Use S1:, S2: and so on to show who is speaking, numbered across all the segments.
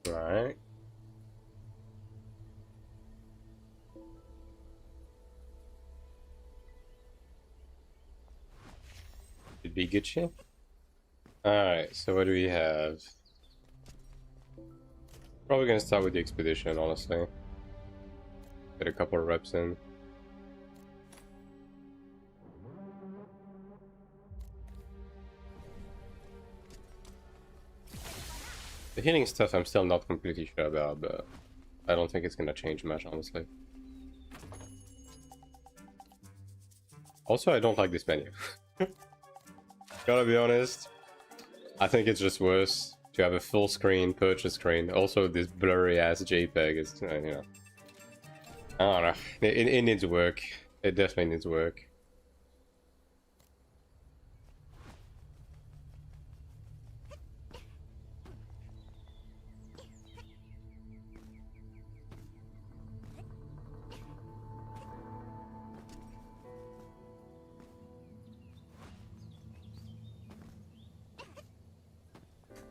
S1: Right. Should be Gucci. Alright, so what do we have? Probably gonna start with the expedition, honestly. Get a couple of reps in. The healing stuff I'm still not completely sure about, but I don't think it's gonna change much, honestly. Also, I don't like this menu. Gotta be honest. I think it's just worse to have a full screen, purchase screen. Also, this blurry ass JPEG is, you know. I don't know. It needs work. It definitely needs work.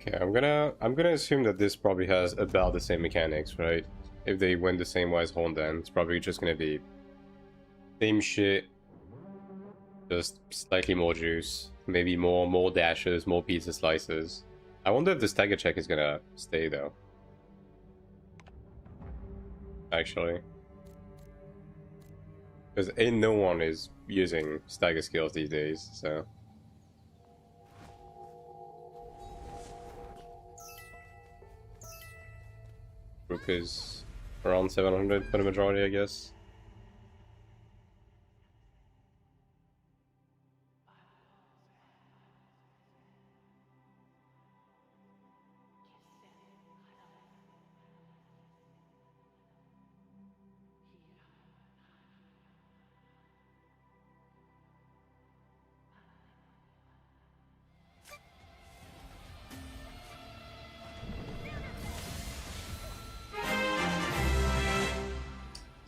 S1: Okay, I'm gonna assume that this probably has about the same mechanics, right? If they went the same way as Horn, then it's probably just gonna be same shit, just slightly more juice, maybe more dashes, more pizza slices. I wonder if the stagger check is gonna stay though. Actually, because ain't no one is using stagger skills these days, so. Group is around 700 for the majority, I guess.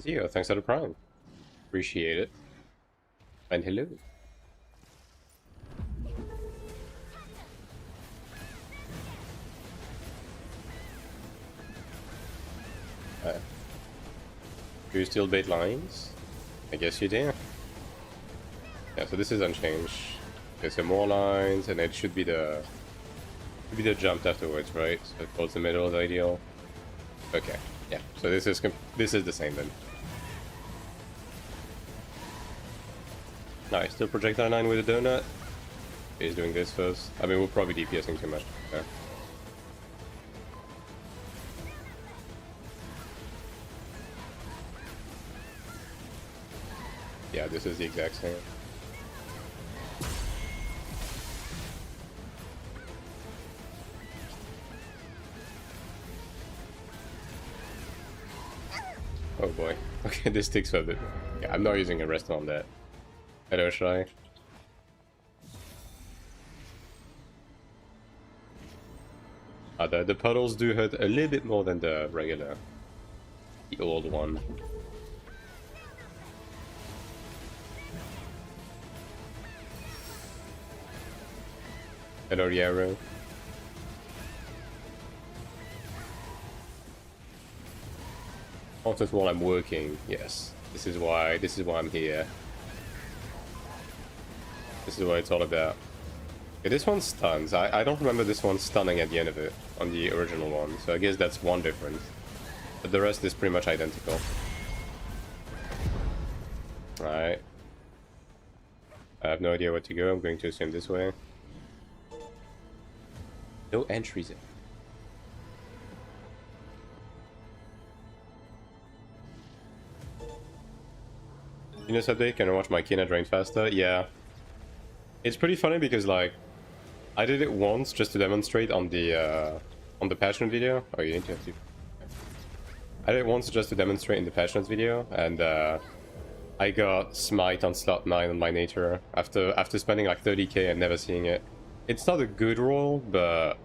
S1: Zio, thanks for the prime. Appreciate it. And hello. Do you still bait lines? I guess you do. Yeah, so this is unchanged. Okay, so more lines, and it should be the jump afterwards, right? So towards the middle is ideal. Okay, yeah. So this is the same then. Nice. Still projectile line with a donut. He's doing this first. I mean, we're probably DPSing too much. Yeah. Yeah, this is the exact same. Oh boy. Okay, this takes a bit. Yeah, I'm not using a rest on that. Hello, should I? The puddles do hurt a little bit more than the regular. The old one. Hello, Yarrow. Also, while I'm working, yes. This is why I'm here. This is what it's all about. Okay, this one stuns. I don't remember this one stunning at the end of it on the original one, so I guess that's one difference. But the rest is pretty much identical. Alright. I have no idea where to go. I'm going to assume this way. No entries in. Genius update, can I watch my Kina drain faster? Yeah. It's pretty funny because, like, I did it once just to demonstrate on the Passionate video. Oh, you need to have to. I did it once just to demonstrate in the Passionate video, and I got Smite on slot 9 on my nature after spending like 30k and never seeing it. It's not a good roll, but,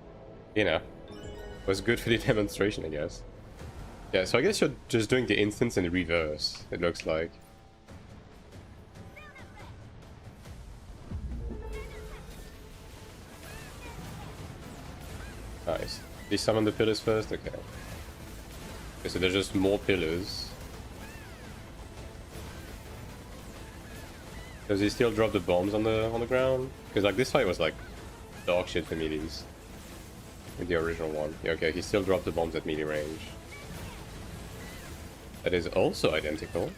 S1: you know, it was good for the demonstration, I guess. Yeah, so I guess you're just doing the instance in the reverse, it looks like. Nice. They summon the pillars first? Okay. Okay, so there's just more pillars. Does he still drop the bombs on the ground? Because like this fight was like dog shit for melees. With the original one. Yeah, okay, he still dropped the bombs at melee range. That is also identical.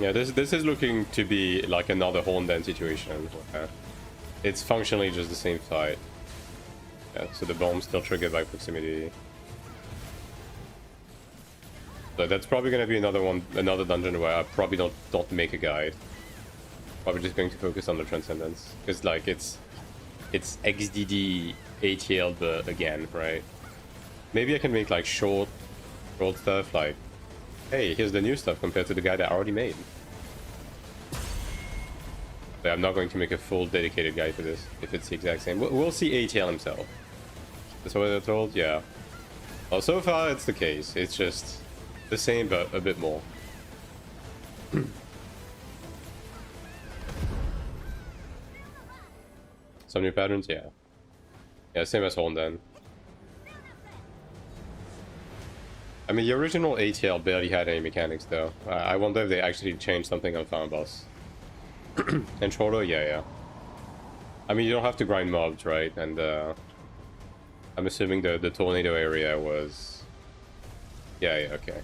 S1: Yeah, this is looking to be like another Hornden situation. It's functionally just the same fight. Yeah, so the bomb's still triggered by proximity. So that's probably gonna be another dungeon where I probably don't make a guide. Probably just going to focus on the Transcendence. Because like it's XDD ATL but again, right? Maybe I can make like short stuff like, hey, here's the new stuff compared to the guide I already made. But I'm not going to make a full dedicated guide for this if it's the exact same. We'll see ATL himself. That's what they're told? Yeah. Well, so far it's the case. It's just the same but a bit more. Some new patterns? Yeah. Yeah, same as Hornden. I mean, the original ATL barely had any mechanics, though. I wonder if they actually changed something on Farm Boss. And shorter? Yeah. I mean, you don't have to grind mobs, right? And I'm assuming the tornado area was... Yeah, okay.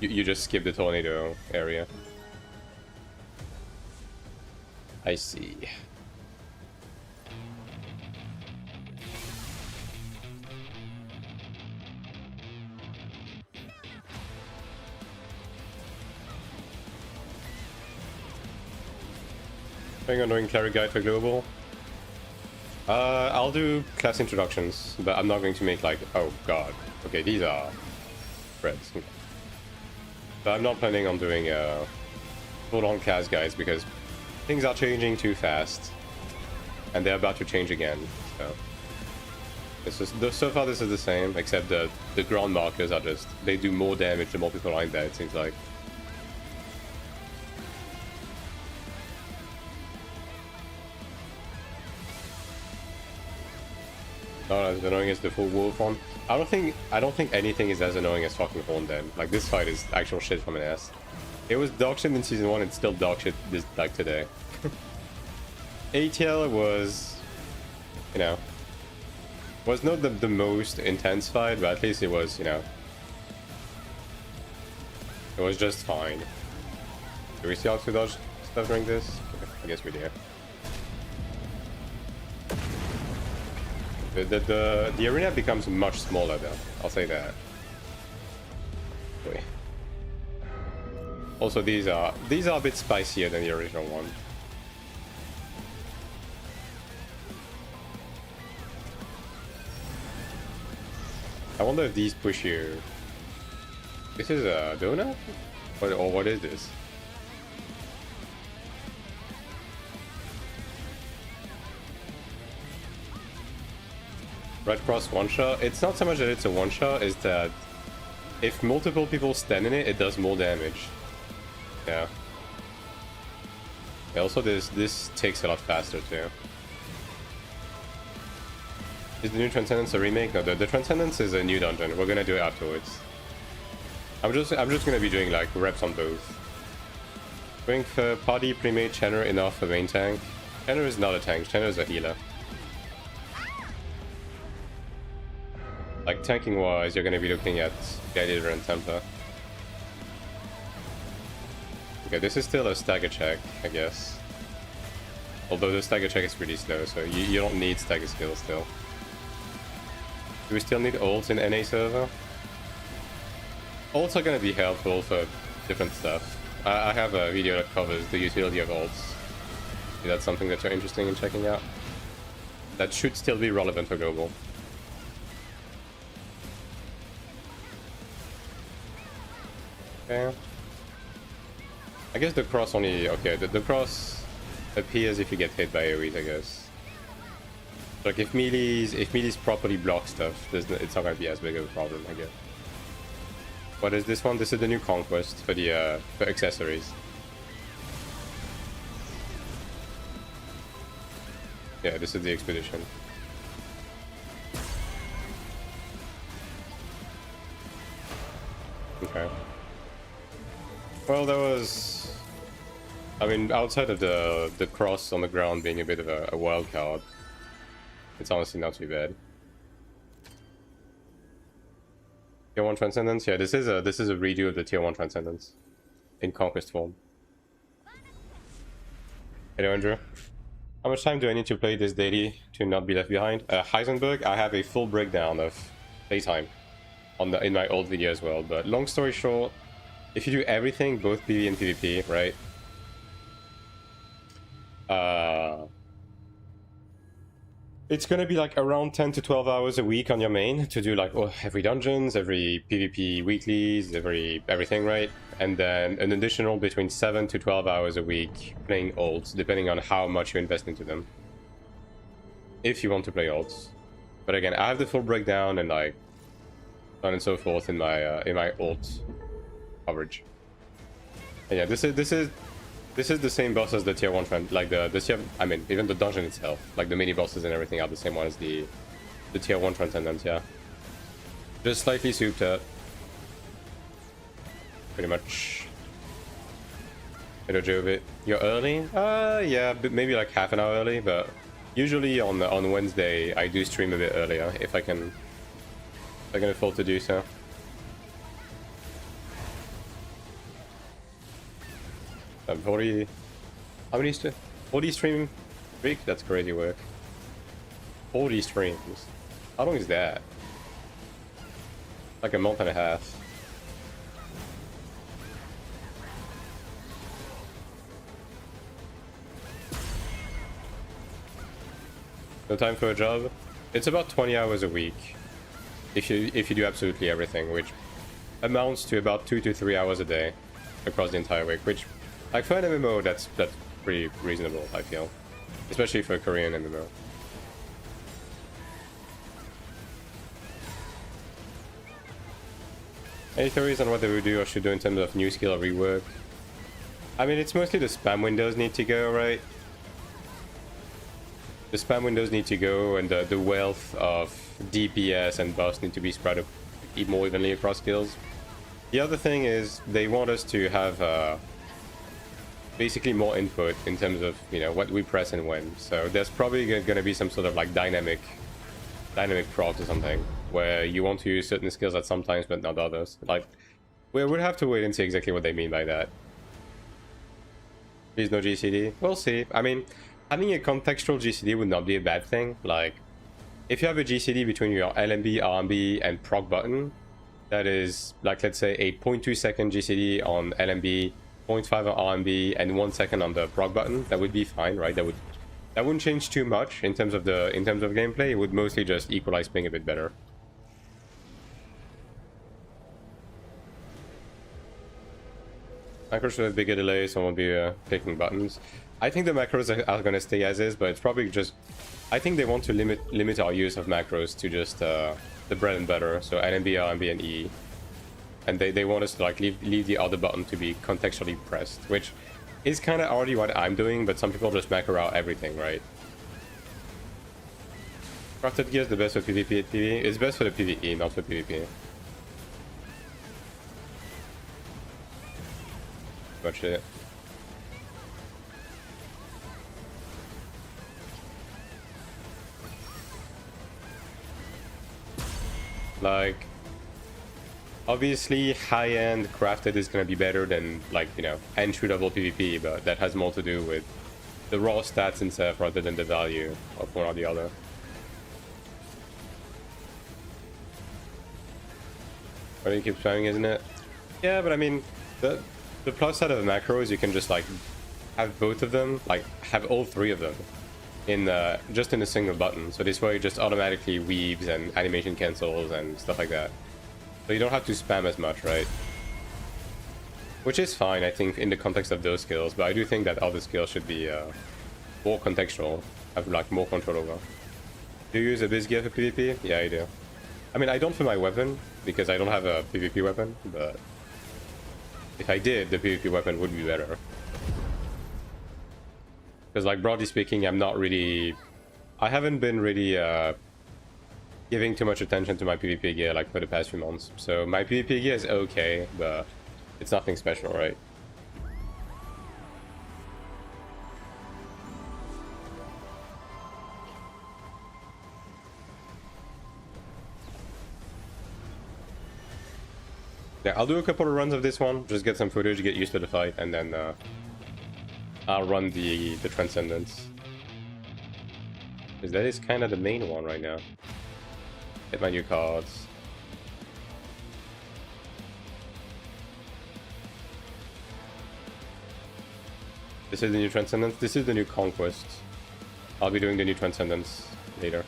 S1: You just skip the tornado area. I see. Going on doing Cleric guide for global. I'll do class introductions, but I'm not going to make like, oh god. Okay, these are threads. But I'm not planning on doing full-on class guides because things are changing too fast, and they're about to change again. So it's just so far this is the same, except the ground markers are just they do more damage the more people are in there. It seems like. Not as annoying as the full wolf one. I don't think anything is as annoying as fucking Hornden. Like this fight is actual shit from an ass. It was dog shit in season 1, it's still dog shit this like today. ATL was, you know, was not the most intense fight, but at least it was, you know, it was just fine. Do we see how to dodge stuff during this? Okay, I guess we do. The arena becomes much smaller though, I'll say that. Wait. Also these are a bit spicier than the original one. I wonder if these push you. This is a donut? Or what is this? Red Cross one-shot? It's not so much that it's a one-shot, it's that if multiple people stand in it, it does more damage. Yeah. Also, this takes a lot faster too. Is the new Transcendence a remake? No, the Transcendence is a new dungeon. We're gonna do it afterwards. I'm just gonna be doing like reps on both. Going for party pre-made Chenner enough for main tank. Chenner is not a tank. Chenner is a healer. Like tanking wise, you're gonna be looking at Gladiator and Templar. Okay, this is still a stagger check, I guess. Although the stagger check is pretty slow, so you don't need stagger skill still. Do we still need ults in NA server? Ults are gonna be helpful for different stuff. I have a video that covers the utility of ults. If that's something that you're interested in checking out. That should still be relevant for global. Okay. I guess the cross only... Okay, the cross appears if you get hit by AoEs, I guess. Like if melees properly block stuff, it's not gonna be as big of a problem, I guess. What is this one? This is the new conquest for the for accessories. Yeah, this is the expedition. Okay. Well, that was... I mean, outside of the cross on the ground being a bit of a wild card, it's honestly not too bad. Tier 1 Transcendence? Yeah, this is a redo of the Tier 1 Transcendence in Conquest form. Hello, Andrew. How much time do I need to play this daily to not be left behind? Heisenberg, I have a full breakdown of playtime in my old video as well, but long story short, if you do everything, both PvE and PvP, right? It's gonna be like around 10 to 12 hours a week on your main to do like every dungeons, every PvP weeklies, everything, right? And then an additional between 7 to 12 hours a week playing ults, depending on how much you invest into them. If you want to play ults. But again, I have the full breakdown and like so on and so forth in my ult coverage. And yeah, this is the same boss as the tier 1 trend, like the tier, I mean, even the dungeon itself, like the mini bosses and everything are the same one as the tier 1 transcendence, yeah. Just slightly souped up. Pretty much. Hello, Jovit. You're early? Yeah, maybe like half an hour early, but usually on Wednesday I do stream a bit earlier if I can afford to do so. I'm 40. How many 40 stream week? That's crazy work. 40 streams. How long is that? Like a month and a half. No time for a job? It's about 20 hours a week. If you do absolutely everything, which amounts to about 2 to 3 hours a day across the entire week, which, like, for an MMO, that's pretty reasonable, I feel. Especially for a Korean MMO. Any theories on what they would do or should do in terms of new skill or rework? I mean, it's mostly the spam windows need to go, right? The spam windows need to go, and the wealth of DPS and buffs need to be spread up more evenly across skills. The other thing is they want us to have basically more input in terms of, you know, what we press and when. So there's probably going to be some sort of like dynamic procs or something where you want to use certain skills at some times but not others. Like, we'll have to wait and see exactly what they mean by that. Please no GCD. We'll see. I mean, having a contextual GCD would not be a bad thing. Like, if you have a GCD between your LMB, RMB, and proc button, that is, like, let's say a 0.2 second GCD on LMB, 0.5 on RMB, and 1 second on the proc button, that would be fine, right? That wouldn't change too much in terms of gameplay. It would mostly just equalize ping a bit better. Macros should have bigger delay, so I won't be clicking buttons. I think the macros are going to stay as is, but it's probably just... I think they want to limit our use of macros to just the bread and butter, so LMB, RMB, and E. And they want us to like leave the other button to be contextually pressed, which is kind of already what I'm doing, but some people just macro out everything, right? Crafted gear is the best for PvP at PvE. It's best for the PvE, not for PvP. Much it. Like, obviously high-end crafted is going to be better than, like, you know, entry-level PvP, but that has more to do with the raw stats and stuff rather than the value of one or the other. Why do you keep spamming, isn't it? Yeah, but I mean, the plus side of the macros, you can just like have both of them, like have all three of them in just in a single button. So this way it just automatically weaves and animation cancels and stuff like that. So you don't have to spam as much, right? Which is fine, I think, in the context of those skills, but I do think that other skills should be more contextual, have like more control over. Do you use a base gear for PvP? Yeah, I do. I mean, I don't for my weapon, because I don't have a PvP weapon, but if I did, the PvP weapon would be better. Because, like, broadly speaking, I haven't been really giving too much attention to my PvP gear, like, for the past few months. So my PvP gear is okay, but it's nothing special, right? Yeah, I'll do a couple of runs of this one, just get some footage, get used to the fight, and then I'll run the Transcendence. Because that is kind of the main one right now. Get my new cards. This is the new Transcendence. This is the new Conquest. I'll be doing the new Transcendence later.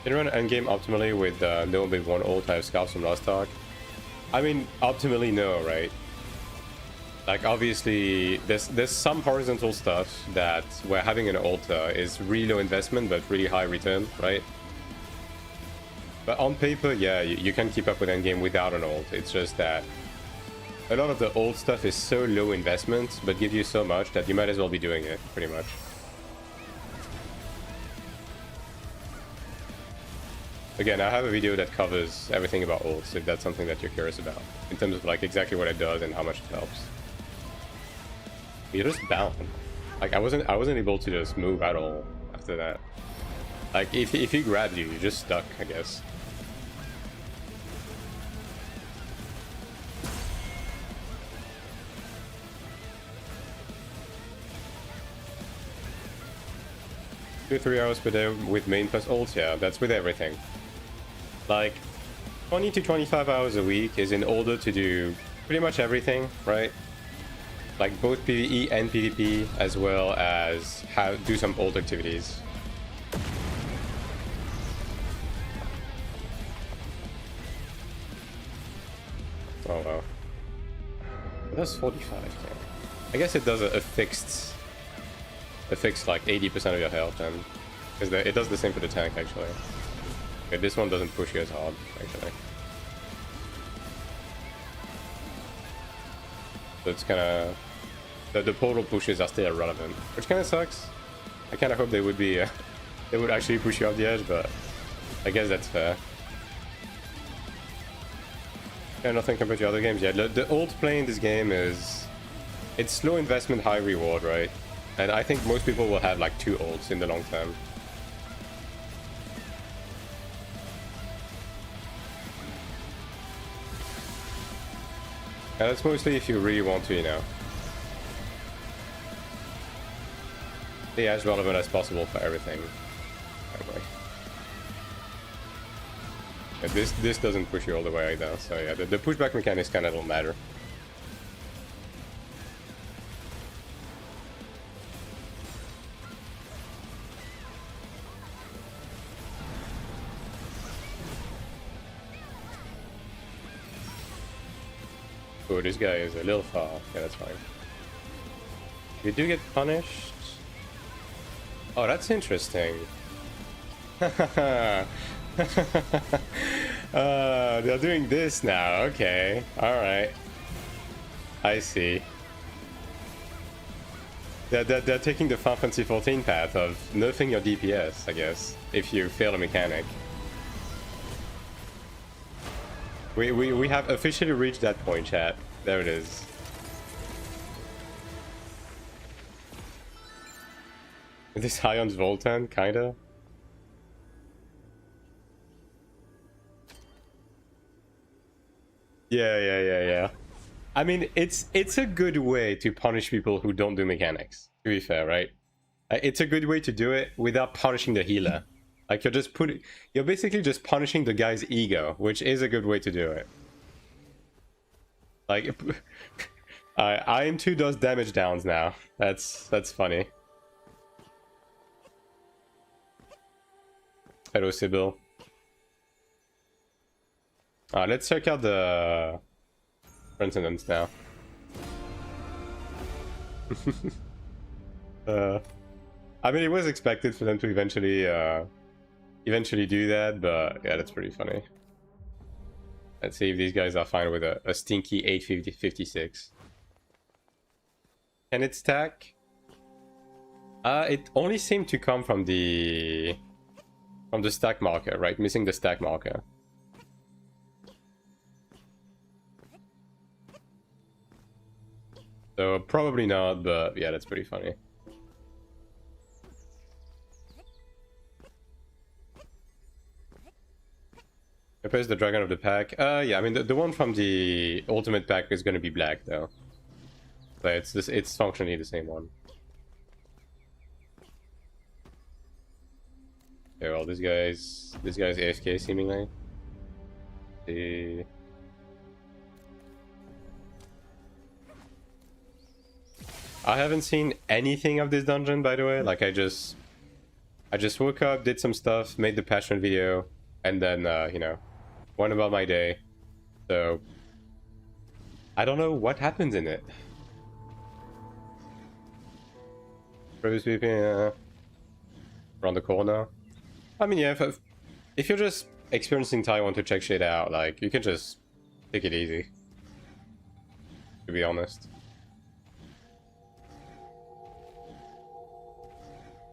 S1: Can you run endgame optimally with no big one ult? I have scalps from last talk. I mean, optimally no, right? Like, obviously, there's some horizontal stuff that where having an ult is really low investment but really high return, right? But on paper, yeah, you can keep up with endgame without an ult. It's just that a lot of the ult stuff is so low investment but gives you so much that you might as well be doing it, pretty much. Again, I have a video that covers everything about ults, if that's something that you're curious about, in terms of like exactly what it does and how much it helps. You're just bound. Like I wasn't able to just move at all after that. Like if he grabbed you, you're just stuck, I guess. Two, 3 hours per day with main plus ults, yeah, that's with everything. Like 20 to 25 hours a week is in order to do pretty much everything, right? Like both PvE and PvP, as well as do some ult activities. Oh wow. That's 45k. I guess it does a fixed like 80% of your health, and because it does the same for the tank actually. Okay, this one doesn't push you as hard actually. So it's kind of the portal pushes are still irrelevant, which kind of sucks. I kind of hope they would be they would actually push you off the edge, but I guess that's fair. Yeah, nothing compared to other games. Yeah, the ult play in this game it's slow investment, high reward, right? And I think most people will have like 2 ults in the long term. And that's mostly if you really want to, you know. Be as relevant as possible for everything. Anyway. Yeah, this doesn't push you all the way either, so yeah, the pushback mechanics kind of don't matter. Oh, this guy is a little far. Yeah, that's fine. You do get punished? Oh, that's interesting. They're doing this now. Okay. Alright. I see. They're taking the Final Fantasy 14 path of nerfing your DPS, I guess, if you fail a mechanic. We have officially reached that point, chat. There it is. Is this AION's Voltan? Kinda? Yeah. I mean, it's a good way to punish people who don't do mechanics, to be fair, right? It's a good way to do it without punishing the healer. Like you're basically just punishing the guy's ego, which is a good way to do it. Like, AION2 does damage downs now. That's funny. Hello, Sybil. Let's check out the Transcendence now. I mean, it was expected for them to eventually do that, but yeah, that's pretty funny. Let's see if these guys are fine with a stinky 856. Can it stack? It only seemed to come from the stack marker, right? Missing the stack marker. So probably not, but yeah, that's pretty funny. Replace the dragon of the pack. Yeah, I mean the one from the ultimate pack is gonna be black though. But it's functionally the same one. Okay, well this guy's AFK seemingly. I haven't seen anything of this dungeon, by the way. Like I just woke up, did some stuff, made the passion video, and then you know, went about my day. So I don't know what happens in it. Previous sweeping around the corner. I mean, yeah, if you're just experiencing Taiwan to check shit out, like you can just take it easy. To be honest.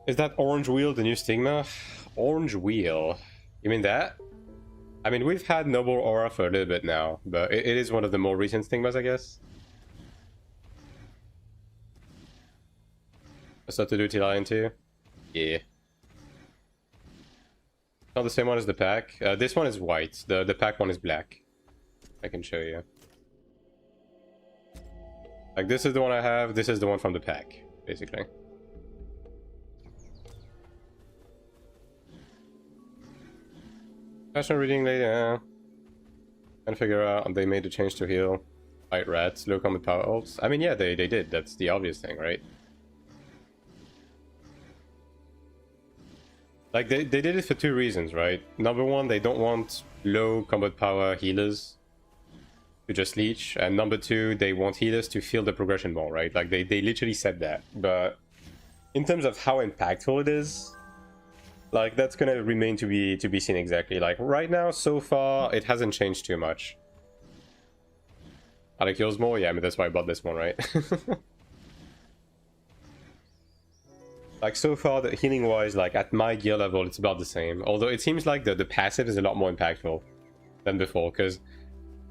S1: Is that orange wheel the new stigma? Orange wheel? You mean that? I mean, we've had Noble Aura for a little bit now, but it is one of the more recent stigmas, I guess. What's that to do with AION2? Yeah. Not the same one as the pack. This one is white. The pack one is black. I can show you. Like, this is the one I have. This is the one from the pack, basically. Passion reading later. Trying to figure out they made a change to heal. Fight rats, low combat power ults. I mean, yeah, they did. That's the obvious thing, right? Like, they did it for two reasons, right? Number one, they don't want low combat power healers to just leech. And number two, they want healers to feel the progression more, right? Like, they literally said that. But in terms of how impactful it is, like, that's gonna remain to be seen exactly. Like, right now, so far, it hasn't changed too much. Alec heals more? Yeah, I mean, that's why I bought this one, right? Like, so far, the healing-wise, like, at my gear level, it's about the same. Although, it seems like the passive is a lot more impactful than before. Because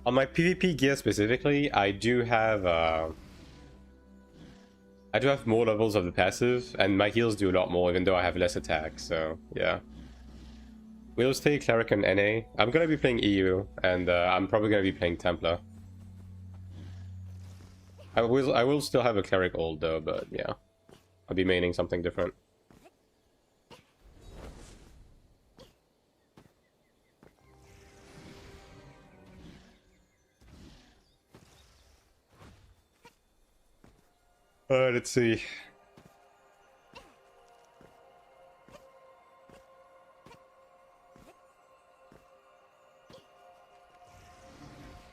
S1: on my PvP gear specifically, I do have more levels of the passive, and my heals do a lot more, even though I have less attack, so, yeah. We'll stay Cleric and NA. I'm gonna be playing EU, and I'm probably gonna be playing Templar. I will still have a Cleric ult, though, but, yeah. I'll be maining something different. Let's see.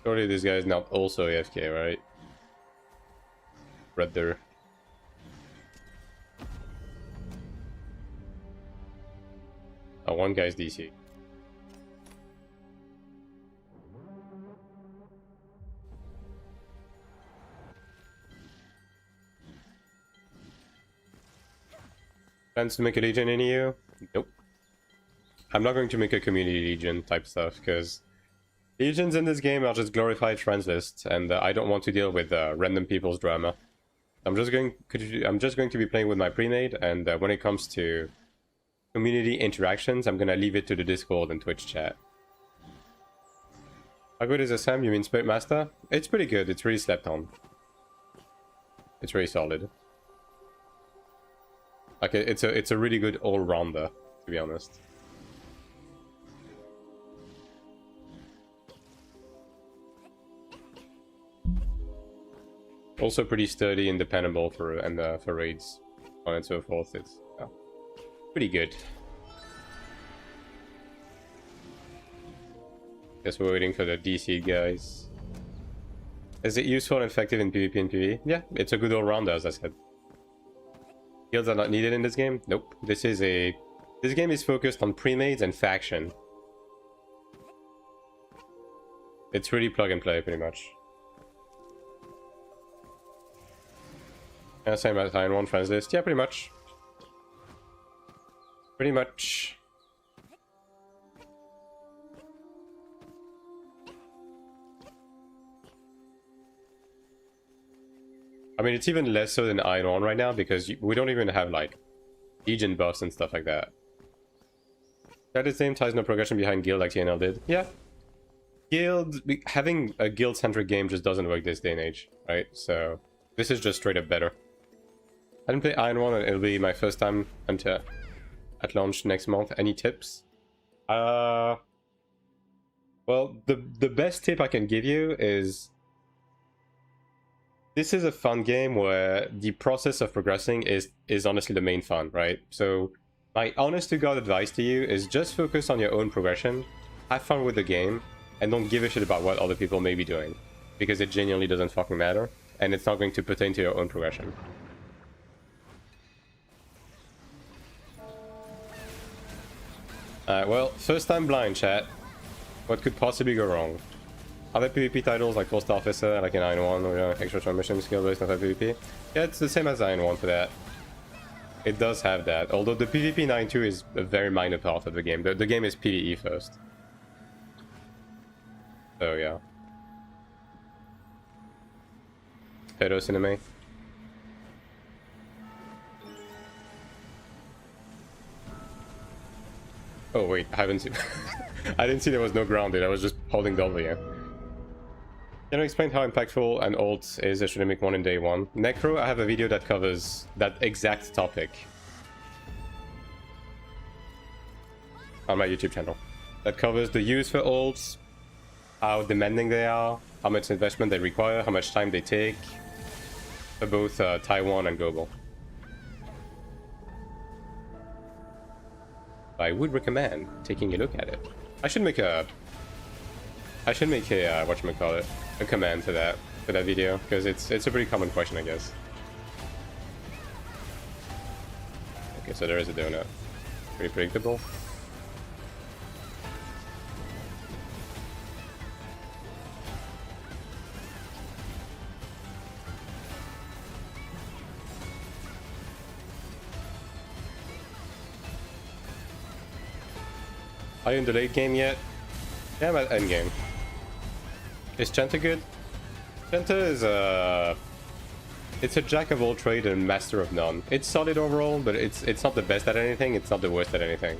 S1: Surely this guy is not also AFK, right? Right there. Oh, one guy's DC. Plans to make a legion in EU? Nope. I'm not going to make a community legion type stuff, because legions in this game are just glorified friends lists, and I don't want to deal with random people's drama. I'm just going to be playing with my pre-made, and when it comes to community interactions, I'm gonna leave it to the Discord and Twitch chat. How good is SM? You mean Spirit Master? It's pretty good. It's really slept on. It's really solid. Like, it's a really good all-rounder, to be honest. Also pretty sturdy and dependable for raids, on and so forth. It's pretty good. Guess we're waiting for the DC guys. Is it useful and effective in PvP and PvE? Yeah, it's a good all-rounder, as I said. Guilds are not needed in this game. Nope. This game is focused on pre-mades and faction. It's really plug and play, pretty much. Yeah, same as AION1 friends list. Yeah, pretty much. Pretty much. I mean, it's even less so than AION1 right now because we don't even have like Legion buffs and stuff like that. At the same time, no progression behind guild like TNL did. Yeah. Having a guild-centric game just doesn't work this day and age, right? So this is just straight up better. I didn't play AION1 and it'll be my first time until at launch next month. Any tips? Well, the best tip I can give you is this is a fun game where the process of progressing is honestly the main fun, right? So my honest to god advice to you is just focus on your own progression, have fun with the game, and don't give a shit about what other people may be doing, because it genuinely doesn't fucking matter, and it's not going to pertain to your own progression. Well, first time blind, chat. What could possibly go wrong? Other PvP titles like Full Star Officer, like in AION1, or extra transmission skill based on PvP. Yeah, it's the same as AION1 for that. It does have that, although the PvP 9.2 is a very minor part of the game. The game is PvE first. So yeah. Pedo Cinema. Oh wait, I haven't seen. I didn't see there was no grounded. I was just holding W. Can you explain how impactful an ult is? I should make one in day one. Necro, I have a video that covers that exact topic on my YouTube channel. That covers the use for ults, how demanding they are, how much investment they require, how much time they take for both Taiwan and global. I would recommend taking a look at it. I should make a whatchamacallit, a command for that video, because it's a pretty common question, I guess. Okay, so there is a donut. Pretty predictable. Are you in the late game yet? Yeah, I'm at end game. Is Chenta good? Chenta is it's a jack of all trade and master of none. It's solid overall, but it's not the best at anything, it's not the worst at anything.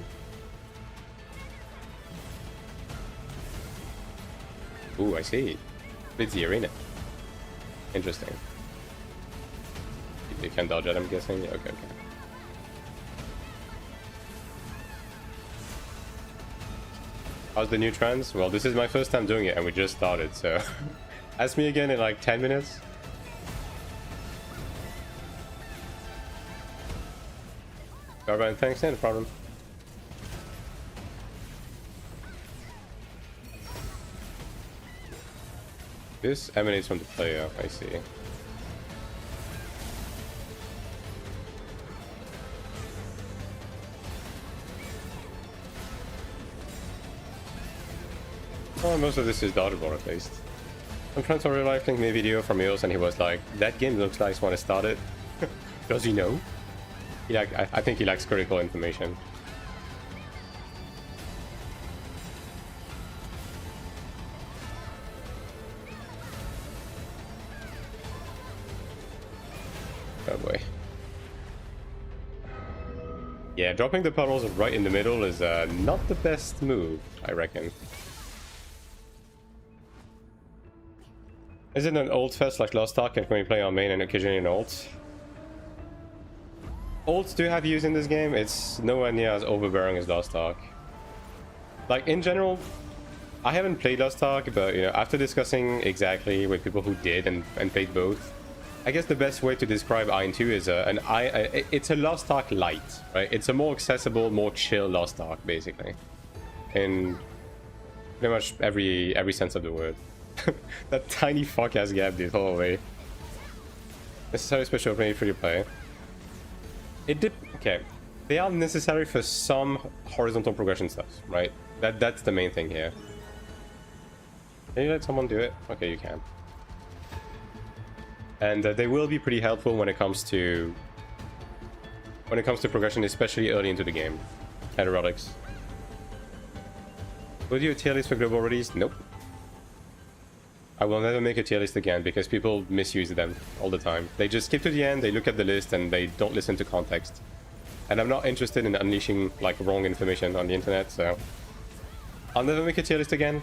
S1: Ooh, I see. It's the arena. Interesting. You can dodge it, I'm guessing? Yeah, okay. How's the new trends? Well, this is my first time doing it and we just started, so ask me again in like 10 minutes. Alright, thanks, no problem. This emanates from the player, I see. Oh, most of this is dodgeable at least. Some friends in real life linked me a video from Eos and he was like, that game looks nice when I started. Does he know? I think he likes critical information. Oh boy. Yeah, dropping the puddles right in the middle is not the best move, I reckon. Is it an ult fest like Lost Ark and can we play on main and occasionally an ult? Ults do have use in this game, it's nowhere near as overbearing as Lost Ark. Like, in general, I haven't played Lost Ark, but, you know, after discussing exactly with people who did and played both, I guess the best way to describe AION2 is it's a Lost Ark light, right? It's a more accessible, more chill Lost Ark, basically. In pretty much every sense of the word. That tiny fuck-ass gap did all the way. Necessary special opening free to play. Okay, they are necessary for some horizontal progression stuff, right? That's the main thing here. Can you let someone do it? Okay, you can. And they will be pretty helpful when it comes to progression, especially early into the game. Heterotics. Would you a tier list for global release? Nope. I will never make a tier list again because people misuse them all the time. They just skip to the end, they look at the list, and they don't listen to context. And I'm not interested in unleashing like wrong information on the internet, so I'll never make a tier list again.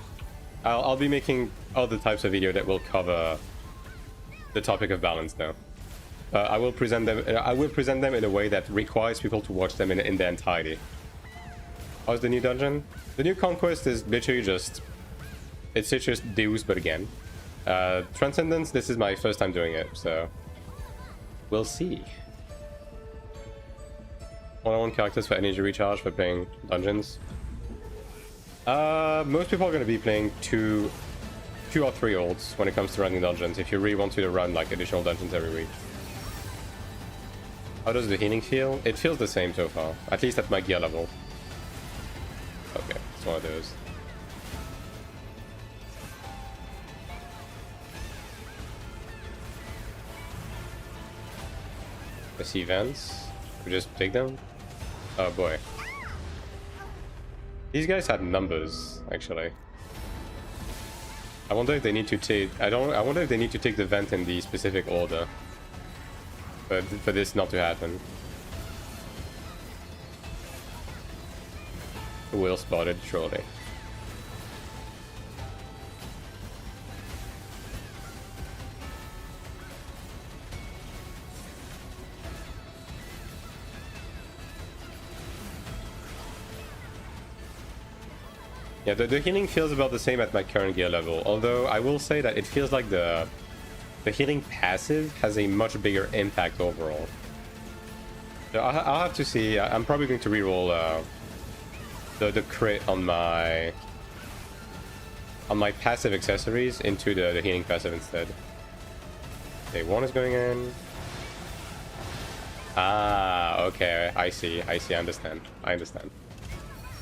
S1: I'll be making other types of video that will cover the topic of balance though. I will present them in a way that requires people to watch them in their entirety. How's the new dungeon? The new conquest is literally just Deus, but again. Transcendence, this is my first time doing it, so we'll see. 1-on-1 characters for energy recharge for playing dungeons. Most people are going to be playing two or three olds when it comes to running dungeons, if you really want to run like additional dungeons every week. How does the healing feel? It feels the same so far, at least at my gear level. Okay, it's one of those. I see vents. We just take them? Oh boy. These guys had numbers, actually. I wonder if they need to take... I wonder if they need to take the vent in the specific order. For this not to happen. Will spotted, surely. Yeah, the healing feels about the same at my current gear level, although I will say that it feels like the healing passive has a much bigger impact overall. So I'll have to see. I'm probably going to reroll the crit on my passive accessories into the healing passive instead. Okay, one is going in. Ah, okay, I see, I understand.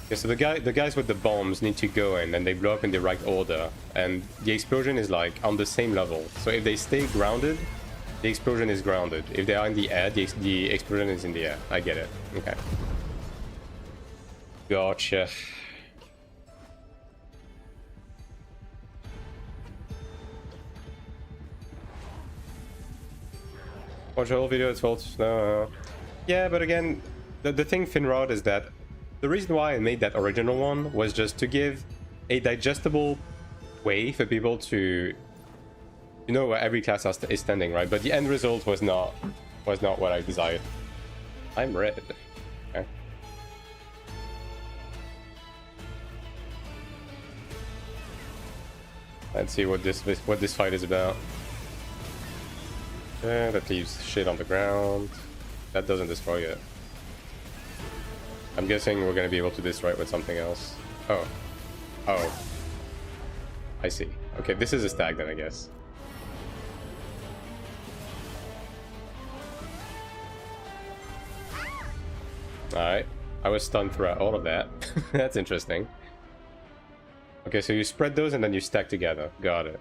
S1: Okay, so the guys with the bombs need to go in and they blow up in the right order, and the explosion is like on the same level. So if they stay grounded, the explosion is grounded. If they are in the air, the explosion is in the air. I get it. Okay. Gotcha. Watch the whole video, it's false. No. Yeah, but again, the thing, Finrod, is that the reason why I made that original one was just to give a digestible way for people to know where every class is standing, right? But the end result was not what I desired. I'm red. Okay. Let's see what this fight is about. That leaves shit on the ground. That doesn't destroy it. I'm guessing we're gonna be able to destroy it with something else. Oh. I see. Okay, this is a stag then, I guess. Alright. I was stunned throughout all of that. That's interesting. Okay, so you spread those and then you stack together. Got it.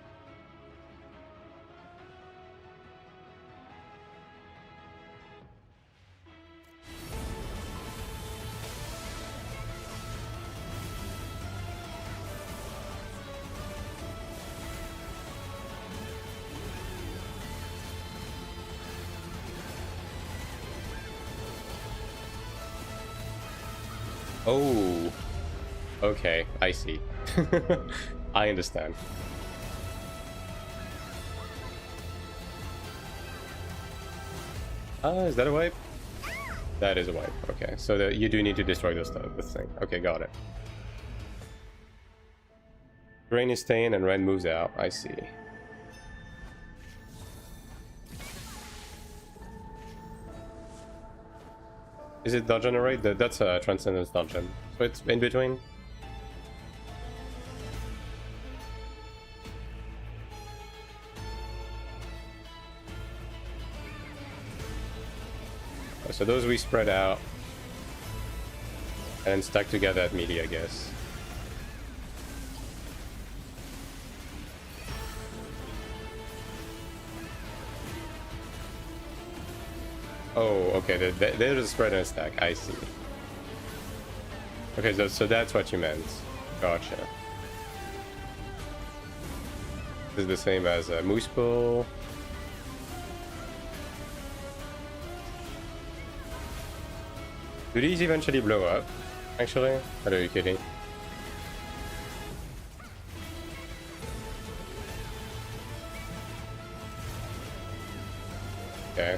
S1: Oh, okay, I see. I understand. Is that a wipe? That is a wipe. Okay, so you do need to destroy this thing. Okay, got it. Green is staying and red moves out. I see. Is it dungeon array? That's a Transcendence dungeon. So it's in between. So those we spread out and stack together at melee, I guess. Oh, okay, there's a spread and a stack, I see. Okay, so that's what you meant. Gotcha. This is the same as a Moose Bull. Do these eventually blow up, actually? Or are you kidding? Okay.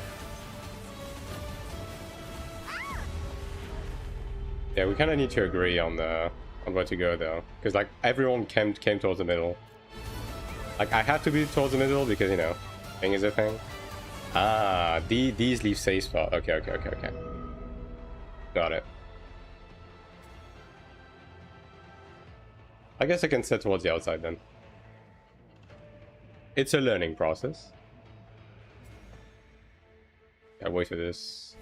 S1: Yeah, we kind of need to agree on where to go though, because like everyone came towards the middle. Like I have to be towards the middle because you know, thing is a thing. Ah, these leave safe spot. Okay. Got it. I guess I can set towards the outside then. It's a learning process. Yeah, wait for this.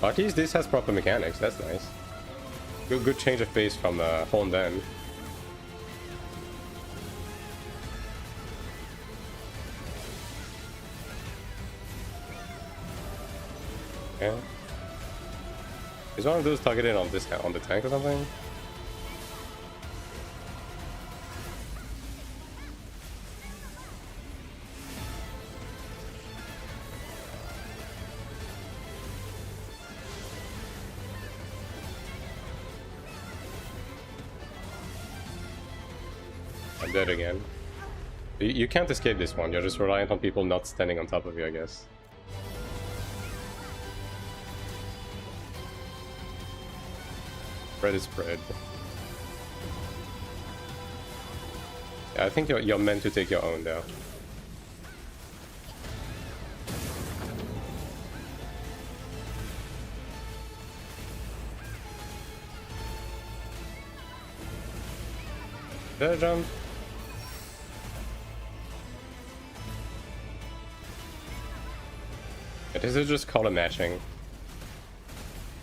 S1: At least this has proper mechanics, that's nice. Good change of pace from Horn then. Yeah. Is one of those targeted on this on the tank or something? I'm dead again. You can't escape this one, you're just reliant on people not standing on top of you, I guess. Spread is spread. Yeah, I think you're meant to take your own though. Did I jump? This is just color matching,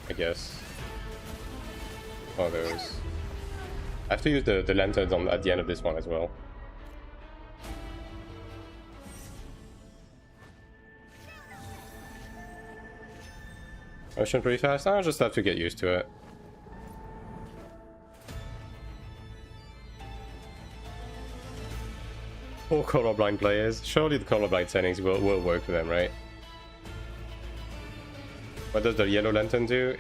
S1: I guess. Oh, those. I have to use the lanterns at the end of this one as well. Motion pretty fast? I'll just have to get used to it. Poor colorblind players. Surely the colorblind settings will work for them, right? What does the yellow lantern do?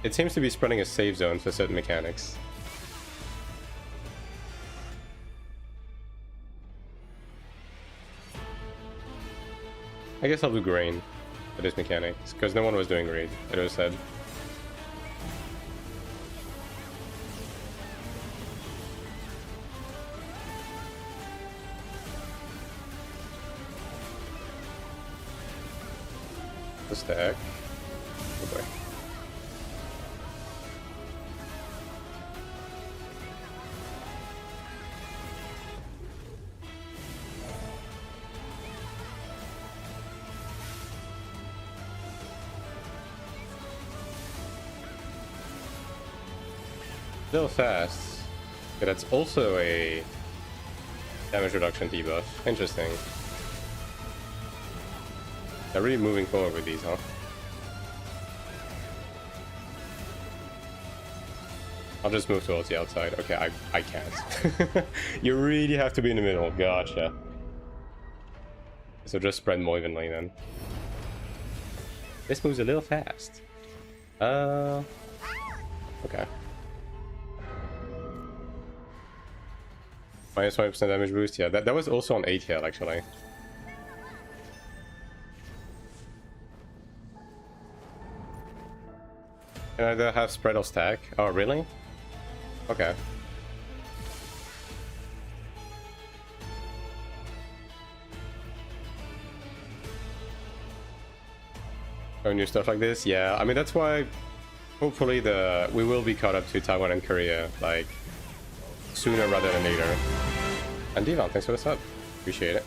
S1: It seems to be spreading a safe zone for certain mechanics. I guess I'll do green for this mechanic, because no one was doing green, it was said. The stack. Oh boy. Still fast. Okay, that's also a damage reduction debuff. Interesting. They're really moving forward with these, huh? I'll just move towards the outside. Okay, I can't. You really have to be in the middle. Gotcha. So just spread more evenly then. This moves a little fast. Okay. Minus 5% damage boost. Yeah, that was also on 8 heal actually. Can either have spread or stack? Oh, really? Okay. Oh, new stuff like this? Yeah, I mean, that's why hopefully we will be caught up to Taiwan and Korea, like, sooner rather than later. And Devon, thanks for the sub. Appreciate it.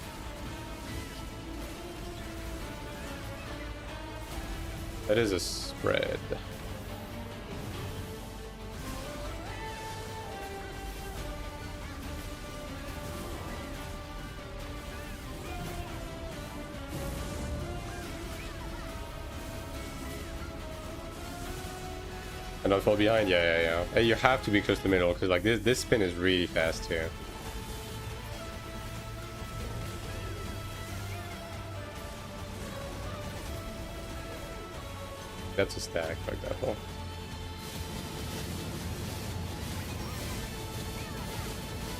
S1: That is a spread. And not fall behind? Yeah. Hey, you have to be close to the middle, because like this spin is really fast too. That's a stack, for example.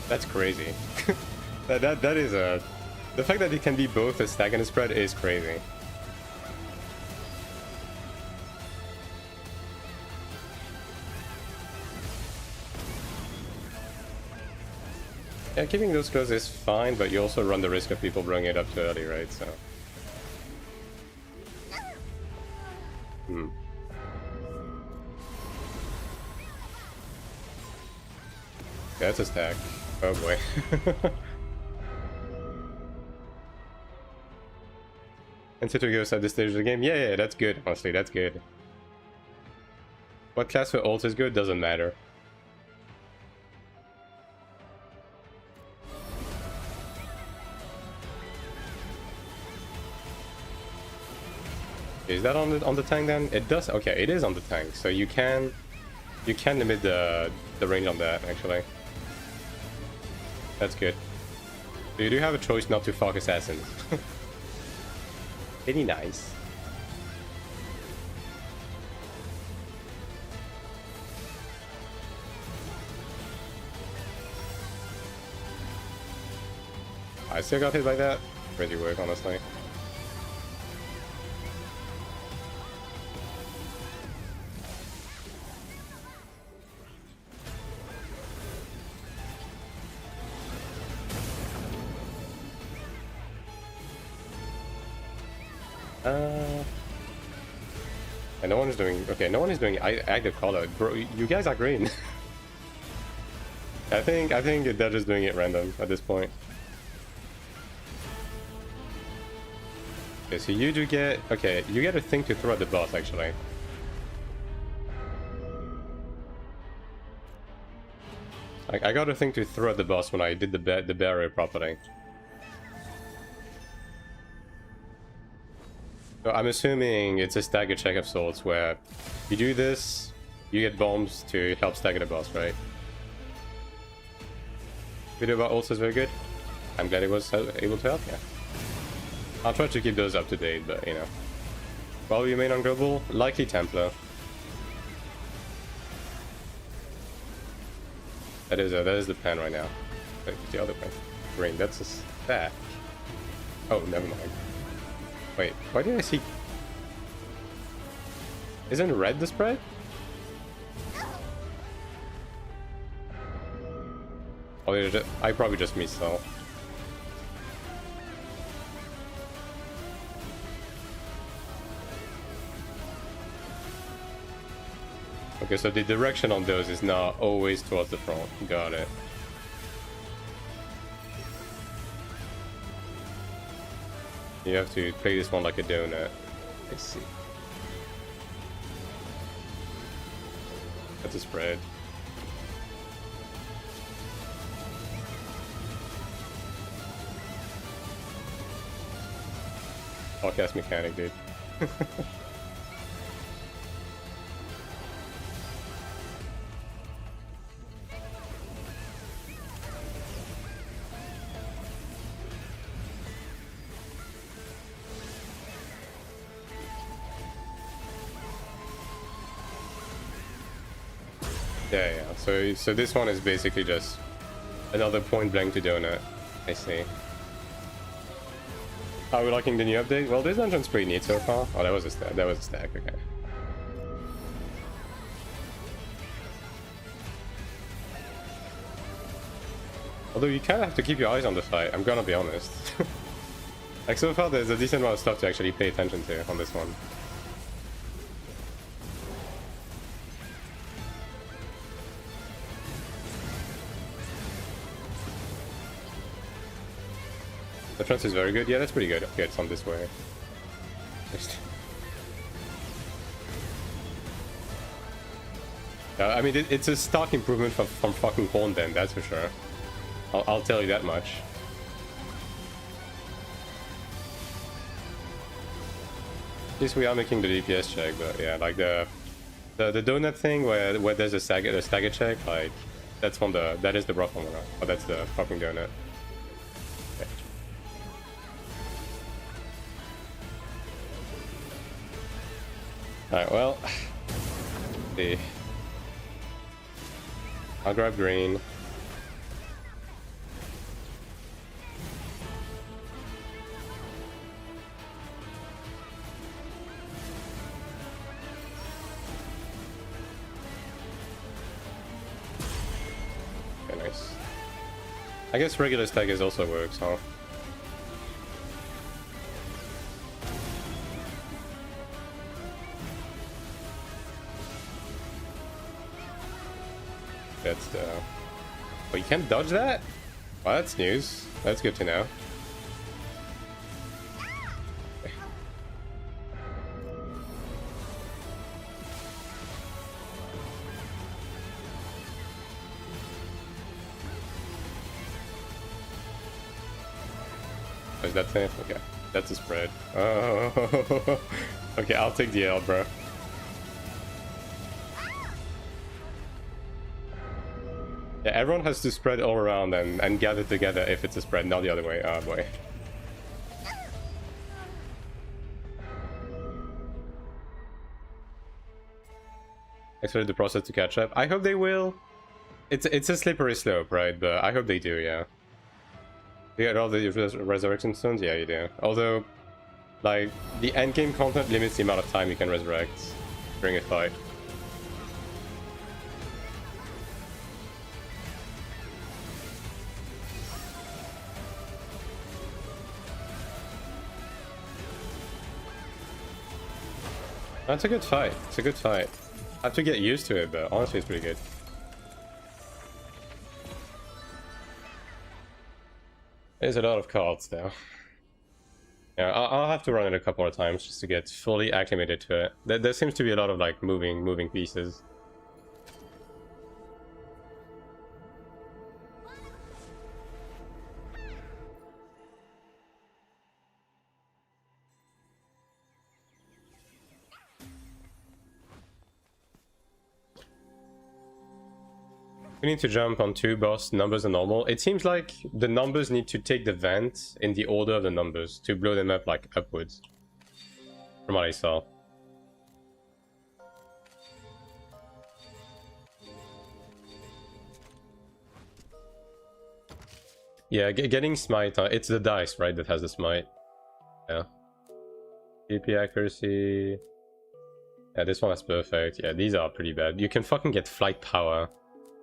S1: That's crazy. that is a... The fact that it can be both a stack and a spread is crazy. Yeah, keeping those close is fine, but you also run the risk of people bringing it up too early, right? So... Yeah, it's a stack. Oh boy. And so to go at this stage of the game, yeah, that's good. Honestly, that's good. What class for ult is good doesn't matter. Is that on the tank then? It does. Okay, it is on the tank, so you can limit the range on that actually. That's good. So you do have a choice not to fuck assassins. Pretty nice. I still got hit by that. Crazy work, honestly. And no one is doing... Okay, no one is doing active callout. Bro, you guys are green. I think they're just doing it random at this point. Okay, so you do get... Okay, you get a thing to throw at the boss, actually. I got a thing to throw at the boss when I did the barrier properly. So I'm assuming it's a stagger check of sorts where you do this, you get bombs to help stagger the boss, right? Video about ults is very good. I'm glad it was able to help, yeah. I'll try to keep those up to date, but you know. While you main on global, likely Templar. That is the plan right now. The other plan. Green, that's a stack. Oh, never mind. Wait, why did I see... Isn't red the spread? Oh, I probably just missed though. Okay, so the direction on those is not always towards the front. Got it. You have to play this one like a donut. I see. That's a spread. Podcast mechanic, dude. Yeah. So this one is basically just another point blank to donut. I see. Are we liking the new update? Well, this dungeon's pretty neat so far. Oh, that was a stack. That was a stack. Okay. Although you kind of have to keep your eyes on the fight. I'm gonna be honest. Like so far, there's a decent amount of stuff to actually pay attention to on this one. The trance is very good. Yeah, that's pretty good. Okay, it's on this way. I mean, it's a stark improvement from fucking Horn then, that's for sure. I'll tell you that much. At least we are making the DPS check, but yeah, like the donut thing where there's a stagger check, like that's from that is the rough one. Oh, that's the fucking donut. Okay. Alright, well, let's see. I'll grab green. Okay, nice. I guess regular staggers also works, huh? That's the... Oh, you can't dodge that? Well, that's news. That's good to know. Oh, is that safe? Okay. That's a spread. Oh. Okay, I'll take the L, bro. Yeah, everyone has to spread all around and gather together if it's a spread, not the other way. Oh boy. Expect the process to catch up. I hope they will. It's a slippery slope, right? But I hope they do, yeah. You get all the resurrection stones? Yeah, you do. Although, like, the endgame content limits the amount of time you can resurrect during a fight. That's a good fight. It's a good fight. I have to get used to it, but honestly, it's pretty good. There's a lot of cards, though. Yeah, I'll have to run it a couple of times just to get fully acclimated to it. There seems to be a lot of, like, moving pieces. We need to jump on 2 boss numbers and normal. It seems like the numbers need to take the vent in the order of the numbers to blow them up like upwards. From what I saw. Yeah, getting smite, it's the dice, right, that has the smite. Yeah. DP accuracy. Yeah, this one is perfect. Yeah, these are pretty bad. You can fucking get flight power.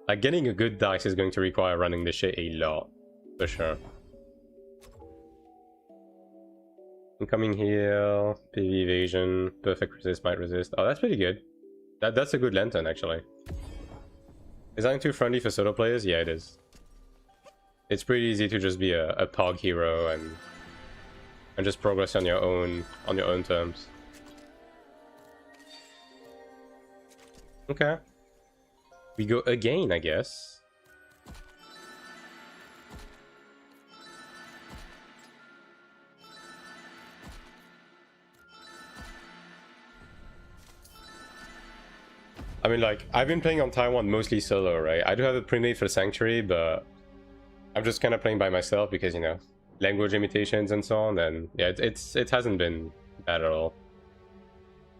S1: Like, getting a good dice is going to require running this shit a lot. For sure. Incoming heal, PV evasion, perfect resist, might resist. Oh, that's pretty good. That's a good lantern, actually. Is that too friendly for solo players? Yeah, it is. It's pretty easy to just be a POG hero and just progress on your own terms. Okay. We go again, I guess. I mean, like, I've been playing on Taiwan mostly solo, right? I do have a pre-made for Sanctuary, but I'm just kind of playing by myself because, you know, language limitations and so on. And yeah, it hasn't been bad at all.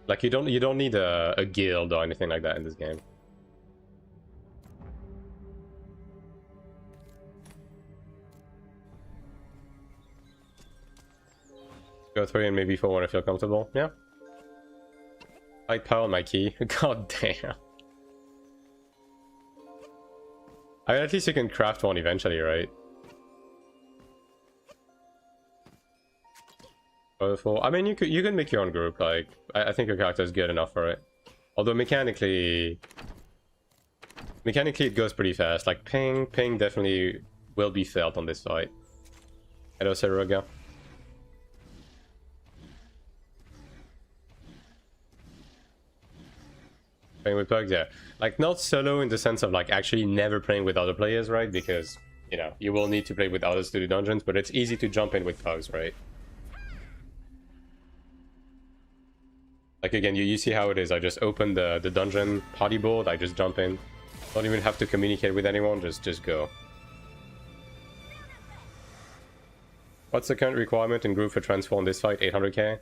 S1: Like, you don't need a guild or anything like that in this game. Go 3 and maybe 4 when I feel comfortable. Yeah. Light power on my key. God damn. I mean, at least you can craft one eventually, right? I mean, you can make your own group. Like, I think your character is good enough for it. Although mechanically it goes pretty fast. Like, ping definitely will be felt on this fight. Hello, Seruga. Playing with pugs, yeah. Like, not solo in the sense of, like, actually never playing with other players, right? Because, you know, you will need to play with others to do dungeons, but it's easy to jump in with pugs, right? Like, again, you see how it is. I just open the dungeon party board, I just jump in. Don't even have to communicate with anyone, just go. What's the current requirement in group for transfer in this fight? 800k?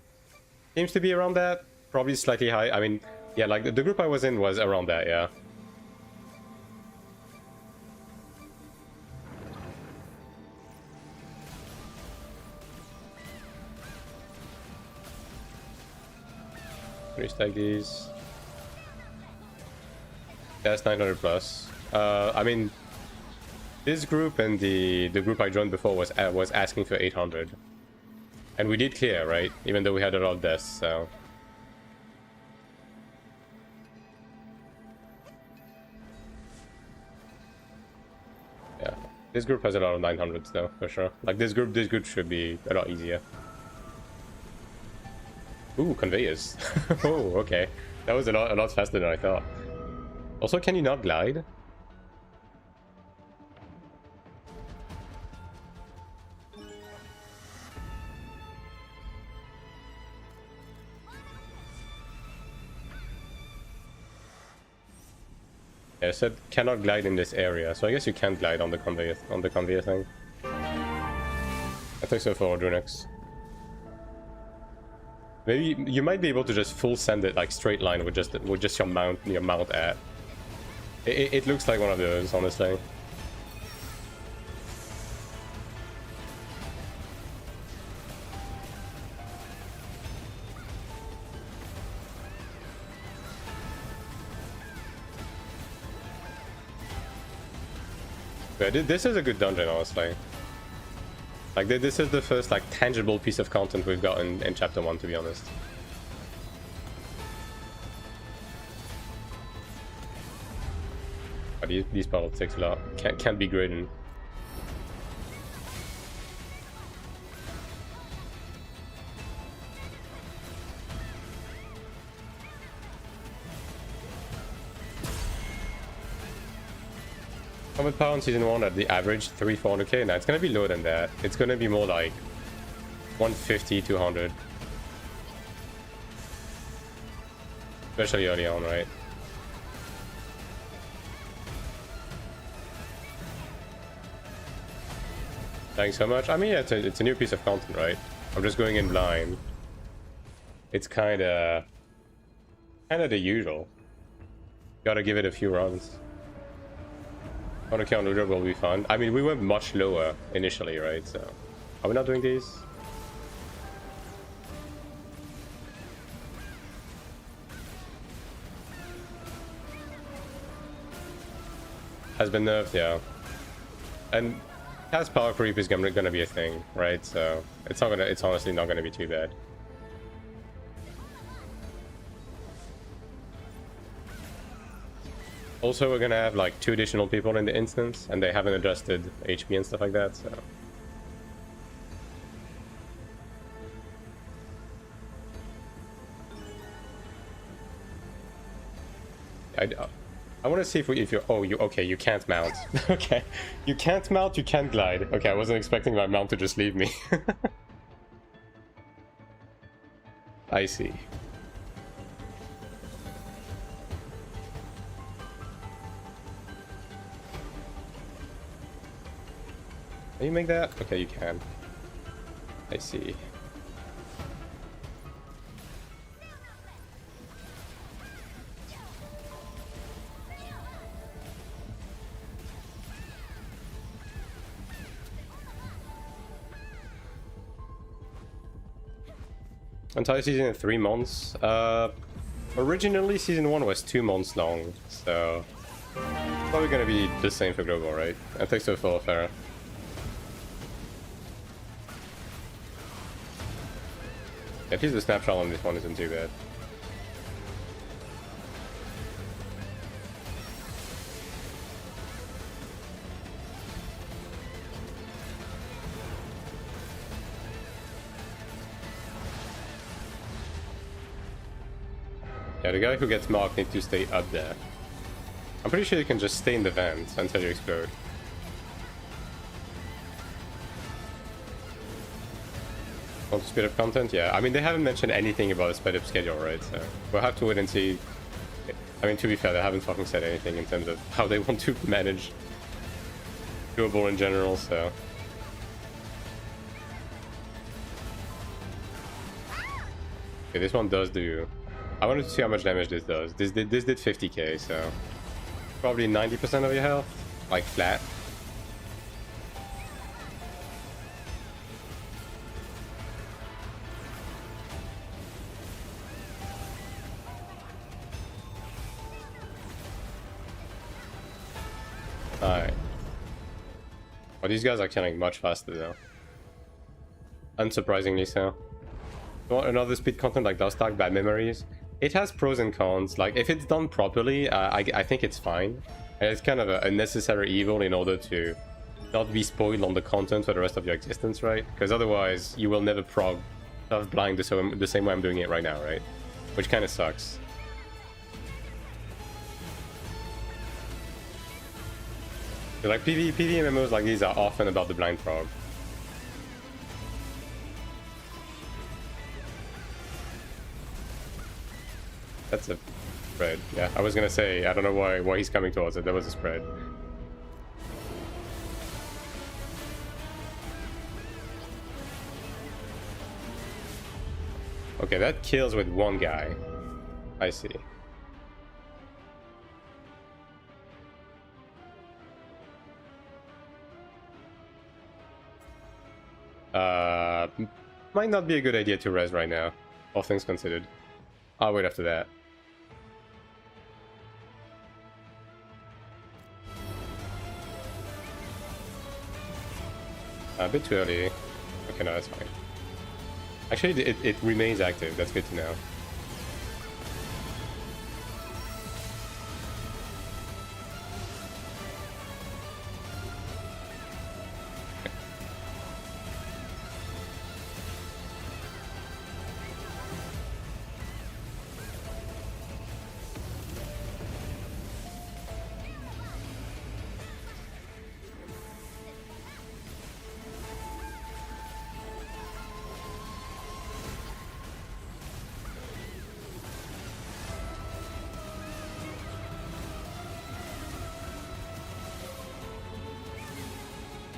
S1: Seems to be around that. Probably slightly high. I mean, yeah, like the group I was in was around that, yeah. Restack these. That's 900 plus. I mean, this group and the group I joined before was asking for 800, and we did clear, right? Even though we had a lot of deaths, so. Yeah, this group has a lot of 900s though, for sure. Like this group should be a lot easier. Ooh, conveyors. Oh, okay. That was a lot faster than I thought. Also, can you not glide? Yeah, it said cannot glide in this area, so I guess you can't glide on the conveyor thing. I think so for Drunex. Maybe you might be able to just full send it like straight line with just your mount at. It looks like one of those, honestly. But this is a good dungeon, honestly. Like, this is the first, like, tangible piece of content we've got in Chapter 1, to be honest. But these battles takes a lot. Can't be grading. Combat power in Season 1 at the average 300-400k? Now it's gonna be lower than that. It's gonna be more like 150, 200. Especially early on, right? Thanks so much. I mean, yeah, it's a new piece of content, right? I'm just going in blind. It's kinda the usual. Gotta give it a few runs. 100k on Ludra will be fun. I mean, we went much lower initially, right? So, are we not doing these? Has been nerfed, yeah. And cast power creep is gonna be a thing, right? So it's honestly not gonna be too bad. Also, we're gonna have like 2 additional people in the instance, and they haven't adjusted HP and stuff like that, so. I want to see if you're... Oh, okay, you can't mount. Okay, you can't mount, you can't glide. Okay, I wasn't expecting my mount to just leave me. I see. Can you make that? Okay, you can. I see. Entire season in 3 months. Originally season 1 was 2 months long, so probably gonna be the same for global, right? I think so for Farah. At least the snapshot on this one isn't too bad. Yeah, the guy who gets marked needs to stay up there. I'm pretty sure you can just stay in the vent until you explode. Want to speed up content? Yeah, I mean, they haven't mentioned anything about a speed up schedule, right? So we'll have to wait and see. I mean, to be fair, they haven't fucking said anything in terms of how they want to manage doable in general, so. Okay, this one does do... I wanted to see how much damage this does. This did 50k, so... Probably 90% of your health, like flat. Alright. Well, these guys are killing much faster though. Unsurprisingly so. You want another speed content like Dust Tag, Bad Memories? It has pros and cons. Like, if it's done properly, I think it's fine. And it's kind of a necessary evil in order to not be spoiled on the content for the rest of your existence, right? Because otherwise, you will never prog Tough Blind the same way I'm doing it right now, right? Which kind of sucks. Like, PvE MMOs like these are often about the blind prog. That's a spread. Yeah, I was gonna say, I don't know why he's coming towards it. That was a spread. Okay, that kills with one guy. I see. Might not be a good idea to res right now, all things considered. I'll wait after that. A bit too early. Okay, no, that's fine. Actually, it remains active. That's good to know.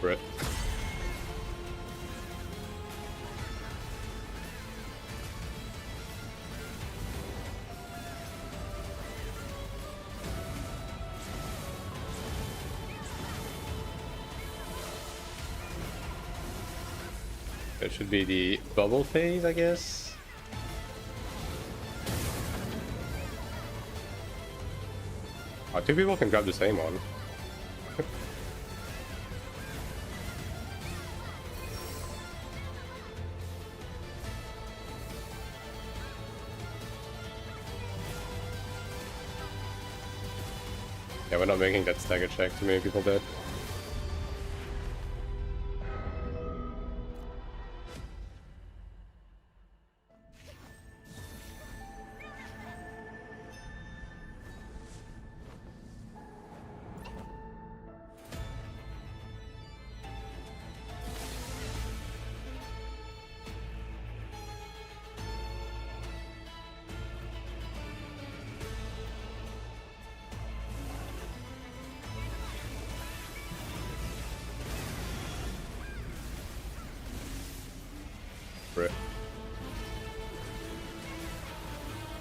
S1: It. That should be the bubble phase, I guess. Oh, two people can grab the same one. Yeah, we're not making that stagger check. Too many people dead.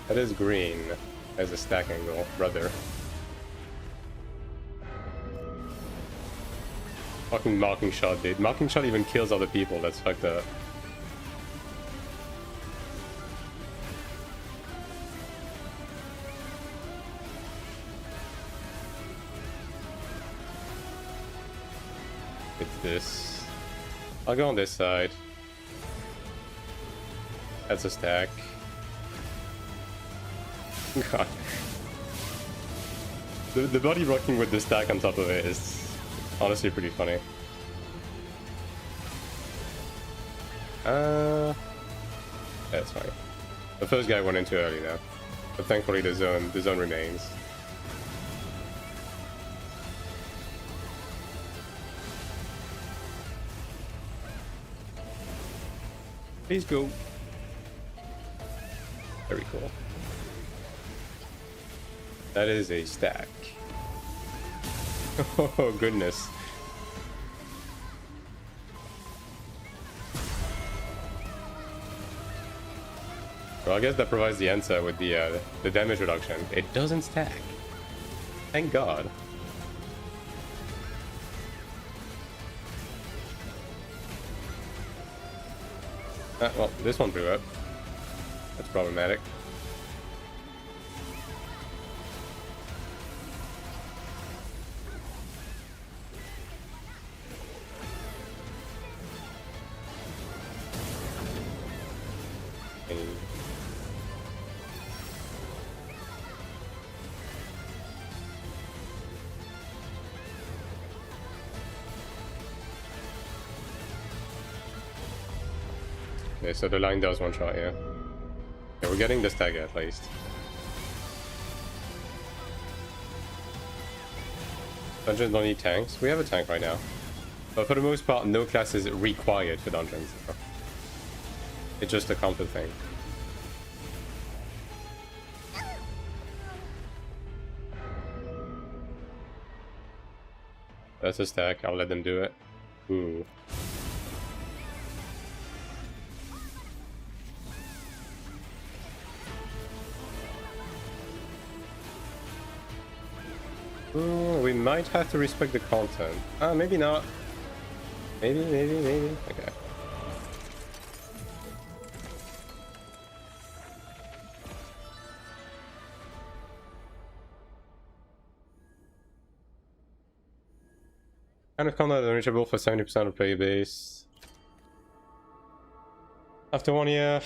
S1: That is green as a stack angle, brother. Fucking marking shot, dude. Marking shot even kills other people. That's fucked up. It's this. I'll go on this side. That's a stack. God. The body blocking with the stack on top of it is honestly pretty funny. That's fine. The first guy went in too early though. But thankfully the zone remains. Please go. Very cool. That is a stack. Oh goodness. Well, I guess that provides the answer with the damage reduction. It doesn't stack. Thank God. Well, this one blew up. That's problematic. Okay, so the line does one shot, yeah. Okay, we're getting the stagger at least. Dungeons don't need tanks. We have a tank right now. But for the most part, no class is required for dungeons. It's just a comfort thing. That's a stack. I'll let them do it. Ooh. We might have to respect the content. Maybe not. Maybe. Okay. Kind of content unreachable for 70% of player base. After 1 year,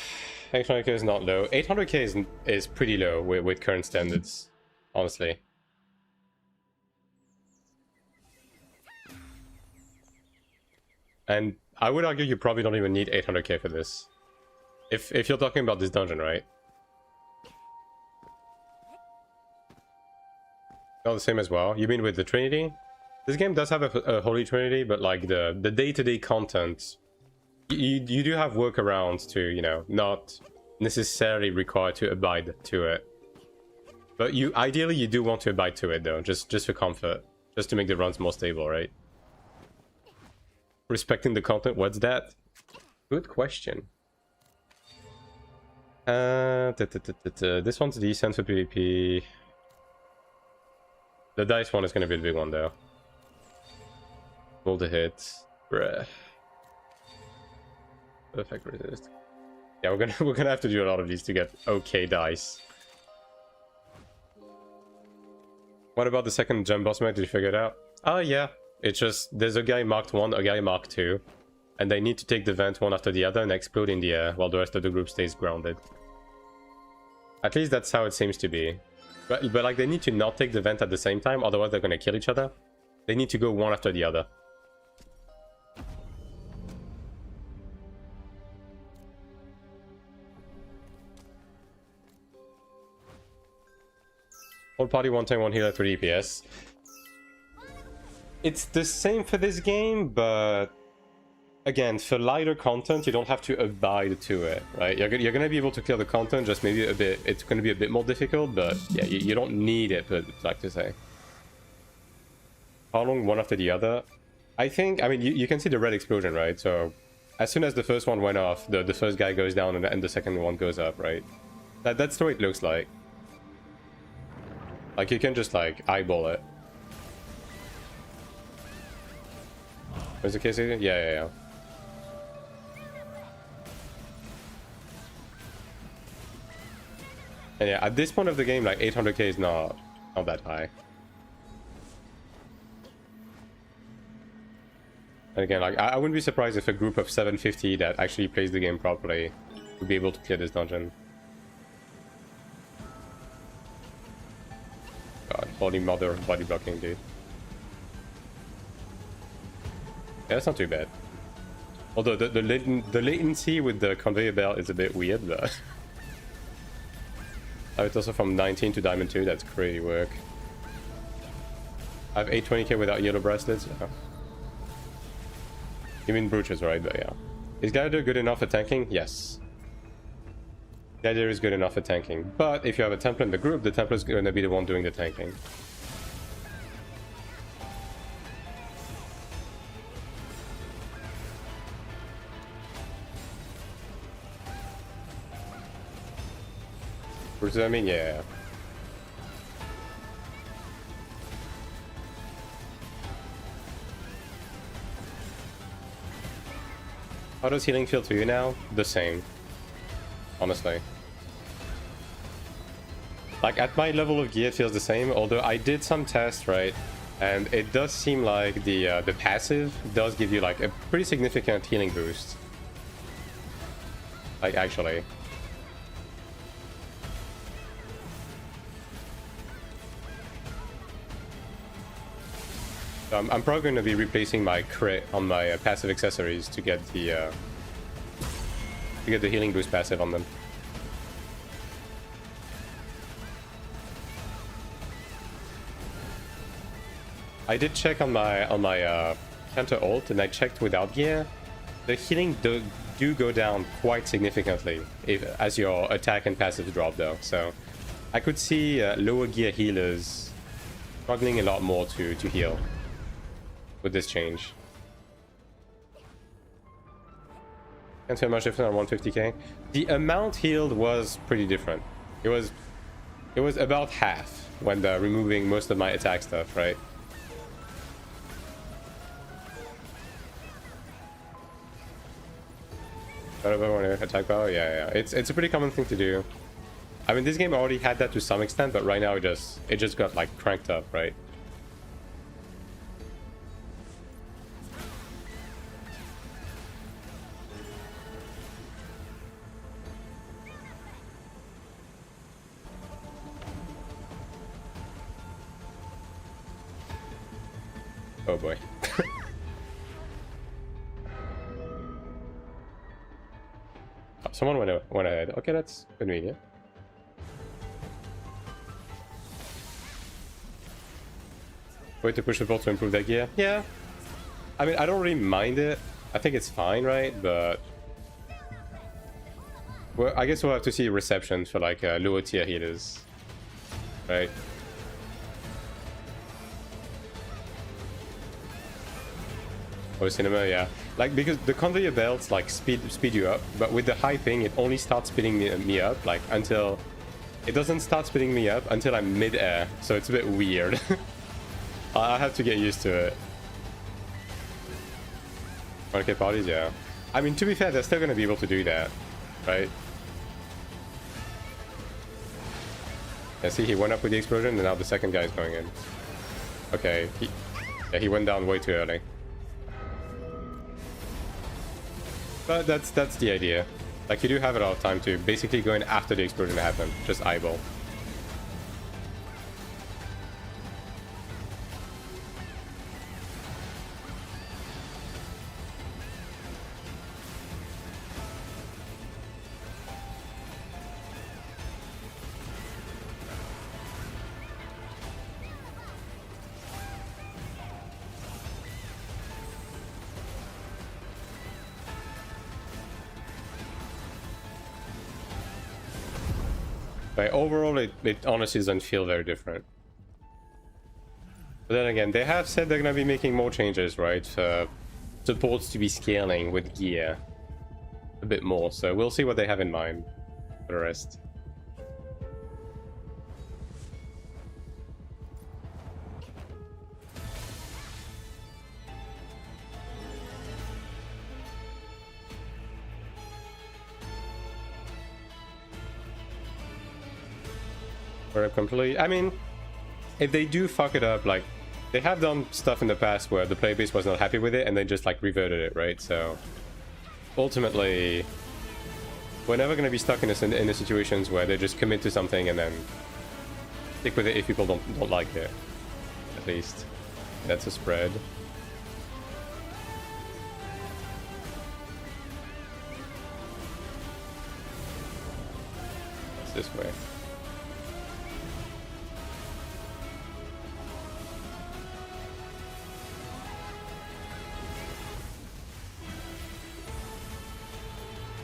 S1: 800k is not low. 800k is pretty low with current standards, honestly. And I would argue you probably don't even need 800k for this. If you're talking about this dungeon, right? Not the same as well. You mean with the Trinity? This game does have a Holy Trinity, but like the day-to-day content, you do have workarounds to, you know, not necessarily required to abide to it. But ideally you do want to abide to it though, just for comfort, just to make the runs more stable, right? Respecting the content, what's that? Good question. This one's decent for PvP. The dice one is going to be the big one though. Roll the hits. Bruh. Perfect resist. Yeah, we're gonna have to do a lot of these to get okay dice. What about the second gem boss mech? Did you figure it out? Oh yeah. It's just, there's a guy marked 1, a guy marked 2, and they need to take the vent one after the other and explode in the air while the rest of the group stays grounded. At least that's how it seems to be. But like, they need to not take the vent at the same time, otherwise they're gonna kill each other. They need to go one after the other. Whole party 1 tank, 1 healer, 3 DPS. It's the same for this game, but again, for lighter content, you don't have to abide to it, right? You're going to be able to clear the content, just maybe a bit, it's going to be a bit more difficult, but yeah, you don't need it, but like to say. How long one after the other? I think, I mean, you can see the red explosion, right? So as soon as the first one went off, the first guy goes down and the second one goes up, right? That's the way it looks like. Like, you can just, like, eyeball it. Was the case here? Yeah. And yeah, at this point of the game, like 800k is not that high. And again, like I wouldn't be surprised if a group of 750 that actually plays the game properly would be able to clear this dungeon. God, holy mother body blocking, dude. Yeah, that's not too bad. Although the latency with the conveyor belt is a bit weird, but Oh, it's also from 19 to Diamond 2. That's crazy work. I have 820k without yellow bracelets. Yeah. You mean brooches, right? But yeah. Is Gladiator good enough for tanking? Yes. Gladiator is good enough for tanking. But if you have a Templar in the group, the Templar is going to be the one doing the tanking. Brooches, I mean, yeah. How does healing feel to you now? The same. Honestly. Like, at my level of gear, it feels the same, although I did some tests, right? And it does seem like the passive does give you, like, a pretty significant healing boost. Like, actually. So I'm probably going to be replacing my crit on my passive accessories to get the healing boost passive on them. I did check on my counter ult, and I checked without gear. The healing do go down quite significantly as your attack and passive drop, though. So I could see lower gear healers struggling a lot more to heal with this change. Can't feel much different on 150k. The amount healed was pretty different. It was about half when removing most of my attack stuff, right? Attack power, yeah. It's a pretty common thing to do. I mean, this game already had that to some extent, but right now it just got like cranked up, right? Oh boy. Oh, someone went ahead. Okay, that's convenient. Way to push the ball to improve that gear. Yeah. I mean, I don't really mind it. I think it's fine, right? But well, I guess we'll have to see reception for like lower tier healers, right? Oh, cinema, yeah. Like, because the conveyor belts like speed you up, but with the high ping, it only starts speeding me up like until it doesn't start speeding me up until I'm mid-air. So it's a bit weird. I have to get used to it. 1K parties, yeah. I mean, to be fair, they're still gonna be able to do that, right? Yeah, see, he went up with the explosion, and now the second guy is going in. Okay, he went down way too early. But that's the idea. Like, you do have a lot of time to basically go in after the explosion happened. Just eyeball. But overall, it honestly doesn't feel very different. But then again, they have said they're going to be making more changes, right? Supports to be scaling with gear a bit more. So we'll see what they have in mind for the rest. Completely. I mean, if they do fuck it up, like, they have done stuff in the past where the playbase was not happy with it and they just like reverted it, right? So ultimately, we're never going to be stuck in the situations where they just commit to something and then stick with it if people don't like it. At least that's a spread. It's this way.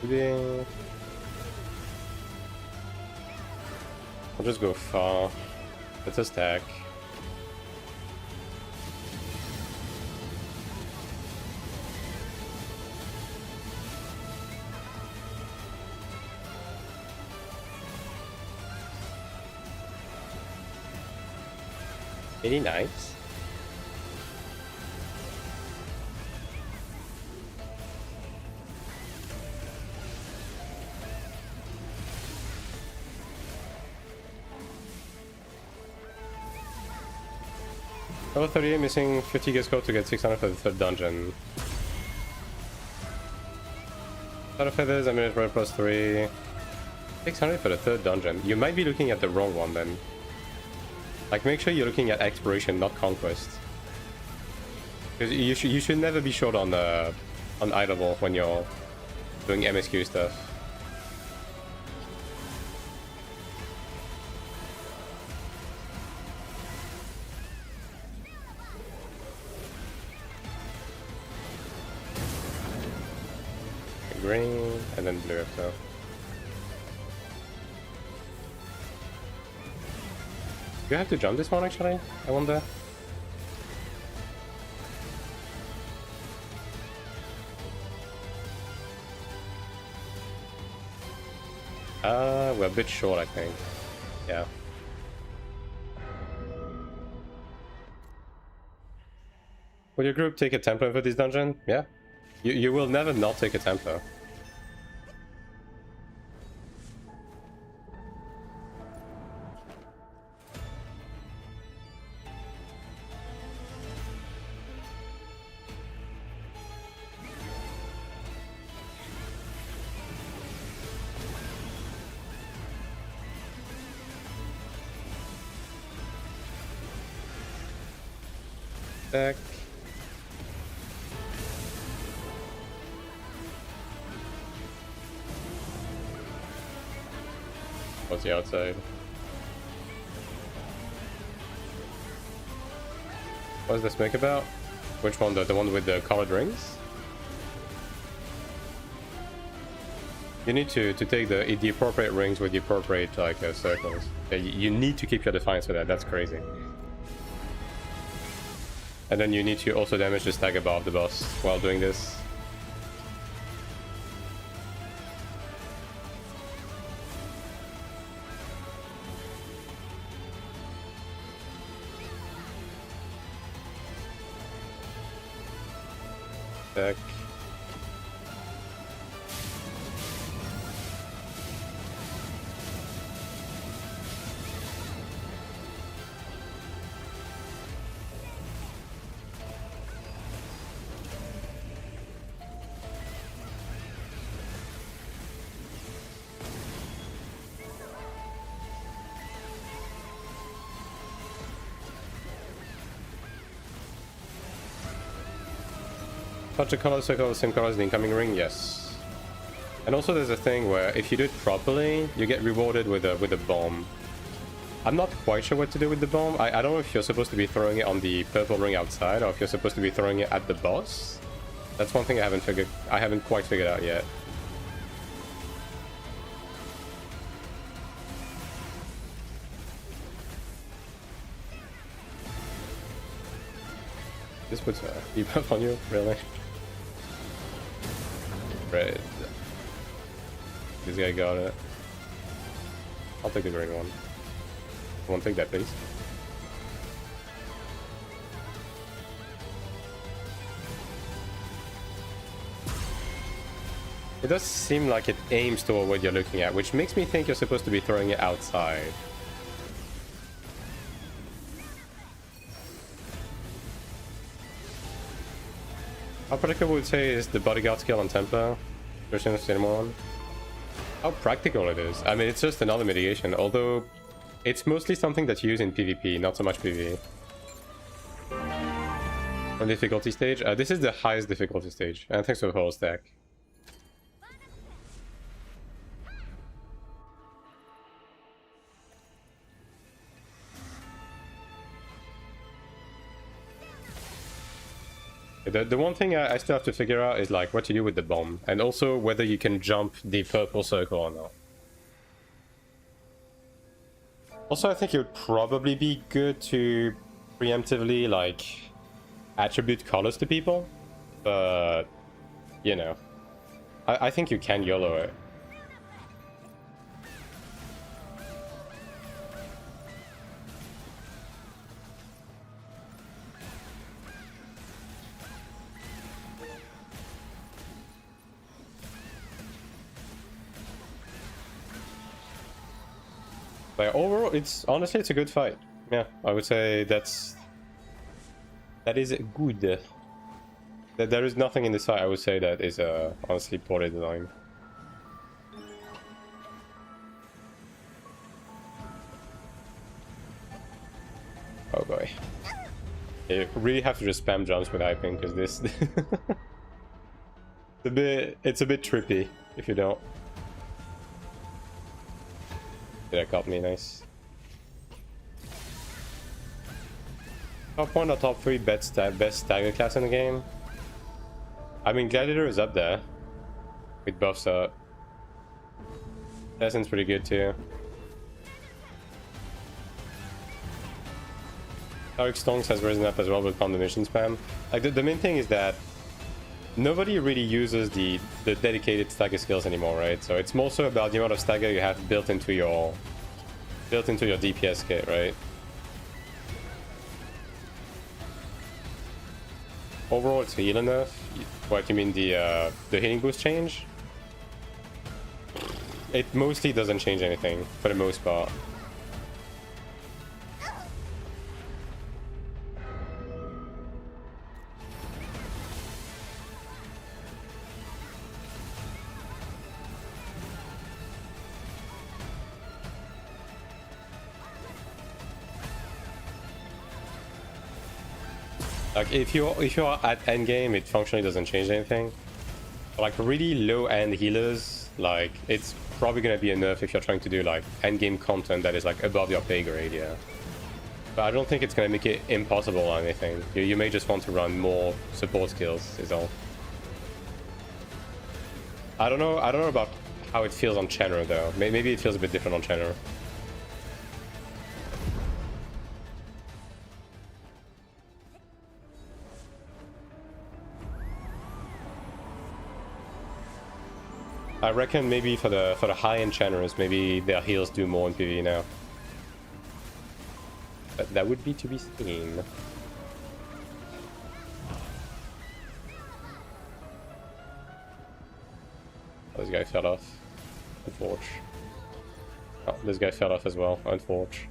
S1: Maybe... I'll just go far. Let's a stack. Nice. Level 38 missing 50 guest code to get 600 for the third dungeon. Shadow Feathers, Amulet Roll plus 3. 600 for the third dungeon. You might be looking at the wrong one then. Like, make sure you're looking at Exploration, not Conquest. Because you should never be short on eye level when you're doing MSQ stuff. Green and then blue so. Do you have to jump this one actually? I wonder. We're a bit short, I think. Yeah. Will your group take a Templar for this dungeon? Yeah. You will never not take a Templar. Back. What's the outside? What does this make about? Which one? The one with the colored rings? You need to take the appropriate rings with the appropriate like circles. Yeah, you need to keep your defiance for that. That's crazy. And then you need to also damage the stag above the boss while doing this. Back. Touch a color circle the same color as the incoming ring, yes. And also there's a thing where if you do it properly, you get rewarded with a bomb. I'm not quite sure what to do with the bomb. I don't know if you're supposed to be throwing it on the purple ring outside or if you're supposed to be throwing it at the boss. That's one thing I haven't quite figured out yet. This puts a debuff on you, really? Right. This guy got it. I'll take the green one. Someone take that, please. It does seem like it aims toward what you're looking at, which makes me think you're supposed to be throwing it outside. How practical would say is the bodyguard skill on Templar versus Cinnamon? How practical it is. I mean, it's just another mitigation, although it's mostly something that's used in PvP, not so much PvE. On difficulty stage? This is the highest difficulty stage, and thanks for the whole stack. The one thing I still have to figure out is like what to do with the bomb, and also whether you can jump the purple circle or not. Also, I think it would probably be good to preemptively like attribute colors to people, but you know, I think you can YOLO it. But overall, honestly it's a good fight. Yeah, I would say that is good. There is nothing in this fight I would say that is honestly poorly designed. Oh boy. You really have to just spam jumps with hyping because this it's a bit trippy if you don't. That got me, nice. Top 1 or top 3 best stagger class in the game? I mean, Gladiator is up there with buffs up. Assassin's pretty good too. Cleric Stonks has risen up as well with combination spam. Like the main thing is that nobody really uses the dedicated stagger skills anymore, right? So it's more so about the amount of stagger you have built into your DPS kit, right? Overall, it's heal enough. What you mean, the healing boost change? It mostly doesn't change anything for the most part. Like if you are at endgame, it functionally doesn't change anything. Like really low end healers, like it's probably gonna be enough if you're trying to do like endgame content that is like above your pay grade, yeah. But I don't think it's gonna make it impossible or anything. You may just want to run more support skills, is all. I don't know about how it feels on Chenro though. Maybe it feels a bit different on Chenro. I reckon maybe for the high-end Chenros, maybe their heals do more in PvE now. But that would be to be seen. Oh, this guy fell off. Unfortunate. Oh, this guy fell off as well. Unfortunate.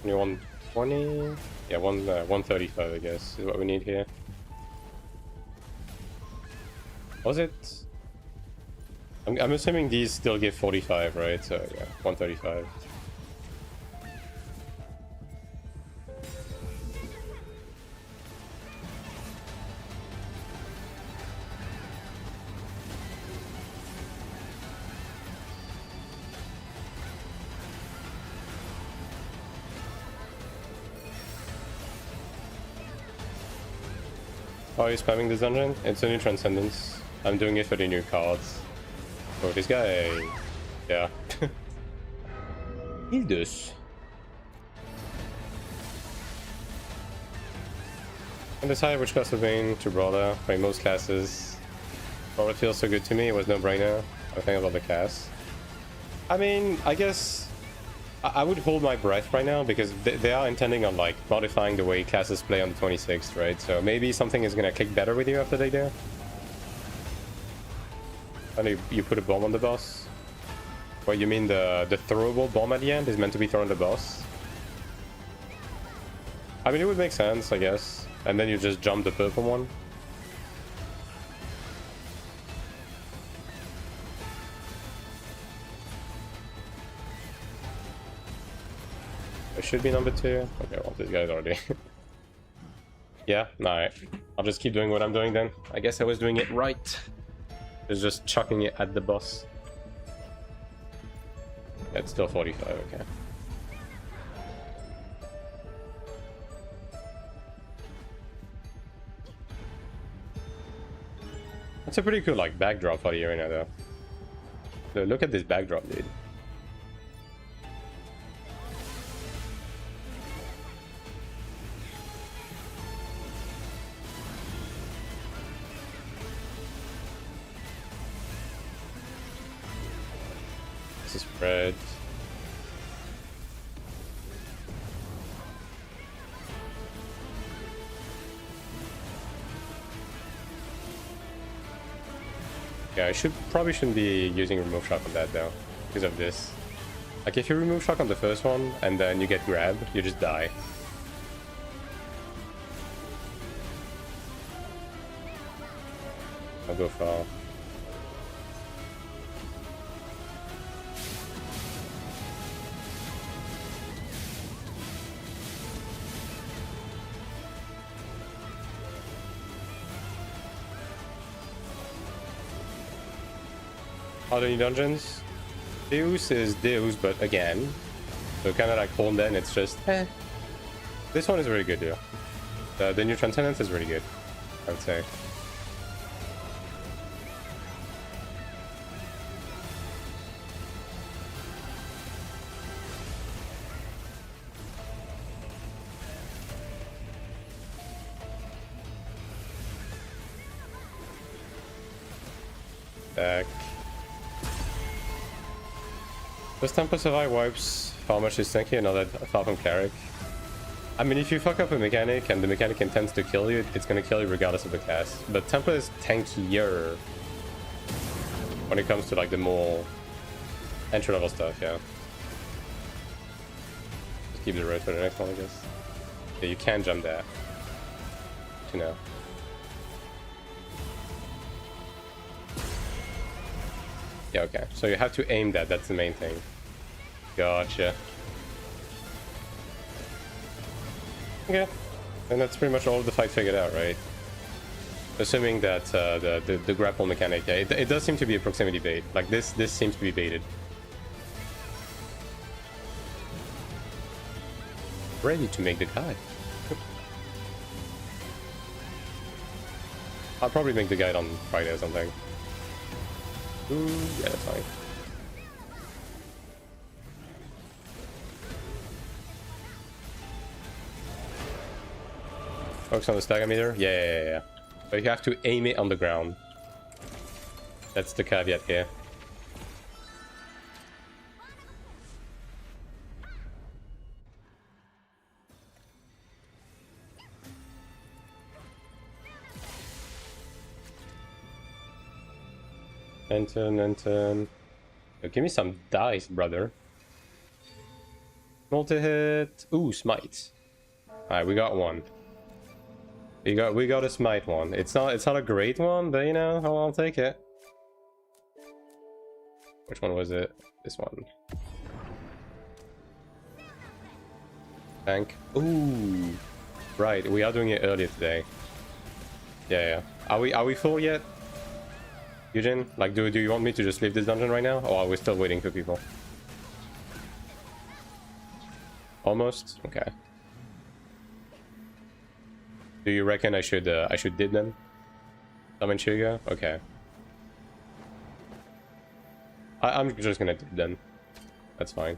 S1: Only 120? Yeah, 135 I guess is what we need here. Was it? I'm assuming these still give 45, right? So yeah, 135. Oh, are you spamming this dungeon? It's a new Transcendence. I'm doing it for the new cards. Oh, this guy... yeah. He's this. And decide which class of Bane to Brawler. By most classes. Brawler feels so good to me, it was no-brainer. I think I love the cast. I mean, I guess... I would hold my breath right now because they are intending on like modifying the way classes play on the 26th, right? So maybe something is gonna click better with you after they do. And you put a bomb on the boss. What, you mean the throwable bomb at the end is meant to be thrown at the boss? I mean, it would make sense, I guess. And then you just jump the purple one. It should be number 2. Okay, well, this guy's already... Yeah, alright. I'll just keep doing what I'm doing then. I guess I was doing it right. It's just chucking it at the boss. Yeah, it's still 45, okay. That's a pretty cool, like, backdrop for the arena, though. So look at this backdrop, dude. This is red. Yeah, I probably shouldn't be using remove shock on that though, because of this. Like if you remove shock on the first one and then you get grabbed, you just die. I'll go far. Are there any dungeons? Deus is Deus, but again. So kind of like Holden, it's just eh. This one is really good, though. The new Transcendence is really good, I would say. Back. Does Tempo Survive wipes how much is tanky and not that far from Cleric? I mean, if you fuck up a mechanic and the mechanic intends to kill you, it's gonna kill you regardless of the cast. But Tempo is tankier when it comes to like the more entry level stuff, yeah. Just keep the road for the next one, I guess. Yeah, you can jump that. You know. Yeah, okay. So you have to aim that, that's the main thing. Gotcha. Okay. And that's pretty much all of the fight figured out, right? Assuming that the grapple mechanic, yeah, it does seem to be a proximity bait. Like this seems to be baited. Ready to make the guide. I'll probably make the guide on Friday or something. Ooh, yeah, that's fine. Focus on the stagger meter? Yeah. But you have to aim it on the ground. That's the caveat here. Enten. Yo, give me some dice, brother. Multi-hit. Ooh, smite. Alright, we got one. We got a smite one. It's not a great one, but you know, I'll take it. Which one was it? This one. Tank. Ooh. Right, we are doing it earlier today. Yeah. Are we full yet? Eugene? Like, do you want me to just leave this dungeon right now? Or are we still waiting for people? Almost? Okay. Do you reckon I should did them? Summon Shuga? Okay. I'm just gonna did them. That's fine.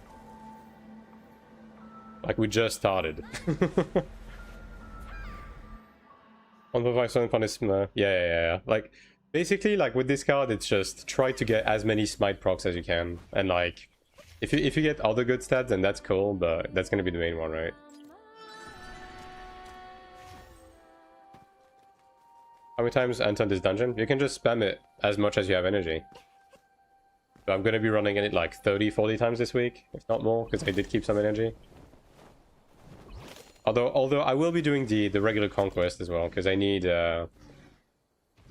S1: Like, we just started. 1.5 punishment. Yeah. Like, basically, like, with this card, it's just try to get as many smite procs as you can. And, like, if you get other good stats, then that's cool, but that's gonna be the main one, right? How many times enter this dungeon? You can just spam it as much as you have energy. So I'm gonna be running it like 30-40 times this week, if not more, because I did keep some energy. Although I will be doing the regular conquest as well, because I need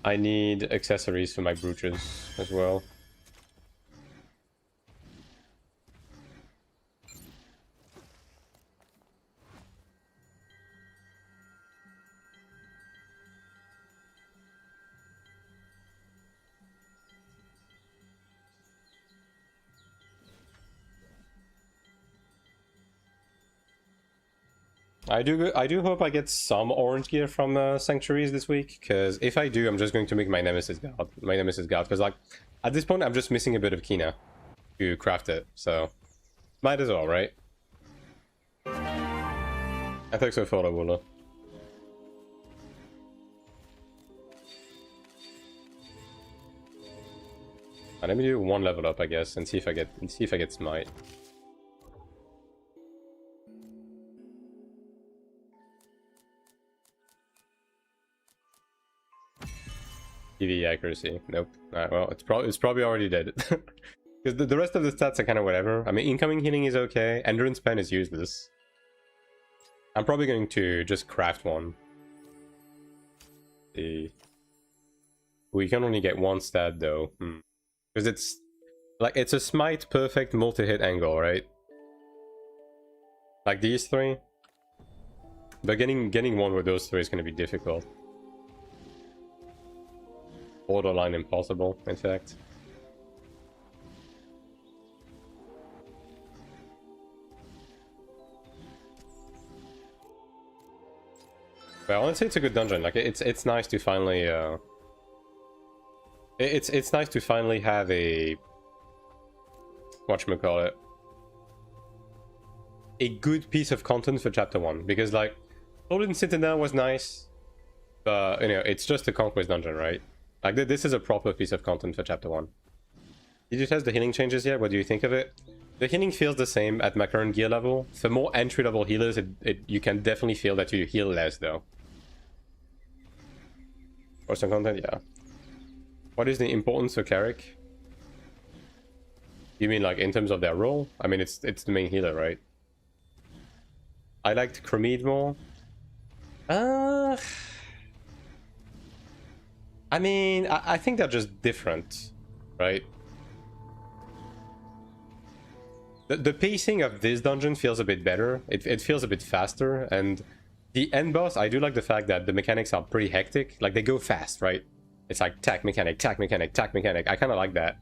S1: accessories for my brooches as well. I do hope I get some orange gear from sanctuaries this week, because if I do, I'm just going to make my nemesis guard. Because like at this point, I'm just missing a bit of Kina to craft it, so might as well, right? I think so for the Wooler. Let me do one level up, I guess, and see if I get smite. PvE accuracy. Nope. Alright, well, it's probably already dead. Because the rest of the stats are kind of whatever. I mean, incoming healing is okay. Endurance pen is useless. I'm probably going to just craft one. See. We can only get one stat though. Because it's like it's a smite perfect multi-hit angle, right? Like these three. But getting one with those three is going to be difficult. Borderline impossible, in fact. Well, honestly, it's a good dungeon. Like it's nice to finally it's nice to finally have a whatchamacallit, a good piece of content for chapter 1, because like Golden Citadel was nice, but you know, it's just a conquest dungeon, right? Like this is a proper piece of content for chapter 1. Did you test the healing changes yet? What do you think of it? The healing feels the same at my current gear level. For more entry-level healers, you can definitely feel that you heal less, though. Or some content, yeah. What is the importance of Cleric? You mean like in terms of their role? I mean, it's the main healer, right? I liked Chromede more. I mean, I think they're just different, right? The pacing of this dungeon feels a bit better. It feels a bit faster, and the end boss, I do like the fact that the mechanics are pretty hectic. Like, they go fast, right? It's like tack mechanic, tack mechanic, tack mechanic. I kind of like that.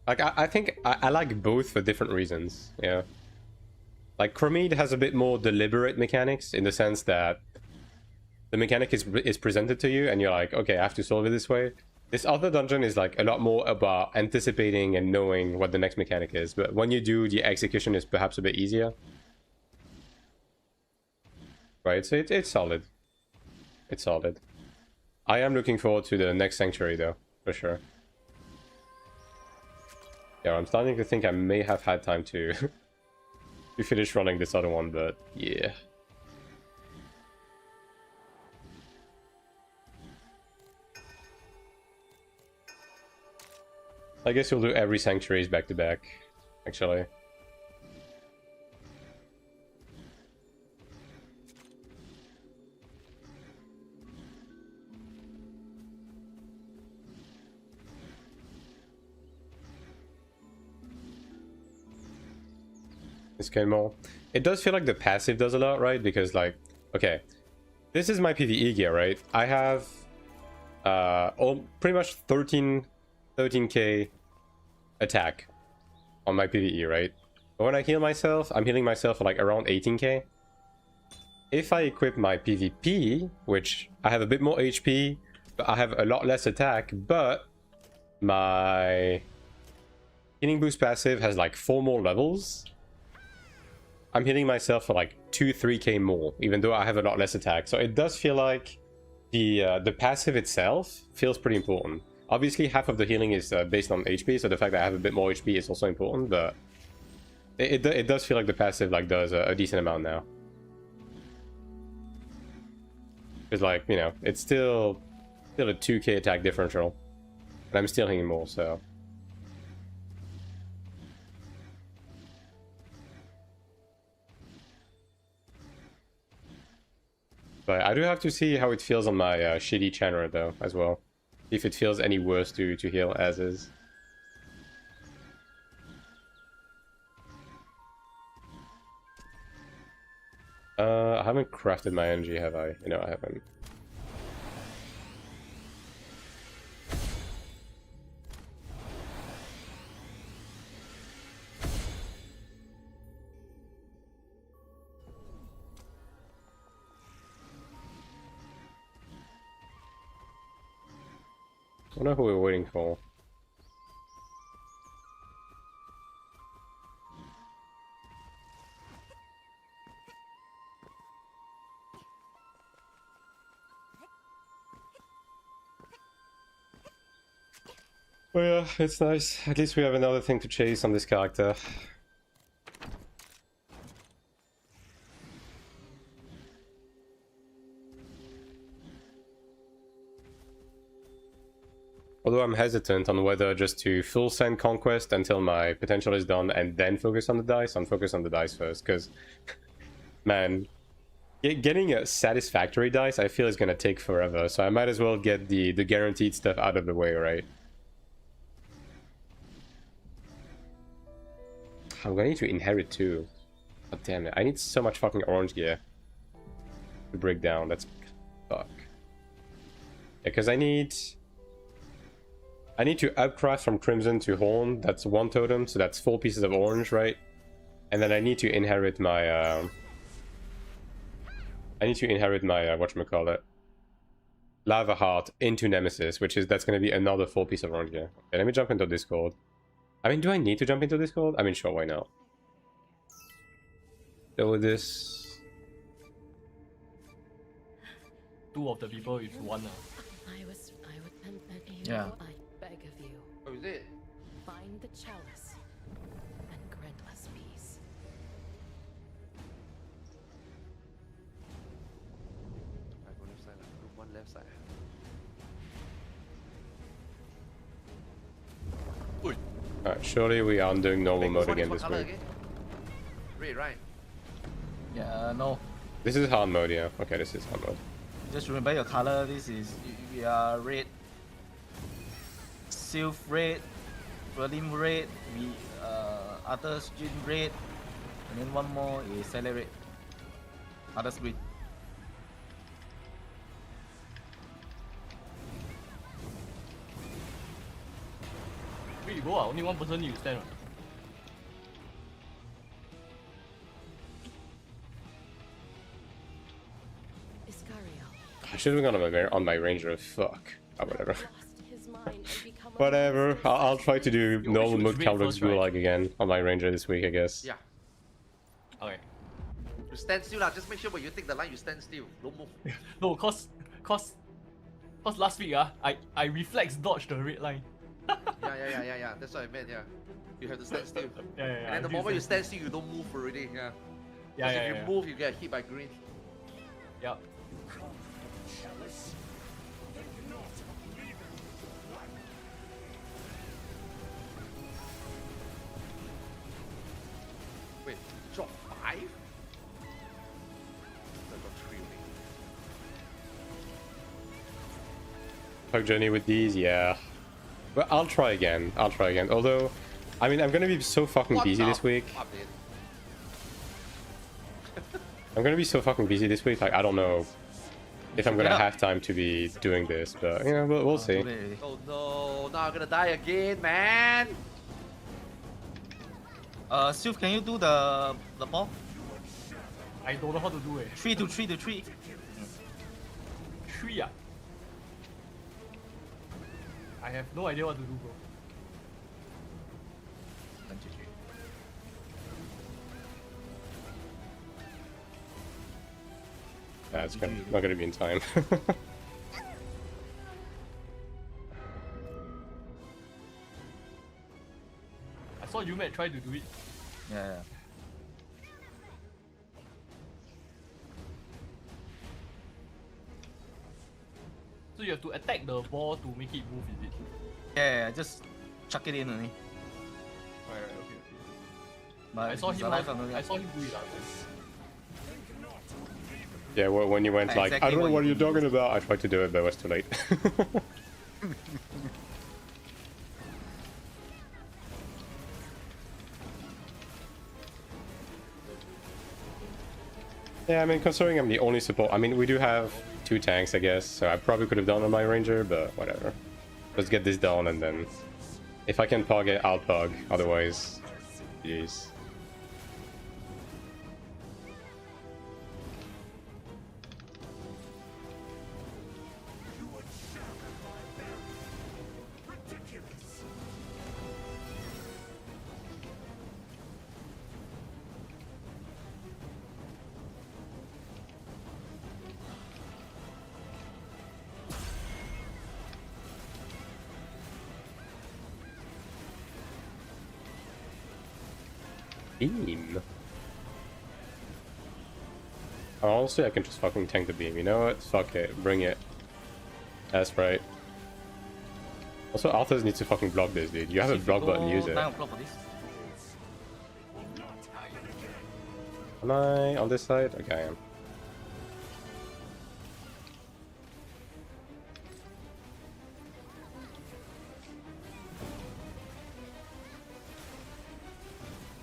S1: Like, I think I like both for different reasons, yeah. Like, Chromede has a bit more deliberate mechanics, in the sense that the mechanic is presented to you, and you're like, okay, I have to solve it this way. This other dungeon is like a lot more about anticipating and knowing what the next mechanic is, but when you do, the execution is perhaps a bit easier. Right, so it's solid. It's solid. I am looking forward to the next Sanctuary, though, for sure. Yeah, I'm starting to think I may have had time to to finish running this other one, but yeah. I guess we'll do every Sanctuaries back to back, actually. This game more. It does feel like the passive does a lot, right? Because like, okay, this is my PvE gear, right? I have pretty much 13k attack on my PvE, right? But when I heal myself, I'm healing myself for like around 18k. If I equip my PvP, which I have a bit more HP, but I have a lot less attack, but my healing boost passive has like 4 more levels, I'm hitting myself for like 2-3k more, even though I have a lot less attack. So it does feel like the passive itself feels pretty important. Obviously, half of the healing is based on HP, so the fact that I have a bit more HP is also important, but it does feel like the passive like does a decent amount now. It's like, you know, it's still a 2k attack differential. And I'm still hitting more, so... But I do have to see how it feels on my shitty Chandra though, as well. If it feels any worse to heal as is. I haven't crafted my energy, have I? No, I haven't. I wonder who we're waiting for. Oh yeah, it's nice. At least we have another thing to chase on this character. Although I'm hesitant on whether just to full send Conquest until my potential is done and then focus on the dice. I'm focused on the dice first, because, man, getting a satisfactory dice I feel is going to take forever, so I might as well get the guaranteed stuff out of the way, right? I'm going to need to inherit too. God damn it, I need so much fucking orange gear to break down, that's... fuck. Yeah, because I need to upcraft from Crimson to Horn, that's 1 totem, so that's 4 pieces of orange, right? And then I need to inherit my, whatchamacallit, Lava Heart into Nemesis, that's going to be another 4 pieces of orange gear. Okay, let me jump into Discord. I mean, do I need to jump into Discord? I mean, sure, why not? So with this...
S2: 2 of the people is 1.
S3: I would beg you.
S4: Yeah.
S3: I beg of you.
S5: Oh, is it?
S3: Find the chalice and grant us peace.
S5: I go left side. Group 1 left side.
S1: Alright, surely we are doing normal mode
S5: Wait,
S1: again
S5: what
S1: this
S5: color
S1: week.
S5: again? Red, right?
S4: Yeah, no.
S1: This is hard mode, yeah. Okay, this is hard mode.
S4: Just remember your color. This is we are red, Sylph red, Berlin red, we other stream red, and then one more is Sailor red. Others green.
S2: Where you go? Only 1 person you stand.
S3: Iscariel
S1: I should have gone on my ranger, fuck. Oh, whatever.
S3: lost his mind and become a
S1: Whatever, I'll try to do normal
S2: should
S1: mode
S2: wait
S1: counter
S2: first, right?
S1: Gulag again on my ranger this week, I guess.
S5: Yeah.
S2: Okay.
S5: You stand still lah. Just make sure when you take the line, you stand still. Don't move.
S2: No, cause last week I reflex dodged the red line.
S5: Yeah. That's what I meant. Yeah. You have to stand still.
S2: Yeah.
S5: And then the moment you stand still, you don't move already. Yeah.
S2: Yeah,
S5: If
S2: yeah,
S5: you
S2: yeah.
S5: move, you get hit by green.
S2: Yeah.
S5: Wait, drop 5? I got 3 only.
S1: Pug journey with these, yeah. But I'll try again. Although, I mean, I'm gonna be so fucking busy this week. Like, I don't know if I'm gonna have time to be doing this, but, you know, we'll see.
S5: Oh no, now I'm gonna die again, man!
S4: Sylph, can you do the ball?
S2: I don't know how to do it.
S4: 3 to 3 to 3.
S2: 3 ah. I have no idea what to do, bro.
S1: Yeah, it's not gonna be in time.
S2: I saw you try to do it.
S4: Yeah.
S2: So you have to attack the ball to make it move, is it?
S4: Yeah, just chuck it in only.
S2: Right, okay.
S4: But
S2: I saw
S4: he's
S2: him.
S4: alive, I'm not-
S2: I saw him do it.
S1: Yeah, when you went
S4: Yeah,
S1: like,
S4: exactly
S1: I don't know
S4: what
S1: what
S4: you
S1: you're talking
S4: used.
S1: about, I tried to do it, but it was too late. Yeah, I mean, considering I'm the only support, I mean, we do have 2 tanks, I guess, so I probably could have done on my ranger, but whatever. Let's get this done, and then if I can pug it, I'll pug. Otherwise, jeez. Beam. Honestly, I can just fucking tank the beam. You know what? Fuck it. Bring it. That's right. Also, Arthurs needs to fucking block this, dude. You have a block button, use it.
S4: 9 o'clock for this.
S1: Am I on this side? Okay, I am.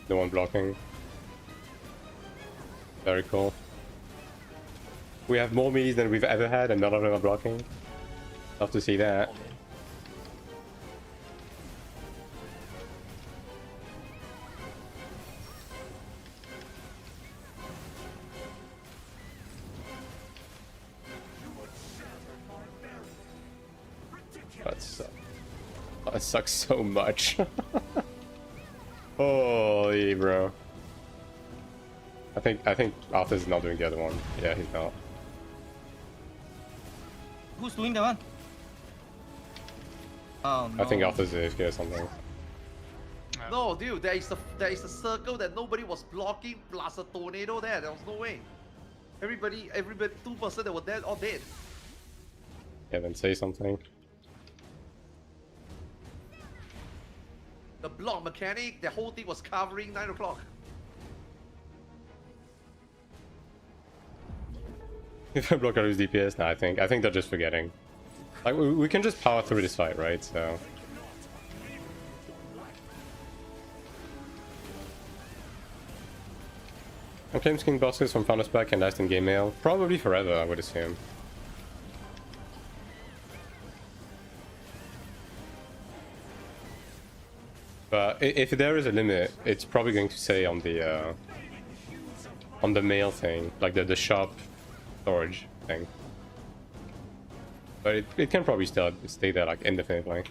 S1: No one blocking. Very cool. We have more me's than we've ever had, and none of them are blocking. Love to see that. That sucks so much. Holy bro. I think Arthur's not doing the other one. Yeah, he's not.
S4: Who's doing that one? Oh no.
S1: I think Arthur's AFK or something.
S5: No, dude, there is a circle that nobody was blocking plus a tornado there. There was no way. Everybody, 2 person that were dead, all dead.
S1: Yeah, then say something.
S5: The block mechanic, the whole thing was covering 9 o'clock.
S1: If I block out his DPS, no, I think they're just forgetting. Like we can just power through this fight, right? So. Unclaimed skin bosses from Founders Pack can last in game mail. Probably forever, I would assume. But if there is a limit, it's probably going to say on the mail thing, like the shop storage thing. But it can probably still stay there like indefinitely.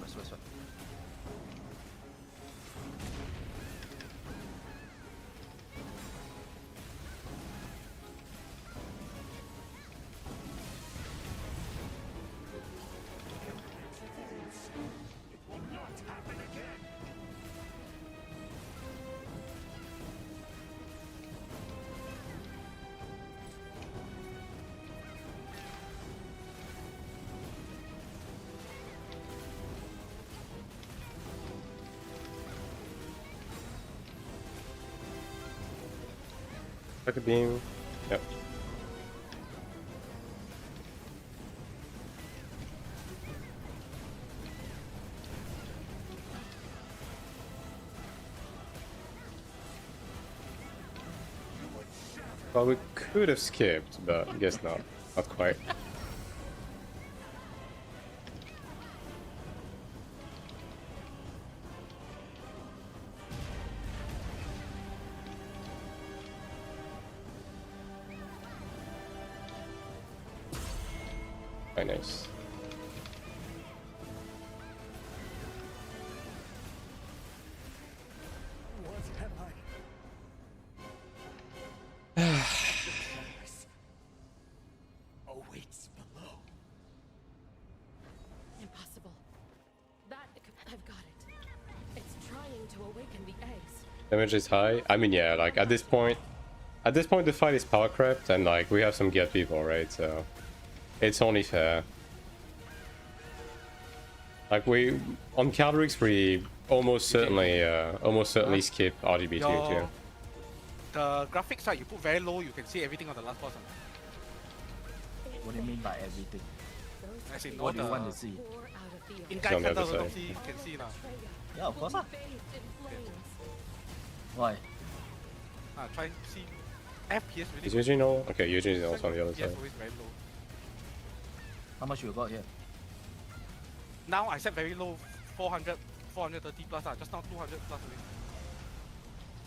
S5: Sweat.
S1: Like a beam. Yep. Well, we could have skipped, but I guess not. Not quite. Very nice. Damage is high. I mean, yeah, like at this point the fight is power crept, and like we have some geared people, right? So it's only fair. Like we on Clerics we almost certainly skip RGB2 too.
S6: The graphics, right, you put very low, you can see everything on the last boss.
S4: What do you mean by everything?
S6: As in all
S4: What do you want
S6: the
S4: to see?
S3: Pour out of the
S6: 應
S1: It's
S6: 該
S1: on the
S6: 看到
S1: other
S6: 的
S1: side.
S6: 東西 you can see now.
S4: Yeah, of course.
S3: bathed in flames.
S4: Why?
S6: Try see FPS really.
S1: Is Eugene all? Okay, Eugene is also on the other
S6: Yes,
S1: side.
S6: always very low.
S4: How much you got here?
S6: Now I set very low, 400, 430 plus. Just now 200 plus already.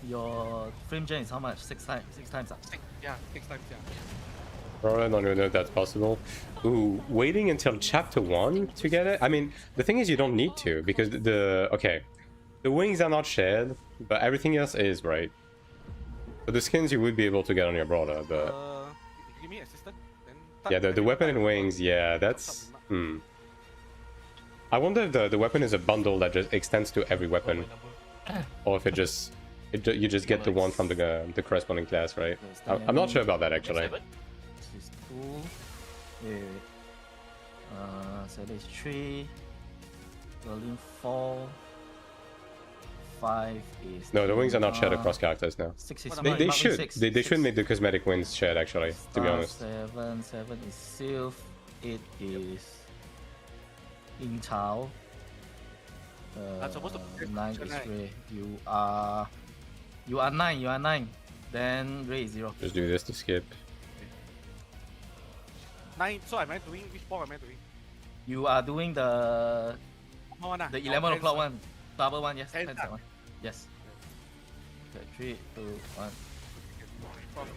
S4: Your frame gen is how much? Six times.
S6: Yeah, 6 times, yeah.
S1: Bro, I don't even know if that's possible. Ooh, waiting until chapter 1 to get it? I mean, the thing is you don't need to, because okay, the wings are not shared, but everything else is, right? So the skins you would be able to get on your brawler, but...
S6: You give me assistant, then...
S1: yeah, the weapon and wings, yeah, that's... I wonder if the weapon is a bundle that just extends to every weapon, or if it just... you just get the one from the corresponding class, right? I'm not sure about that, actually.
S4: This is 2. Wait. So there's 3. Berlin 4. 5 is...
S1: No, the wings are not shared across characters now.
S4: 6 is...
S6: They
S1: They should.
S4: 6.
S1: They should make the cosmetic wings shared, actually, to be honest.
S4: 7 is Sylph. 8 is... Ying Chao.
S6: I'm supposed to be
S4: 9 is
S6: right?
S4: Ray. You are 9. Then Ray is 0.
S1: Just do this to skip.
S6: 9, so am I doing, which ball am I doing?
S4: You are doing the
S6: One,
S4: the 11 o'clock one. Double one, yes.
S6: Ten,
S4: 10 one. Yes. Okay, 3, 2, 1.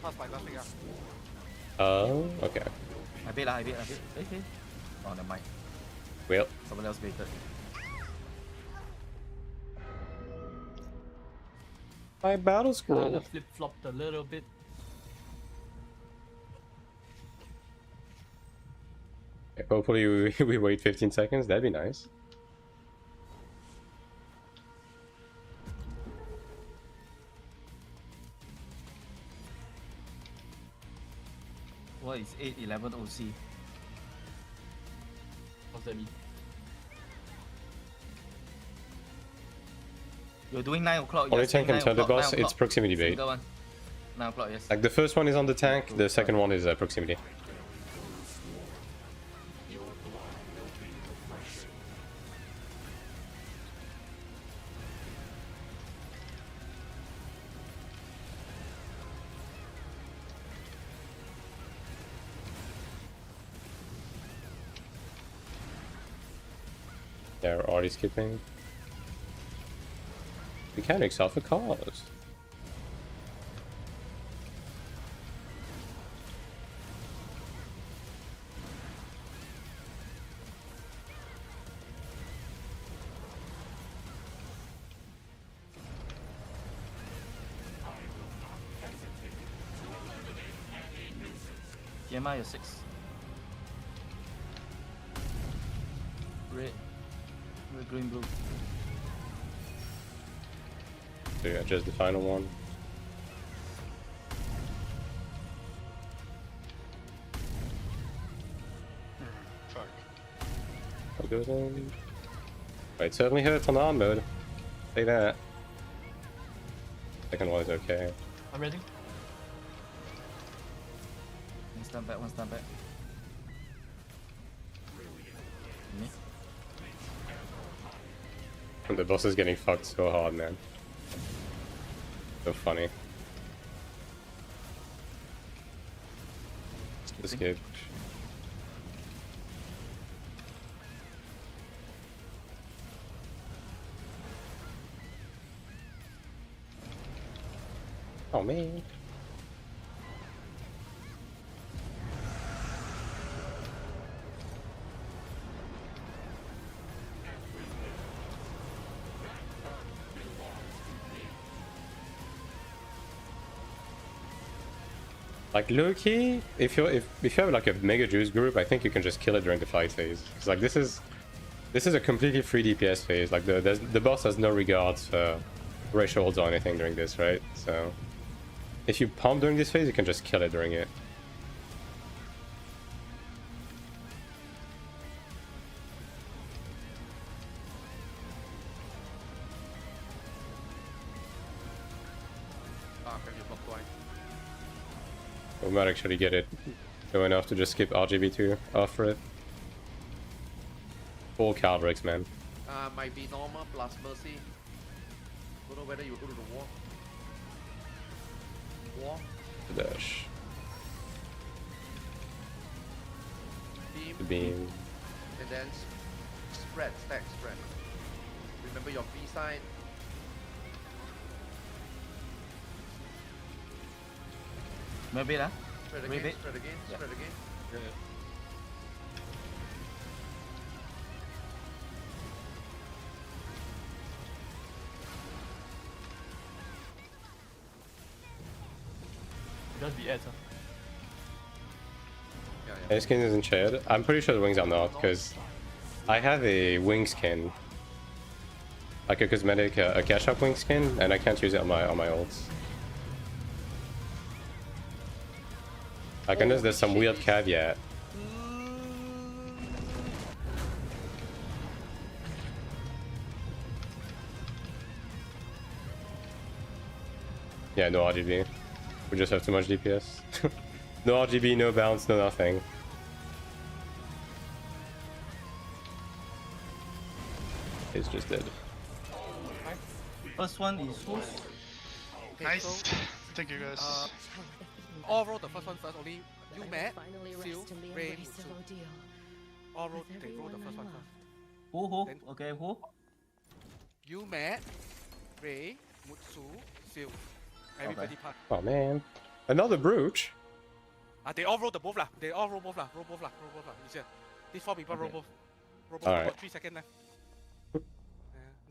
S6: Pass my last thing, yeah.
S1: Oh, okay.
S4: I bet. Okay. Oh, never mind.
S1: Well,
S4: Someone else baited.
S1: my battle
S2: Kind
S1: scroll.
S2: of flip-flopped a little bit.
S1: Hopefully we wait 15 seconds. That'd be nice.
S4: What is 811 OC?
S2: What's that mean?
S4: You're doing 9 o'clock.
S1: Only
S4: you're
S1: tank
S4: saying
S1: and thunder
S4: 9
S1: boss.
S4: o'clock, 9
S1: It's
S4: o'clock.
S1: proximity bait.
S4: Single one. 9 o'clock, yes.
S1: Like the first one is on the tank. The second one is proximity. They're already skipping. Mechanics off a cause.
S4: TMI, you're 6. Red, green, blue.
S1: So yeah, just the final one.
S6: Fuck.
S1: How goes on? It certainly hurts on arm mode. Say that. Second one is okay.
S2: I'm ready.
S4: One stand back. Me?
S1: And the boss is getting fucked so hard, man. So funny. Escape. Oh man. Like low-key, if you have like a mega juice group, I think you can just kill it during the fight phase. It's like this is a completely free DPS phase. Like the boss has no regards ratio holds or anything during this, right? So if you pump during this phase, you can just kill it during it.
S5: Can you block twice?
S1: We might actually get it low enough to just skip RGB2 off for it. Full Clerics, man.
S5: Might be normal plus mercy. Don't know whether you go to the wall. Wall.
S1: Dash.
S5: Beam.
S1: The beam.
S5: And then spread, stack, spread. Remember your V side.
S4: Maybe lah.
S5: Spread
S4: Wait,
S5: again,
S4: wait.
S5: spread again,
S4: Yeah.
S5: spread again.
S2: Just the ads.
S5: Yeah,
S1: Any skin isn't shared? I'm pretty sure the wings are not, because I have a wing skin. Like a cosmetic, a cash up wing skin, and I can't use it on my ults. Like unless there's some weird caveat. Yeah, no RGB. We just have too much DPS. No RGB, no bounce, no nothing. It's just dead.
S4: First one is who's?
S6: Okay,
S7: Nice.
S6: so,
S7: Thank you guys.
S6: all roll the first one first. Only you, Matt,
S3: Finally
S6: Seal,
S3: rest in the
S6: Ray,
S3: embrace of
S6: Mutsu.
S3: ordeal.
S6: All roll,
S3: With
S6: they roll the
S3: everyone
S6: first
S3: I
S6: one
S3: love.
S6: first.
S4: Who?
S6: Then-
S4: Okay, who?
S6: You, Matt, Ray, Mutsu, Seal. Everybody part.
S1: Oh man. Another brooch?
S6: They all roll the both lah. They all roll both lah. Roll both lah. Roll both lah. Easier. These 4 people roll
S4: Okay.
S6: both. Roll both.
S1: Alright.
S6: Got 3 seconds left.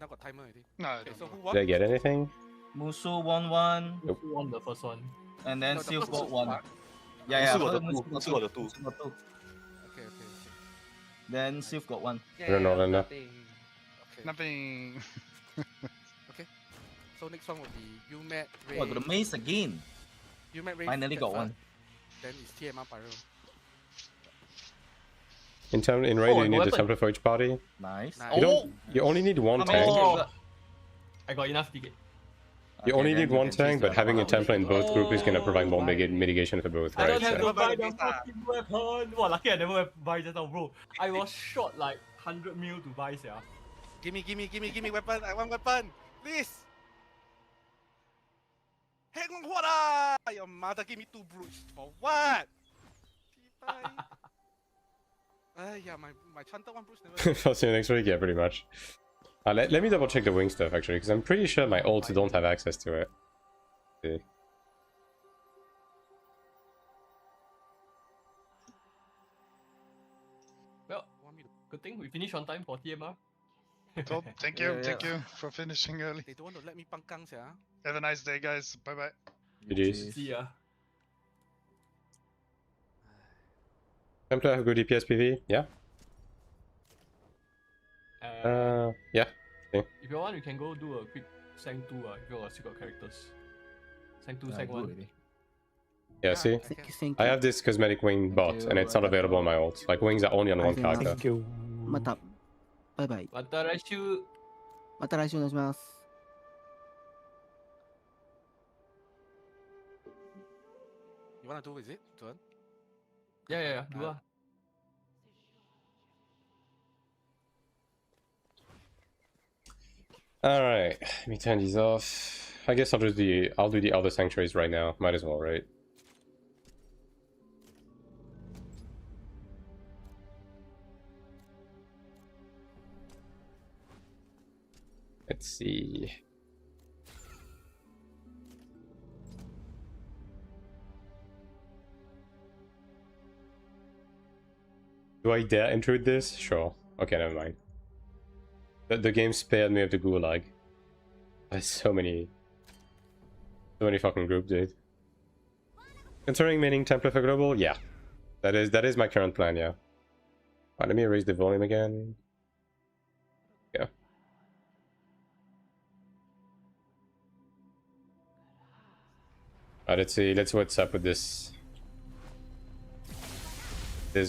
S6: Now got timer already.
S7: No, I
S6: Okay,
S7: don't
S6: so
S7: know.
S6: who won?
S1: Did I get anything?
S4: Musu won one,
S2: Who won the first one?
S4: and then
S6: No, the
S4: Sylph
S6: first
S4: got
S6: one.
S4: one. Yeah, yeah.
S8: Musu got the
S4: Musu
S8: two. Musu got the two.
S4: Musu got two.
S6: Okay, okay, okay.
S4: Then Sylph got one.
S1: I don't know, Linda.
S6: Okay.
S7: Nothing.
S6: So next one will be you, Matt, Ray.
S4: Oh, got the mace again.
S6: You, Matt, Ray.
S4: Finally
S6: get
S4: got
S6: first.
S4: one.
S6: Then it's TMR Pyro.
S1: In raid,
S2: Oh,
S1: you need the
S2: weapon.
S1: template for each party.
S4: Nice.
S6: Nice.
S1: You don't. You only need one
S4: How
S1: tank.
S4: many
S2: Oh.
S4: you got?
S2: I got enough ticket.
S1: You
S4: Okay,
S1: only
S4: then
S1: need
S4: you
S1: one
S4: can
S1: tank,
S4: choose
S1: but
S4: the
S1: having a
S4: other one.
S1: template in both groups is gonna provide more mitigation for both,
S2: I
S1: right?
S2: don't have
S1: So-
S2: to buy the
S6: Next time.
S2: fucking weapon. Wow, lucky I never buy just now, bro. I was short like 100 mil to buy, sia.
S6: Gimme weapon. I want weapon. Please. Hang on, what ah? Your mother gave me 2 brutes. For what? Yeah, my chanted 1 brutes never.
S1: I'll see you next week, yeah, pretty much. Let me double check the wing stuff actually, because I'm pretty sure my ults don't have access to it. See.
S2: Well,
S6: Want me to-
S2: good thing we finished on time for TMR.
S7: Cool. Thank
S4: Yeah,
S7: you. Thank
S4: yeah.
S7: you for finishing early.
S6: They don't want to let me pangkang, sia.
S7: Have a nice day, guys. Bye bye.
S1: GG's.
S2: See ya.
S1: Template have good DPS PV? Yeah. Yeah.
S2: If you want, we can go do a quick Sang 2 if you want still got characters. Sang 2,
S4: I
S2: Sang
S4: do
S2: 1.
S4: already.
S1: Yeah, see?
S6: I can.
S1: I have this cosmetic wing bot, and it's not available on my ult. Like, wings are only on one character.
S9: また、バイバイ。
S2: また来週。
S9: また来週お願いします。
S6: You wanna do is it, Tuan?
S2: Yeah, do lah.
S1: Alright, let me turn these off. I guess I'll do the other sanctuaries right now. Might as well, right? Let's see. Do I dare intrude this? Sure. Okay, never mind. The game spared me of the gulag. There's so many fucking groups, dude. Concerning meaning template for global, yeah. That is my current plan, yeah. Alright, let me raise the volume again. Yeah. Let's see what's up with this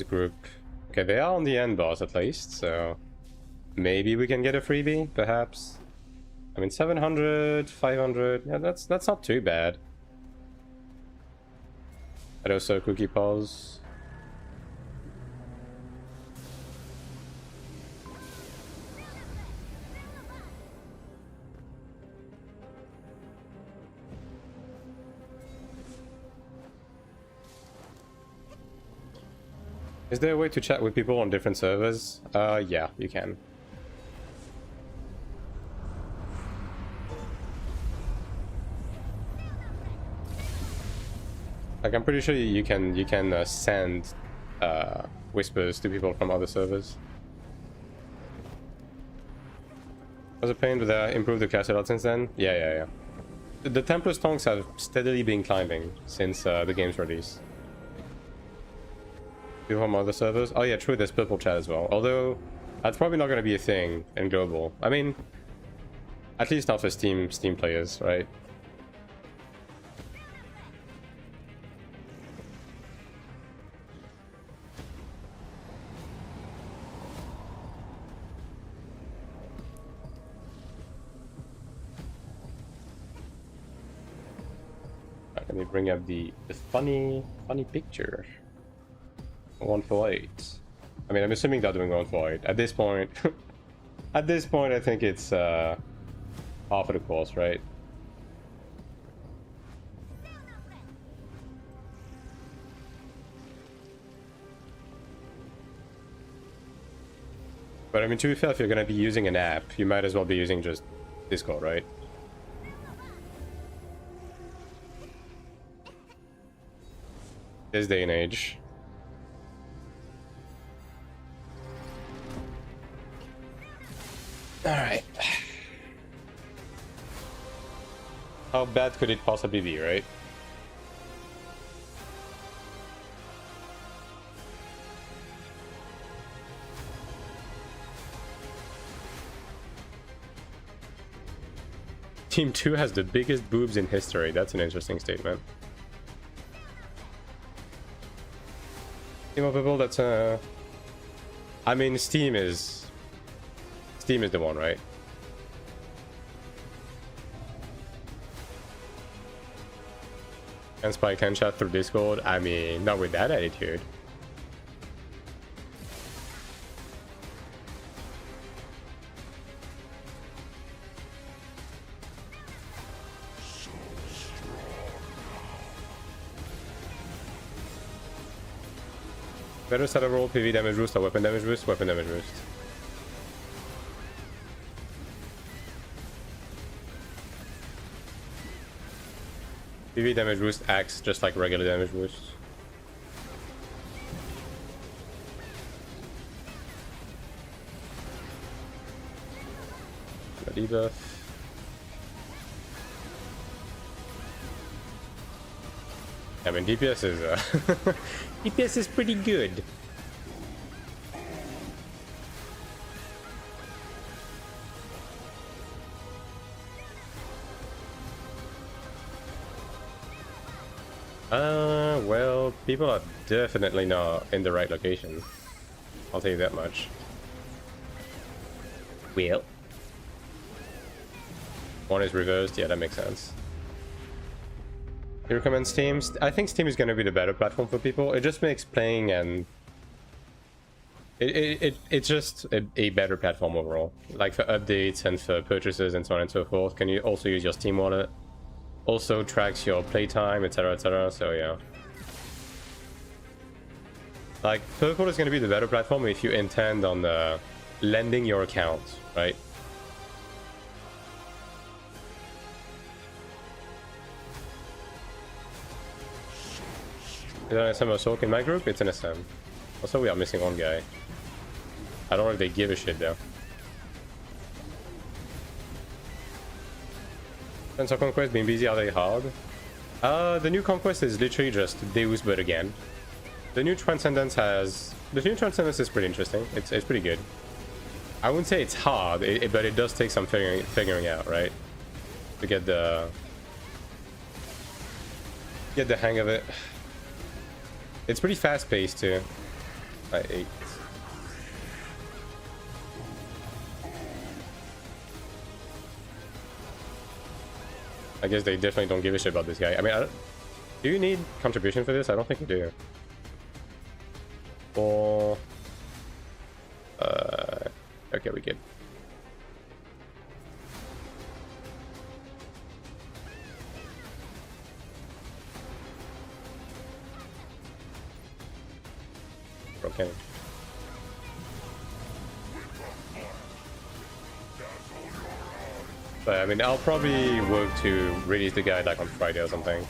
S1: group. Okay, they are on the end boss at least, so maybe we can get a freebie, perhaps. I mean, 700, 500, yeah, that's not too bad. And also cookie pause. Is there a way to chat with people on different servers? Yeah, you can. Like, I'm pretty sure you can send whispers to people from other servers. Was a pain, but improved the class a lot since then. Yeah. The Templar stonks have steadily been climbing since the game's release. People from other servers? Oh yeah, true, there's purple chat as well. Although, that's probably not going to be a thing in global. I mean, at least not for Steam players, right? Let me bring up the funny picture. 148. I mean, I'm assuming they're doing 148 at this point. At this point, I think it's half of the course, right? But I mean, to be fair, if you're gonna be using an app, you might as well be using just Discord, right? This day and age. Alright. How bad could it possibly be, right? Team 2 has the biggest boobs in history. That's an interesting statement. Team of people, that's I mean, Steam is the one, right? And Spike can chat through Discord. I mean, not with that attitude. Better set a roll, PV damage boost or weapon damage boost? Weapon damage boost. PV damage boost acts just like regular damage boost. The debuff. I mean, DPS is DPS is pretty good. Well, people are definitely not in the right location. I'll tell you that much. Well, one is reversed. Yeah, that makes sense. You recommend Steam? I think Steam is going to be the better platform for people. It just makes playing and it's just a better platform overall. Like for updates and for purchases and so on and so forth. Can you also use your Steam wallet? Also tracks your playtime, etc, etc. So yeah. Like, Purple is going to be the better platform if you intend on lending your account, right? Is that an SM or Soak in my group? It's an SM. Also, we are missing one guy. I don't know if they give a shit though. Sensor Conquest being busy, are they hard? The new Conquest is literally just Deus but again. The new Transcendence is pretty interesting. It's pretty good. I wouldn't say it's hard, but it does take some figuring out, right? To get the get the hang of it. It's pretty fast paced too. I 8. I guess they definitely don't give a shit about this guy. I mean, do you need contribution for this? I don't think you do. Or okay, we good. Okay. But I mean, I'll probably work to release the guide like on Friday or something.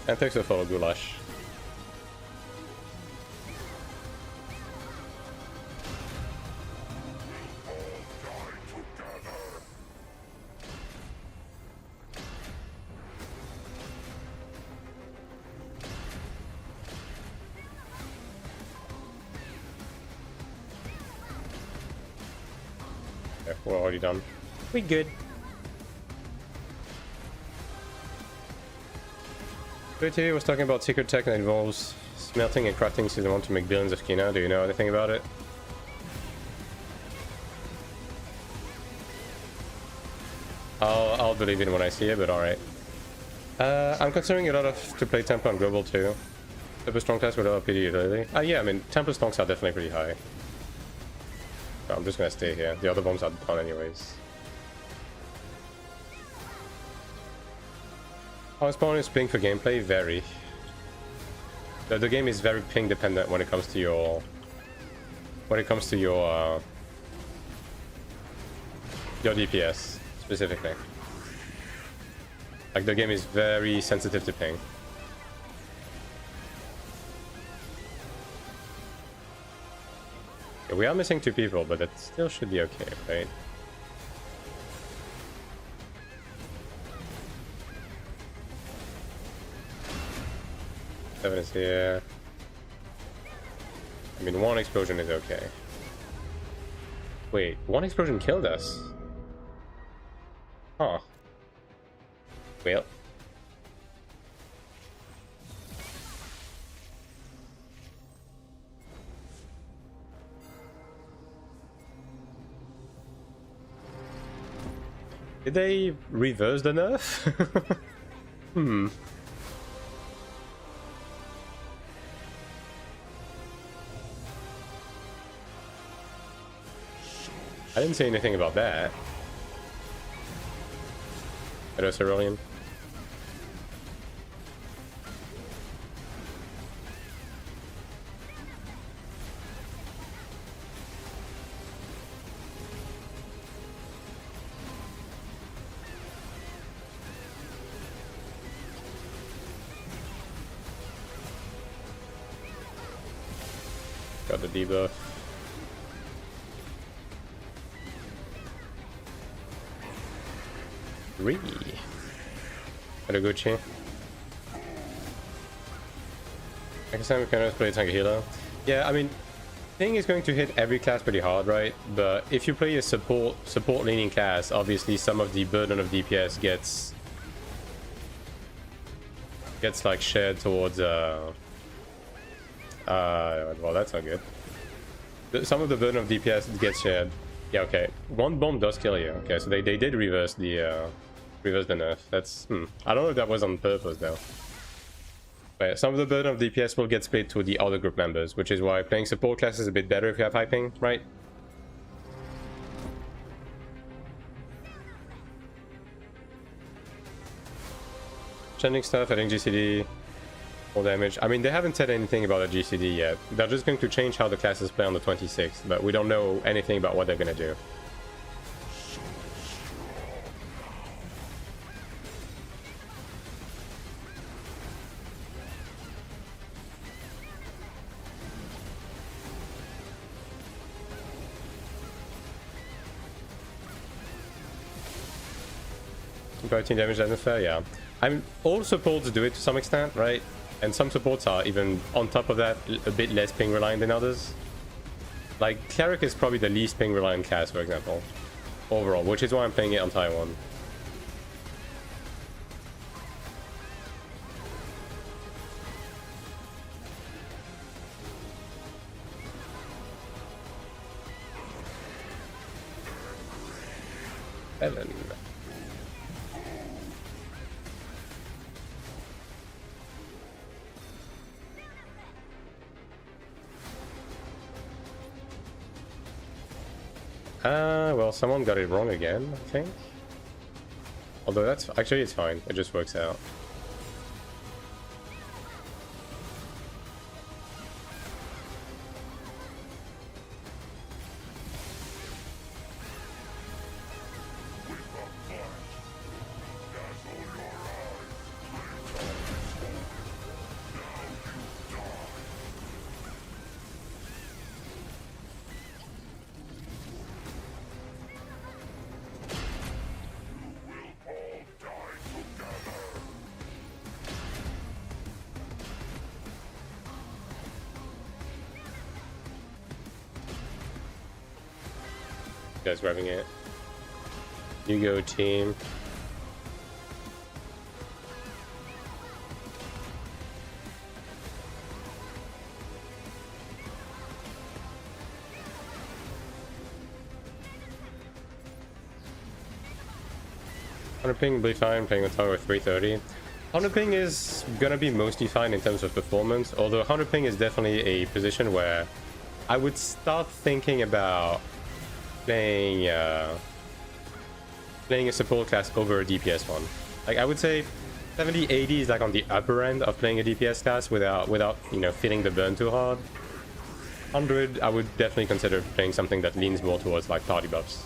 S1: And thanks for follow, Goulash. Okay, we're already done. We good. TV was talking about secret tech that involves smelting and crafting system want to make billions of kina. Do you know anything about it? I'll believe it when I see it, but alright. I'm considering a lot of to play Temple on Global too. Super strong class without PD utility. Yeah, I mean Temple stonks are definitely pretty high. I'm just gonna stay here. The other bombs are done anyways. How spawn is ping for gameplay? Very. The game is very ping dependent when it comes to your your DPS specifically. Like the game is very sensitive to ping. Okay, we are missing 2 people, but that still should be okay, right? Is here. I mean, 1 explosion is okay. Wait, 1 explosion killed us? Huh. Well. Did they reverse the nerf? Hmm. I didn't say anything about that. Hello, Cerulean. Got the debuff. Hello, Gucci. I guess I'm gonna play tank healer. Yeah, I mean, Thing is going to hit every class pretty hard, right? But if you play a support leaning class, obviously some of the burden of DPS gets like shared towards well, that's not good. Some of the burden of DPS gets shared. Yeah, okay. 1 bomb does kill you. Okay, so they did reverse the nerf. That's I don't know if that was on purpose though. But some of the burden of DPS will get split to the other group members, which is why playing support class is a bit better if you have high ping, right? Changing stuff, adding GCD, more damage. I mean, they haven't said anything about a GCD yet. They're just going to change how the classes play on the 26th, but we don't know anything about what they're going to do. Protein damage isn't fair, yeah. I mean, all supports do it to some extent, right? And some supports are even on top of that a bit less ping reliant than others. Like Cleric is probably the least ping reliant class, for example, overall, which is why I'm playing it on Taiwan. Ellen. Well, someone got it wrong again, I think. Although that's actually it's fine. It just works out. You guys grabbing it. You go, team. Ping will be fine, playing with tower 330. 100 ping is gonna be mostly fine in terms of performance, although 100 ping is definitely a position where I would start thinking about playing playing a support class over a DPS one. Like, I would say 70-80 is like on the upper end of playing a DPS class without you know, feeling the burn too hard. 100, I would definitely consider playing something that leans more towards like party buffs.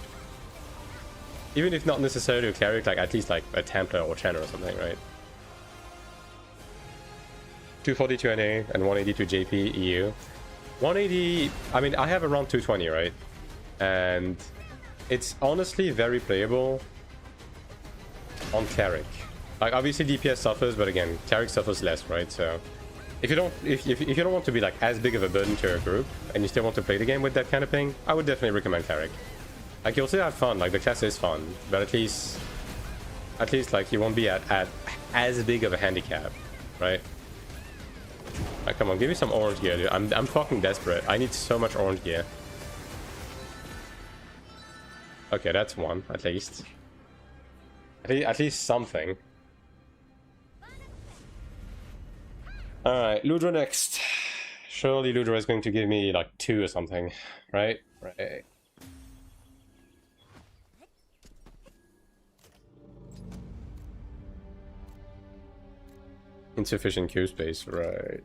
S1: Even if not necessarily a cleric, like at least like a Templar or Channer or something, right? 240 to NA and 180 to JP EU. 180, I mean, I have around 220, right? And it's honestly very playable on Cleric. Like, obviously DPS suffers, but again, Cleric suffers less, right? So if you don't want to be like as big of a burden to your group and you still want to play the game with that kind of ping, I would definitely recommend Cleric. Like, you'll still have fun, like the class is fun, but at least like you won't be at as big of a handicap, right? Like, come on, give me some orange gear, dude. I'm fucking desperate. I need so much orange gear. Okay, that's one, at least. At least something. Alright, Ludra next. Surely Ludra is going to give me like 2 or something, right? Right. Insufficient queue space, right.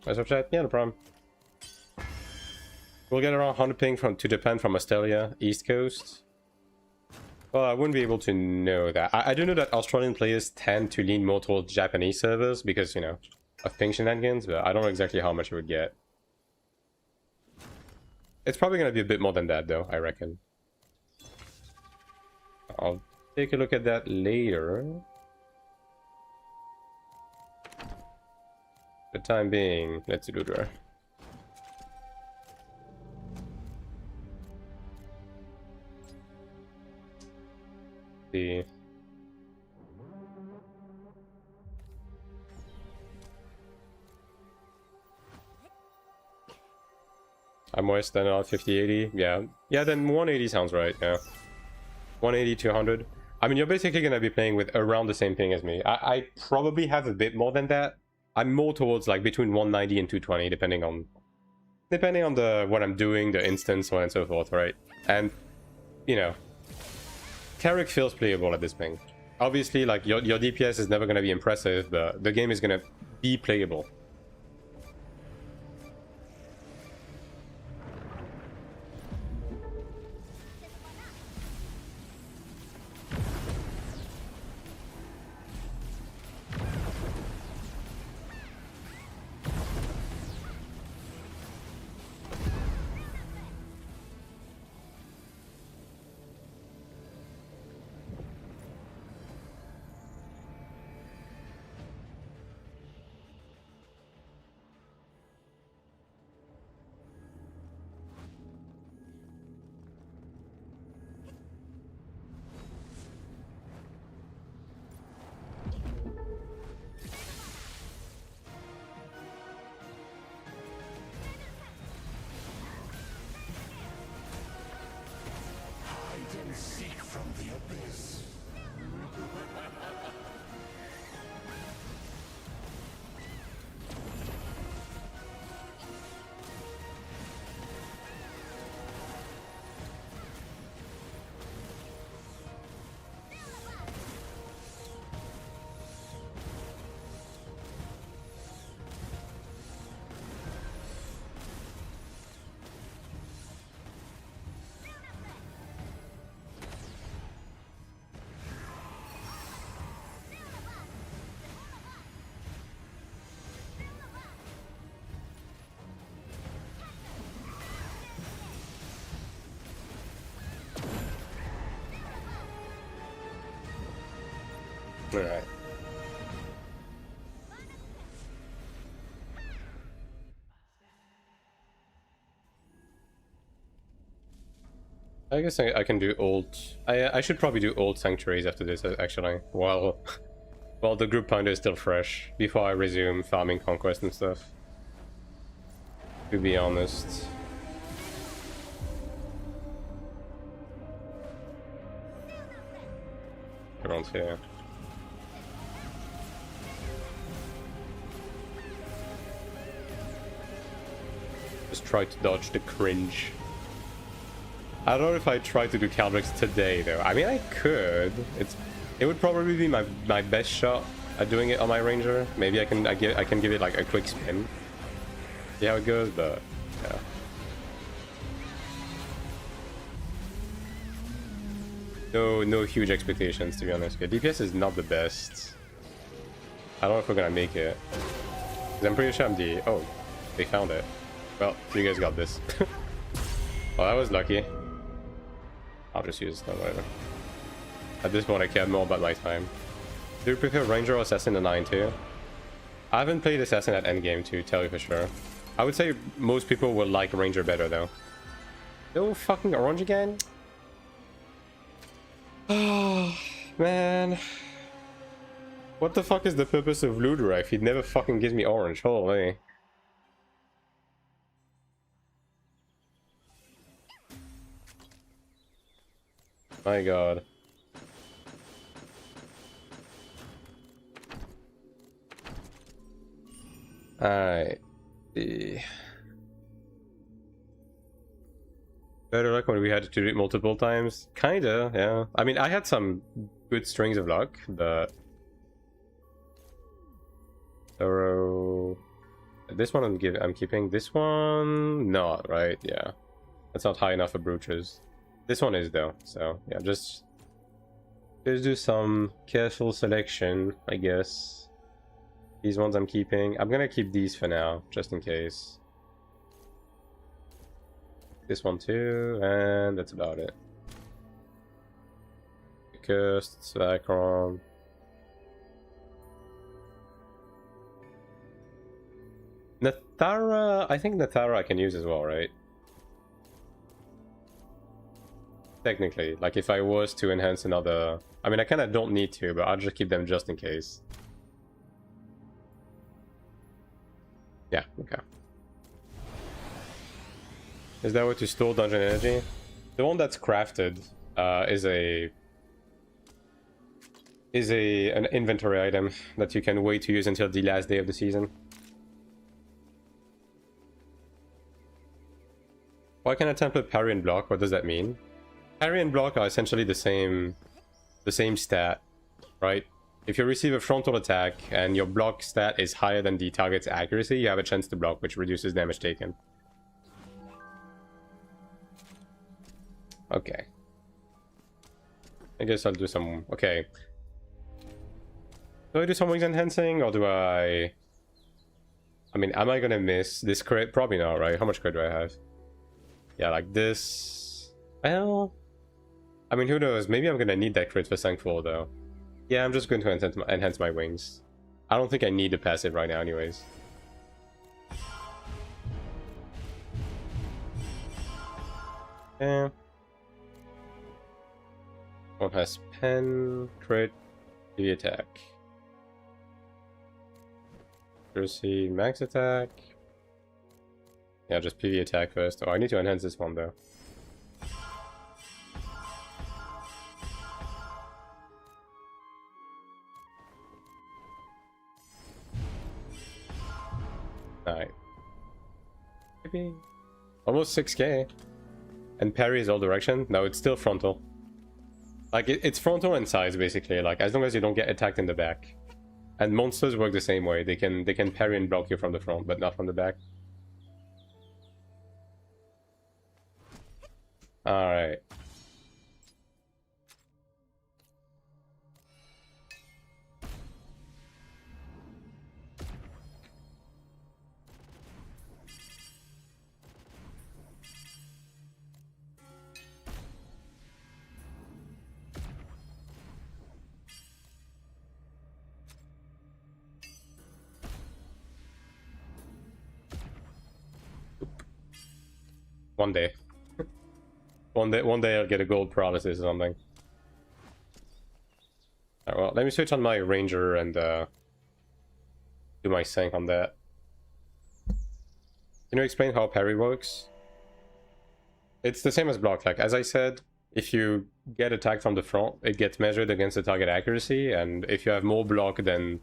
S1: What's up, chat? Yeah, no problem. We'll get around 100 ping to Japan from Australia, East Coast. Well, I wouldn't be able to know that. I do know that Australian players tend to lean more towards Japanese servers because, you know, of ping shenanigans, but I don't know exactly how much it would get. It's probably going to be a bit more than that, though, I reckon. I'll take a look at that later. For the time being, let's do Ludra. See. I'm worse than 50-80. Yeah, then 180 sounds right. Yeah, 180 to 100. I mean, you're basically gonna be playing with around the same ping as me. I probably have a bit more than that. I'm more towards like between 190 and 220, depending on the what I'm doing, the instance, so on and so forth, right? And you know, Cleric feels playable at this ping. Obviously, like your DPS is never gonna be impressive, but the game is gonna be playable. Alright. I guess I can do old. I should probably do old sanctuaries after this actually, while while the group pounder is still fresh, before I resume farming conquest and stuff. To be honest. Around here. Just try to dodge the cringe. I don't know if I try to do Clerics today though. I mean I could. It would probably be my best shot at doing it on my ranger. Maybe I can give it like a quick spin. See how it goes, but yeah. No huge expectations to be honest. Okay, DPS is not the best. I don't know if we're gonna make it. 'Cause I'm pretty sure I'm the oh, they found it. Well, you guys got this. Well, that was lucky. I'll just use it, whatever. At this point, I care more about my time. Do you prefer Ranger or Assassin in 9-2? I haven't played Assassin at endgame to tell you for sure. I would say most people will like Ranger better though. No fucking orange again? Oh, man. What the fuck is the purpose of Ludra if he never fucking gives me orange? Holy. My god. Alright. Better luck when we had to do it multiple times? Kinda, yeah. I mean, I had some good strings of luck, but... Thorough... This one I'm keeping. This one... Not, right? Yeah. That's not high enough for brooches. This one is though, so yeah, just do some careful selection, I guess. These ones I'm keeping. I'm gonna keep these for now, just in case. This one too, and that's about it. Cursed, Sacron. Nathara, I think Nathara I can use as well, right? Technically, like if I was to enhance another... I mean, I kind of don't need to, but I'll just keep them just in case. Yeah, okay. Is that way to store dungeon energy? The one that's crafted is an inventory item that you can wait to use until the last day of the season. Why can I template parry and block? What does that mean? Parry and block are essentially the same stat, right? If you receive a frontal attack and your block stat is higher than the target's accuracy, you have a chance to block, which reduces damage taken. Okay. I guess I'll do some... Okay. Do I do some wings enhancing, or do I... I mean, am I gonna miss this crit? Probably not, right? How much crit do I have? Yeah, like this... Well... I mean, who knows? Maybe I'm gonna need that crit for Thankful, though. Yeah, I'm just going to enhance my wings. I don't think I need the passive right now, anyways. Yeah. One has pen, crit, PV attack. Accuracy, max attack. Yeah, just PV attack first. Oh, I need to enhance this one, though. Alright. Maybe almost 6k. And parry is all direction. No, it's still frontal. Like it's frontal and size basically. Like as long as you don't get attacked in the back. And monsters work the same way. They can parry and block you from the front, but not from the back. Alright. One day. one day I'll get a gold paralysis or something. Alright, well, let me switch on my ranger and do my sync on that. Can you explain how parry works? It's the same as block. Like, as I said, if you get attacked from the front, it gets measured against the target accuracy, and if you have more block than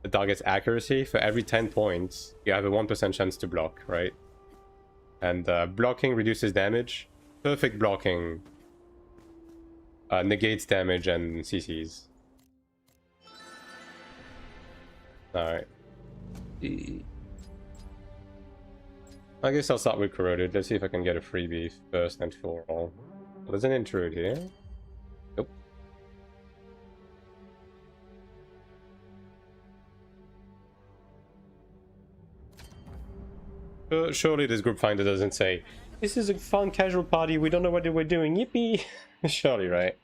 S1: the target's accuracy, for every 10 points, you have a 1% chance to block, right? And blocking reduces damage. Perfect blocking negates damage and CCs. Alright. I guess I'll start with Corroded. Let's see if I can get a freebie first and for all. There's an intrude here. Nope. Surely this group finder doesn't say, "This is a fun casual party, we don't know what we're doing, yippee!" Surely, right?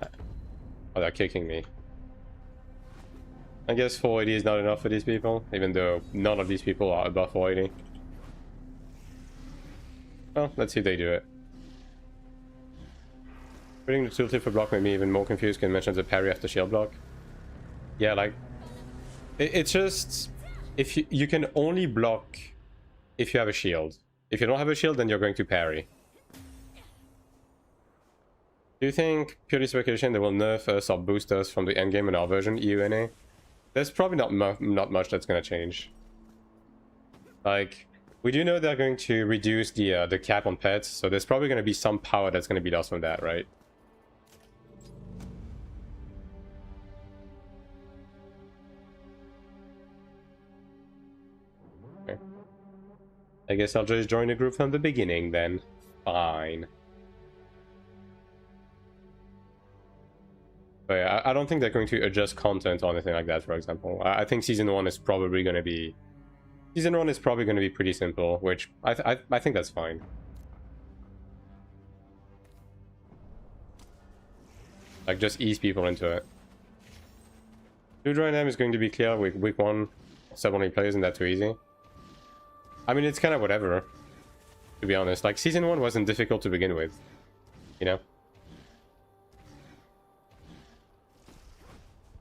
S1: Oh, they're kicking me. I guess 480 is not enough for these people, even though none of these people are above 480. Well, let's see if they do it. Putting the tooltip for block made me even more confused. Can mention the parry after shield block. Yeah, like... It's just... If you can only block if you have a shield. If you don't have a shield, then you're going to parry. Do you think, purely speculation, they will nerf us or boost us from the endgame in our version, EUNA? There's probably not much that's going to change. Like, we do know they're going to reduce the cap on pets, so there's probably going to be some power that's going to be lost from that, right? Okay. I guess I'll just join the group from the beginning then. Fine. But yeah, I don't think they're going to adjust content or anything like that, for example. I think Season 1 is probably going to be... Season 1 is probably going to be pretty simple, which I think that's fine. Like, just ease people into it. Blue M is going to be clear with week 1. 7 players, isn't that too easy? I mean, it's kind of whatever, to be honest. Like, Season 1 wasn't difficult to begin with, you know?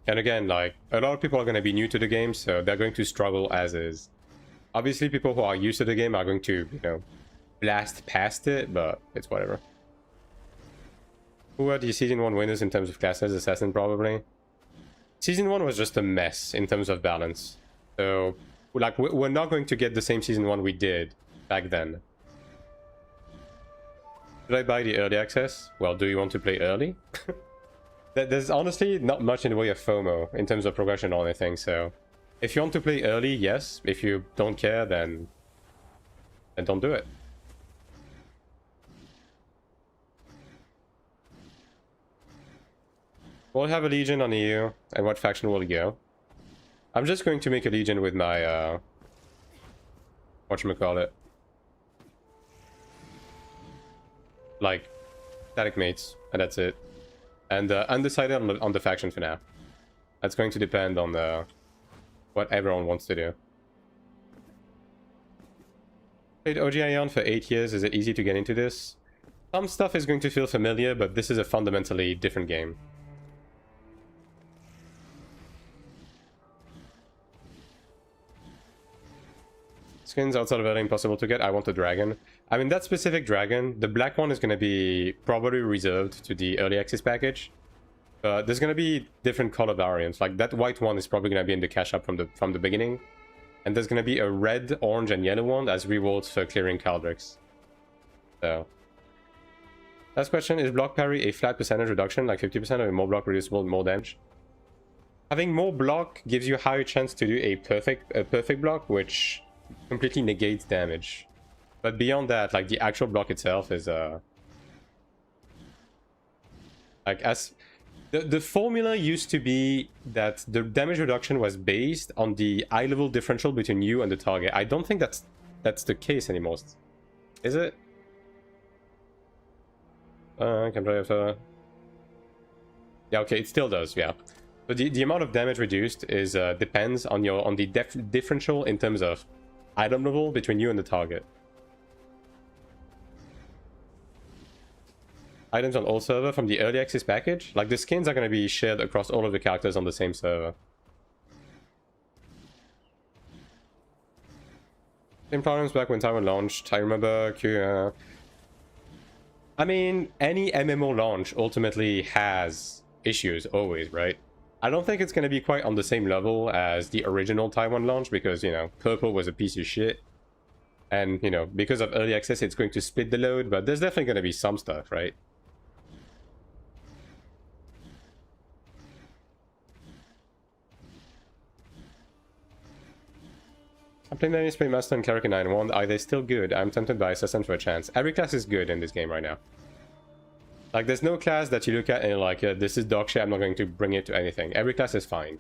S1: And again, like, a lot of people are going to be new to the game, so they're going to struggle as is. Obviously, people who are used to the game are going to, you know, blast past it, but it's whatever. Who are the Season 1 winners in terms of classes? Assassin, probably. Season 1 was just a mess in terms of balance. So, like, we're not going to get the same Season 1 we did back then. Should I buy the early access? Well, do you want to play early? There's honestly not much in the way of FOMO in terms of progression or anything, so... If you want to play early, yes. If you don't care, then don't do it. We'll have a Legion on EU, and what faction will go? I'm just going to make a Legion with my, whatchamacallit? Like, static mates, and that's it. And undecided on the faction for now. That's going to depend on what everyone wants to do. Played OG AION for 8 years. Is it easy to get into this? Some stuff is going to feel familiar, but this is a fundamentally different game. Skins outside of LA impossible to get. I want a dragon. I mean, that specific dragon, the black one is going to be probably reserved to the early access package. There's going to be different color variants. Like, that white one is probably going to be in the cash up from the beginning. And there's going to be a red, orange, and yellow one as rewards for clearing Caldrix. So. Last question, is block parry a flat percentage reduction, like 50%, or more block reducible, more damage? Having more block gives you a higher chance to do a perfect block, which completely negates damage. But beyond that, like, the actual block itself is like, as the formula used to be that the damage reduction was based on the eye level differential between you and the target. I don't think that's the case anymore. Is it? Can try after. Yeah, okay, it still does, yeah. But the amount of damage reduced is depends on the differential in terms of item level between you and the target. Items on all server from the early access package. Like the skins are going to be shared across all of the characters on the same server. Same problems back when Taiwan launched. I remember I mean, any MMO launch ultimately has issues always, right? I don't think it's going to be quite on the same level as the original Taiwan launch because, you know, Purple was a piece of shit. And, you know, because of early access, it's going to split the load, but there's definitely going to be some stuff, right? I'm playing Dynasty Play Master and Cleric in 9-1. Are they still good? I'm tempted by Assassin for a chance. Every class is good in this game right now. Like, there's no class that you look at and you're like, this is dog shit, I'm not going to bring it to anything. Every class is fine.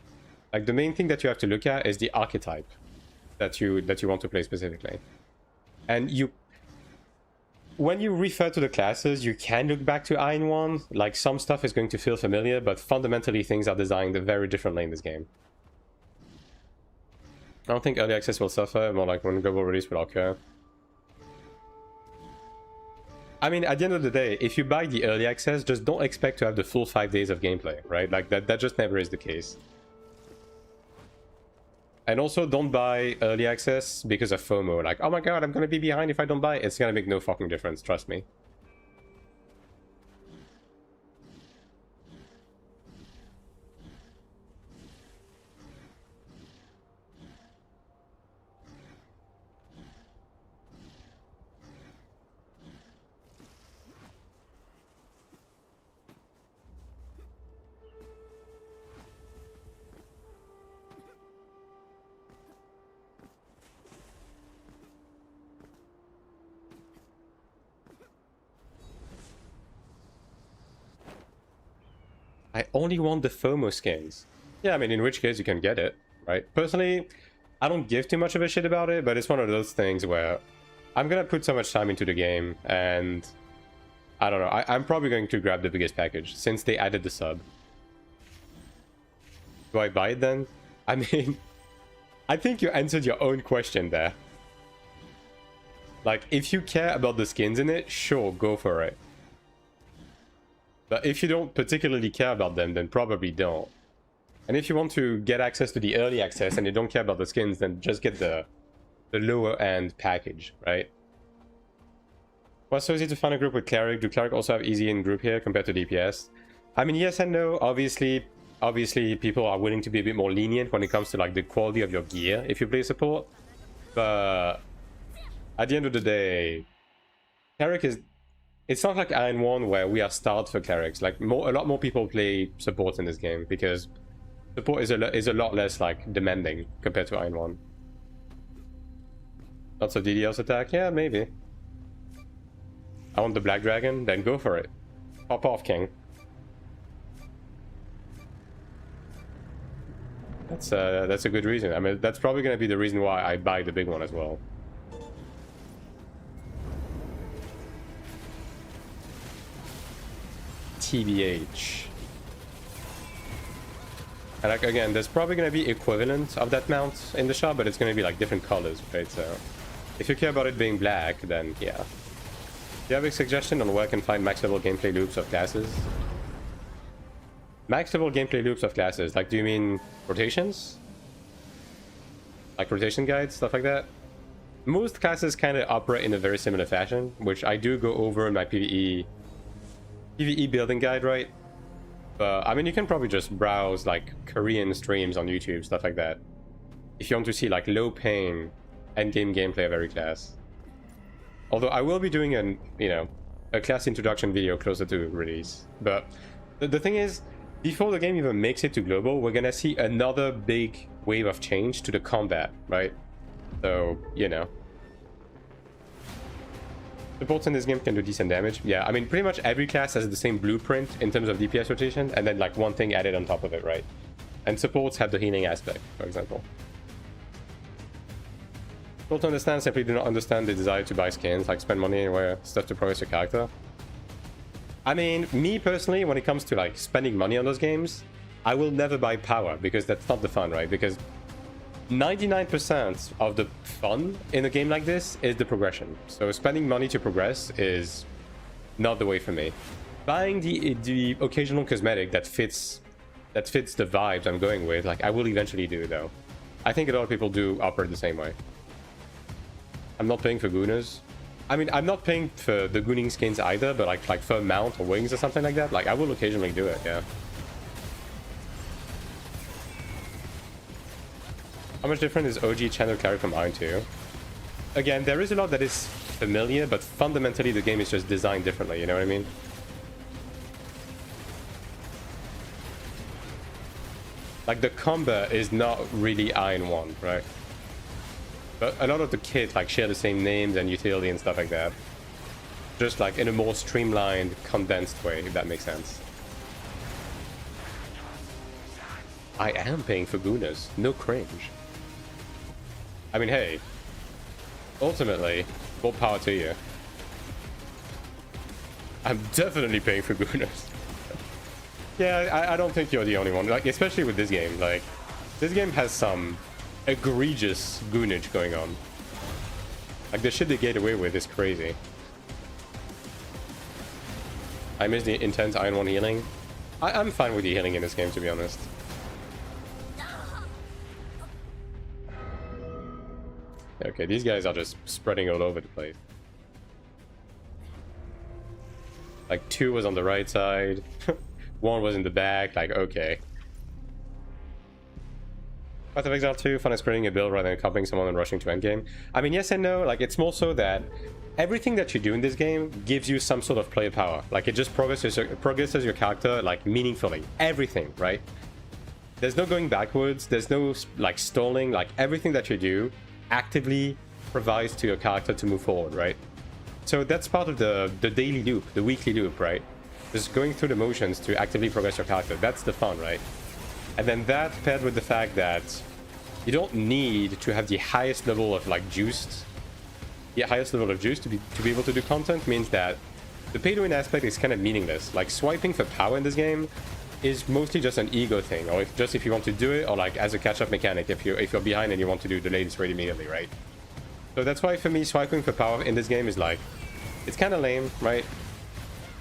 S1: Like, the main thing that you have to look at is the archetype that you want to play specifically. And when you refer to the classes, you can look back to AION2. Like, some stuff is going to feel familiar, but fundamentally things are designed very differently in this game. I don't think early access will suffer, more like when global release will occur. I mean, at the end of the day, if you buy the early access, just don't expect to have the full 5 days of gameplay, right? Like, that just never is the case. And also, don't buy early access because of FOMO. Like, oh my god, I'm gonna be behind if I don't buy it. It's gonna make no fucking difference, trust me. I only want the FOMO skins. Yeah, I mean, in which case you can get it, right? Personally, I don't give too much of a shit about it, but it's one of those things where I'm gonna put so much time into the game, and I don't know, I'm probably going to grab the biggest package, since they added the sub. Do I buy it then? I mean, I think you answered your own question there. Like, if you care about the skins in it, sure, go for it. But if you don't particularly care about them, then probably don't. And if you want to get access to the early access and you don't care about the skins, then just get the lower end package, right? What's so easy to find a group with Cleric? Do Cleric also have easy in group here compared to DPS? I mean, yes and no. Obviously people are willing to be a bit more lenient when it comes to like the quality of your gear if you play support. But at the end of the day, Cleric is... It's not like AION2 where we are starved for clerics. Like a lot more people play support in this game because support is a lot less like demanding compared to AION2. Lots of DDoS attack? Yeah, maybe. I want the Black Dragon? Then go for it. Pop off, King. That's a good reason. I mean, that's probably going to be the reason why I buy the big one as well. TBH. And like, again, there's probably going to be equivalent of that mount in the shop, but it's going to be like different colors, right? So if you care about it being black, then yeah. Do you have a suggestion on where I can find max level gameplay loops of classes? Max level gameplay loops of classes, like, do you mean rotations? Like rotation guides, stuff like that? Most classes kind of operate in a very similar fashion, which I do go over in my PvE building guide, right? But I mean, you can probably just browse like Korean streams on YouTube, stuff like that, if you want to see like low pain endgame gameplay of every class. Although I will be doing a class introduction video closer to release. But the thing is, before the game even makes it to global, we're gonna see another big wave of change to the combat, right? So, you know, supports in this game can do decent damage. Yeah, I mean, pretty much every class has the same blueprint in terms of DPS rotation, and then like one thing added on top of it, right? And supports have the healing aspect, for example. People to understand simply do not understand the desire to buy skins, like spend money anywhere, stuff to progress your character. I mean, me personally, when it comes to like spending money on those games, I will never buy power because that's not the fun, right? Because 99% of the fun in a game like this is the progression. So spending money to progress is not the way for me. Buying the occasional cosmetic that fits the vibes I'm going with, like I will eventually do though. I think a lot of people do operate the same way. I'm not paying for gooners. I mean, I'm not paying for the gooning skins either, but like for mount or wings or something like that, like I will occasionally do it, yeah. How much different is OG Channel Cleric from AION2? Again, there is a lot that is familiar, but fundamentally the game is just designed differently, you know what I mean? Like the combat is not really AION1, right? But a lot of the kits like share the same names and utility and stuff like that. Just like in a more streamlined, condensed way, if that makes sense. I am paying for gooners, no cringe. I mean, hey, ultimately, more power to you. I'm definitely paying for gooners. Yeah, I don't think you're the only one. Like, especially with this game. Like, this game has some egregious goonage going on. Like, the shit they get away with is crazy. I miss the intense AION1 healing. I'm fine with the healing in this game, to be honest. Okay, these guys are just spreading all over the place. Like, 2 was on the right side. 1 was in the back. Like, okay. Path of Exile 2, fun is creating a build rather than copying someone and rushing to endgame. I mean, yes and no. Like, it's more so that everything that you do in this game gives you some sort of player power. Like, it just progresses your character, like, meaningfully. Everything, right? There's no going backwards. There's no, like, stalling. Like, everything that you do actively provides to your character to move forward, right? So that's part of the daily loop, the weekly loop, right? Just going through the motions to actively progress your character. That's the fun, right? And then that paired with the fact that you don't need to have the highest level of like juice. The highest level of juice to be able to do content means that the pay to win aspect is kind of meaningless. Like swiping for power in this game is mostly just an ego thing, or if you want to do it, or like as a catch-up mechanic if you're behind and you want to do the latest raid immediately, right? So that's why for me swiping for power in this game is like, it's kind of lame, right?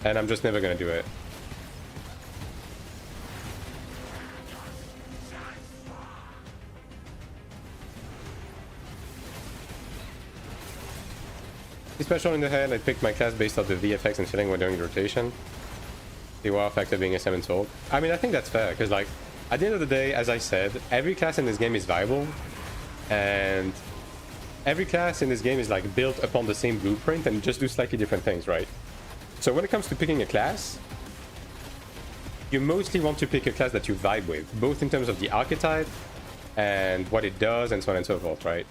S1: And I'm just never gonna do it. Special in the head, I picked my class based off the VFX and feeling when doing the rotation. The wow factor being a 7 soul. I mean, I think that's fair, because like, at the end of the day, as I said, every class in this game is viable, and every class in this game is like built upon the same blueprint and just do slightly different things, right? So when it comes to picking a class, you mostly want to pick a class that you vibe with, both in terms of the archetype and what it does and so on and so forth, right?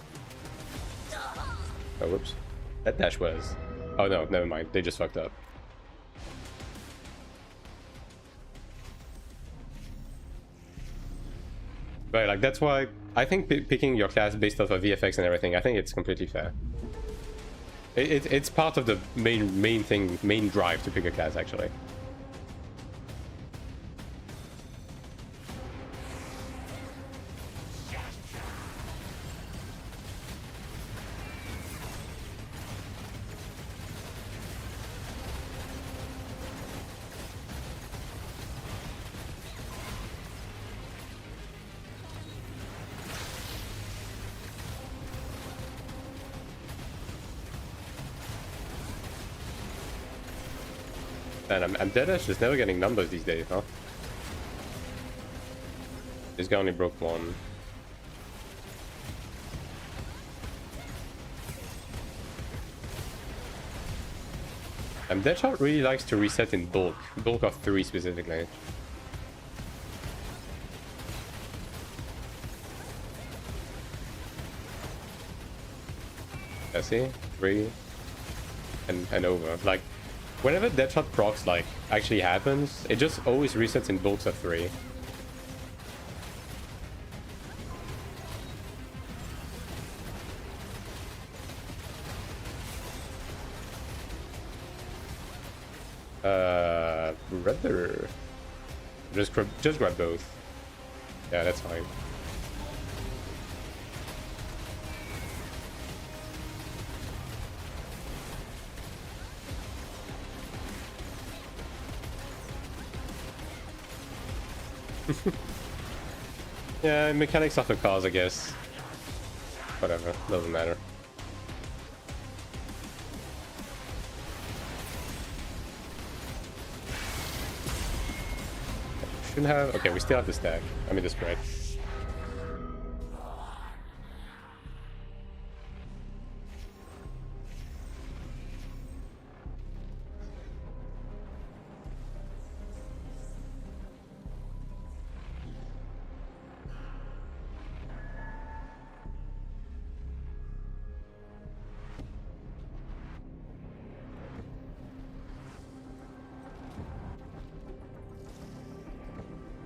S1: Oh, whoops. That dash was... Oh no, never mind. They just fucked up. Right, like that's why I think picking your class based off of VFX and everything, I think it's completely fair. It's part of the main drive to pick a class, actually. Man, I'm deadash just never getting numbers these days, huh? This guy only broke 1. Deadshot really likes to reset in bulk of 3 specifically. I see 3 and over. Like, whenever Deadshot procs like actually happens, it just always resets in bulks of 3. Rather just grab both. Yeah, that's fine. Yeah, mechanics of the cars, I guess. Whatever, doesn't matter. Shouldn't have. Okay, we still have the stack. I mean, the spread.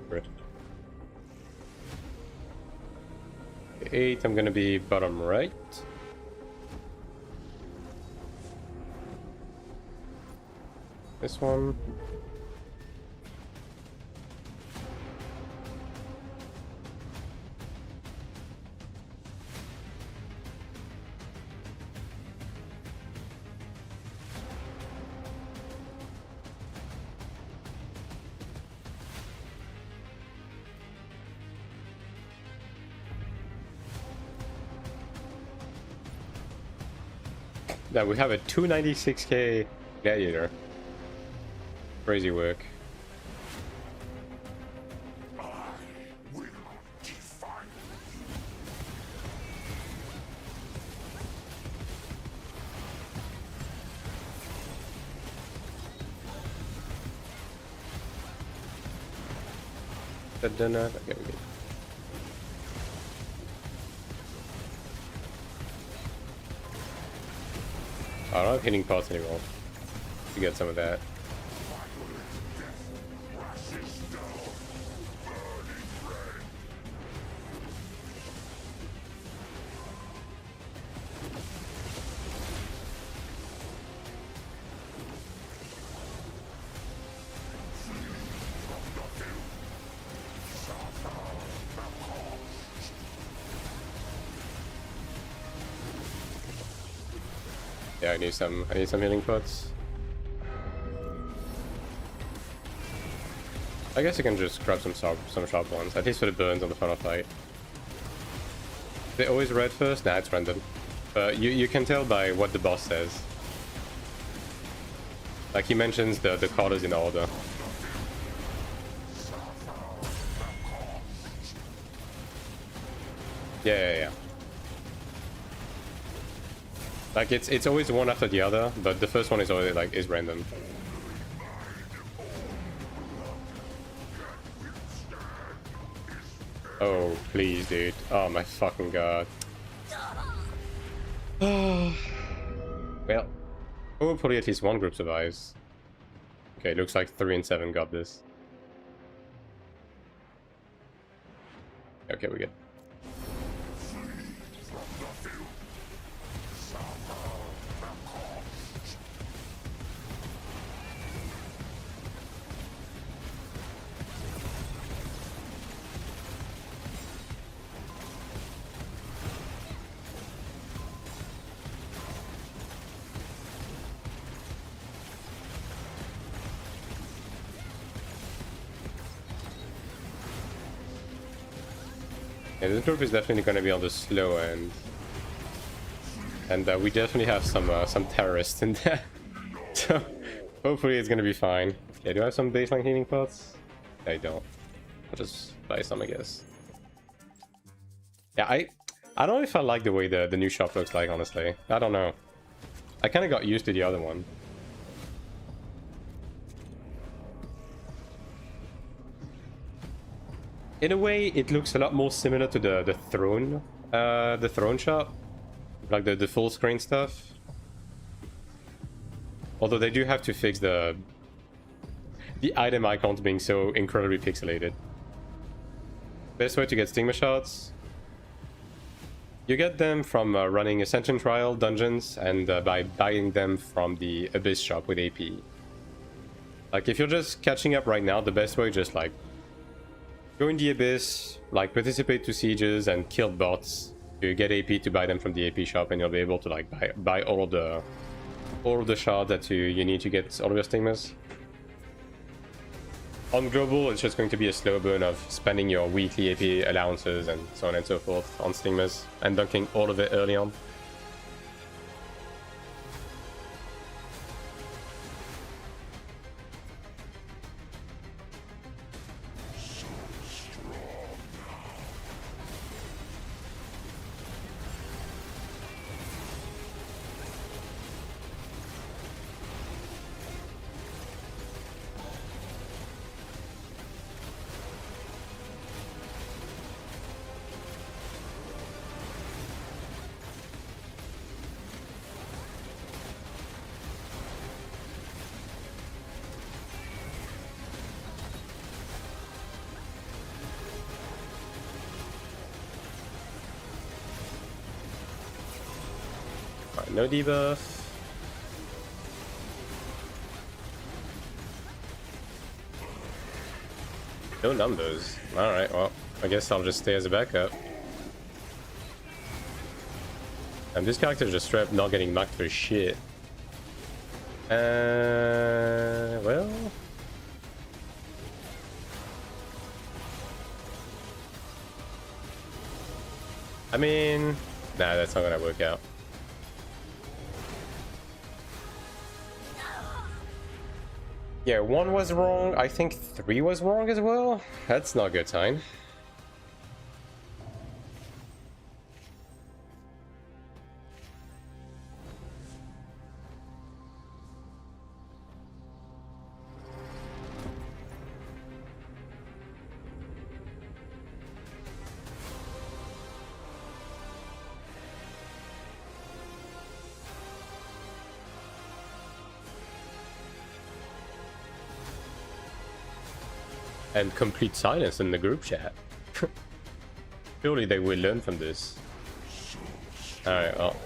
S1: Great. 8, I'm gonna be bottom right. This one. Now we have a 296k gladiator. Crazy work. Okay, we good. I don't have hitting pots anymore. To get some of that. Yeah, I need some healing pots. I guess I can just grab some sharp ones, at least for the burns on the final fight. They always red first? Nah, it's random. But you can tell by what the boss says. Like he mentions the colors in order. Yeah. Like it's always one after the other, but the first one is always like is random. Oh please, dude! Oh my fucking god! Well, hopefully at least one group survives. Okay, looks like 3 and 7 got this. Okay, we're good. Yeah, this group is definitely going to be on the slow end, and we definitely have some terrorists in there. So hopefully it's going to be fine. Okay, do I have some baseline healing pots? I don't. I'll just buy some, I guess. Yeah, I don't know if I like the way the new shop looks like, honestly. I don't know. I kind of got used to the other one. In a way, it looks a lot more similar to the throne shop, like the full screen stuff. Although they do have to fix the item icons being so incredibly pixelated. Best way to get stigma shots: you get them from running Ascension Trial dungeons and by buying them from the Abyss shop with AP. Like if you're just catching up right now, the best way is just like go in the Abyss, like participate to sieges and kill bots to get AP to buy them from the AP shop, and you'll be able to like buy all of the shards that you need to get all of your stigmas. On global, it's just going to be a slow burn of spending your weekly AP allowances and so on and so forth on Stigmas and dunking all of it early on. Alright, no debuff. No numbers. Alright, well, I guess I'll just stay as a backup. And this character is just straight up not getting marked for shit. Well... I mean... Nah, that's not gonna work out. Yeah, 1 was wrong. I think 3 was wrong as well. That's not a good sign. And complete silence in the group chat. Surely they will learn from this. Alright, well.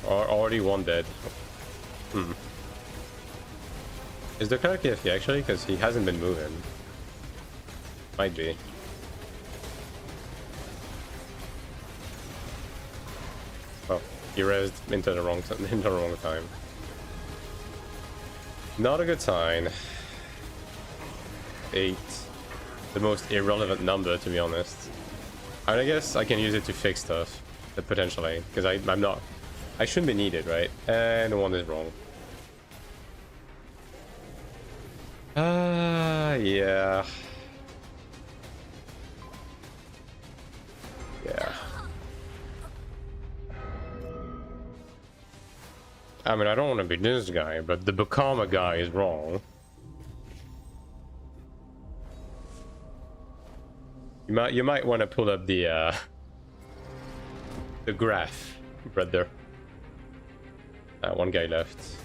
S1: Already 1 dead. Is the Cleric AFK actually? Because he hasn't been moving. Might be. Oh, he rezzed into the wrong time. Not a good sign. 8. The most irrelevant number, to be honest. And I guess I can use it to fix stuff, potentially, because I'm not. I shouldn't be needed, right? And 1 is wrong. Yeah. Yeah. I mean, I don't want to be this guy, but the Bakama guy is wrong. You might want to pull up the graph, brother. 1 guy left.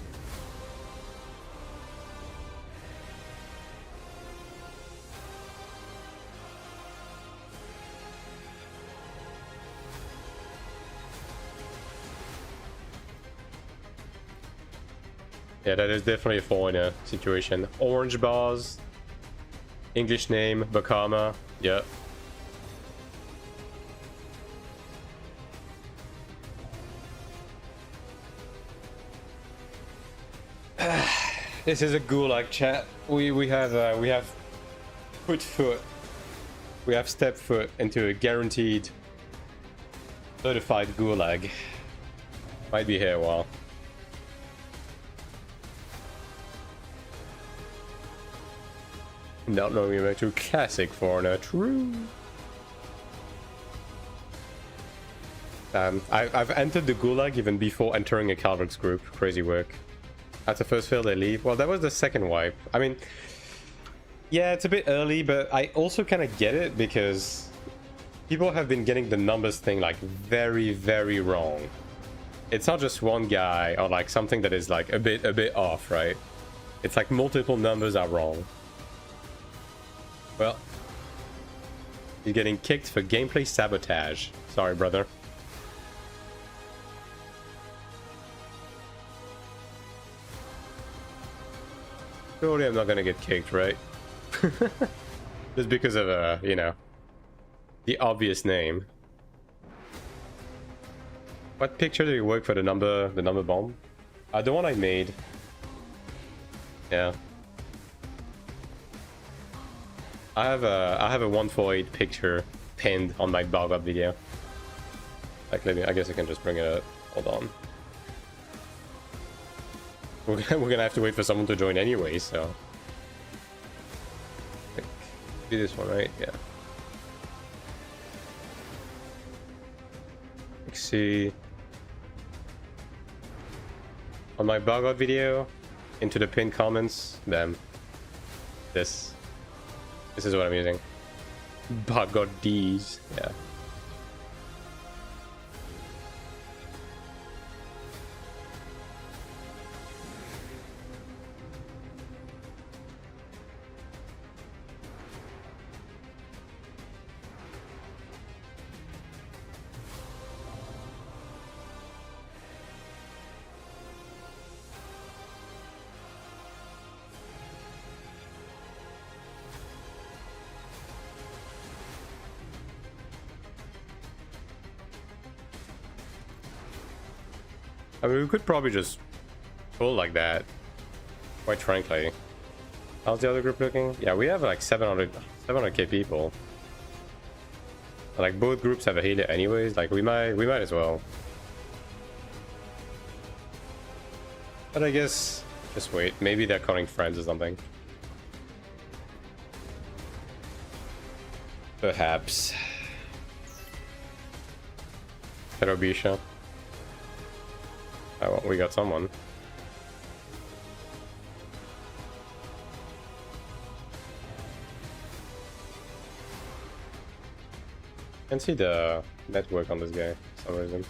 S1: Yeah, that is definitely a foreigner situation. Orange bars. English name, Bakama. Yep. This is a gulag chat. We have put foot. We have stepped foot into a guaranteed certified gulag. Might be here a while. Not knowing about to classic foreigner, true. I've entered the gulag even before entering a Calvert's group. Crazy work. At the first field they leave. Well, that was the second wipe. I mean, yeah, it's a bit early, but I also kind of get it because people have been getting the numbers thing like very, very wrong. It's not just one guy or like something that is like a bit off, right? It's like multiple numbers are wrong. Well, you're getting kicked for gameplay sabotage. Sorry, brother. Surely I'm not gonna get kicked, right? Just because of, you know, the obvious name. What picture did you work for the number bomb? The one I made. Yeah. I have a 148 picture pinned on my Bargot video. Like, maybe I guess I can just bring it up. Hold on. We're gonna have to wait for someone to join anyway, so. Do this one, right? Yeah. Let's see. On my Bargot video, into the pinned comments, them. This is what I'm using. Bargot D's, yeah. I mean, we could probably just pull like that, quite frankly. How's the other group looking? Yeah, we have like 700k people. Like, both groups have a healer anyways, like we might as well. But I guess, just wait, maybe they're calling friends or something. Perhaps. Hello, Bisha. Oh, well, we got someone. I can see the network on this guy for some reason.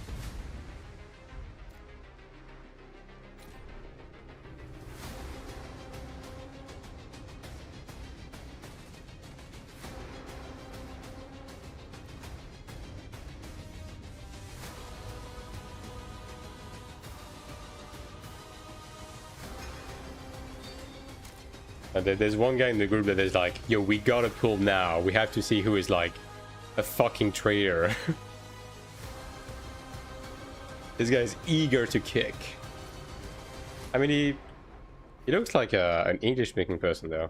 S1: There's one guy in the group that is like, yo, we gotta pull now. We have to see who is like a fucking traitor. This guy's eager to kick. I mean, he looks like an English-speaking person though.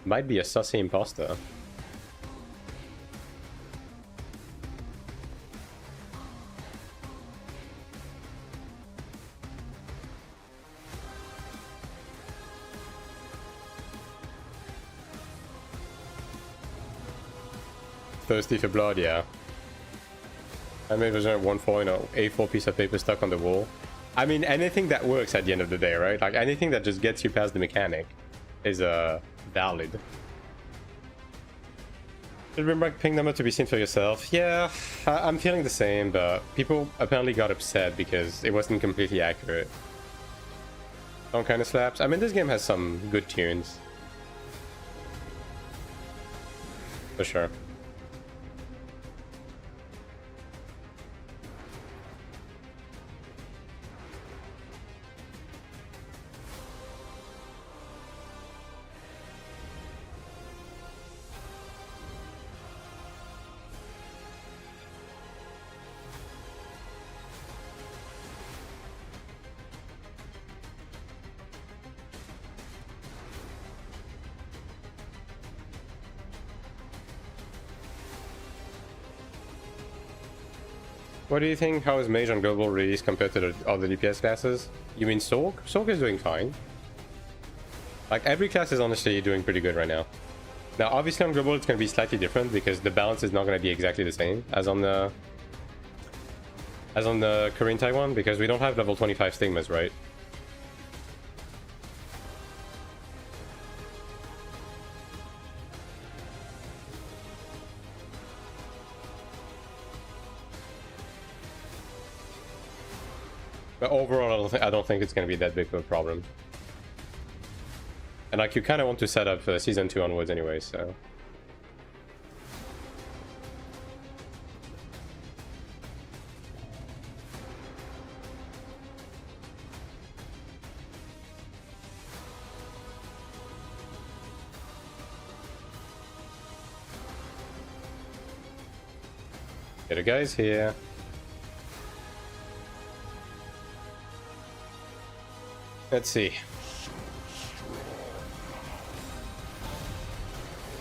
S1: Might be a sussy imposter. Thirsty for blood, yeah. I made version at 1.4, you know, A4 piece of paper stuck on the wall. I mean, anything that works at the end of the day, right? Like, anything that just gets you past the mechanic is valid. Remember ping number to be seen for yourself. Yeah, I'm feeling the same, but people apparently got upset because it wasn't completely accurate. Some kind of slaps. I mean, this game has some good tunes. For sure. What do you think? How is Mage on global release compared to the other DPS classes? You mean Sorg? Sorg is doing fine. Like, every class is honestly doing pretty good right now. Now, obviously on global it's going to be slightly different because the balance is not going to be exactly the same as on the Korean Taiwan, because we don't have level 25 stigmas, right? But overall, I don't think it's going to be that big of a problem. And like, you kind of want to set up Season 2 onwards anyway, so... Yeah, the guy's here. Let's see.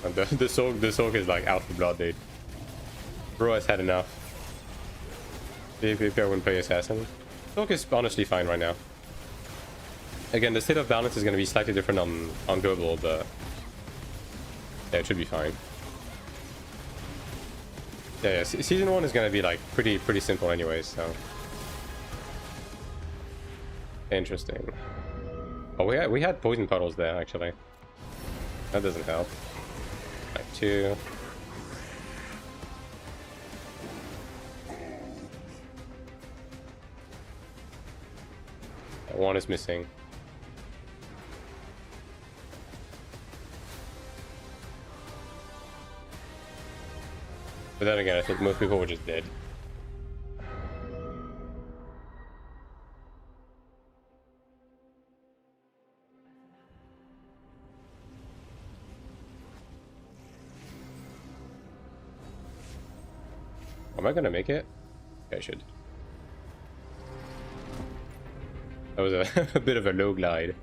S1: And the soak is like out for blood, dude. Bro has had enough. Maybe I wouldn't play assassin. Soak is honestly fine right now. Again, the state of balance is going to be slightly different on global, but yeah, it should be fine. Yeah, season 1 is going to be like pretty simple anyways, so interesting. Oh, we had poison puddles there actually. That doesn't help. Like 2. One is missing. But then again, I think most people were just dead. Am I gonna make it? Yeah, I should. That was a bit of a low glide.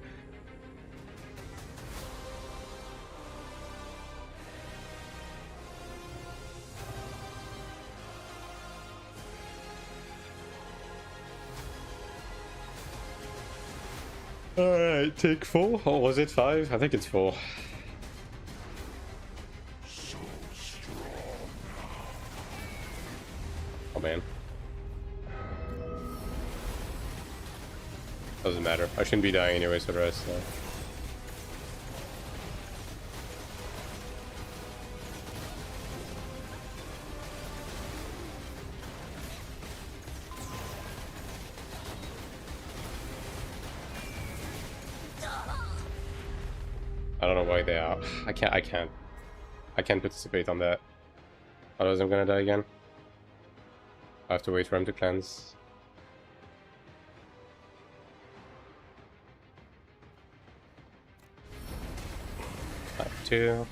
S1: Alright, take 4. Or was it 5? I think it's 4. Oh man. Doesn't matter. I shouldn't be dying anyways for the rest, so. I don't know why they are. I can't participate on that. Otherwise I'm gonna die again. I have to wait for him to cleanse. Type 2.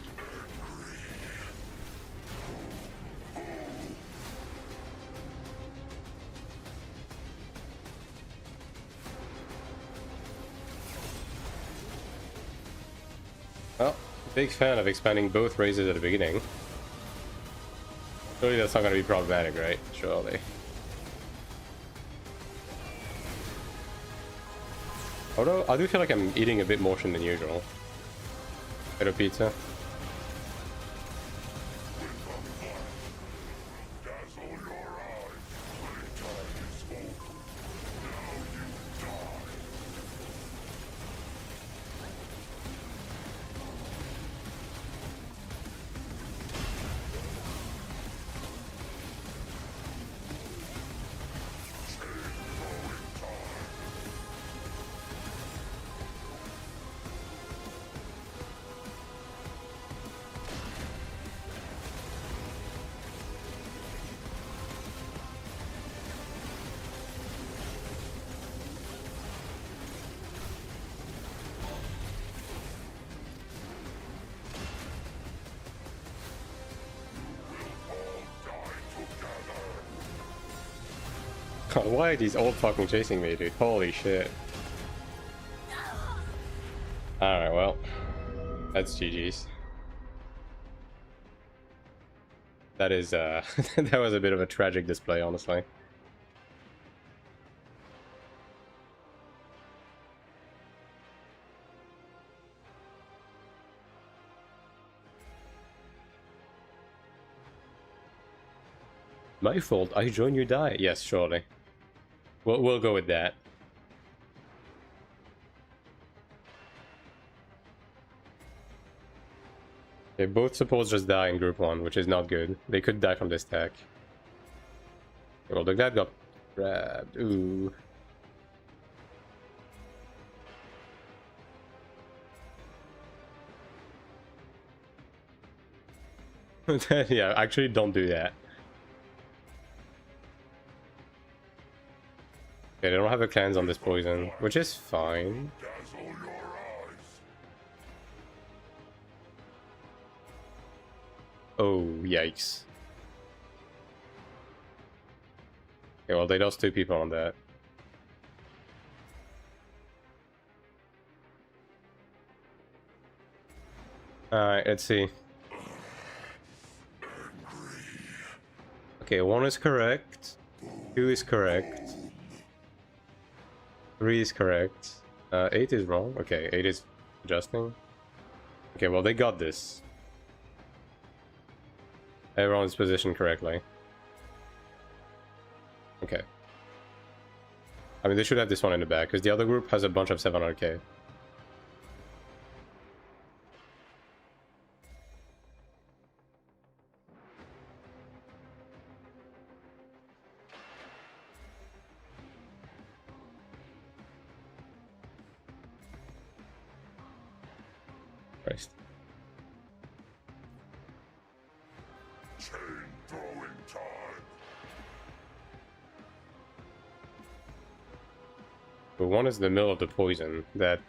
S1: Well, big fan of expanding both raises at the beginning. Surely that's not going to be problematic, right? Surely. Although, I do feel like I'm eating a bit more than usual. Better pizza. God, why are these all fucking chasing me, dude? Holy shit. Alright, well. That's GG's. That is, that was a bit of a tragic display, honestly. My fault, I joined your diet. Yes, surely. We'll go with that. Okay, both supports just die in group 1, which is not good. They could die from this attack. Okay, well, the glad got grabbed. Ooh. Yeah, actually don't do that. Okay, they don't have a cleanse on this poison, which is fine. Oh, yikes. Okay, well, they lost 2 people on that. Alright, let's see. Okay, 1 is correct. 2 is correct. 3 is correct. 8 is wrong. Okay, 8 is adjusting. Okay, well, they got this. Everyone's positioned correctly. Okay. I mean, they should have this one in the back, because the other group has a bunch of 700k. Christ. But 1 is in the middle of the poison. That...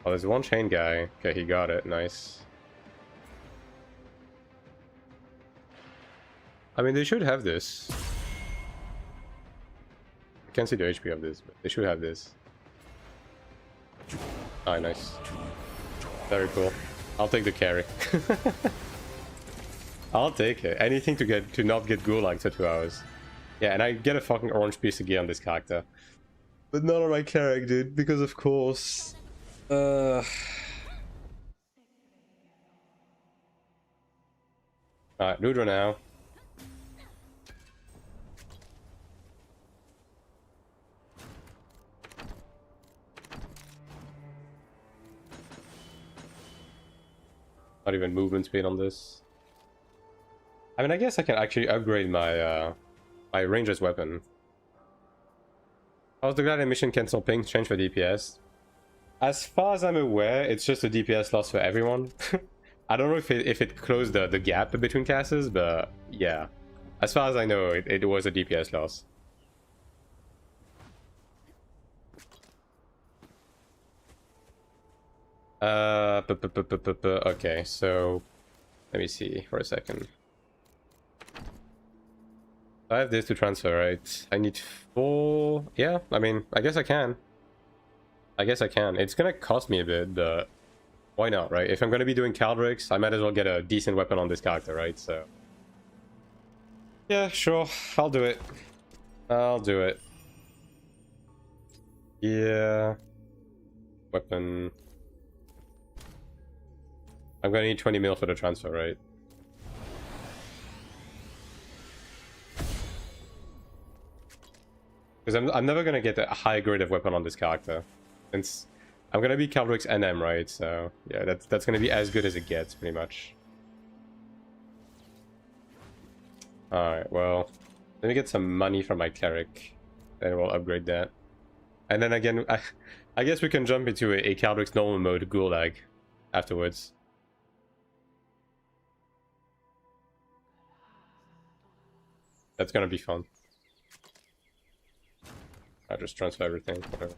S1: Oh, there's 1 chain guy. Okay, he got it. Nice. I mean, they should have this. I can't see the HP of this, but they should have this. Ah, nice. Very cool. I'll take the carry. I'll take it. Anything to not get gulagged for 2 hours. Yeah, and I get a fucking orange piece of gear on this character. But not on my Cleric, dude, because of course. Alright, Ludra now. Not even movement speed on this. I mean, I guess I can actually upgrade my my ranger's weapon. How's the glad mission cancel ping change for DPS? As far as I'm aware, it's just a DPS loss for everyone. I don't know if it closed the gap between classes, but yeah. As far as I know, it was a DPS loss. Okay, so let me see for a second. I have this to transfer, right? I need 4. Yeah, I mean, I guess I can. It's gonna cost me a bit, but why not, right? If I'm gonna be doing Clerics, I might as well get a decent weapon on this character, right? So yeah, sure, I'll do it. Yeah. Weapon. I'm gonna need 20 mil for the transfer, right? Because I'm never gonna get a high grade of weapon on this character. Since I'm gonna be Clerics NM, right? So yeah, that's gonna be as good as it gets, pretty much. Alright, well, let me get some money from my Cleric. Then we'll upgrade that. And then again, I guess we can jump into a Clerics normal mode Gulag afterwards. That's gonna be fun. I just transfer everything, whatever.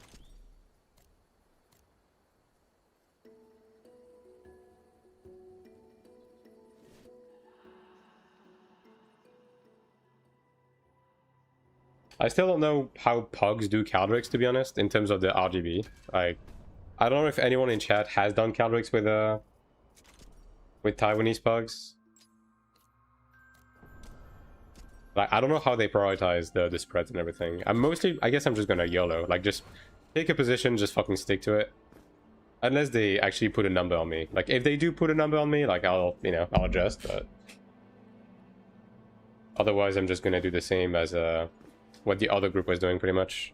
S1: I still don't know how pugs do Clerics, to be honest, in terms of the RGB. Like, I don't know if anyone in chat has done Clerics with Taiwanese pugs. Like, I don't know how they prioritize the spreads and everything. I guess I'm just gonna YOLO. Like, just take a position, just fucking stick to it. Unless they actually put a number on me. Like, if they do put a number on me, like, I'll adjust, but... Otherwise, I'm just gonna do the same as what the other group was doing, pretty much.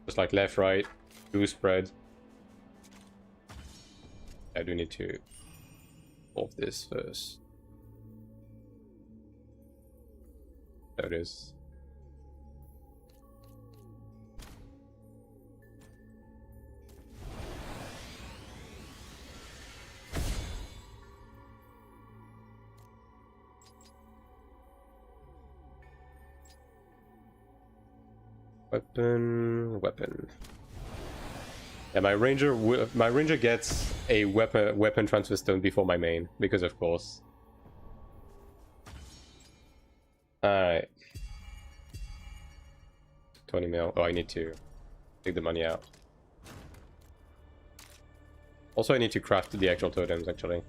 S1: Just like left, right, do spread. I do need to solve this first. There it is. Weapon. Yeah, my ranger gets a weapon transfer stone before my main, because of course. Alright. 20 mil. Oh, I need to take the money out. Also, I need to craft the actual totems, actually.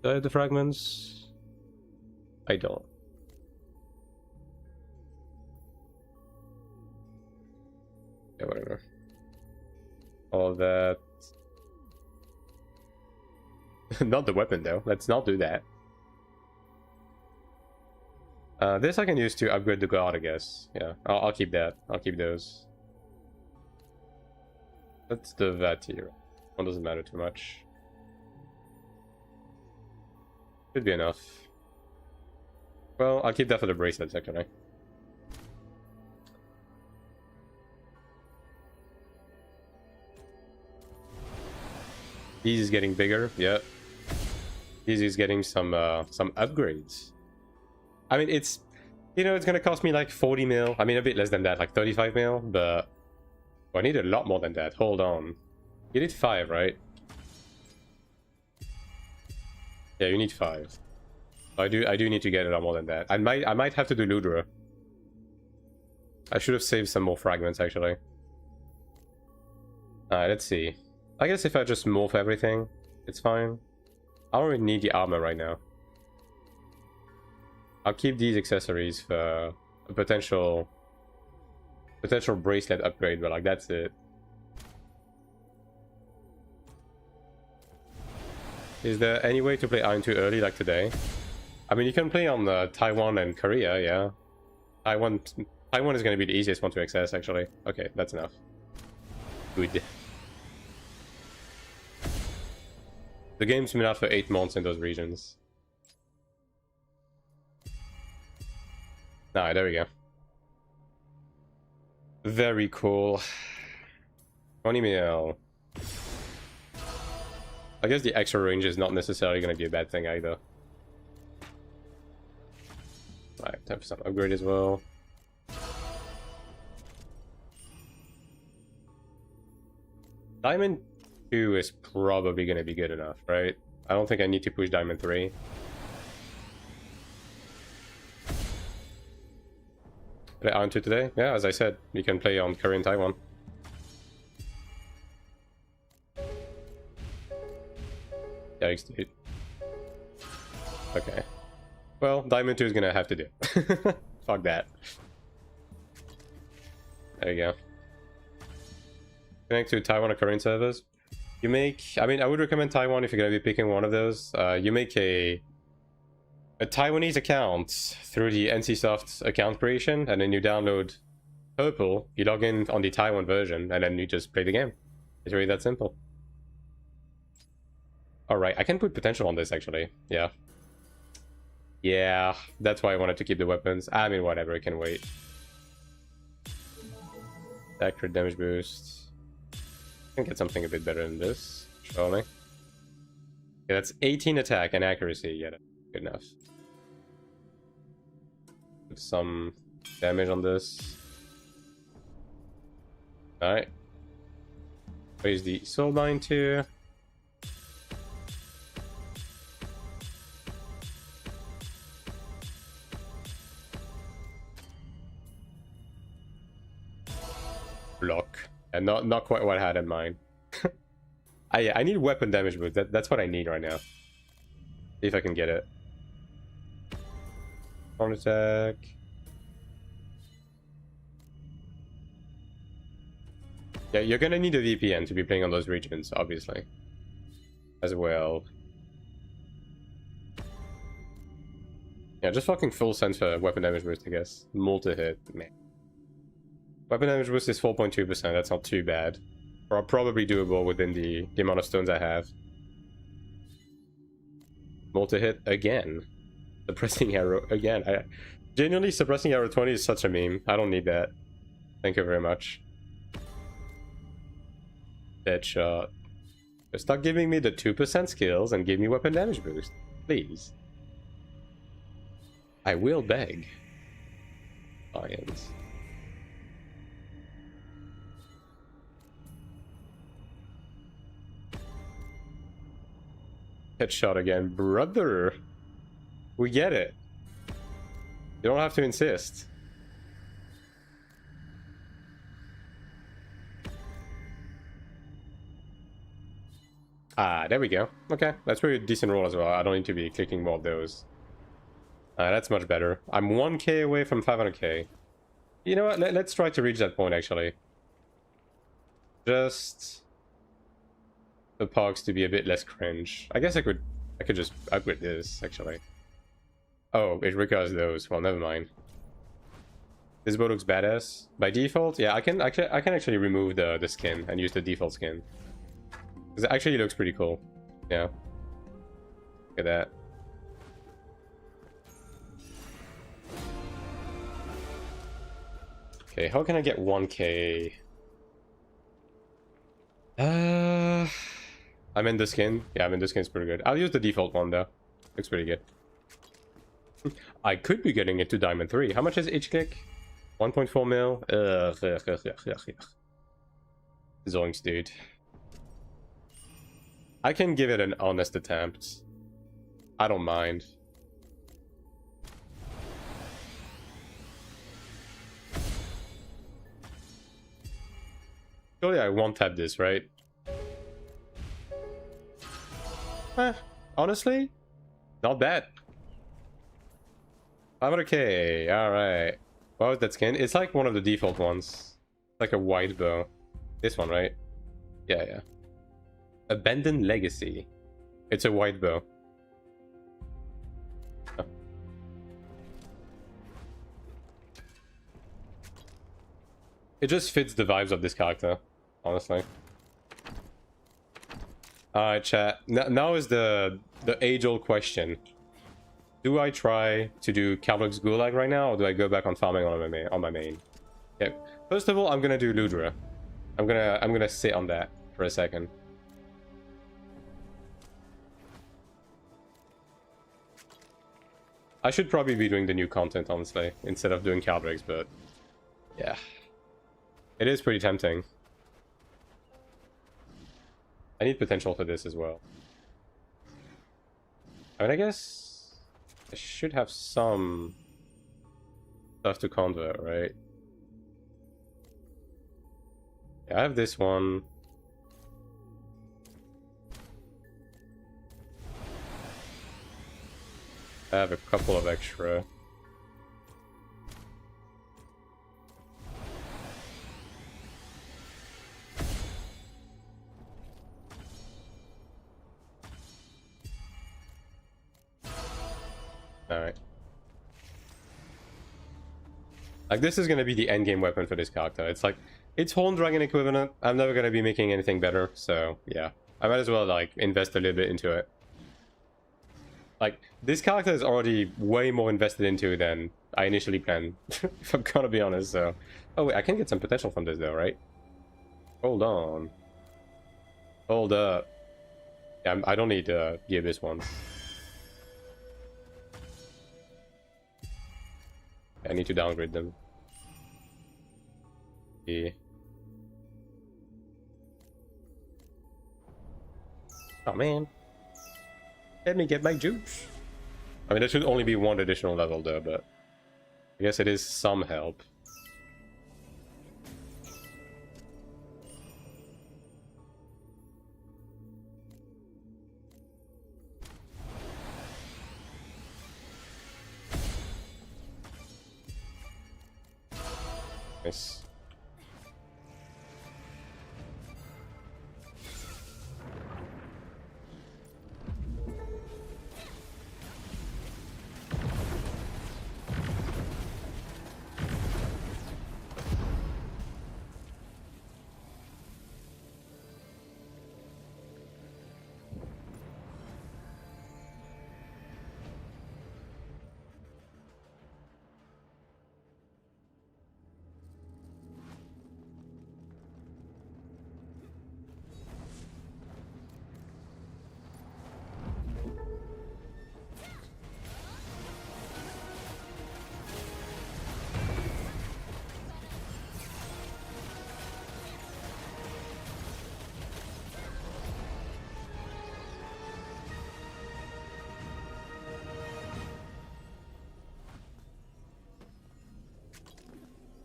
S1: Do I have the fragments? I don't. Yeah, whatever. All that. Not the weapon, though. Let's not do that. This I can use to upgrade the guard, I guess. Yeah, I'll keep that. I'll keep those. That's the VAT here. One doesn't matter too much. Should be enough. Well, I'll keep that for the bracelets, actually. These is getting bigger, yeah. These is getting some upgrades. I mean, it's, you know, it's gonna cost me like 40 mil. I mean, a bit less than that, like 35 mil, but oh, I need a lot more than that. Hold on. You need 5, right? Yeah, you need 5. I do need to get a lot more than that. I might have to do Ludra. I should have saved some more fragments, actually. Alright, let's see. I guess if I just morph everything, it's fine. I don't really need the armor right now. I'll keep these accessories for a potential bracelet upgrade, but like that's it. Is there any way to play AION2 early like today? I mean, you can play on Taiwan and Korea, yeah. Taiwan is going to be the easiest one to access, actually. Okay, that's enough. Good. The game's been out for 8 months in those regions. Alright, there we go. Very cool. 20 mil. I guess the extra range is not necessarily going to be a bad thing either. Alright, 10% upgrade as well. Diamond 2 is probably going to be good enough, right? I don't think I need to push Diamond 3. Play AION2 today? Yeah, as I said, you can play on Korea and Taiwan. Yikes, dude. Okay. Well, Diamond 2 is gonna have to do. Fuck that. There you go. Connect to Taiwan or Korean servers. You make... I mean, I would recommend Taiwan if you're gonna be picking one of those. You make a Taiwanese account through the NCSoft account creation, and then you download Purple, you log in on the Taiwan version, and then you just play the game. It's really that simple. Alright, I can put potential on this, actually. Yeah. Yeah, that's why I wanted to keep the weapons. I mean, whatever, it can wait. Accurate damage boost. I can get something a bit better than this, surely. Yeah, that's 18 attack and accuracy. Yeah, that's good enough. Put some damage on this. Alright. Raise the soul bind too. Block. And not quite what I had in mind. I need weapon damage boost. That's what I need right now. See if I can get it. On attack. Yeah, you're gonna need a VPN to be playing on those regions, obviously. As well. Yeah, just fucking full sense for weapon damage boost, I guess. Multi-hit, man. Weapon damage boost is 4.2%, that's not too bad. Or probably doable within the amount of stones I have. Multi-hit again. Suppressing arrow again. Genuinely, suppressing arrow 20 is such a meme. I don't need that. Thank you very much. Deadshot. Just stop giving me the 2% skills and give me weapon damage boost. Please. I will beg. Lions. Headshot again, brother. We get it. You don't have to insist. Ah, there we go. Okay, that's pretty decent roll as well. I don't need to be clicking more of those. That's much better. I'm 1k away from 500k. You know what? Let's try to reach that point, actually. Just the pogs to be a bit less cringe. I guess I could just upgrade this, actually. Oh, it requires those. Well, never mind. This bow looks badass. By default, yeah, I can actually remove the skin and use the default skin. Because it actually looks pretty cool. Yeah. Look at that. Okay, how can I get 1k? I'm in the skin. Yeah, I'm in the skin. It's pretty good. I'll use the default one though. Looks pretty good. I could be getting it to Diamond 3. How much is each click? 1.4 mil? Zoinks, dude. I can give it an honest attempt. I don't mind. Surely I won't tap this, right? Honestly, not bad. 500k, alright. What was that skin? It's like one of the default ones. Like a white bow. This one, right? Yeah, yeah. Abandoned Legacy. It's a white bow. Oh. It just fits the vibes of this character, honestly. Alright, chat. Now is the age-old question. Do I try to do Cleric's Gulag right now, or do I go back on farming on my main? Okay. First of all, I'm gonna do Ludra. I'm gonna sit on that for a second. I should probably be doing the new content, honestly, instead of doing Cleric's, but yeah. It is pretty tempting. I need potential for this as well. I mean, I guess I should have some stuff to convert, right? Yeah, I have this one. I have a couple of extra. Alright. Like, this is gonna be the endgame weapon for this character. It's like, it's Horn Dragon equivalent. I'm never gonna be making anything better, so yeah. I might as well, like, invest a little bit into it. Like, this character is already way more invested into than I initially planned, if I'm gonna be honest, so... Oh wait, I can get some potential from this though, right? Hold on. Hold up. Yeah, I don't need the Abyss ones. I need to downgrade them. Yeah. Oh man. Let me get my juice. I mean, there should only be one additional level though, but I guess it is some help. Nice.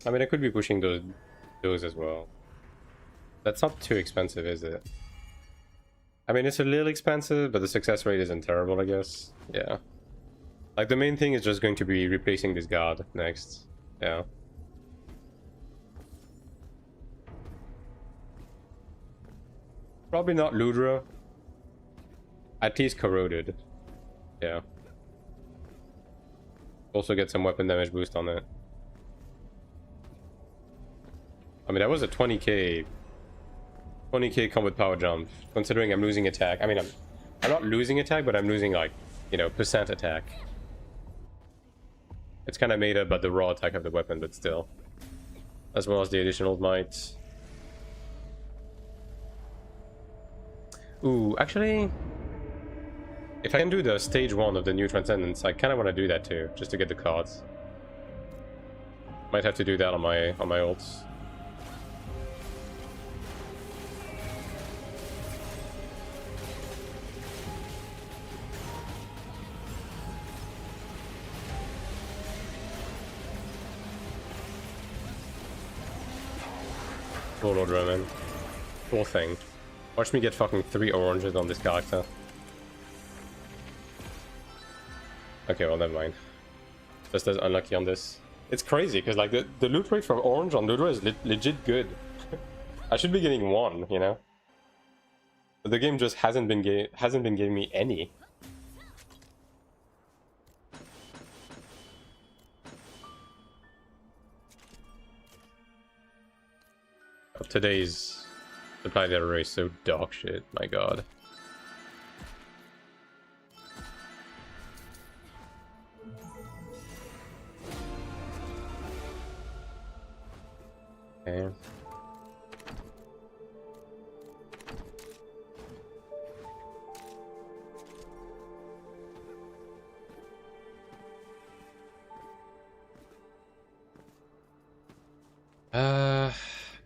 S1: I mean, I could be pushing those as well. That's not too expensive, is it? I mean, it's a little expensive, but the success rate isn't terrible, I guess. Yeah. Like, the main thing is just going to be replacing this god next. Yeah. Probably not Ludra. At least corroded. Yeah. Also get some weapon damage boost on it. I mean, that was a 20k combat power jump, considering I'm losing attack. I mean, I'm not losing attack, but I'm losing, like, you know, percent attack. It's kind of made up by the raw attack of the weapon, but still. As well as the additional might. Ooh, actually, if I can do the stage 1 of the new Transcendence, I kind of want to do that too, just to get the cards. Might have to do that on my ults. Poor Lord Roman. Poor thing. Watch me get fucking 3 oranges on this character. Okay, well, never mind. Just as unlucky on this. It's crazy, because like the loot rate for orange on Ludra is legit good. I should be getting 1, you know? But the game just hasn't been giving me any. Today's supply data array is so dog shit, my god. Okay.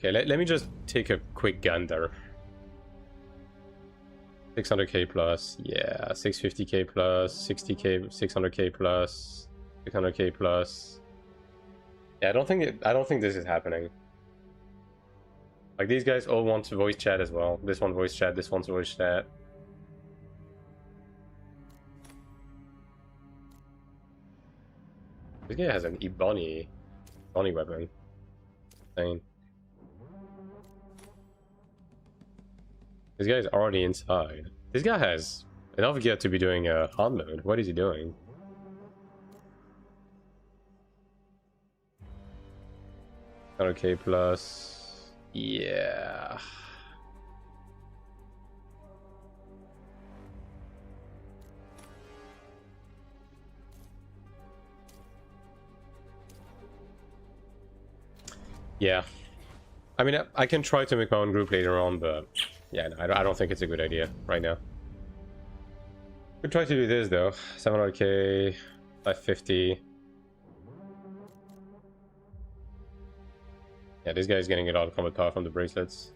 S1: Okay, let me just take a quick gander. 600k plus, yeah, 650k plus, 60k, 600k plus, 600k plus. Yeah, I don't think this is happening. Like, these guys all want voice chat as well. This one voice chat, this one's voice chat. This guy has an Ebony weapon. Insane. This guy is already inside. This guy has enough gear to be doing a hard mode. What is he doing? Okay, plus. Yeah. Yeah. I mean, I can try to make my own group later on, but yeah, no, I don't think it's a good idea right now. Could try to do this though. 700k, 550. Yeah, this guy's getting a lot of combat power from the bracelets.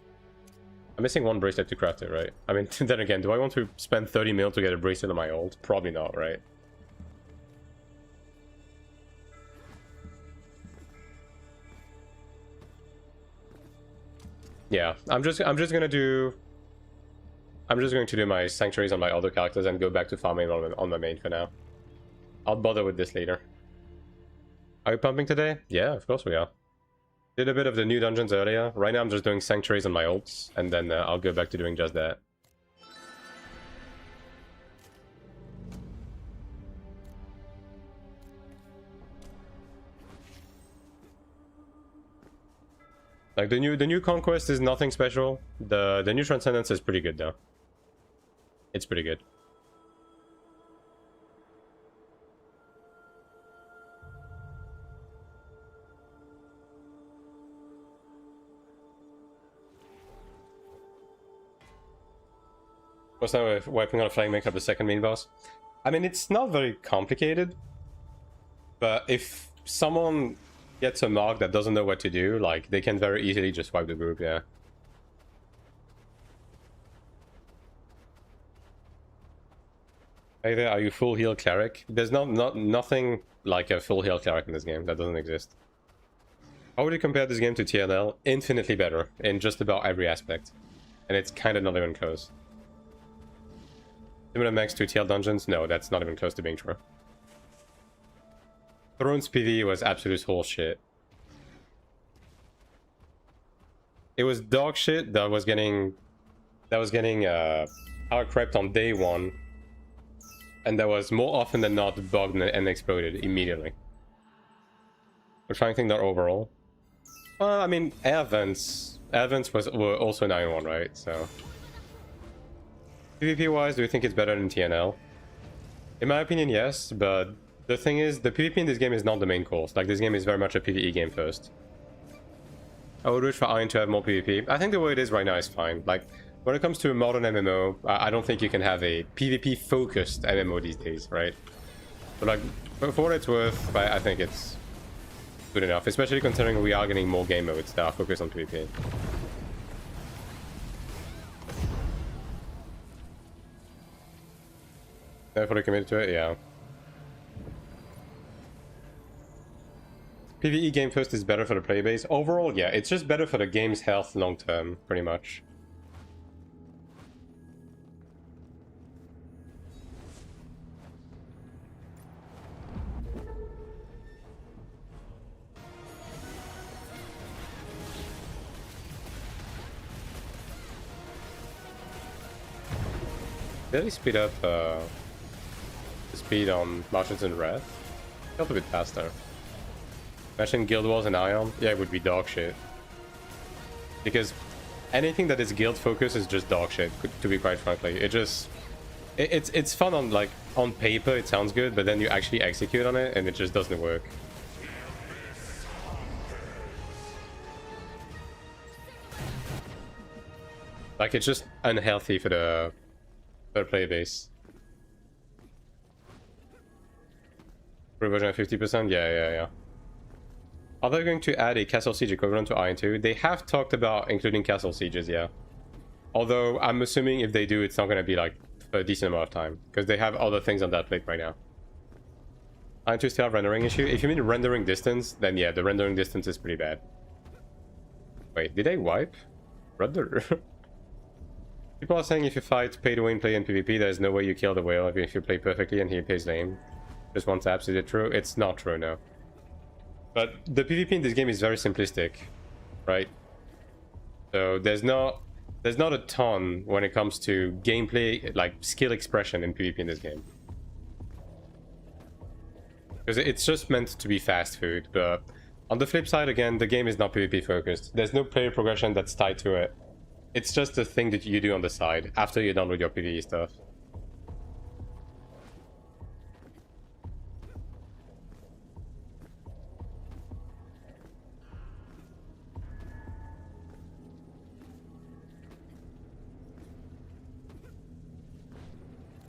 S1: I'm missing 1 bracelet to craft it, right? I mean, then again, do I want to spend 30 mil to get a bracelet on my ult? Probably not, right? Yeah, I'm just going to do my sanctuaries on my other characters and go back to farming on my main for now. I'll bother with this later. Are we pumping today? Yeah, of course we are. Did a bit of the new dungeons earlier. Right now I'm just doing sanctuaries on my ults, and then I'll go back to doing just that. Like, the new conquest is nothing special. The new transcendence is pretty good though. It's pretty good. What's now with wiping out a flank make up the second main boss? I mean, it's not very complicated, but if someone gets a mark that doesn't know what to do, like, they can very easily just wipe the group, yeah. Hey there, are you full heal cleric? There's nothing like a full heal cleric in this game. That doesn't exist. How would you compare this game to TNL? Infinitely better in just about every aspect. And it's kind of not even close. Similar max to TL dungeons? No, that's not even close to being true. Thrones PV was absolute horseshit. It was dog shit that was getting power crept on day one, and that was more often than not bugged and exploded immediately. We're trying to think that overall. Well, I mean, air vents were also 9-1, right? So PvP wise, do you think it's better than TNL? In my opinion, yes, but the thing is, the PvP in this game is not the main course. Like, this game is very much a PvE game first. I would wish for AION to have more PvP. I think the way it is right now is fine. Like, when it comes to a modern MMO, I don't think you can have a PvP-focused MMO these days, right? But like, for what it's worth, I think it's good enough, especially considering we are getting more game modes that are focused on PvP. Fully committed to it, yeah. PvE game first is better for the player base. Overall, yeah, it's just better for the game's health long term, pretty much. Did they speed up the speed on Martians and Wrath? Felt a bit faster. Imagine Guild Wars and AION? Yeah, it would be dog shit. Because anything that is guild focused is just dog shit, to be quite frankly. It's fun on, like, on paper it sounds good, but then you actually execute on it and it just doesn't work. Like, it's just unhealthy for the player base. Reversion at 50%? Yeah. Are they going to add a Castle Siege equivalent to AION2? They have talked about including Castle Sieges, yeah. Although, I'm assuming if they do, it's not going to be, like, for a decent amount of time. Because they have other things on that plate right now. AION2 still have rendering issue? If you mean rendering distance, then yeah, the rendering distance is pretty bad. Wait, did they wipe? Render? People are saying if you fight pay-to-win play in PvP, there's no way you kill the whale if you play perfectly and he plays lame. Just one taps, is it true? It's not true, no. But the PvP in this game is very simplistic, right? So there's not a ton when it comes to gameplay, like skill expression in PvP in this game. Because it's just meant to be fast food, but on the flip side, again, the game is not PvP focused. There's no player progression that's tied to it. It's just a thing that you do on the side after you're done with your PvE stuff.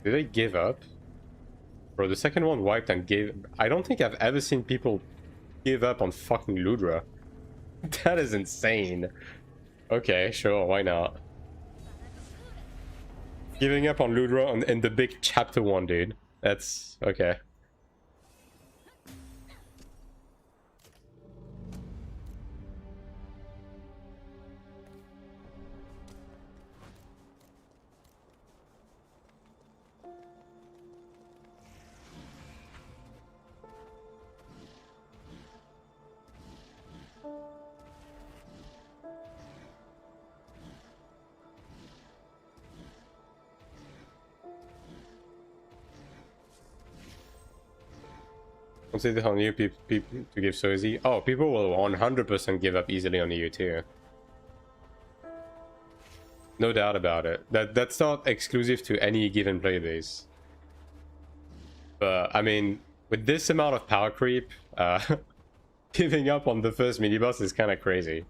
S1: Did they give up? Bro, the second one wiped and gave... I don't think I've ever seen people give up on fucking Ludra. That is insane. Okay, sure, why not? Giving up on Ludra in the big chapter 1, dude. That's... okay. Consider how new people to give so easy. Oh, people will 100% give up easily on EU too. No doubt about it. That's not exclusive to any given player base. But I mean, with this amount of power creep, giving up on the first mini boss is kind of crazy.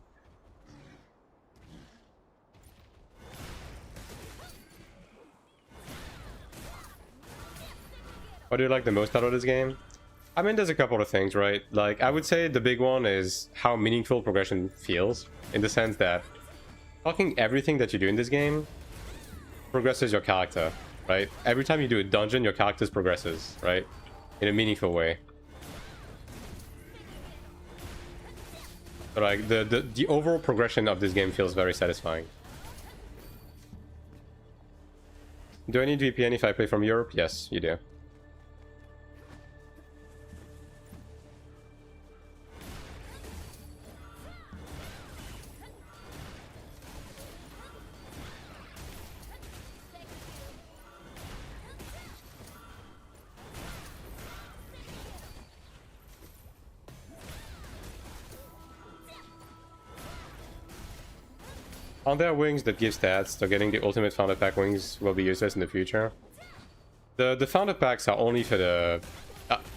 S1: What do you like the most out of this game? I mean, there's a couple of things, right? Like, I would say the big one is how meaningful progression feels, in the sense that fucking everything that you do in this game progresses your character, right? Every time you do a dungeon, your character progresses, right? In a meaningful way. But like, the overall progression of this game feels very satisfying. Do I need VPN if I play from Europe? Yes, you do. On their wings that give stats, so getting the ultimate founder pack wings will be useless in the future. The founder packs are only for the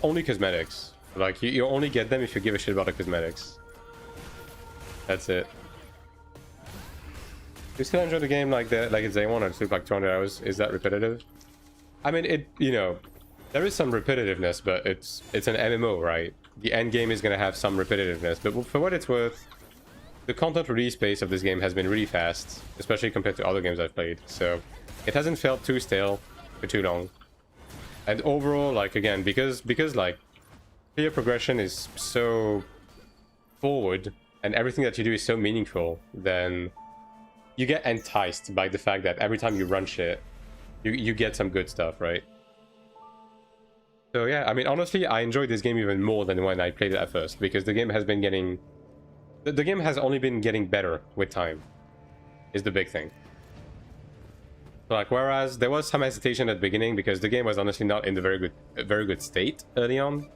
S1: only cosmetics. Like you only get them if you give a shit about the cosmetics. That's it. You still enjoy the game like that, like it's day one, or it's like 200 hours? Is that repetitive? I mean, it, you know, there is some repetitiveness, but it's an MMO, right? The end game is gonna have some repetitiveness, but for what it's worth, the content release pace of this game has been really fast, especially compared to other games I've played. So it hasn't felt too stale for too long. And overall, like again, because like player progression is so forward and everything that you do is so meaningful, then you get enticed by the fact that every time you run shit, you get some good stuff, right? So yeah, I mean, honestly, I enjoyed this game even more than when I played it at first, because the game has been getting... The game has only been getting better with time, is the big thing. So like, whereas there was some hesitation at the beginning, because the game was honestly not in the very good state early on.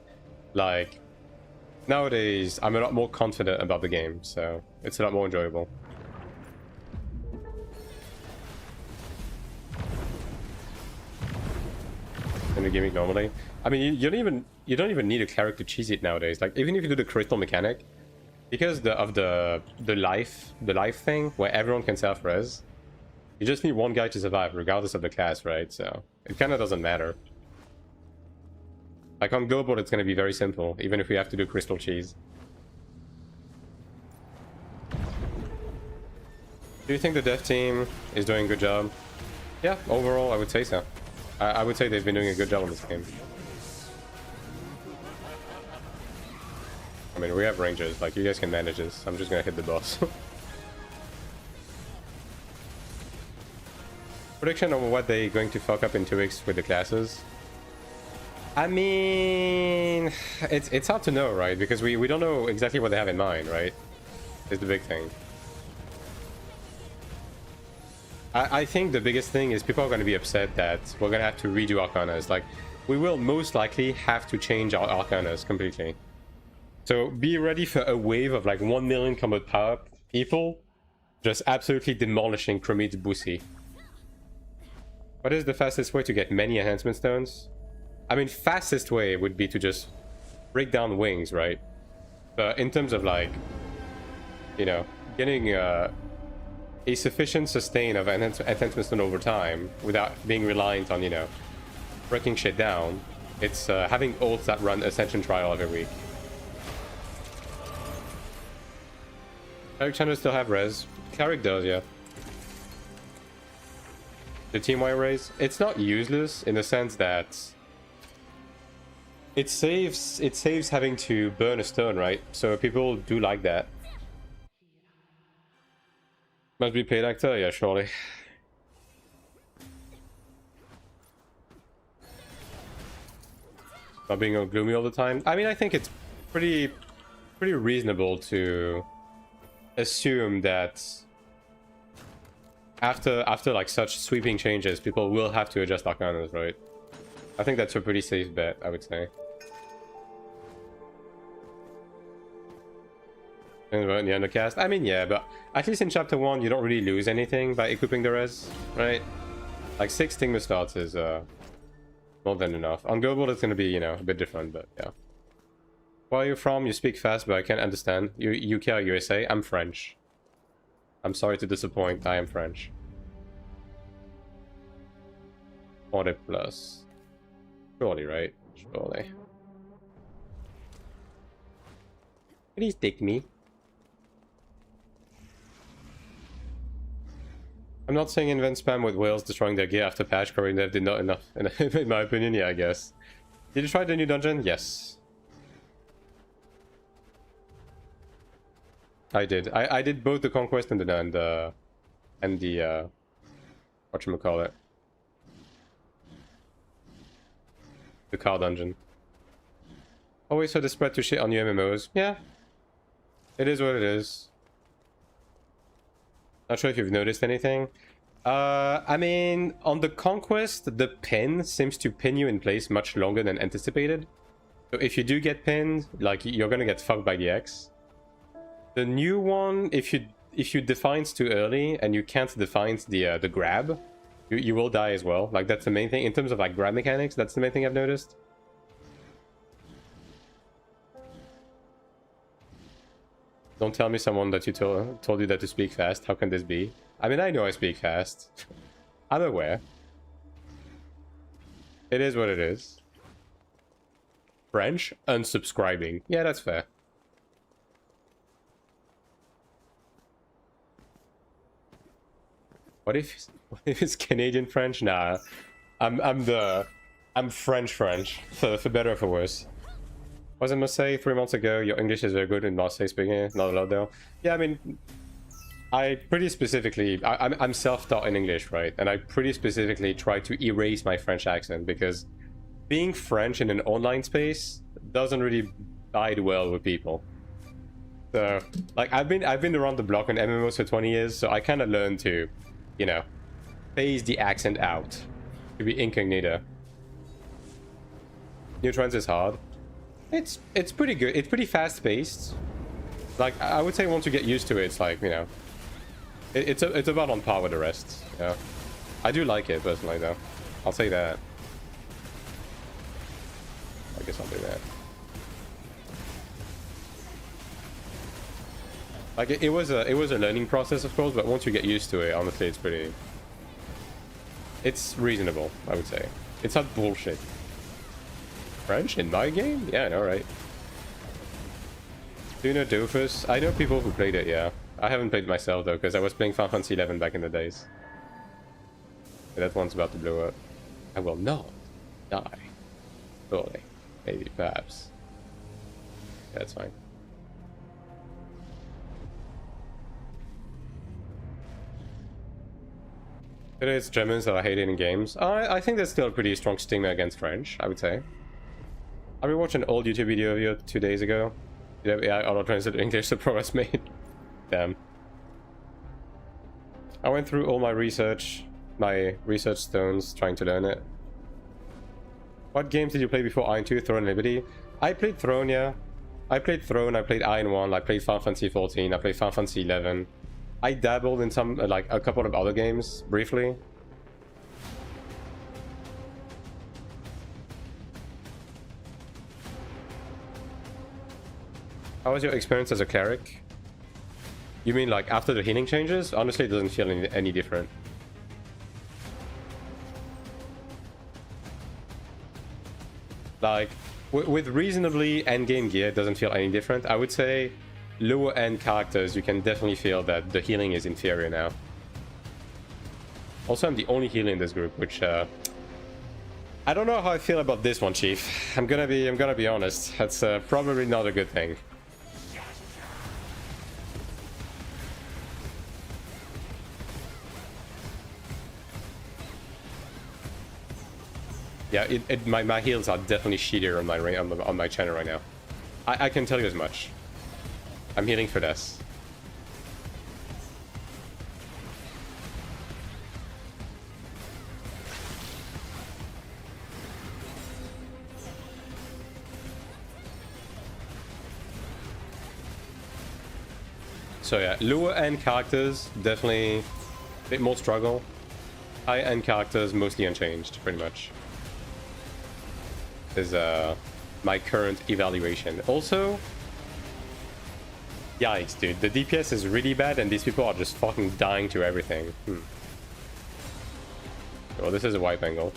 S1: Like, nowadays, I'm a lot more confident about the game, so it's a lot more enjoyable. In the gimmick normally. I mean, you don't even need a cleric to cheese it nowadays. Like, even if you do the crystal mechanic, because of the life thing where everyone can self-res, you just need one guy to survive regardless of the class, right? So it kind of doesn't matter. Like on global, it's going to be very simple, even if we have to do crystal cheese. Do you think the dev team is doing a good job? Yeah, overall, I would say so. I would say they've been doing a good job on this game. I mean, we have rangers, like, you guys can manage this. I'm just gonna hit the boss. Prediction on what they're going to fuck up in 2 weeks with the classes? I mean, it's hard to know, right? Because we don't know exactly what they have in mind, right? Is the big thing. I think the biggest thing is people are going to be upset that we're going to have to redo Arcanas. Like, we will most likely have to change our Arcanas completely. So be ready for a wave of like 1 million combat power people just absolutely demolishing Chromite Bussy. What is the fastest way to get many enhancement stones? I mean, fastest way would be to just break down wings, right? But in terms of like, you know, getting a sufficient sustain of enhancement stone over time without being reliant on, you know, breaking shit down, it's having ults that run Ascension Trial every week. Cleric Chandra still have res. Cleric does, yeah. The team-wide raise, it's not useless in the sense that it saves having to burn a stone, right? So people do like that. Must be paid actor, yeah, surely. Not being all gloomy all the time. I mean, I think it's pretty reasonable to assume that after like such sweeping changes, people will have to adjust Arcanas, right? I think that's a pretty safe bet, I would say. And the undercast, I mean, yeah, but at least in chapter 1, you don't really lose anything by equipping the res, right? Like 6 Stigma starts is more than enough. On global, it's gonna be, you know, a bit different, but yeah. Where are you from? You speak fast, but I can't understand. You UK or USA? I'm French. I'm sorry to disappoint, I am French. 40 plus. Surely, right? Surely. Please take me. I'm not saying invent spam with whales destroying their gear after patch. Korean dev did not enough, in my opinion, yeah, I guess. Did you try the new dungeon? Yes. I did. I did both the conquest and the whatchamacallit. The car dungeon. Always so desperate to shit on new MMOs. Yeah. It is what it is. Not sure if you've noticed anything. I mean, on the Conquest, the pin seems to pin you in place much longer than anticipated. So if you do get pinned, like, you're gonna get fucked by the X. The new one, if you defines too early and you can't define the grab, you will die as well. Like, that's the main thing. In terms of, like, grab mechanics, that's the main thing I've noticed. Don't tell me someone that you told you that to speak fast. How can this be? I mean, I know I speak fast. I'm aware. It is what it is. French? Unsubscribing. Yeah, that's fair. What if it's Canadian French? Nah. I'm French for better or for worse. What was I must say 3 months ago? Your English is very good in Marseille speaking. Not a lot though. Yeah, I mean, I pretty specifically, I'm self-taught in English, right? And I pretty specifically try to erase my French accent because being French in an online space doesn't really bide well with people. So, like, I've been around the block on MMOs for 20 years, so I kind of learned to, you know, phase the accent out, to be incognito. New Trends is hard. It's pretty good. It's pretty fast-paced. Like, I would say once you get used to it, it's like, you know, it's about on par with the rest. Yeah, I do like it personally, though. I'll say that. I guess I'll do that. Like, it was a learning process, of course, but once you get used to it, honestly, it's reasonable, I would say. It's not bullshit. French in my game? Yeah, I know, right? Do you know Dofus? I know people who played it, yeah. I haven't played myself, though, because I was playing Final Fantasy 11 back in the days. That one's about to blow up. I will not die. Surely. Maybe, perhaps. Yeah, that's fine. It's Germans that are hated in games. I think there's still a pretty strong stigma against French, I would say. I rewatched an old YouTube video of you 2 days ago. You have AI auto-translate English the pro has made. Damn. I went through all my research stones, trying to learn it. What games did you play before AION2, Throne and Liberty? I played Throne, yeah. I played Throne, I played AION1, I played Final Fantasy 14, I played Final Fantasy 11. I dabbled in some, like, a couple of other games, briefly. How was your experience as a cleric? You mean, like, after the healing changes? Honestly, it doesn't feel any different. Like, with reasonably endgame gear, it doesn't feel any different. I would say lower end characters, you can definitely feel that the healing is inferior now. Also, I'm the only healer in this group, which I don't know how I feel about this one, Chief. I'm gonna be honest. That's probably not a good thing. Yeah, my heals are definitely shittier on my channel right now. I can tell you as much. I'm healing for this. So yeah, lower end characters definitely a bit more struggle. High end characters mostly unchanged, pretty much. Is my current evaluation. Also, yikes, dude, the DPS is really bad and these people are just fucking dying to everything. Oh, this is a wipe angle.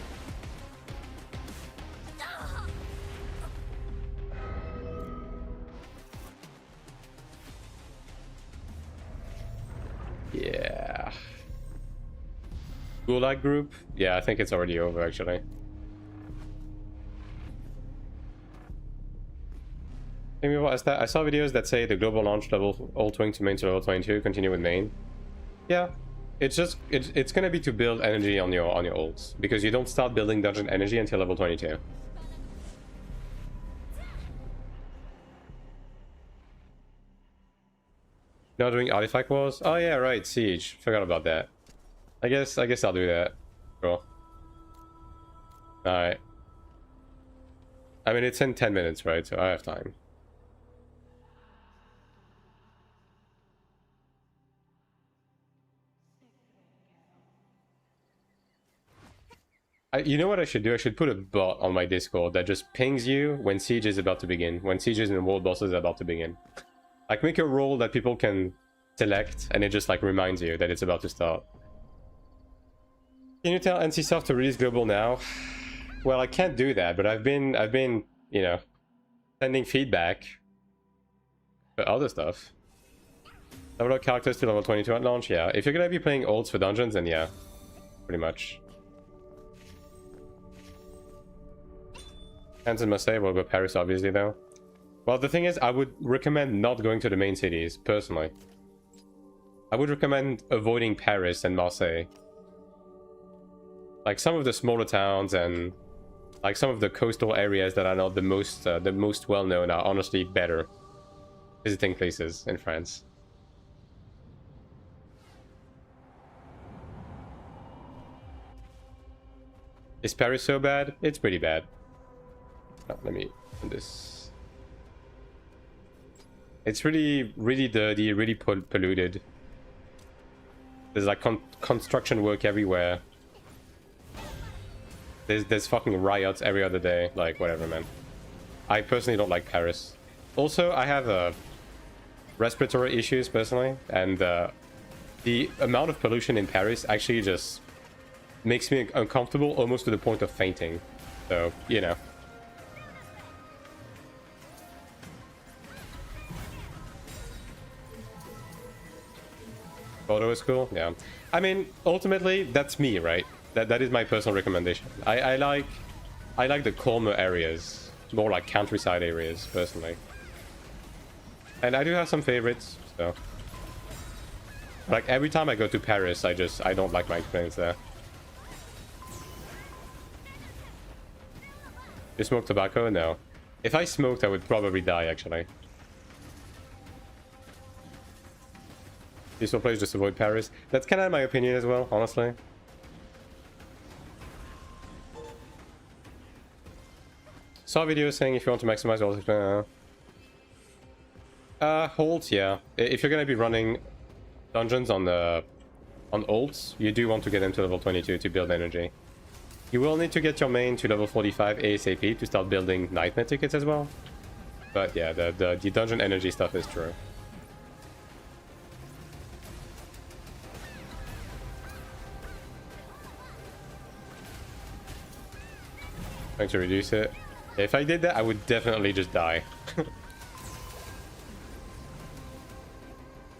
S1: Yeah. Gulag group? Yeah, I think it's already over, actually. What is that? I saw videos that say the global launch level ult wing to main to level 22, continue with main. Yeah, it's just it's gonna be to build energy on your ults because you don't start building dungeon energy until level 22. Not doing artifact wars? Oh yeah, right, siege. Forgot about that. I guess I'll do that. Cool. Alright. I mean, it's in 10 minutes, right? So I have time. You know what I should do? I should put a bot on my Discord that just pings you when siege is about to begin. When sieges and world bosses are about to begin. Like, make a role that people can select, and it just, like, reminds you that it's about to start. Can you tell NCSoft to release global now? Well, I can't do that, but I've been, you know, sending feedback for other stuff. Level up characters to level 22 at launch? Yeah. If you're gonna be playing olds for dungeons, then yeah. Pretty much. Hansen must say, well, go Paris, obviously, though. Well, the thing is, I would recommend not going to the main cities, personally. I would recommend avoiding Paris and Marseille. Like, some of the smaller towns and, like, some of the coastal areas that are not the most well-known are honestly better visiting places in France. Is Paris so bad? It's pretty bad. Oh, let me do this. It's really, really dirty, really polluted. There's like construction work everywhere. There's fucking riots every other day. Like, whatever, man. I personally don't like Paris. Also, I have respiratory issues personally, and the amount of pollution in Paris actually just makes me uncomfortable, almost to the point of fainting. So, you know. Photo is cool, yeah. I mean, ultimately, that's me, right? That is my personal recommendation. I like the calmer areas, more like countryside areas, personally. And I do have some favorites, so. Like, every time I go to Paris, I don't like my experience there. You smoke tobacco? No. If I smoked, I would probably die, actually. Useful place, just avoid Paris. That's kind of my opinion as well, honestly. Saw a video saying if you want to maximize all holds, yeah. If you're gonna be running dungeons on ults, you do want to get them to level 22 to build energy. You will need to get your main to level 45 ASAP to start building nightmare tickets as well. But yeah, the dungeon energy stuff is true. Trying to reduce it. If I did that, I would definitely just die.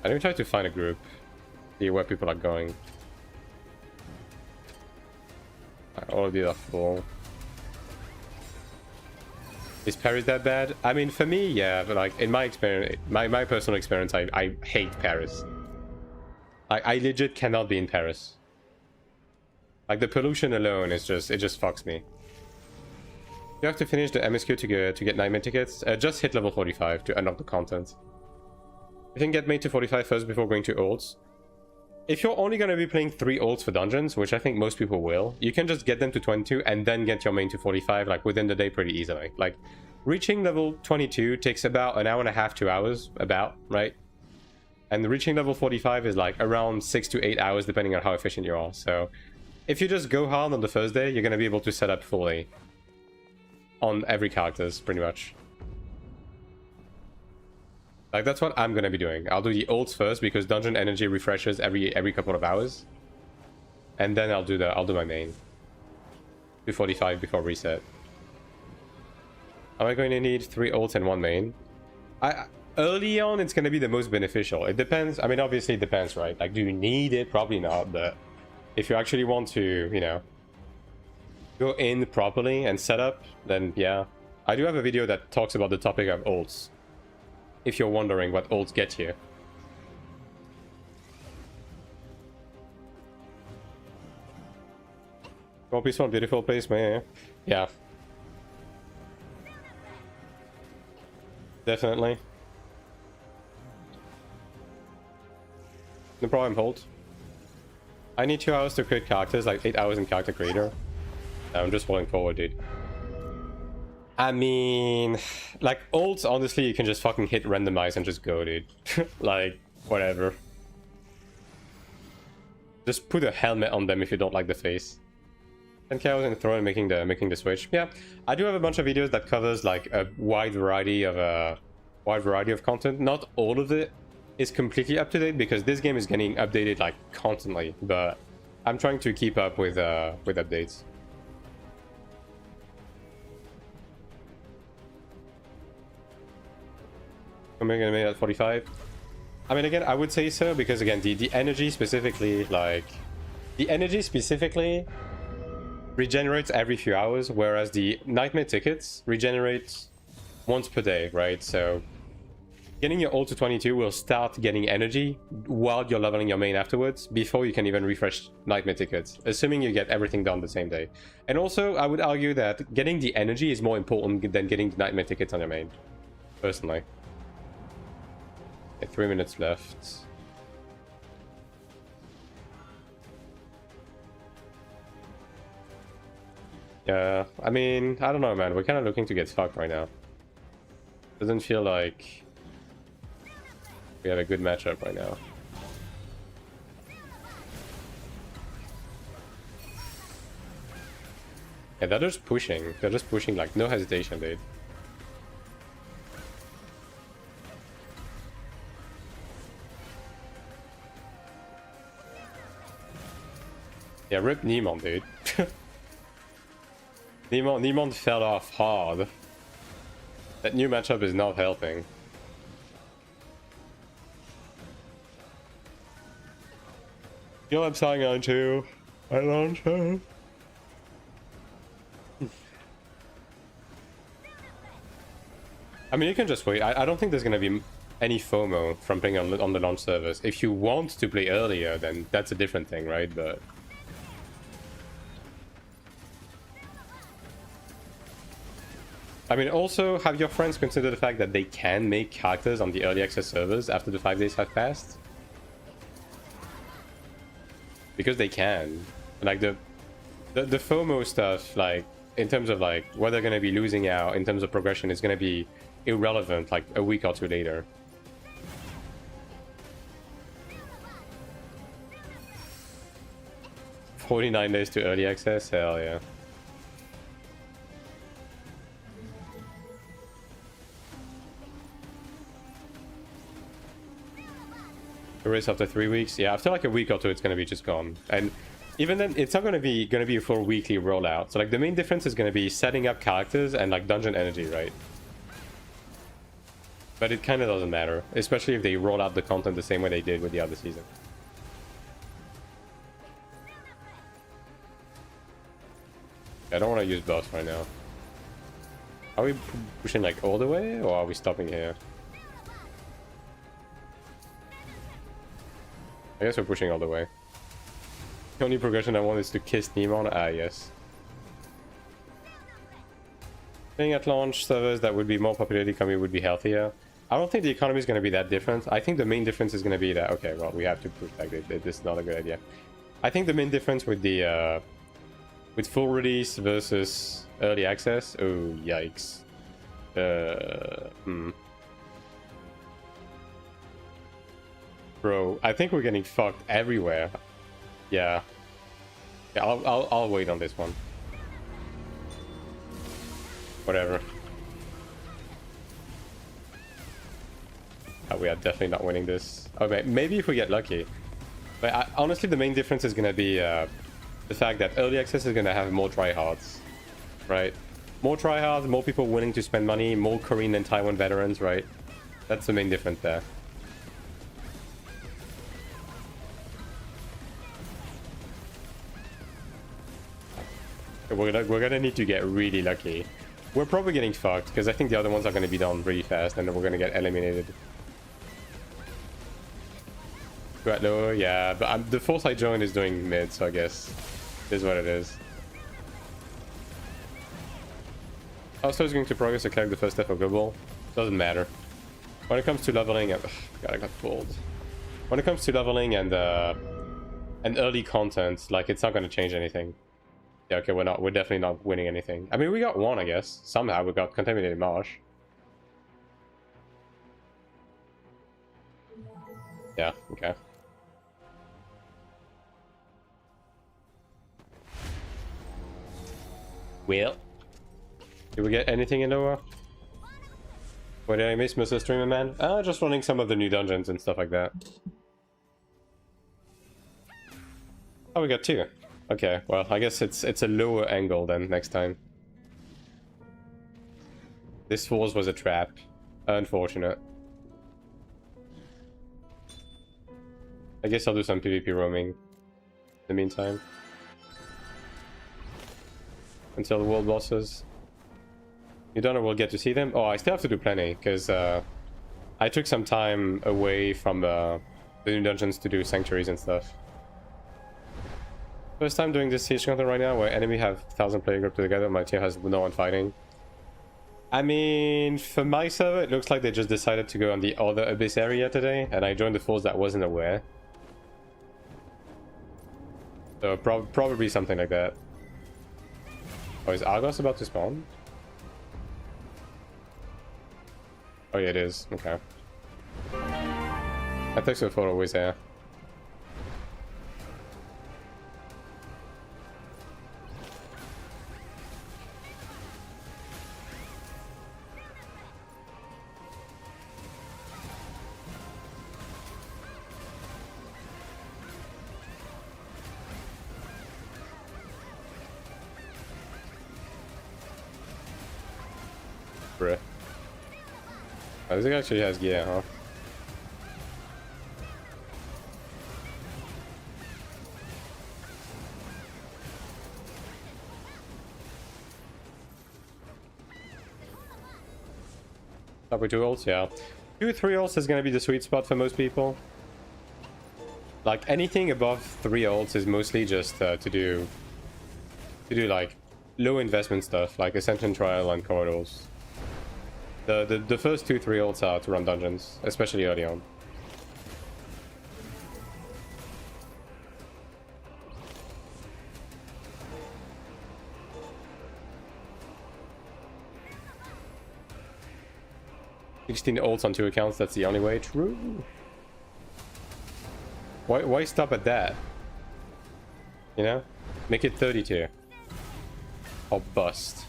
S1: I need to try to find a group. See where people are going. All of these are full. Is Paris that bad? I mean, for me, yeah, but like in my experience, my personal experience, I hate Paris. I legit cannot be in Paris. Like the pollution alone is just, it just fucks me. You have to finish the MSQ to get nightmare tickets. Just hit level 45 to unlock the content. You can get made to 45 first before going to ults. If you're only going to be playing 3 ults for dungeons, which I think most people will, you can just get them to 22 and then get your main to 45 like within the day pretty easily. Like reaching level 22 takes about an hour and a half, 2 hours, right? And reaching level 45 is like around 6 to 8 hours depending on how efficient you are. So if you just go hard on the first day, you're going to be able to set up fully on every characters, pretty much. Like, that's what I'm gonna be doing. I'll do the ults first, because dungeon energy refreshes every couple of hours. And then I'll do my main. 245 before reset. Am I going to need 3 ults and 1 main? Early on, it's gonna be the most beneficial. It depends. I mean, obviously it depends, right? Like, do you need it? Probably not, but if you actually want to, you know, go in properly and set up, then yeah. I do have a video that talks about the topic of ults, if you're wondering what ults get you. More peaceful and beautiful place, man. Yeah. Definitely. No problem, hold. I need 2 hours to create characters, like 8 hours in character creator. I'm just falling forward, dude. I mean, like, ults, honestly, you can just fucking hit randomize and just go, dude. Like, whatever. Just put a helmet on them if you don't like the face. 10k hours in the throne making the switch. Yeah, I do have a bunch of videos that covers like a wide variety of content. Not all of it is completely up to date because this game is getting updated like constantly, but I'm trying to keep up with updates. I'm gonna make it at 45. I mean, again, I would say so because again, the energy specifically, like the energy specifically regenerates every few hours, whereas the nightmare tickets regenerate once per day, right? So getting your ult to 22 will start getting energy while you're leveling your main afterwards, before you can even refresh nightmare tickets, assuming you get everything done the same day. And also, I would argue that getting the energy is more important than getting the nightmare tickets on your main, personally. Okay, 3 minutes left. Yeah, I mean, I don't know, man. We're kind of looking to get fucked right now. Doesn't feel like we have a good matchup right now. Yeah, they're just pushing. They're just pushing, like, no hesitation, dude. Yeah, rip Nemon, dude. Nemon fell off hard. That new matchup is not helping. Yo, I'm selling AION2. AION2. I mean, you can just wait. I don't think there's gonna be any FOMO from playing on the launch servers. If you want to play earlier, then that's a different thing, right? But I mean, also, have your friends consider the fact that they can make characters on the early access servers after the 5 days have passed? Because they can. Like, the FOMO stuff, like, in terms of, like, what they're gonna be losing out in terms of progression is gonna be irrelevant, like, a week or two later. $49 days to early access? Hell yeah. Race after 3 weeks. Yeah, after like a week or two, it's gonna be just gone. And even then, it's not gonna be a full weekly rollout. So like the main difference is gonna be setting up characters and like dungeon energy, right? But it kind of doesn't matter, especially if they roll out the content the same way they did with the other season. I don't want to use buffs right now. Are we pushing like all the way, or are we stopping here? I guess we're pushing all the way. The only progression I want is to kiss Nemon. Ah, yes. Playing at launch servers that would be more popularity coming would be healthier. I don't think the economy is going to be that different. I think the main difference is going to be that, okay, well, we have to push like this. This is not a good idea. I think the main difference with the with full release versus early access. Oh, yikes. Bro, I think we're getting fucked everywhere. Yeah. Yeah, I'll wait on this one. Whatever. We are definitely not winning this. Okay, maybe if we get lucky. But honestly, the main difference is gonna be the fact that early access is gonna have more tryhards, right? More tryhards, more people willing to spend money, more Korean and Taiwan veterans, right? That's the main difference there. We're gonna need to get really lucky. We're probably getting fucked because I think the other ones are gonna be done really fast and then we're gonna get eliminated. Right, no, yeah, but the force I joined is doing mid, so I guess this is what it is. Also, is going to progress a Cleric the first step of global. Doesn't matter. When it comes to leveling up, God, I got pulled. When it comes to leveling and early content, like it's not gonna change anything. Yeah, okay, we're definitely not winning anything. I mean, we got one, I guess. Somehow we got Contaminated Marsh. Yeah, okay. Well, did we get anything in Noah? What did I miss, Mr. Streamer Man? Just running some of the new dungeons and stuff like that. Oh, we got 2. Okay, well, I guess it's a lower angle then next time. This force was a trap. Unfortunate. I guess I'll do some PvP roaming in the meantime. Until the world bosses. You don't know we'll get to see them? Oh, I still have to do plenty, because I took some time away from the new dungeons to do sanctuaries and stuff. First time doing this siege content right now, where enemy have 1,000 player group together, my team has no one fighting. I mean, for my server, it looks like they just decided to go on the other Abyss area today, and I joined the force that wasn't aware. So probably something like that. Oh, is Argos about to spawn? Oh yeah, it is. Okay. I think so for always there. Bruh. Oh, this guy actually has gear, huh? Top with 2 ults, yeah. 2-3 ults is gonna be the sweet spot for most people. Like anything above 3 ults is mostly just to do like low investment stuff like Ascension Trial and Corridors. The first 2-3 ults are to run dungeons, especially early on. $16 ults on 2 accounts, that's the only way. True. Why stop at that? You know? Make it 32. Or bust.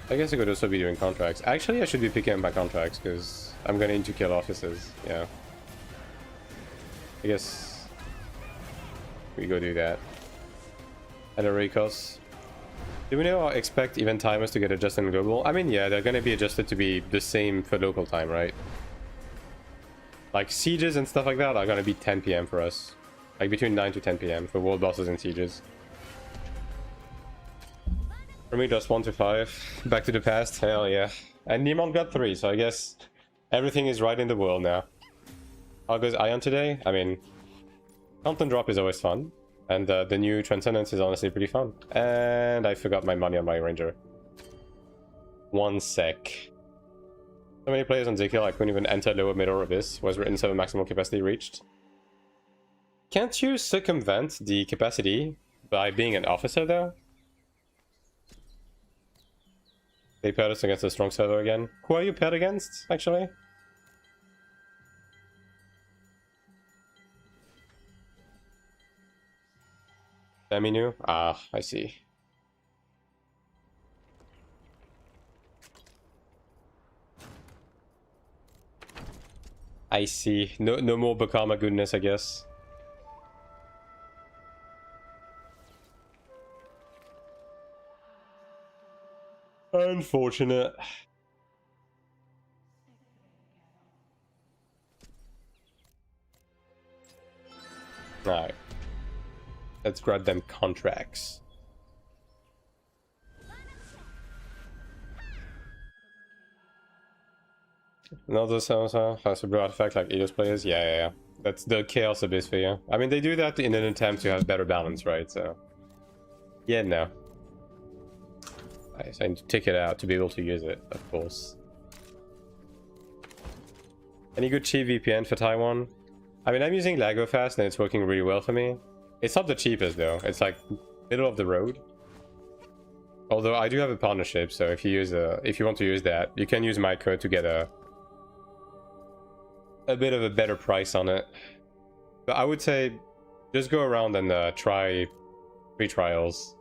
S1: I guess I could also be doing contracts. Actually, I should be picking up my contracts because I'm gonna need to kill officers. Yeah. I guess we go do that. At a Raycos. Do we know or expect event timers to get adjusted in global? I mean, yeah, they're gonna be adjusted to be the same for local time, right? Like sieges and stuff like that are gonna be 10 PM for us. Like between 9 to 10 PM for world bosses and sieges. For me, just 1 to 5. Back to the past, hell yeah. And Niemon got 3, so I guess everything is right in the world now. How goes AION today? I mean, content drop is always fun. And the new Transcendence is honestly pretty fun. And I forgot my money on my Ranger. 1 sec. So many players on Zekiel I couldn't even enter lower middle abyss. Was written 7 maximum capacity reached. Can't you circumvent the capacity by being an officer though? They paired us against a strong server again. Who are you paired against, actually? Semi-new? Ah, I see. I see. No more Bakama goodness, I guess. Unfortunate. Alright. Let's grab them contracts. Another Salsa has a blue artifact like Eos players. Yeah. That's the Chaos Abyss for you. I mean, they do that in an attempt to have better balance, right? So, yeah, no. I need to take it out to be able to use it, of course. Any good cheap VPN for Taiwan? I mean, I'm using LagoFast and it's working really well for me. It's not the cheapest though. It's like middle of the road. Although I do have a partnership, so if you want to use that, you can use my code to get a bit of a better price on it. But I would say just go around and try free trials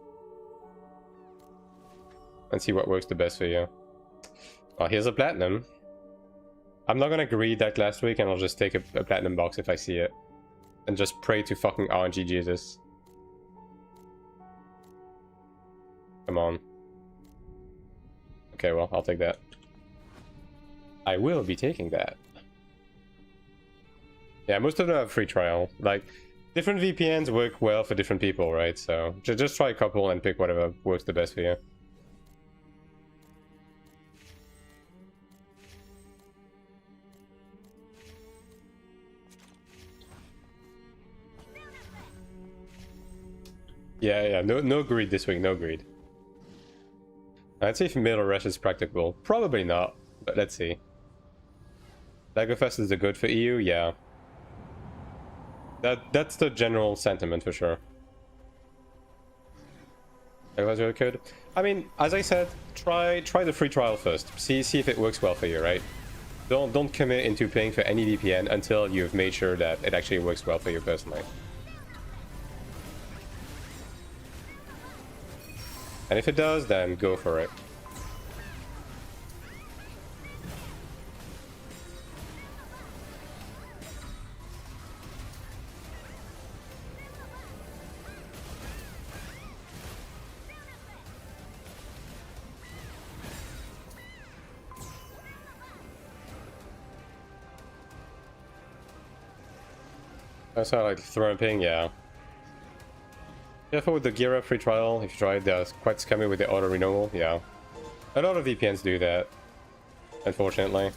S1: and see what works the best for you. Oh, here's a platinum. I'm not gonna greed like last week, and I'll just take a platinum box if I see it. And just pray to fucking RNG Jesus. Come on. Okay, well, I'll take that. I will be taking that. Yeah, most of them have free trial. Like, different VPNs work well for different people, right? So, just try a couple and pick whatever works the best for you. Yeah, no greed this week, no greed. I'd say if middle rush is practicable. Probably not, but let's see. LagoFest is the good for EU? Yeah. That's the general sentiment for sure. LagoFest code? I mean, as I said, try the free trial first. See if it works well for you, right? Don't commit into paying for any VPN until you've made sure that it actually works well for you personally. And if it does, then go for it. That's how I like throw and ping, yeah. Careful with the gear up free trial. If you try it, they're quite scummy with the auto renewal. Yeah, a lot of VPNs do that, unfortunately.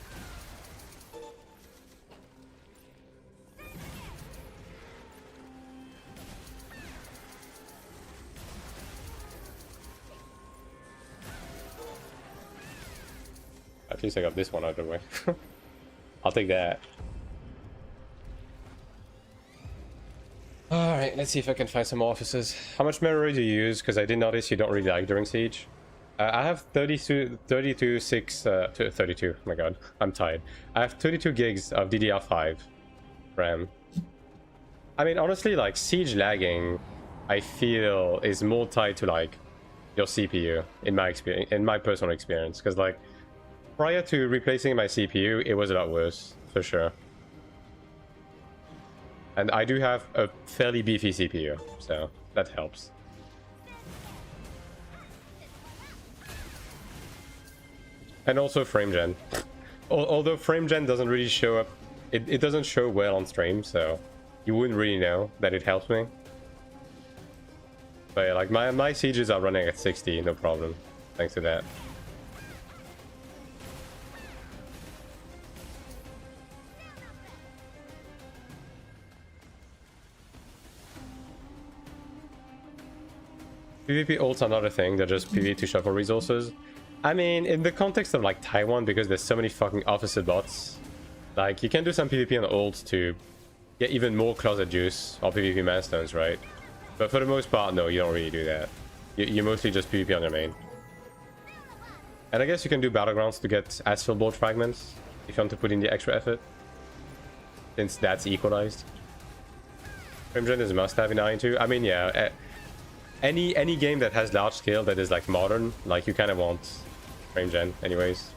S1: At least I got this one out of the way. I'll take that. Alright, let's see if I can find some officers. How much memory do you use? Because I did notice you don't really like during Siege. I have 32, oh my god, I'm tired. I have 32 gigs of DDR5 RAM. I mean, honestly, like, Siege lagging, I feel, is more tied to, like, your CPU, in my experience, in my personal experience. Because, like, prior to replacing my CPU, it was a lot worse, for sure. And I do have a fairly beefy CPU, so that helps. And also frame gen. Although frame gen doesn't really show up, it doesn't show well on stream, so you wouldn't really know that it helps me. But yeah, like my sieges are running at 60, no problem, thanks to that. PvP ults are not a thing, they're just PvP to shuffle resources. I mean, in the context of like Taiwan, because there's so many fucking officer bots, like you can do some PvP on ults to get even more closet juice or PvP manstones, right? But for the most part, no, you don't really do that. You mostly just PvP on your main. And I guess you can do battlegrounds to get asphalt bolt fragments if you want to put in the extra effort, since that's equalized. Frame gen is a must-have in AION2. I mean, yeah. Any game that has large scale that is like modern, like you kind of want frame gen anyways.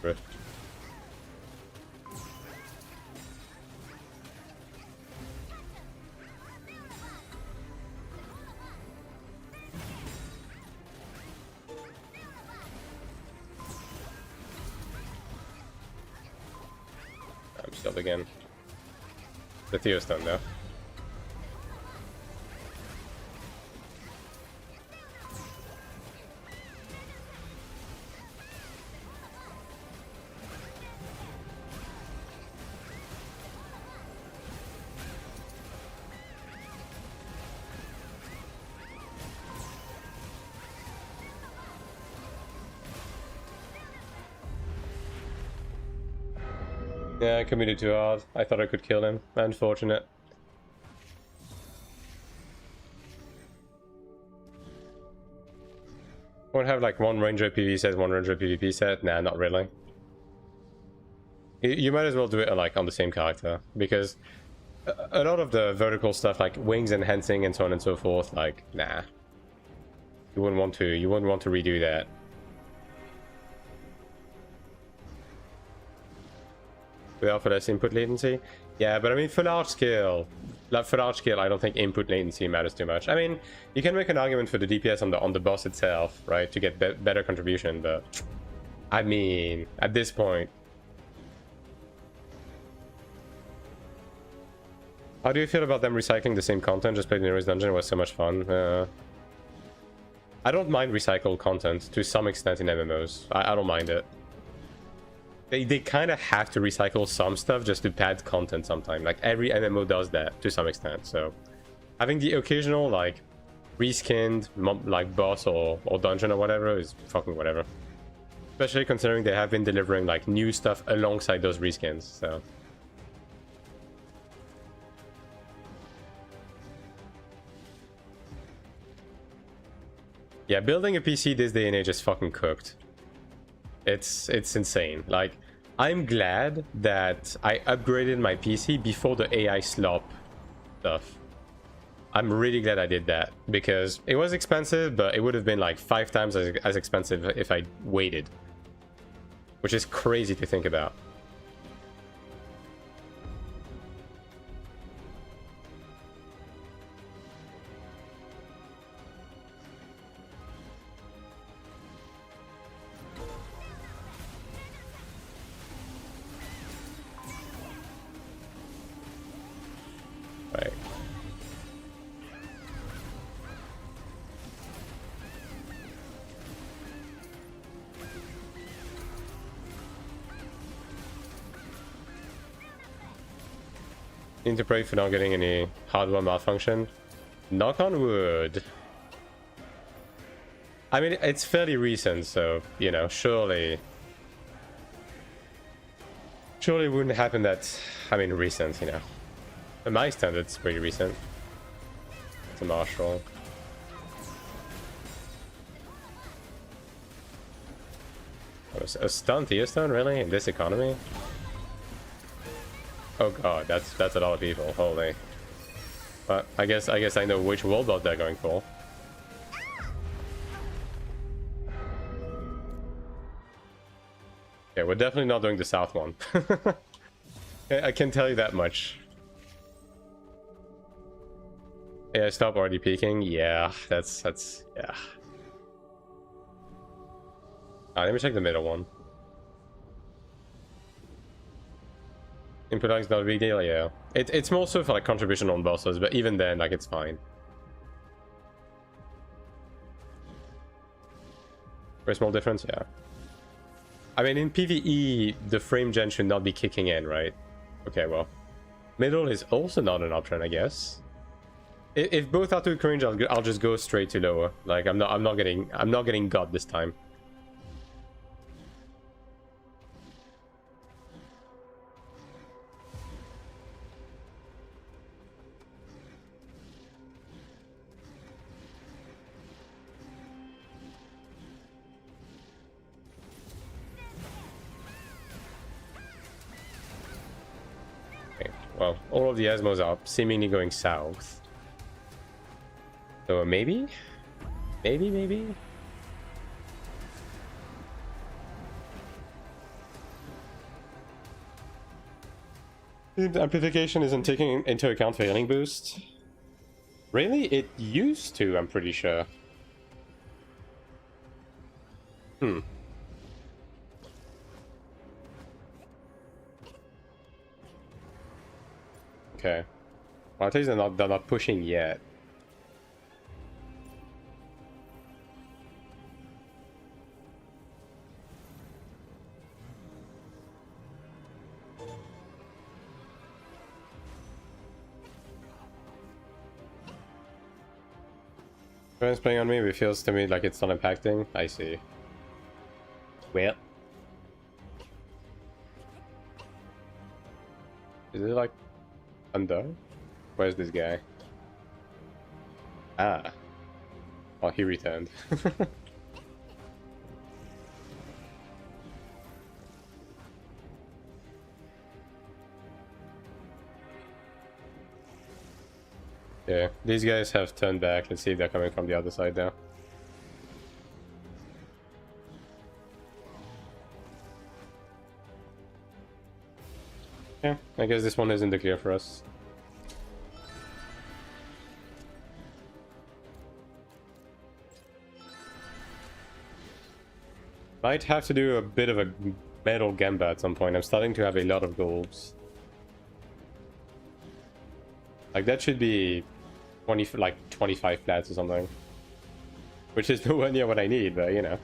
S1: Rift. shield again. The Theo stun though. Yeah, I committed too hard. I thought I could kill him. Unfortunate. Won't have like one ranger PvP set, one ranger PvP set? Nah, not really. You might as well do it like on the same character, because a lot of the vertical stuff like wings enhancing and so on and so forth, like nah. You wouldn't want to redo that. Without for less input latency? Yeah, but I mean for large scale, I don't think input latency matters too much. I mean, you can make an argument for the DPS on the boss itself, right, to get better contribution, but I mean, at this point. How do you feel about them recycling the same content? Just played in Nero's Dungeon, it was so much fun. I don't mind recycled content to some extent in MMOs. I don't mind it. They kind of have to recycle some stuff just to pad content sometimes. Like every MMO does that to some extent. So having the occasional like reskinned like boss or dungeon or whatever is fucking whatever. Especially considering they have been delivering like new stuff alongside those reskins. So yeah, building a PC this day and age is fucking cooked. It's insane. Like, I'm glad that I upgraded my PC before the AI slop stuff. I'm really glad I did that, because it was expensive, but it would have been like 5 times as expensive if I waited. Which is crazy to think about. Right. Need to pray for not getting any hardware malfunction. Knock on wood. I mean, it's fairly recent, so, you know, surely it wouldn't happen that, I mean, recent, you know. By my standards, it's pretty recent. It's a marshal. Oh, a stun Theostone, really? In this economy? Oh god, that's a lot of people, holy. But I guess I know which world bot they're going for. Okay, we're definitely not doing the south one. I can tell you that much. Yeah, stop already peeking. Yeah, that's yeah. Let me check the middle one. Input lag is not a big deal, yeah. It's more so for like contribution on bosses, but even then, like, it's fine. Very small difference, yeah. I mean, in PvE, the frame gen should not be kicking in, right? Okay, well, middle is also not an option, I guess. If both are too cringe, I'll just go straight to lower. Like, I'm not getting God this time. Okay, well, all of the Asmos are seemingly going south. So maybe? Maybe? The amplification isn't taking into account for healing boost. Really? It used to, I'm pretty sure. Okay. Well, at least they're not pushing yet. Everyone's playing on me, but it feels to me like it's not impacting. I see. Well. Is it like under? Where's this guy? Ah. Oh, he returned. Yeah, these guys have turned back. Let's see if they're coming from the other side now. Yeah, I guess this one is in the clear for us. Might have to do a bit of a metal gamba at some point. I'm starting to have a lot of goals. Like that should be 25 flats or something. Which is nowhere near what I need, but you know.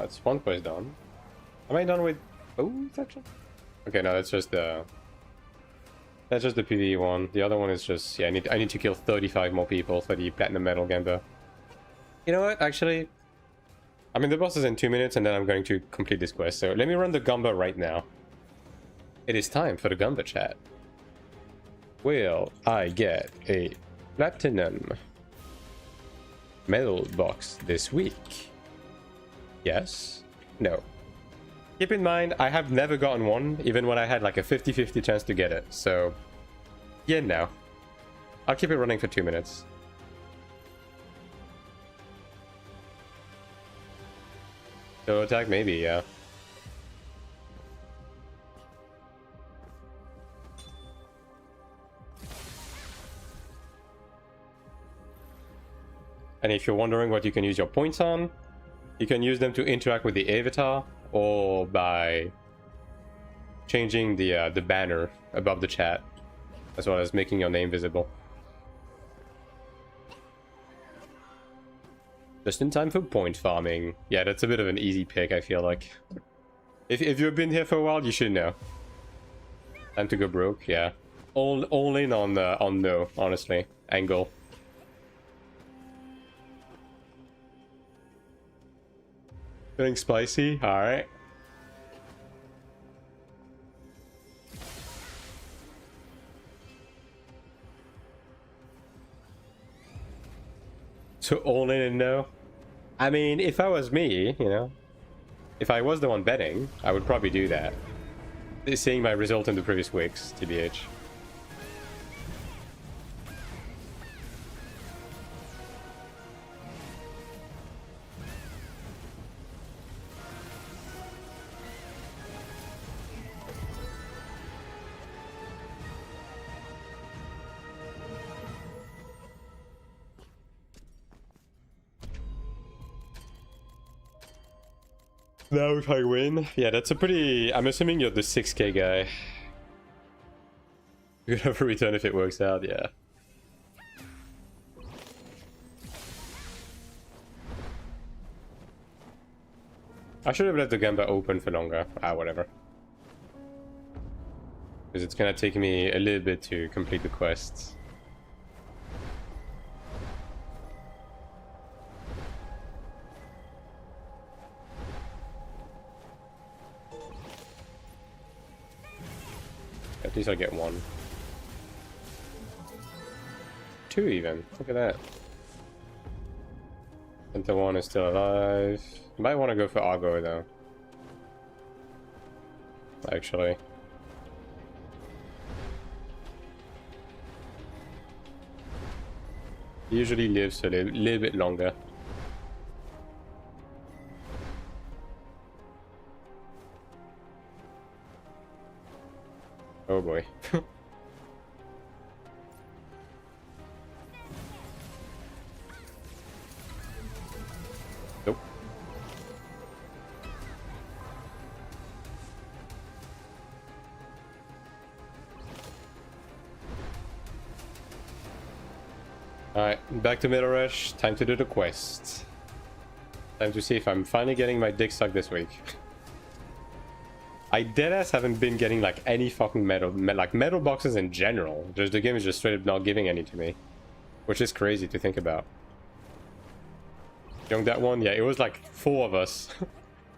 S1: It's one quest done. Am I done with both actually? Okay, no, that's just the PvE one. The other one is just, yeah, I need to kill 35 more people for the platinum metal gamba. You know what? Actually, I mean the boss is in 2 minutes, and then I'm going to complete this quest. So let me run the gamba right now. It is time for the gamba chat. Will I get a platinum metal box this week? Yes. No. Keep in mind, I have never gotten one, even when I had like a 50-50 chance to get it. So, yeah, no. I'll keep it running for 2 minutes. So attack, maybe, yeah. And if you're wondering what you can use your points on, you can use them to interact with the avatar, or by changing the banner above the chat, as well as making your name visible. Just in time for point farming. Yeah, that's a bit of an easy pick, I feel like. If you've been here for a while, you should know. Time to go broke, yeah. All in on no, honestly. Angle. Feeling spicy? Alright. So all in and no? I mean, if I was me, you know, if I was the one betting, I would probably do that. Seeing my result in the previous weeks, TBH. Now if I win, yeah, that's a pretty... I'm assuming you're the 6k guy. You're gonna have a return if it works out, yeah. I should have left the gamba open for longer. Ah, whatever. Because it's gonna take me a little bit to complete the quests. At least I get one. 2 even. Look at that. Center 1 is still alive. Might want to go for Argo though. Actually. He usually lives a little bit longer. Oh boy. Nope. Alright, back to Middle Rush. Time to do the quest. Time to see if I'm finally getting my dick sucked this week. I deadass haven't been getting like any fucking metal boxes in general. Just the game is just straight up not giving any to me, which is crazy to think about. Young, that one, yeah, it was like 4 of us.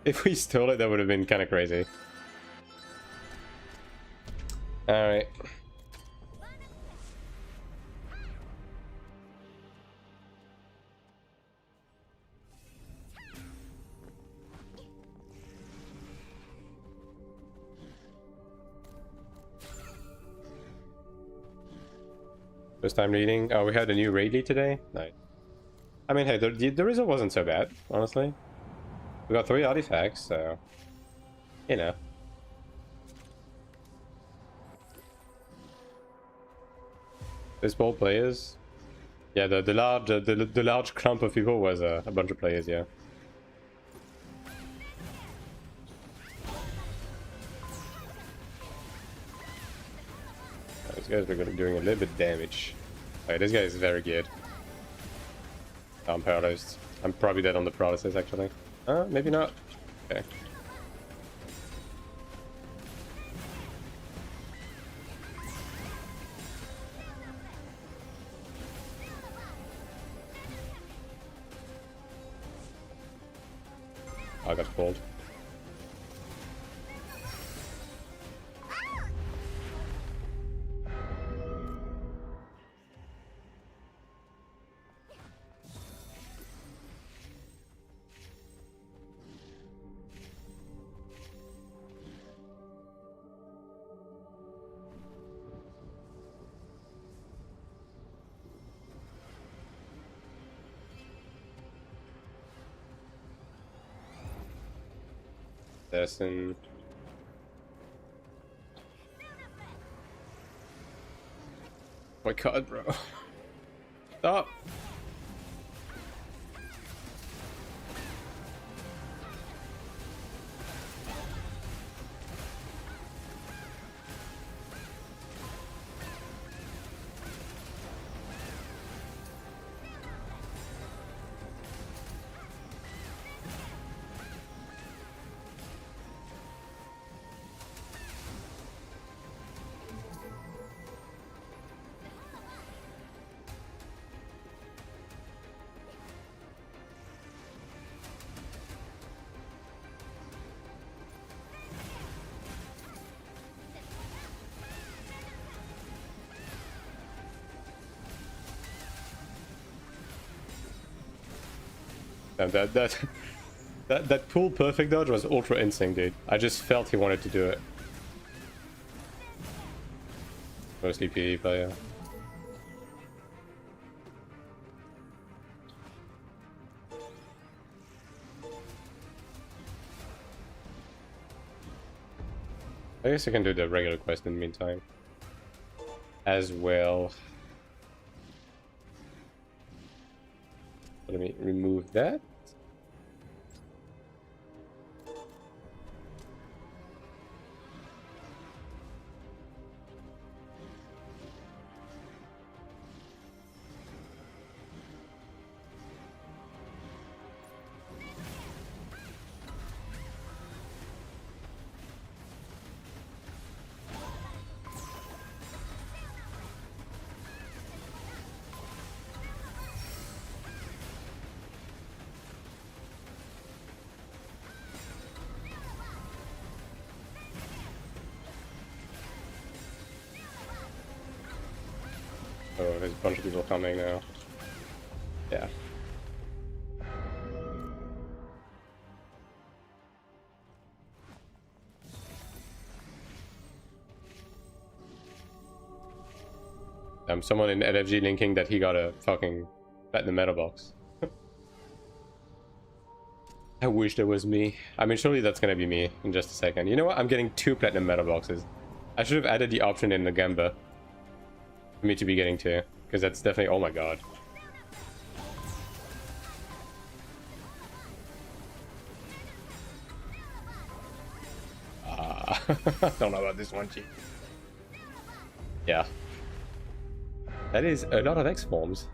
S1: If we stole it, that would have been kind of crazy. All right. First time reading. Oh, we had a new raid lead today. Nice. I mean, hey, the result wasn't so bad, honestly. We got 3 artifacts, so you know. There's more players. Yeah, the large clump of people was a bunch of players. Yeah. These guys are doing a little bit of damage. Alright, this guy is very good. I'm paralyzed. I'm probably dead on the paralysis, actually. Maybe not. Okay. I got pulled. Assassin. My god, bro. Stop. That pull perfect dodge was ultra insane, dude. I just felt he wanted to do it. Mostly PE player. I guess I can do the regular quest in the meantime. As well. Let me remove that. there's a bunch of people coming now. Yeah. Someone in LFG linking that he got a fucking platinum metal box. I wish that was me. I mean, surely that's gonna be me in just a second. You know what? I'm getting 2 platinum metal boxes. I should have added the option in the Gamba for me to be getting 2, because that's definitely. Oh my god. Don't know about this one, G. Yeah. That is a lot of X forms.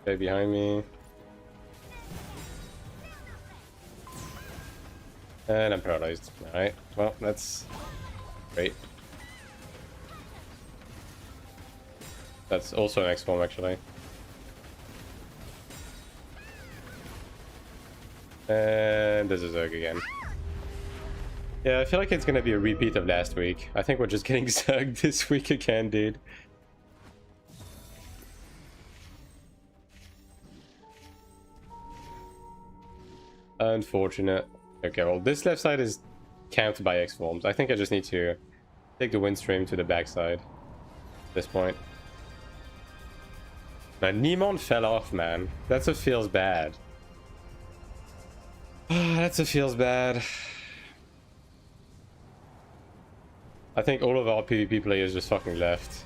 S1: Stay behind me. And I'm paralyzed. Alright, well, that's great. That's also an X form, actually. And there's a Zerg again. Yeah, I feel like it's gonna be a repeat of last week. I think we're just getting Zerged this week again, dude. Unfortunate. Okay, well, this left side is camped by X forms. I think I just need to take the windstream to the backside at this point. Man, Niemon fell off, man. That's what feels bad. That's what feels bad. I think all of our PvP players just fucking left.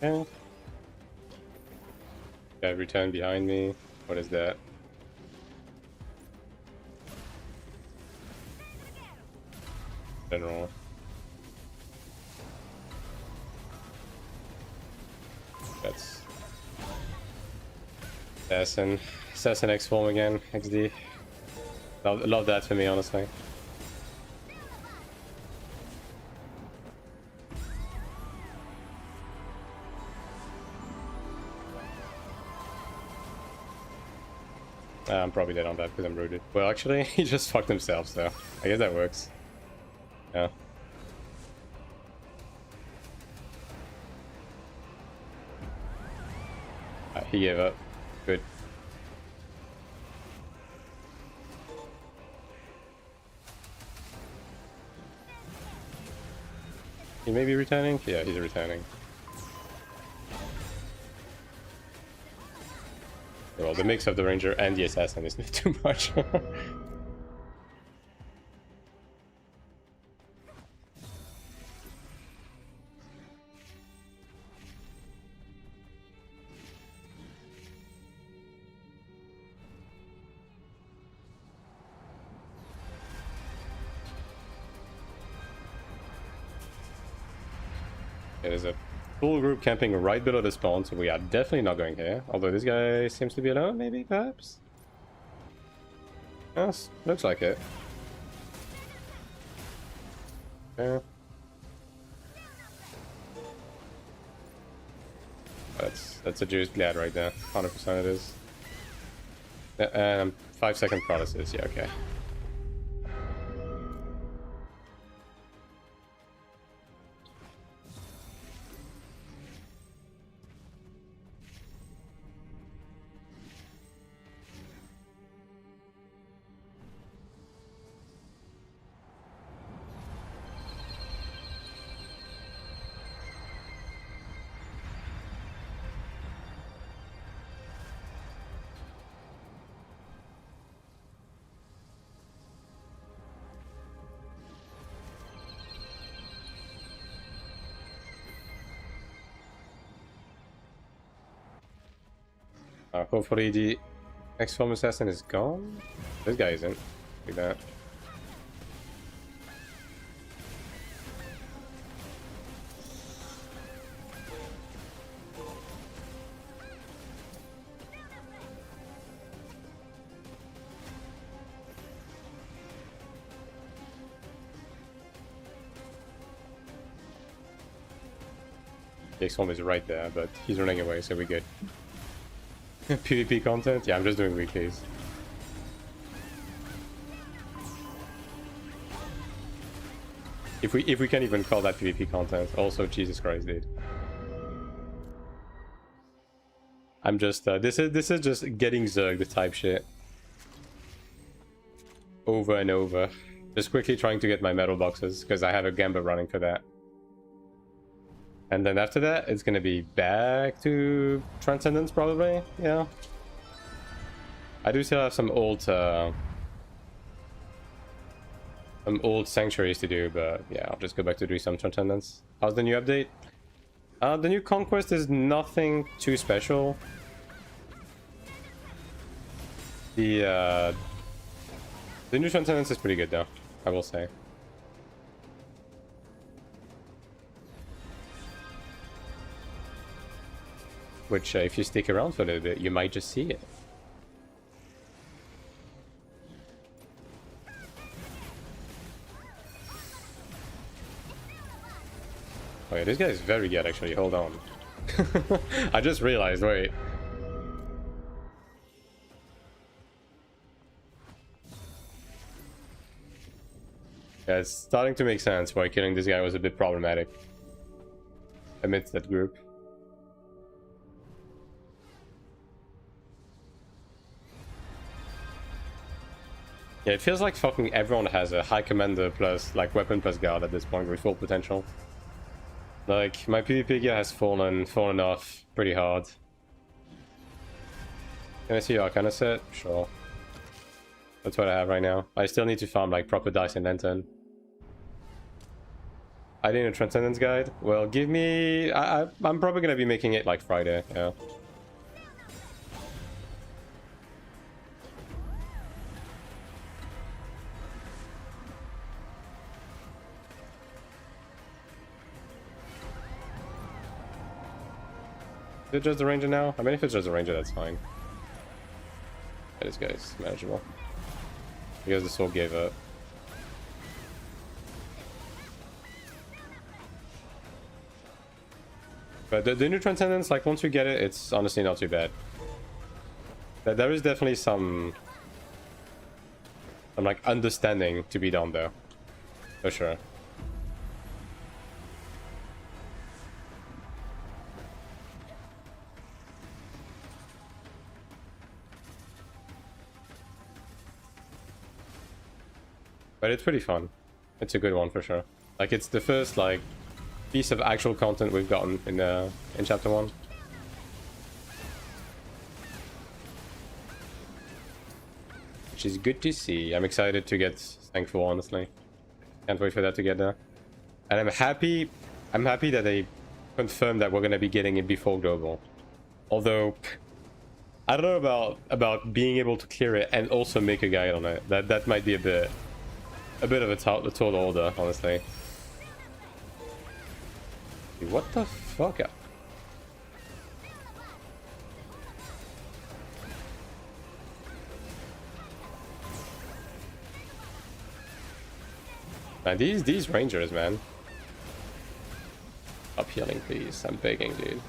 S1: Okay. Got return behind me. What is that? General. That's Assassin X form again. XD. Love that for me, honestly. I'm probably dead on that because I'm rooted. Well, actually, he just fucked himself, so I guess that works. Yeah. He gave up. Good. He may be returning? Yeah, he's returning. Well, the mix of the Ranger and the Assassin is not too much. There's a full group camping right below the spawn, so we are definitely not going here. Although this guy seems to be alone, maybe, perhaps? Yes, looks like it. Yeah. That's a juice glad right there. 100% it is. 5-second processes. Yeah, okay. Hopefully the X-Form Assassin is gone. This guy isn't. Like that. The X-Form is right there, but he's running away, so we're good. PvP content? Yeah, I'm just doing weeklies. If we can even call that PvP content. Also, Jesus Christ, dude. I'm just this is just getting zerged type shit. Over and over. Just quickly trying to get my metal boxes, because I have a Gamba running for that. And then after that, it's gonna be back to Transcendence, probably. Yeah. I do still have some old sanctuaries to do, but yeah, I'll just go back to do some Transcendence. How's the new update? The new Conquest is nothing too special. The new Transcendence is pretty good, though, I will say. Which, if you stick around for a little bit, you might just see it. Oh yeah, this guy is very good, actually. Hold on. I just realized, wait. Yeah, it's starting to make sense why killing this guy was a bit problematic amidst that group. Yeah, it feels like fucking everyone has a high commander plus like weapon plus guard at this point with full potential. Like my PvP gear has fallen off pretty hard. Can I see your Arcana set? Sure. That's what I have right now. I still need to farm like proper dice and lantern. I need a Transcendence guide. Well, give me. I'm probably gonna be making it like Friday. Yeah. Is it just the ranger now? I mean, if it's just the ranger, that's fine. Yeah, this guy's manageable. Because the sword gave up. But the new Transcendence, like, once you get it, it's honestly not too bad. There is definitely some like, understanding to be done, though. For sure. But it's pretty fun. It's a good one for sure. Like it's the first like piece of actual content we've gotten in chapter 1. Which is good to see. I'm excited to get Thankful, honestly. Can't wait for that to get there. And I'm happy that they confirmed that we're gonna be getting it before Global. Although I don't know about being able to clear it and also make a guide on it. That might be a bit of a tall order, honestly. Dude, what the fuck? Man, these rangers, man. Up healing, please. I'm begging, dude.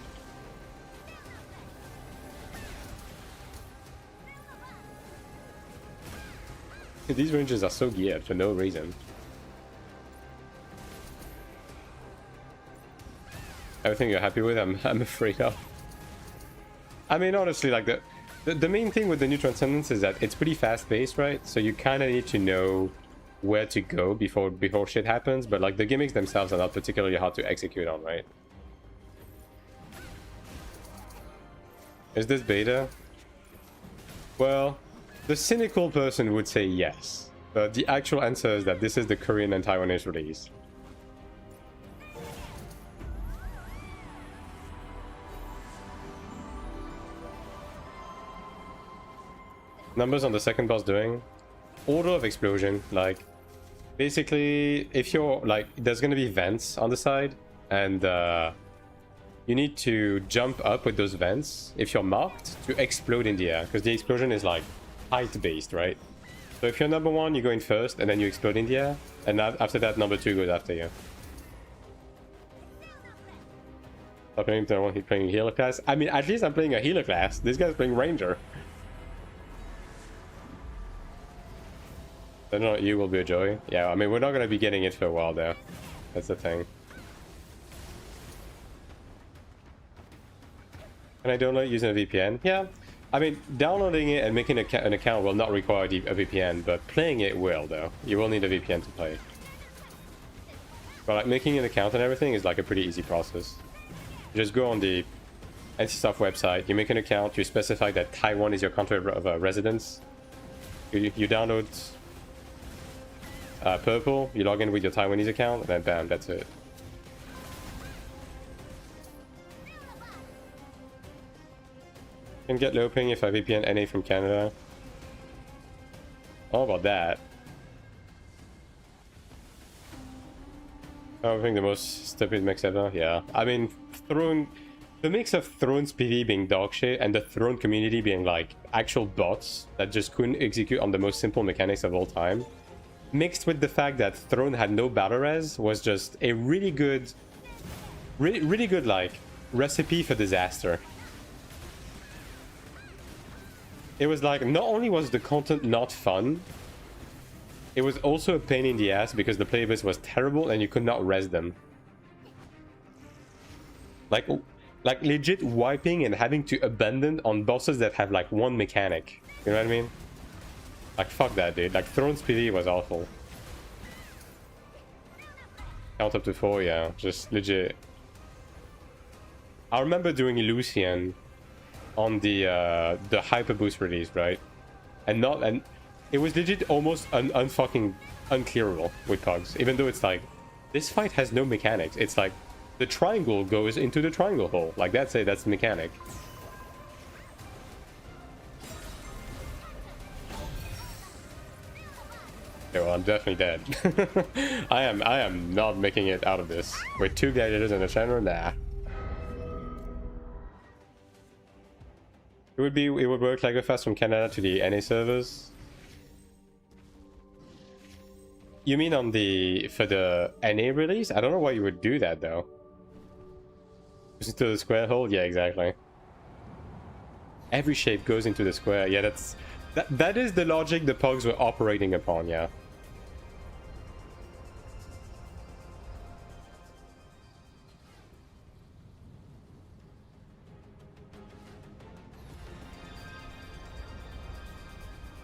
S1: These ranges are so geared for no reason. Everything you're happy with, I'm afraid of. I mean, honestly, like the main thing with the new Transcendence is that it's pretty fast-paced, right? So you kind of need to know where to go before shit happens. But like the gimmicks themselves are not particularly hard to execute on, right? Is this beta? Well, the cynical person would say yes, but the actual answer is that this is the Korean and Taiwanese release. Numbers on the second boss doing? Order of explosion, like basically if you're like, there's gonna be vents on the side and you need to jump up with those vents if you're marked to explode in the air, because the explosion is like height based, right? So if you're number one, you go in first and then you explode in the air, and after that number two goes after you. I'm playing healer class. I mean, at least I'm playing a healer class. This guy's playing ranger. I don't know, you will be a joy. Yeah, I mean, we're not going to be getting it for a while there. That's the thing. Can I download using a VPN? Yeah. I mean, downloading it and making an account will not require a VPN, but playing it will, though. You will need a VPN to play. But like making an account and everything is like a pretty easy process. You just go on the NCSoft website, you make an account, you specify that Taiwan is your country of residence. You download Purple, you log in with your Taiwanese account, and then bam, that's it. Can get low ping if I VPN NA from Canada. How about that? I think the most stupid mix ever. Yeah, I mean, the mix of Throne's PV being dog shit and the Throne community being like actual bots that just couldn't execute on the most simple mechanics of all time, mixed with the fact that Throne had no battle res, was just a really good like recipe for disaster. It was like, not only was the content not fun, it was also a pain in the ass because the playbase was terrible and you could not res them. Like legit wiping and having to abandon on bosses that have like one mechanic. You know what I mean? Like, fuck that, dude. Like, Throne's PV was awful. Count up to 4, yeah. Just legit. I remember doing Lucian on the Hyper Boost release, right? And it was legit almost unfucking unclearable with Pugs. Even though it's like, this fight has no mechanics. It's like, the triangle goes into the triangle hole. Like, that's it, that's the mechanic. Okay, well, I'm definitely dead. I am not making it out of this. With 2 gladiators and a Shenron, nah. It would work like a fast from Canada to the NA servers. You mean for the NA release? I don't know why you would do that though. Goes into the square hole? Yeah, exactly. Every shape goes into the square. Yeah, that is the logic the Pogs were operating upon, yeah.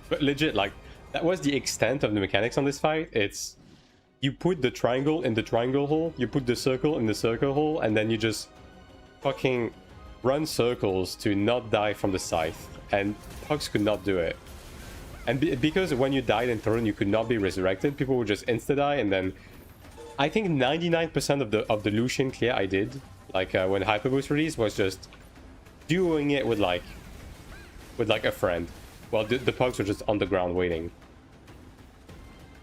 S1: But legit, like, that was the extent of the mechanics on this fight. It's, you put the triangle in the triangle hole, you put the circle in the circle hole, and then you just fucking run circles to not die from the scythe. And Pugs could not do it. And because when you died in Throne, you could not be resurrected, people would just insta-die, and then I think 99% of the Lucian clear I did, like when Hyperboost released, was just doing it with like a friend. Well, the Pugs were just on the ground waiting.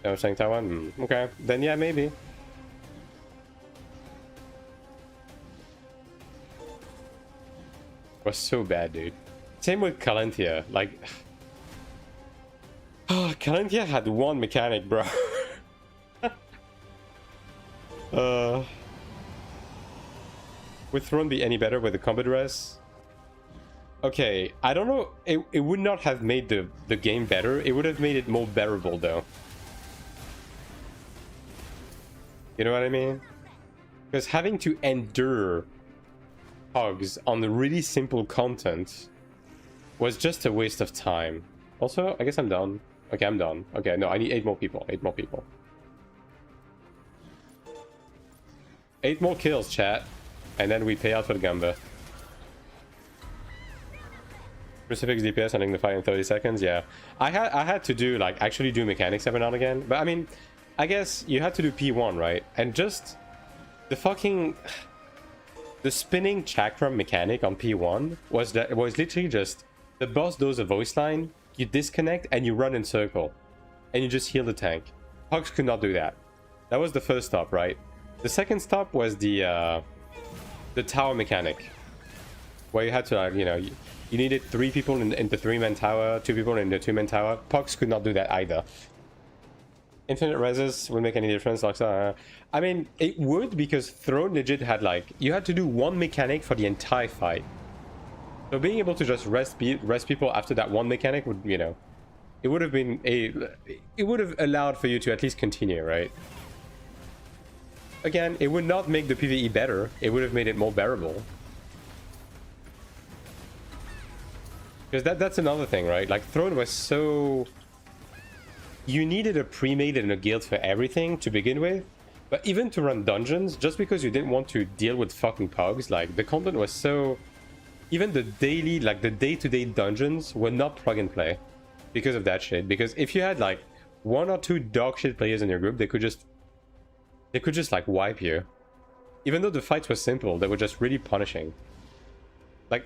S1: I was saying Taiwan? Okay, then yeah, maybe. It was so bad, dude. Same with Calentia. Like, Calentia had one mechanic, bro. Would Throne be any better with the combat res? Okay, I don't know. It would not have made the game better. It would have made it more bearable, though. You know what I mean? Because having to endure hogs on the really simple content was just a waste of time. Also, I guess I'm done. Okay, I'm done. Okay, no, I need 8 more people. 8 more people. 8 more kills, chat. And then we pay out for the Gamba. Crucifix DPS ending the fight in 30 seconds, yeah. I had to do, like, actually do mechanics every now and again. But, I mean, I guess you had to do P1, right? And just the fucking... The spinning chakram mechanic on P1 was literally just... The boss does a voice line, you disconnect, and you run in circle. And you just heal the tank. Hogs could not do that. That was the first stop, right? The second stop was the tower mechanic. Where you had to, you know... You needed 3 people in the 3-man tower, 2 people in the 2-man tower. Pox could not do that either. Infinite reses would make any difference. I mean, it would, because Throne legit had, like... You had to do 1 mechanic for the entire fight. So being able to just rest people after that 1 mechanic would, you know... It would have been a... It would have allowed for you to at least continue, right? Again, it would not make the PvE better. It would have made it more bearable. Because that's another thing, right? Like, Throne was so... You needed a pre-made and a guild for everything to begin with. But even to run dungeons, just because you didn't want to deal with fucking pugs, like, the content was so... Even the daily, like, the day-to-day dungeons were not plug and play. Because of that shit. Because if you had, like, 1 or 2 dog shit players in your group, they could just, like, wipe you. Even though the fights were simple, they were just really punishing. Like...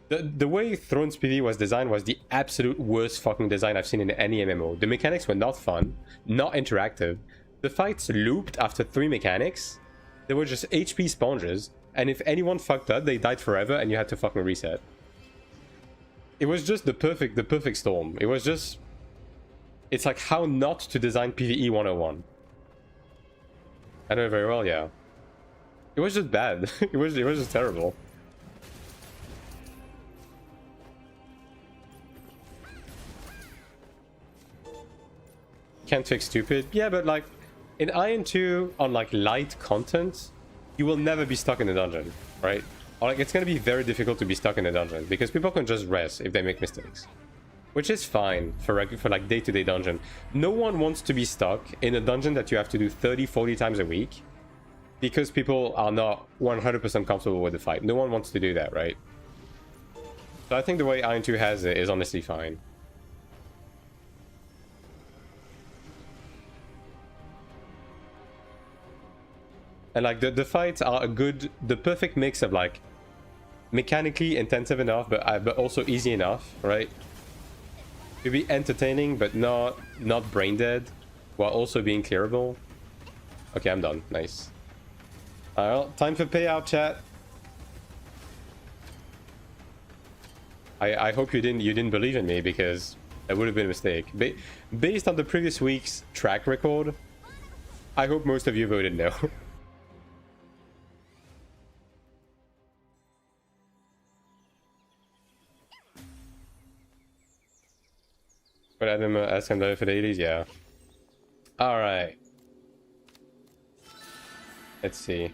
S1: The way Thrones PvE was designed was the absolute worst fucking design I've seen in any MMO. The mechanics were not fun, not interactive. The fights looped after 3 mechanics. They were just HP sponges, and if anyone fucked up, they died forever and you had to fucking reset. It was just the perfect storm. It was just... It's like how not to design PvE 101. I know it very well, yeah. It was just bad. it was just terrible. Can't fix stupid. Yeah, but like in AION2 on like light content, you will never be stuck in a dungeon, right? Or like it's gonna be very difficult to be stuck in a dungeon because people can just rest if they make mistakes, which is fine for like day-to-day dungeon. No one wants to be stuck in a dungeon that you have to do 30-40 times a week because people are not 100% comfortable with the fight. No one wants to do that, right? So I think the way AION2 has it is honestly fine. And like the fights are the perfect mix of like mechanically intensive enough, but also easy enough, right? To be entertaining, but not brain dead, while also being clearable. Okay, I'm done. Nice. Alright, time for payout, chat. I hope you didn't believe in me because that would have been a mistake. Based on the previous week's track record, I hope most of you voted no. But Adam ask him for dailies, yeah. Alright. Let's see.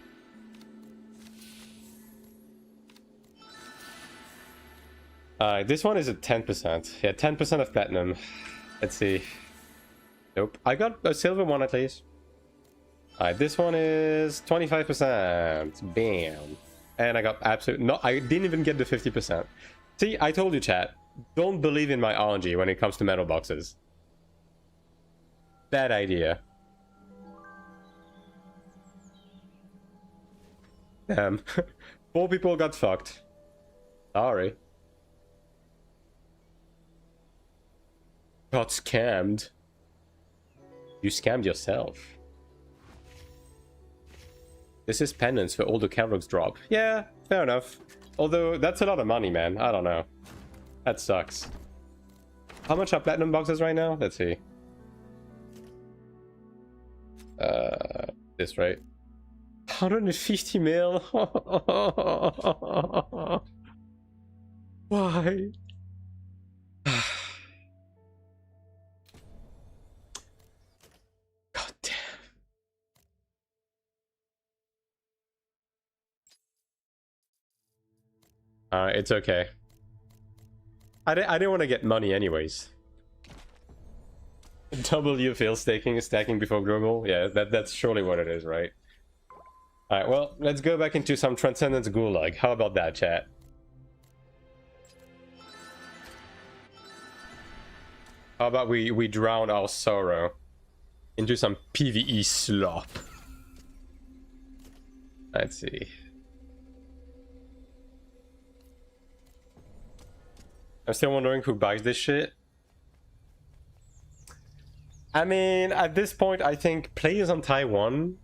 S1: This one is at 10%. Yeah, 10% of platinum. Let's see. Nope. I got a silver one at least. Alright, this one is 25%. Bam. And I got no, I didn't even get the 50%. See, I told you, chat. Don't believe in my RNG when it comes to metal boxes. Bad idea. Damn. 4 people got fucked. Sorry. Got scammed. You scammed yourself. This is penance for all the Clerics drop. Yeah, fair enough. Although, that's a lot of money, man. I don't know. That sucks. How much are platinum boxes right now? Let's see. This, right? 150 mil. Why? God damn. It's okay. I didn't want to get money anyways. W fail stacking before global. Yeah, that's surely what it is, right? Alright, well, let's go back into some Transcendence Gulag. How about that, chat? How about we drown our sorrow into some PvE slop? Let's see. I'm still wondering who buys this shit. I mean, at this point, I think players on Taiwan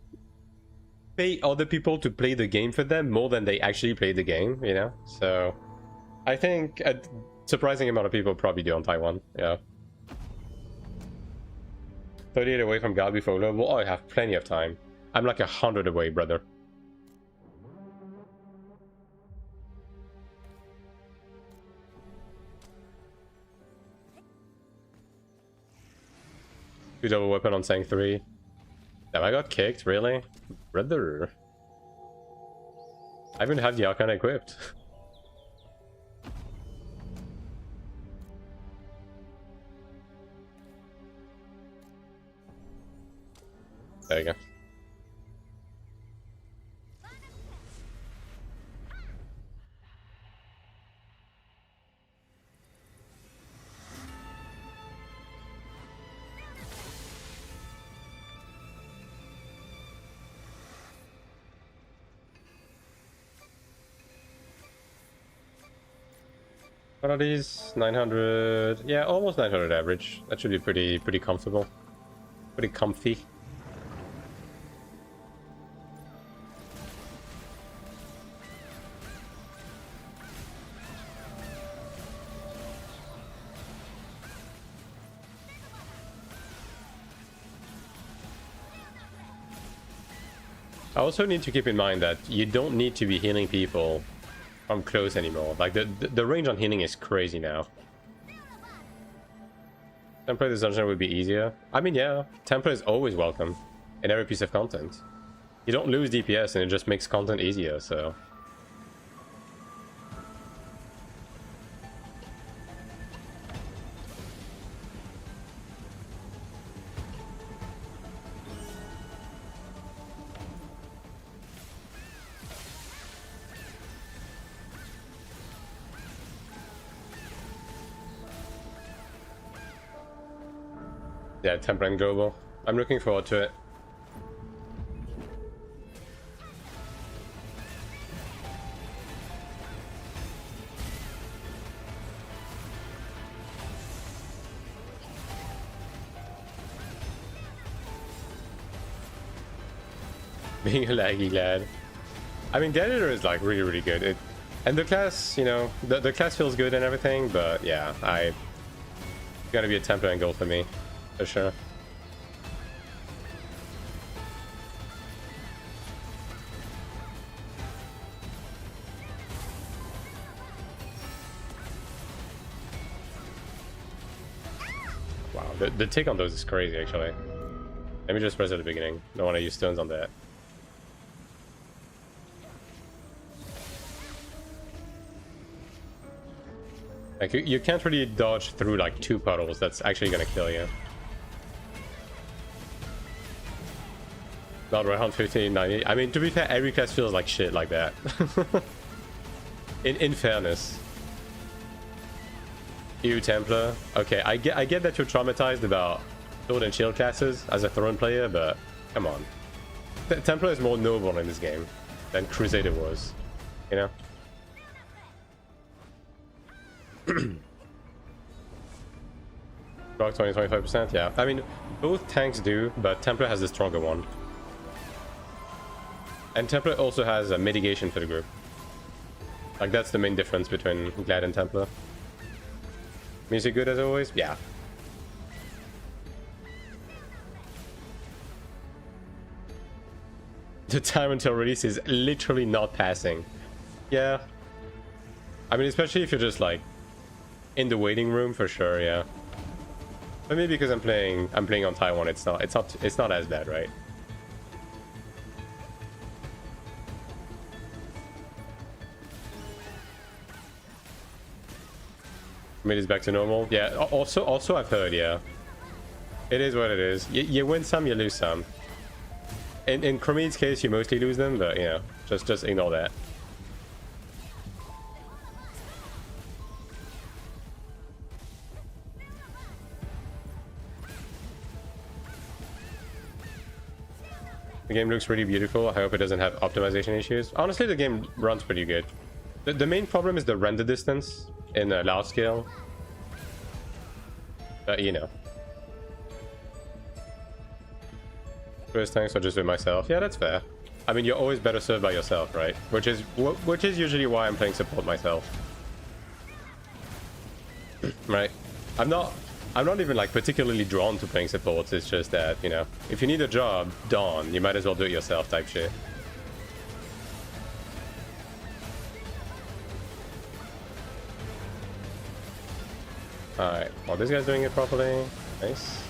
S1: pay other people to play the game for them more than they actually play the game, you know? So, I think a surprising amount of people probably do on Taiwan, yeah. 38 away from God before global. Oh, I have plenty of time. I'm like 100 away, brother. Two double weapon on Sang 3. Damn, I got kicked, really? Brother. I even have the Arcana equipped. There you go. What are these? 900. Yeah, almost 900 average. That should be pretty comfortable. Pretty comfy. I also need to keep in mind that you don't need to be healing people from close anymore. Like the range on healing is crazy now. Template this dungeon would be easier. I mean, yeah, template is always welcome in every piece of content. You don't lose DPS and it just makes content easier, so. Yeah, Temple and Global. I'm looking forward to it. Being a laggy lad. I mean, Gladiator is like really good. And the class, you know, the class feels good and everything, but yeah, it's gonna be a Temple and Gold for me. For sure. Wow, the tick on those is crazy actually. Let me just press at the beginning. Don't want to use stones on that. Like you can't really dodge through like 2 puddles. That's actually gonna kill you. Not around 15, 90. I mean, to be fair, every class feels like shit like that. in fairness. You Templar. Okay, I get that you're traumatized about Sword and Shield classes as a Throne player, but come on. Templar is more noble in this game than Crusader was, you know? Rock 20-25%, yeah. I mean, both tanks do, but Templar has the stronger one. And Templar also has a mitigation for the group. Like, that's the main difference between Glad and Templar. Music good as always? Yeah. The time until release is literally not passing. Yeah. I mean, especially if you're just like in the waiting room for sure, yeah. But maybe because I'm playing on Taiwan, it's not as bad, right? Mid is back to normal. Yeah. Also I've heard, yeah. It is what it is. You win some, you lose some. In Chromid's case, you mostly lose them, but you know, just ignore that. The game looks really beautiful. I hope it doesn't have optimization issues. Honestly, the game runs pretty good. The main problem is the render distance in a large scale. But you know. First things, so just with myself. Yeah, that's fair. I mean, you're always better served by yourself, right? Which is usually why I'm playing support myself. Right? I'm not even like particularly drawn to playing support. It's just that, you know, if you need a job done, you might as well do it yourself type shit. Alright, well, this guy's doing it properly. Nice.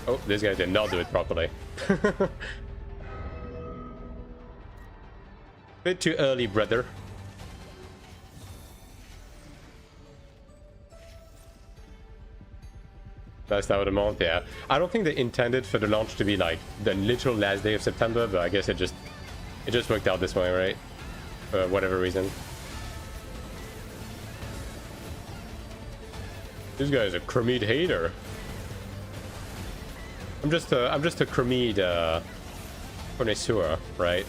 S1: Oh, this guy did not do it properly. Bit too early, brother. Last hour of the month, yeah. I don't think they intended for the launch to be like the literal last day of September, but I guess it just worked out this way, right? For whatever reason. This guy is a Chromid hater. I'm just a Chromid connoisseur, right?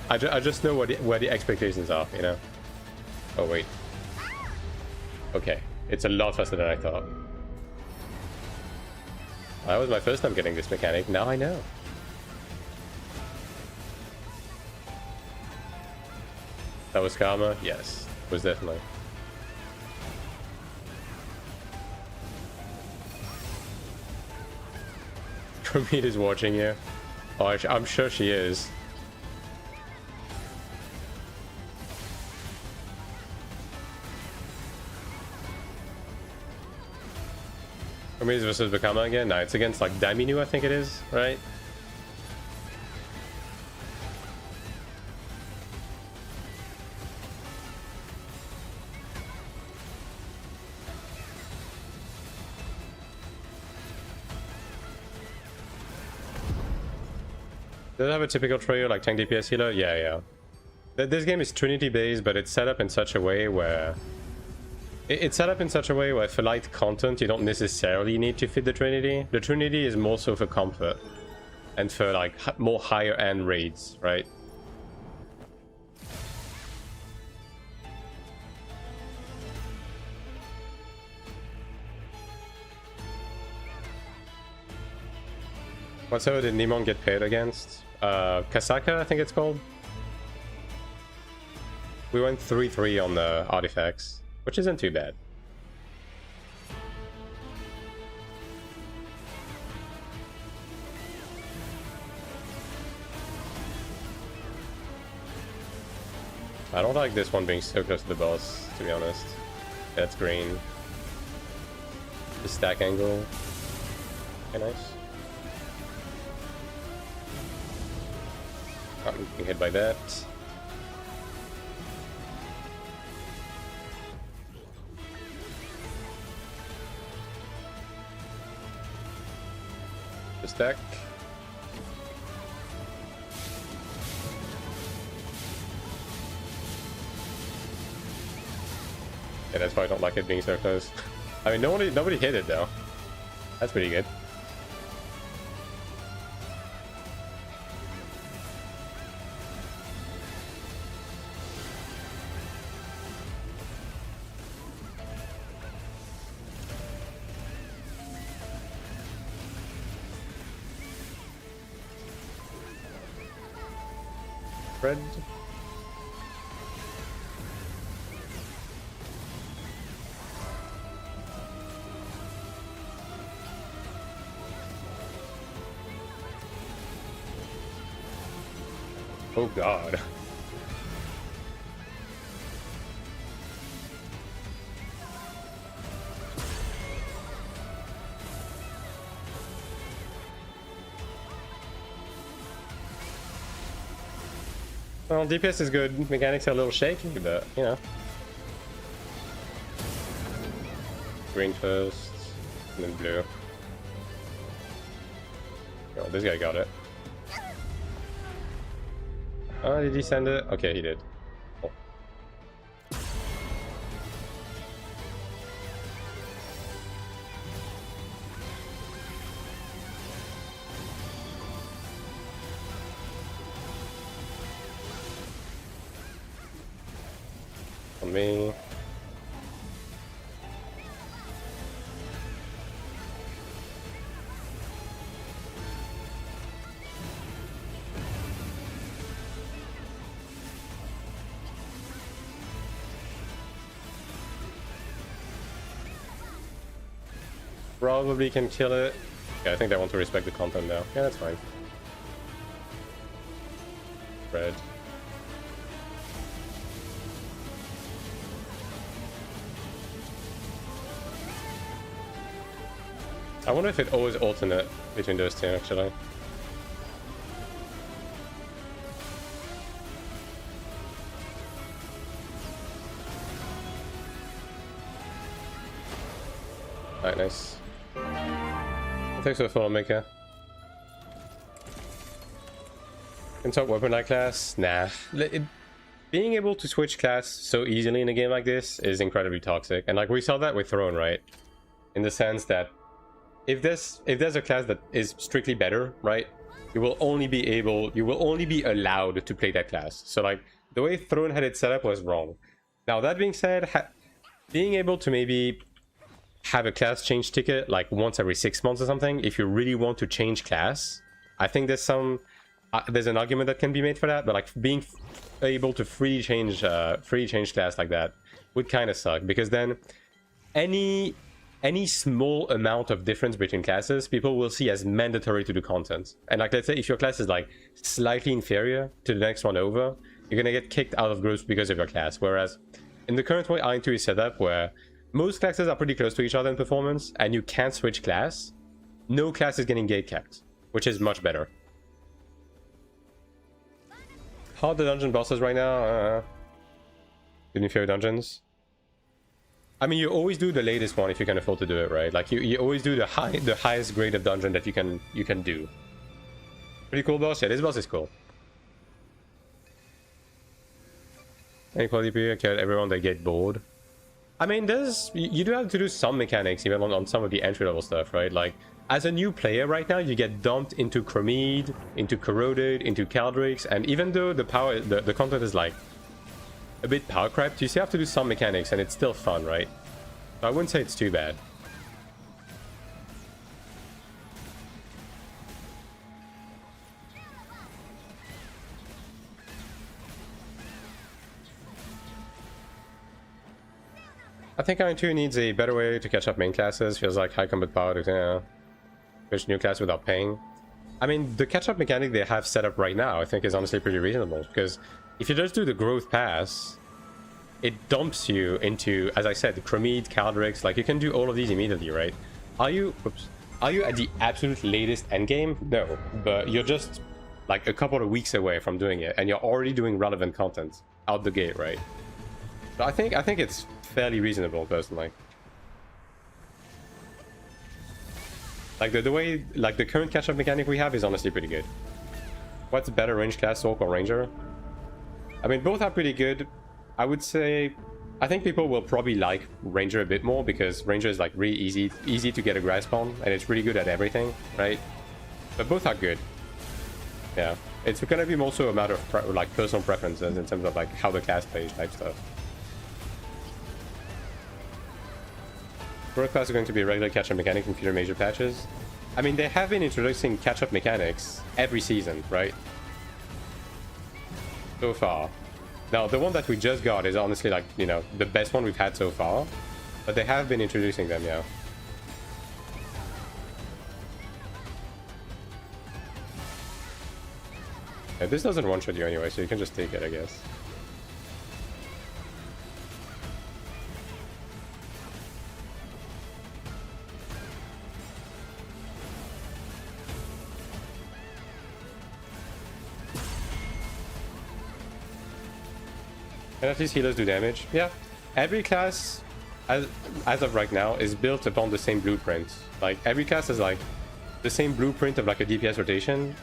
S1: I just know where the expectations are, you know. Oh wait. Okay, it's a lot faster than I thought. That was my first time getting this mechanic. Now I know. That was karma. Yes, it was definitely. Chromid is watching you. Oh, I'm sure she is. Chromid versus Bakama again? No, it's against like Daiminu, I think it is, right? Does it have a typical trio like tank DPS healer? Yeah, yeah. This game is Trinity based, but it's set up in such a way where for light content you don't necessarily need to fit the Trinity. The Trinity is more so for comfort and for like more higher end raids, right? What server did Nimon get paired against? Kasaka, I think it's called. We went 3-3 on the artifacts, which isn't too bad. I don't like this one being so close to the boss, to be honest. That's green. The stack angle. Okay, nice. Not getting hit by that. The stack. Yeah, that's why I don't like it being so close. I mean, nobody hit it though. That's pretty good. Red. Oh god. Well, DPS is good. Mechanics are a little shaky, but you know. Green first, and then blue. Oh, this guy got it. Oh, did he send it? Okay, he did. Oh. On me. Probably can kill it. Yeah, I think they want to respect the content now. Yeah, that's fine. Red. I wonder if it always alternate between those two, actually. Alright, nice. Thanks for the follow, Maker. Can talk weapon light class? Nah. Being able to switch class so easily in a game like this is incredibly toxic. And like we saw that with Throne, right? In the sense that if there's a class that is strictly better, right? You will only be allowed to play that class. So like the way Throne had it set up was wrong. Now that being said, being able to maybe have a class change ticket like once every 6 months or something, if you really want to change class, I think there's an argument that can be made for that. But like being able to free change class like that would kind of suck, because then any small amount of difference between classes people will see as mandatory to do content. And like, let's say if your class is like slightly inferior to the next one over, you're gonna get kicked out of groups because of your class. Whereas in the current way AION2 is set up, where most classes are pretty close to each other in performance and you can't switch class, no class is getting gate capped, which is much better. How are the dungeon bosses right now? Good inferior dungeons. I mean, you always do the latest one if you can afford to do it, right? Like you always do the highest grade of dungeon that you can do. Pretty cool boss. Yeah, this boss is cool. Any quality period, kill everyone that get bored. I mean, you do have to do some mechanics even on some of the entry level stuff, right? Like as a new player right now, you get dumped into Chromede, into Corroded, into Caldrix, and even though the content is like a bit power crept, you still have to do some mechanics and it's still fun, right? So I wouldn't say it's too bad. I think AION2 needs a better way to catch up main classes. Feels like high combat power to, you know, push new class without paying. I mean, the catch up mechanic they have set up right now I think is honestly pretty reasonable, because if you just do the growth pass, it dumps you into, as I said, Chromede, Caldrix. Like you can do all of these immediately, right? Are you at the absolute latest endgame? No, but you're just like a couple of weeks away from doing it, and you're already doing relevant content out the gate, right? So I think it's fairly reasonable, personally. Like the way, like the current catch-up mechanic we have is honestly pretty good. What's better, range class, Orc or Ranger? I mean, both are pretty good. I would say, I think people will probably like Ranger a bit more, because Ranger is like really easy to get a grasp on, and it's really good at everything, right? But both are good. Yeah, it's gonna be also a matter of like personal preferences in terms of like how the class plays type stuff. Growth class is going to be a regular catch-up mechanic in future major patches. I mean, they have been introducing catch-up mechanics every season, right? So far. Now, the one that we just got is honestly like, you know, the best one we've had so far. But they have been introducing them, yeah. Yeah, this doesn't one-shot you anyway, so you can just take it, I guess. And at least healers do damage. Yeah, every class, as of right now, is built upon the same blueprint. Like, every class is like the same blueprint of like a DPS rotation.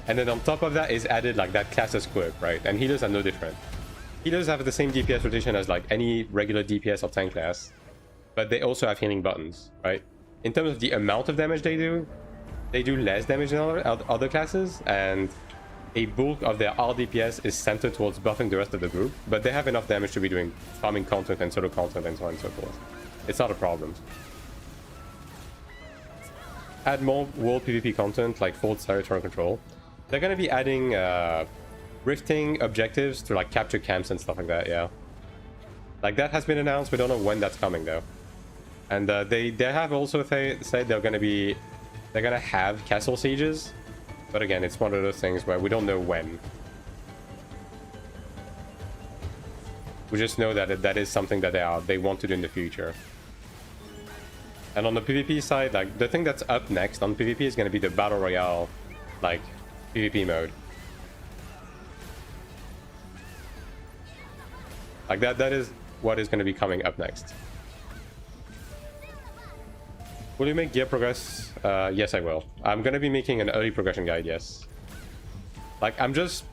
S1: And then on top of that is added like that class's quirk, right? And healers are no different. Healers have the same DPS rotation as like any regular DPS or tank class. But they also have healing buttons, right? In terms of the amount of damage they do less damage than other classes. And a bulk of their RDPS is centered towards buffing the rest of the group, but they have enough damage to be doing farming content and solo content and so on and so forth. It's not a problem. Add more world PvP content like Forward Territorial Control. They're gonna be adding rifting objectives to like capture camps and stuff like that, yeah. Like that has been announced, we don't know when that's coming though. And they have also said they're gonna have castle sieges. But again, it's one of those things where we don't know when. We just know that that is something that they want to do in the future. And on the PvP side, like the thing that's up next on PvP is going to be the Battle Royale, like PvP mode. Like that is what is going to be coming up next. Will you make gear progress? Yes, I will. I'm gonna be making an early progression guide, yes. Like, I'm just...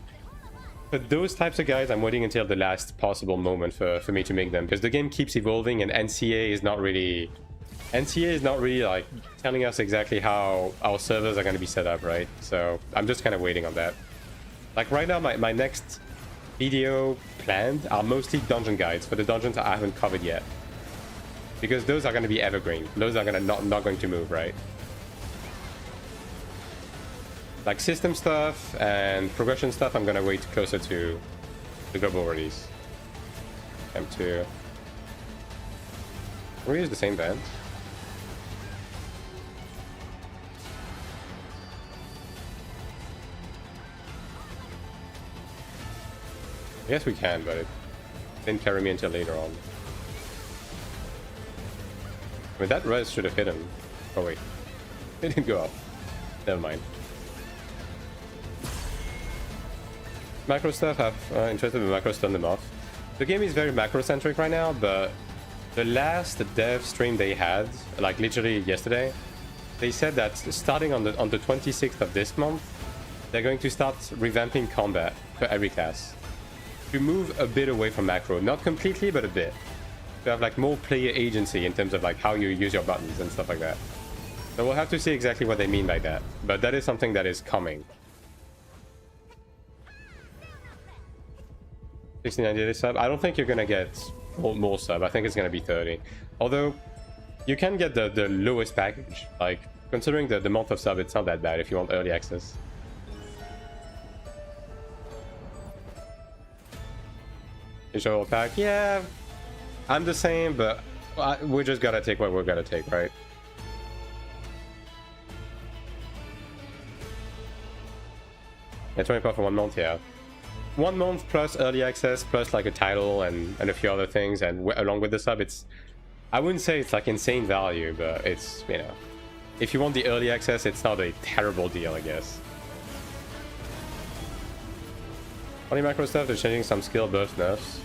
S1: For those types of guides, I'm waiting until the last possible moment for me to make them. Because the game keeps evolving and NCA is not really... NCA is not really, like, telling us exactly how our servers are gonna be set up, right? So, I'm just kind of waiting on that. Like, right now, my next video planned are mostly dungeon guides for the dungeons I haven't covered yet. Because those are going to be evergreen. Those are gonna not going to move, right? Like system stuff and progression stuff, I'm going to wait closer to the global release. M2. Can we use the same band? I guess we can, but it didn't carry me until later on. I mean, that res should have hit him. Oh wait, it didn't go up. Never mind. Macro stuff, I'm interested in macro, stun them off. The game is very macro-centric right now, but the last dev stream they had, like literally yesterday, they said that starting on the 26th of this month, they're going to start revamping combat for every class. To move a bit away from macro, not completely, but a bit. To have like more player agency in terms of like how you use your buttons and stuff like that. So we'll have to see exactly what they mean by that, but that is something that is coming. 69 daily sub. I don't think you're gonna get more sub. I think it's gonna be 30. Although you can get the lowest package. Like considering the month of sub, it's not that bad if you want early access. Visual pack, yeah. I'm the same, but we just gotta take what we're gonna take, right? Yeah, 25 for 1 month, yeah. 1 month plus early access, plus like a title and a few other things, and along with the sub, it's... I wouldn't say it's like insane value, but it's, you know... If you want the early access, it's not a terrible deal, I guess. Funny macro stuff, they're changing some skill burst nerfs.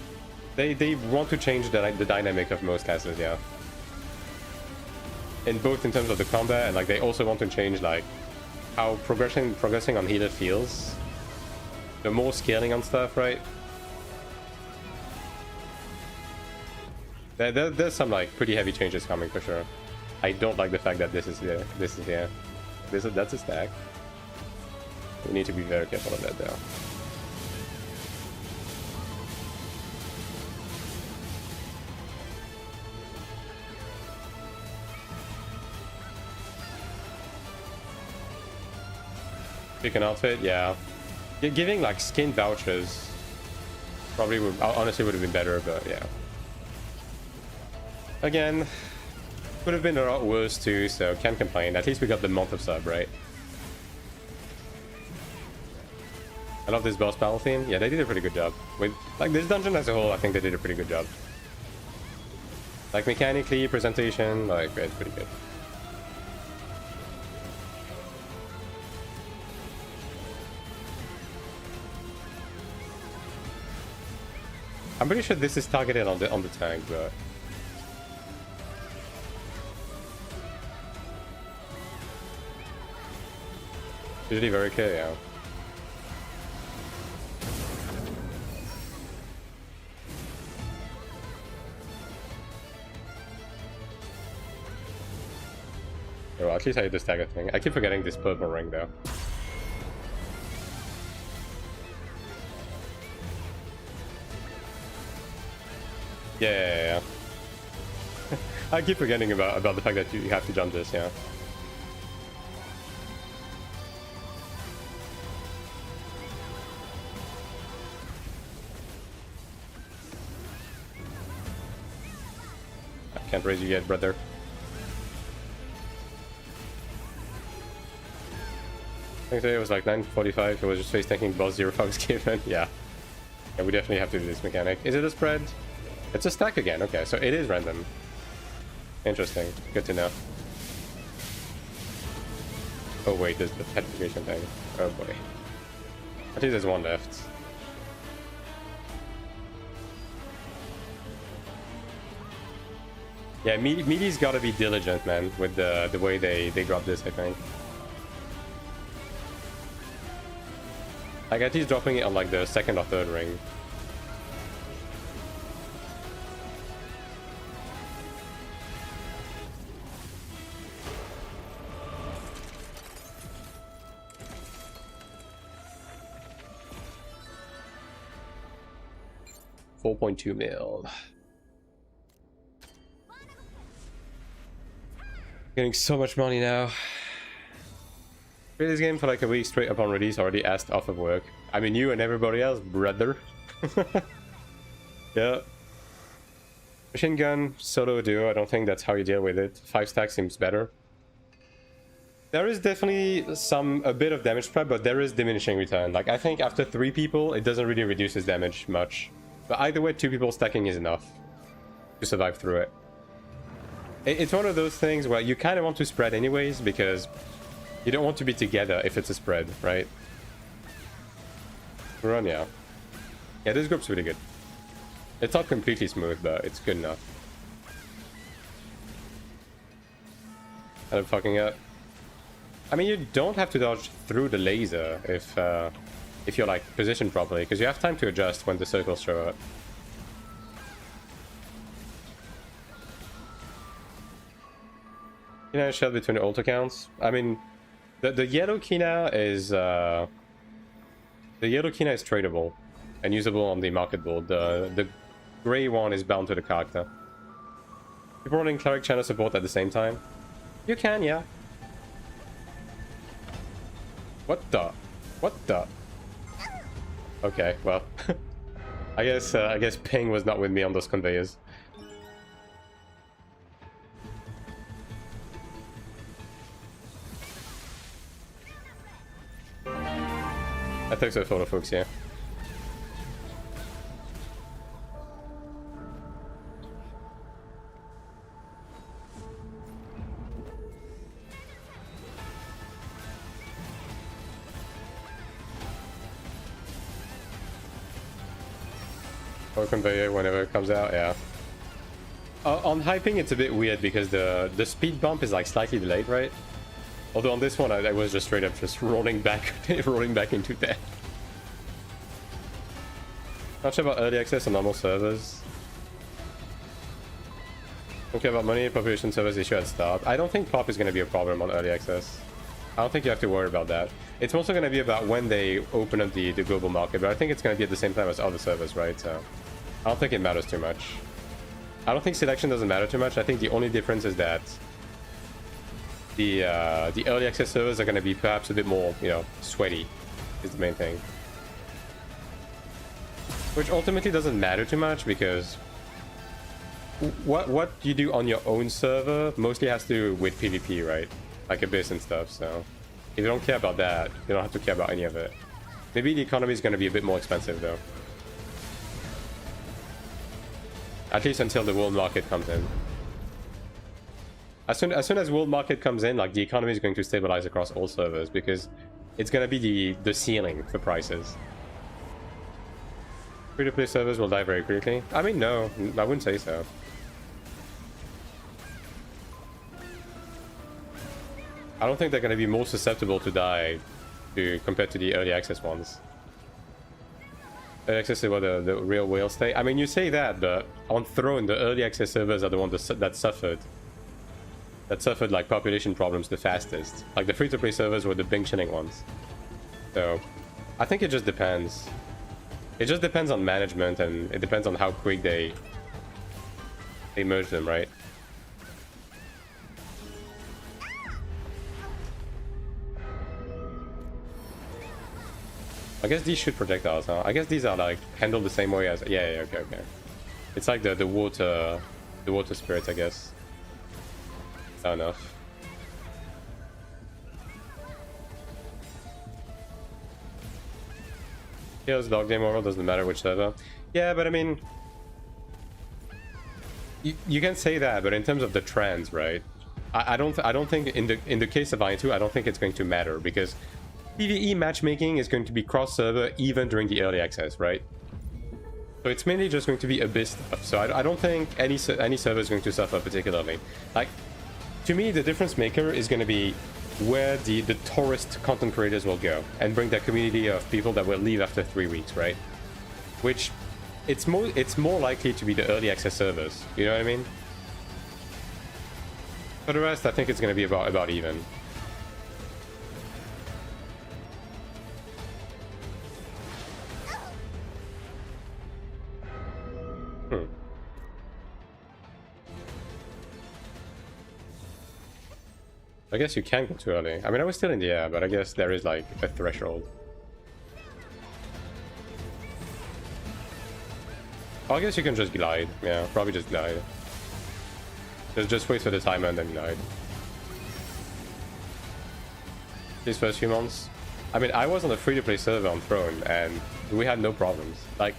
S1: They want to change the dynamic of most classes, yeah. In both in terms of the combat and like they also want to change like how progressing on healer feels. The more scaling on stuff, right? There's some like pretty heavy changes coming for sure. I don't like the fact that this is here. That's a stack. We need to be very careful of that though. Pick an outfit, yeah. Giving like skin vouchers probably would honestly would have been better, but yeah. Again, could have been a lot worse too, so can't complain. At least we got the month of sub, right? I love this boss battle theme. Yeah, they did a pretty good job. With like this dungeon as a whole, I think they did a pretty good job. Like mechanically, presentation, like it's pretty good. I'm pretty sure this is targeted on the tank, but usually very okay, yeah. Oh, well, at least I hit the stagger thing. I keep forgetting this purple ring though. Yeah. I keep forgetting about the fact that you have to jump this, yeah. I can't raise you yet, brother. I think today it was like 9:45. It was just face tanking boss 0 fucks given. Yeah, we definitely have to do this mechanic. Is it a spread? It's a stack again. Okay, so it is random. Interesting. Good to know. Oh wait, there's the petrification thing. Oh boy. I think there's one left. Yeah, Meaty's gotta be diligent, man, with the way they drop this, I think. Like, at least dropping it on like the second or third ring. $4.2 mil. Getting so much money now. Played this game for like a week straight upon release, already asked off of work. I mean, you and everybody else, brother. Yeah. Machine gun, solo duo, I don't think that's how you deal with it. 5 stack seems better. There is definitely a bit of damage spread, but there is diminishing return. Like, I think after 3 people, it doesn't really reduce his damage much. But either way, 2 people stacking is enough to survive through it. It's one of those things where you kind of want to spread anyways, because you don't want to be together if it's a spread, right? Run, yeah. Yeah, this group's really good. It's not completely smooth, but it's good enough. And I'm fucking up. I mean, you don't have to dodge through the laser if you're like positioned properly, because you have time to adjust when the circles show up. You know, shell between the alt accounts. I mean, the yellow Kina is tradable and usable on the market board. The gray one is bound to the character. People running Cleric channel support at the same time. You can, yeah. What the? Okay, well, I guess Ping was not with me on those conveyors. I think so, photo folks, yeah. Or conveyor whenever it comes out, yeah. On hyping, it's a bit weird because the speed bump is like slightly delayed, right? Although on this one, I was just straight up just rolling back, rolling back into death. Not sure about early access on normal servers. Don't care about money, population servers issue at start. I don't think pop is going to be a problem on early access. I don't think you have to worry about that. It's also going to be about when they open up the global market, but I think it's going to be at the same time as other servers, right? So I don't think it matters too much. I don't think selection doesn't matter too much. I think the only difference is that the early access servers are going to be perhaps a bit more, you know, sweaty is the main thing. Which ultimately doesn't matter too much because what you do on your own server mostly has to do with PvP, right? Like Abyss and stuff, so if you don't care about that, you don't have to care about any of it. Maybe the economy is going to be a bit more expensive though. At least until the world market comes in. As soon as world market comes in, like the economy is going to stabilize across all servers because it's going to be the ceiling for prices. Free-to-play servers will die very quickly. I mean, no, I wouldn't say so. I don't think they're going to be more susceptible to die compared to the early access ones. Early access is where the real whales stay. I mean, you say that, but on Throne, the early access servers are the ones that suffered. That suffered like population problems the fastest. Like the free-to-play servers were the big chilling ones. So, I think it just depends. It just depends on management, and it depends on how quick they merge them, right? I guess these shoot projectiles, huh? I guess these are like handled the same way as yeah, okay. It's like the water spirits, I guess. Fair enough. Kills dog game overall, doesn't matter which server. Yeah, but I mean, you can say that, but in terms of the trends, right? I don't think in the case of AION2, I don't think it's going to matter because PvE matchmaking is going to be cross-server even during the early access, right? So it's mainly just going to be Abyss stuff. So I don't think any server is going to suffer particularly. Like, to me, the difference maker is going to be where the tourist content creators will go and bring their community of people that will leave after 3 weeks, right? Which it's more likely to be the early access servers. You know what I mean? For the rest, I think it's going to be about even. I guess you can go too early. I mean, I was still in the air, but I guess there is like a threshold. Oh, I guess you can just glide. Yeah, probably just glide. Just wait for the timer and then glide. These first few months. I mean, I was on a free-to-play server on Throne, and we had no problems. Like,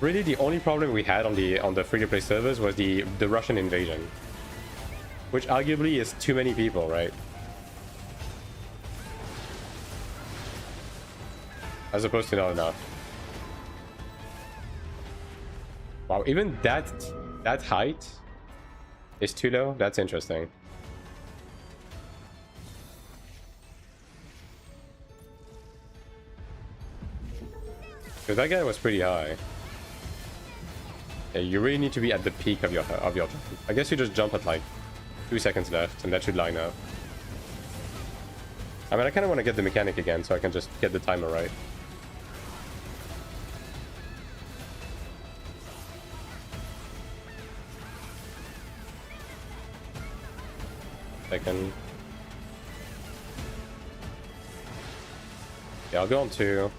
S1: really, the only problem we had on the free-to-play servers was the Russian invasion, which arguably is too many people, right? As opposed to not enough. Wow, even that height is too low? That's interesting. So that guy was pretty high. Yeah, you really need to be at the peak of your jump. I guess you just jump at like 2 seconds left and that should line up. I mean, I kind of want to get the mechanic again so I can just get the timer right. Second. Yeah, I'll go on 2.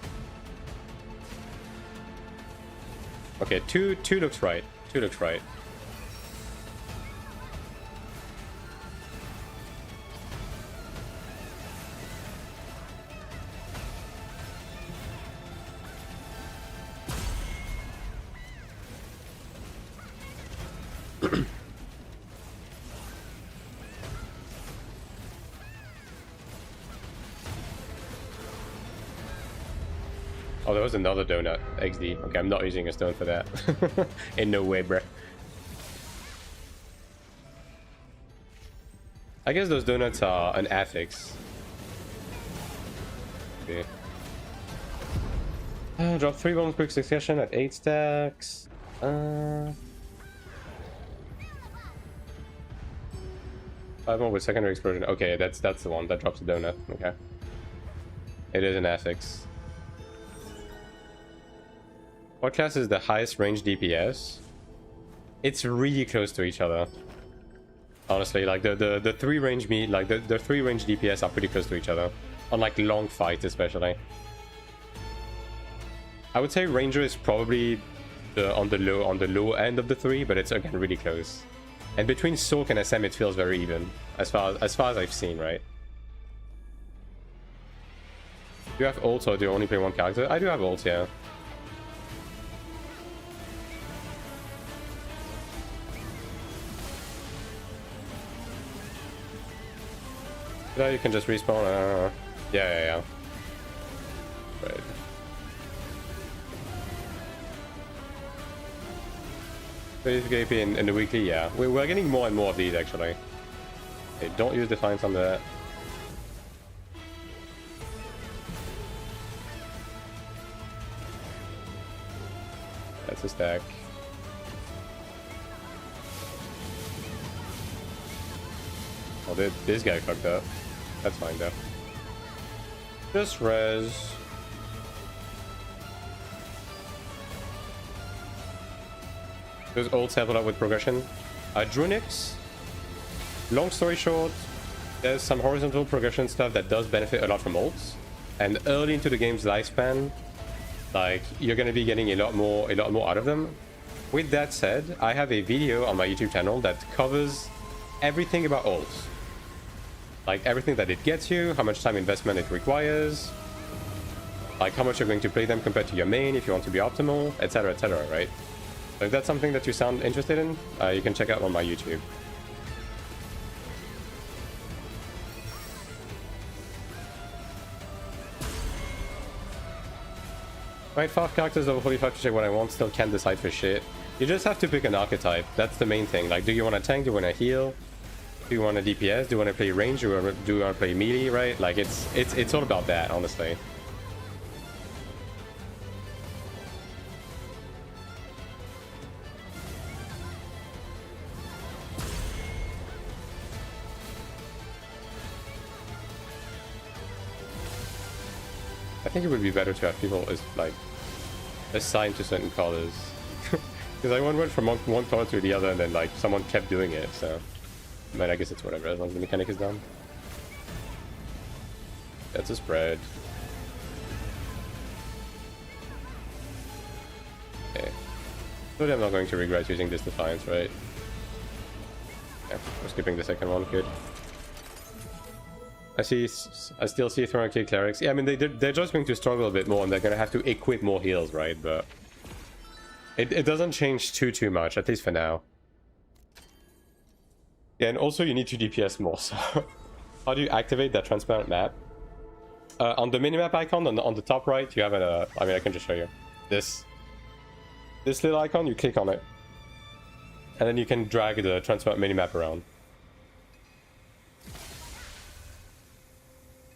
S1: Okay, 2 looks right. 2 looks right. Oh, there was another donut. XD. Okay, I'm not using a stone for that. In no way, bruh. I guess those donuts are an affix. Okay. Drop 3 bombs quick succession at 8 stacks. 5 more with secondary explosion. Okay, that's the one that drops a donut. Okay. It is an affix. What class is the highest range DPS? It's really close to each other. Honestly, like the 3 range the 3 range DPS are pretty close to each other. On like long fights especially. I would say Ranger is probably on the low end of the 3, but it's again really close. And between Soak and SM it feels very even. As far as I've seen, right? Do you have ults or do you only play one character? I do have ults, yeah. Now you can just respawn. Yeah. Right. KP in the weekly, yeah. We're getting more and more of these actually. Hey, don't use Defiance on that. That's a stack. Oh, this guy fucked up. That's fine though. Just res. Those ults help a lot with progression. Drunix, long story short, there's some horizontal progression stuff that does benefit a lot from ults. And early into the game's lifespan, like, you're gonna be getting a lot more out of them. With that said, I have a video on my YouTube channel that covers everything about ults. Like everything that it gets you, how much time investment it requires, like how much you're going to play them compared to your main if you want to be optimal, etc, right? So if that's something that you sound interested in, you can check out on my YouTube. Right, 5 characters over 45 to check what I want, still can't decide for shit. You just have to pick an archetype, that's the main thing. Like, do you want to tank, do you want to heal? Do you want to DPS? Do you want to play range? Do you want to play melee, right? Like, it's all about that, honestly. I think it would be better to have people like assigned to certain colors. Because I went from one color to the other and then like someone kept doing it, so I mean, I guess it's whatever as long as the mechanic is done. That's a spread. Okay. So I'm not going to regret using this Defiance, right? Yeah, we're skipping the second one, good. I still see throwing kick clerics. Yeah, I mean they're just going to struggle a bit more, and they're going to have to equip more heals, right? But it doesn't change too much, at least for now. Yeah, and also you need to DPS more. So how do you activate that transparent map? On the minimap icon on the top right, you have a. I mean, I can just show you this little icon. You click on it, and then you can drag the transparent minimap around.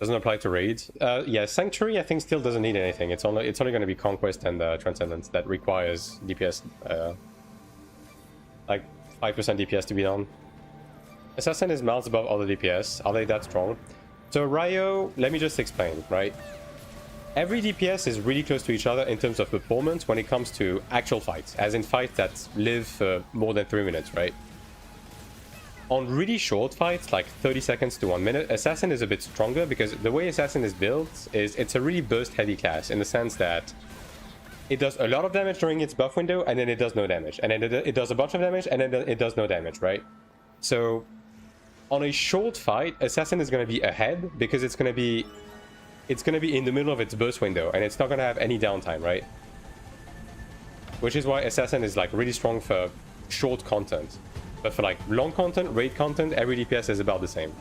S1: Doesn't apply to raids. Yeah, Sanctuary I think still doesn't need anything. It's only going to be Conquest and Transcendence that requires DPS, like 5% DPS to be done. Assassin is miles above other DPS. Are they that strong? So Ryo, let me just explain, right? Every DPS is really close to each other in terms of performance when it comes to actual fights, as in fights that live for more than 3 minutes, right? On really short fights, like 30 seconds to 1 minute, Assassin is a bit stronger because the way Assassin is built is it's a really burst-heavy class in the sense that it does a lot of damage during its buff window and then it does no damage. And then it does a bunch of damage and then it does no damage, right? So on a short fight, Assassin is going to be ahead because it's going to be in the middle of its burst window and it's not going to have any downtime, right? Which is why Assassin is like really strong for short content. But for like long content, raid content, every DPS is about the same.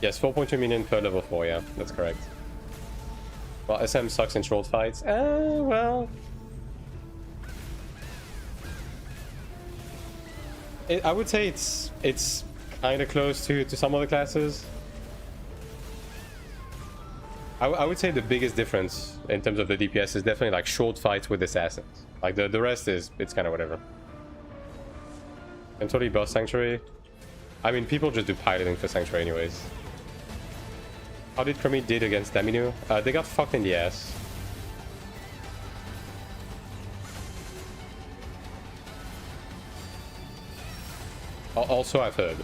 S1: Yes, 4.2 million per level 4, yeah, that's correct. Well, SM sucks in short fights. Well... I would say it's kind of close to some other classes. I would say the biggest difference in terms of the DPS is definitely like short fights with assassins. Like the rest it's kind of whatever. And totally boss Sanctuary. I mean, people just do piloting for Sanctuary anyways. How did Kermit did against Daminu? They got fucked in the ass. Also, I've heard.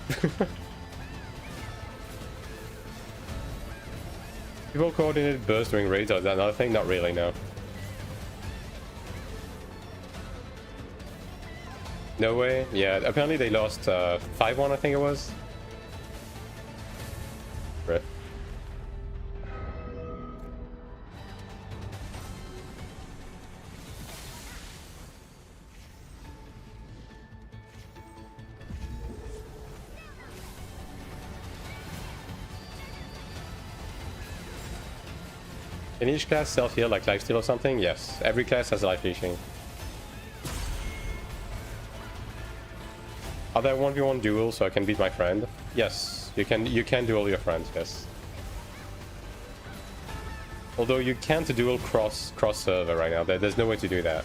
S1: People coordinated burst during raids, or is that another thing? Not really, no. No way. Yeah, apparently they lost 5-1, I think it was. Right. Can each class self-heal like lifesteal or something? Yes. Every class has a life leashing. Are there 1v1 duels so I can beat my friend? Yes. You can duel your friends, yes. Although you can't duel cross server right now. There's no way to do that.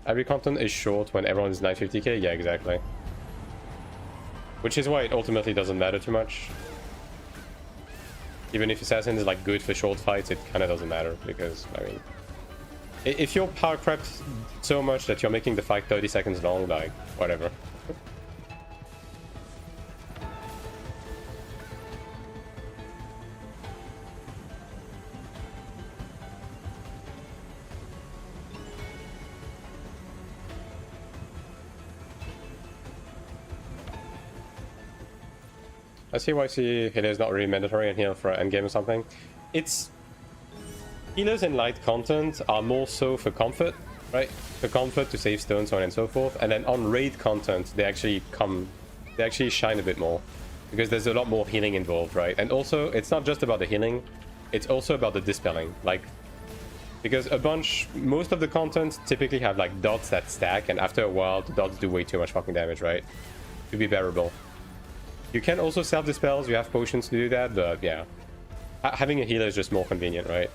S1: Every content is short when everyone is 950k? Yeah, exactly. Which is why it ultimately doesn't matter too much. Even if Assassin is like good for short fights, it kind of doesn't matter because, I mean... If you're power prepped so much that you're making the fight 30 seconds long, like, whatever. I see why healer is not really mandatory in here for endgame or something. It's... Healers in light content are more so for comfort, right? For comfort, to save stones, so on and so forth. And then on raid content, they actually shine a bit more. Because there's a lot more healing involved, right? And also, it's not just about the healing, it's also about the dispelling. Like, because most of the content typically have like dots that stack, and after a while, the dots do way too much fucking damage, right? To be bearable. You can also self-dispels, you have potions to do that, but yeah. Having a healer is just more convenient, right?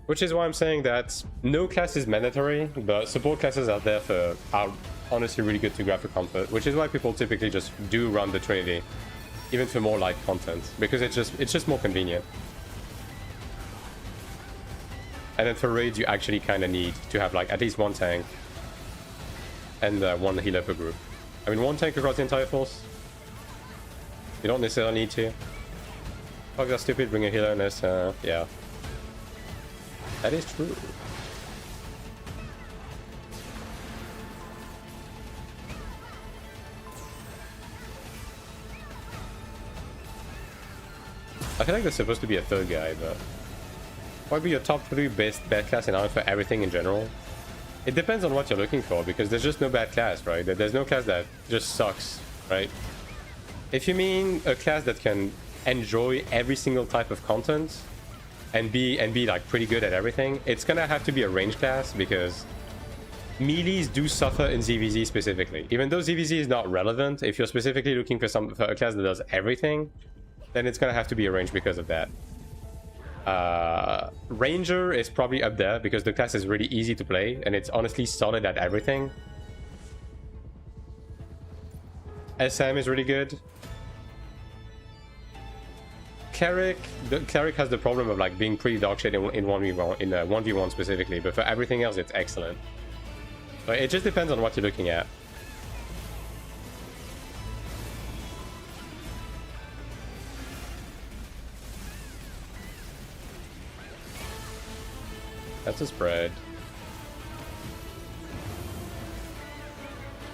S1: Which is why I'm saying that no class is mandatory, but support classes out there are honestly really good to grab for comfort, which is why people typically just do run the Trinity, even for more light content, because it's just more convenient. And then for raids, you actually kind of need to have like at least one tank and one healer per group. I mean, one tank across the entire force. You don't necessarily need to. Fuck, that's stupid. Bring a healer in this. Yeah. That is true. I feel like there's supposed to be a third guy, but... What would be your top 3 best bad class in AION for everything in general? It depends on what you're looking for, because there's just no bad class, right? There's no class that just sucks, right? If you mean a class that can enjoy every single type of content and be like pretty good at everything, it's gonna have to be a range class, because melees do suffer in ZVZ specifically. Even though ZVZ is not relevant, if you're specifically looking for a class that does everything, then it's gonna have to be a range because of that. Ranger is probably up there because the class is really easy to play and it's honestly solid at everything. SM is really good. Cleric has the problem of like being pretty dog shit in 1v1 specifically, but for everything else it's excellent. But it just depends on what you're looking at. That's a spread.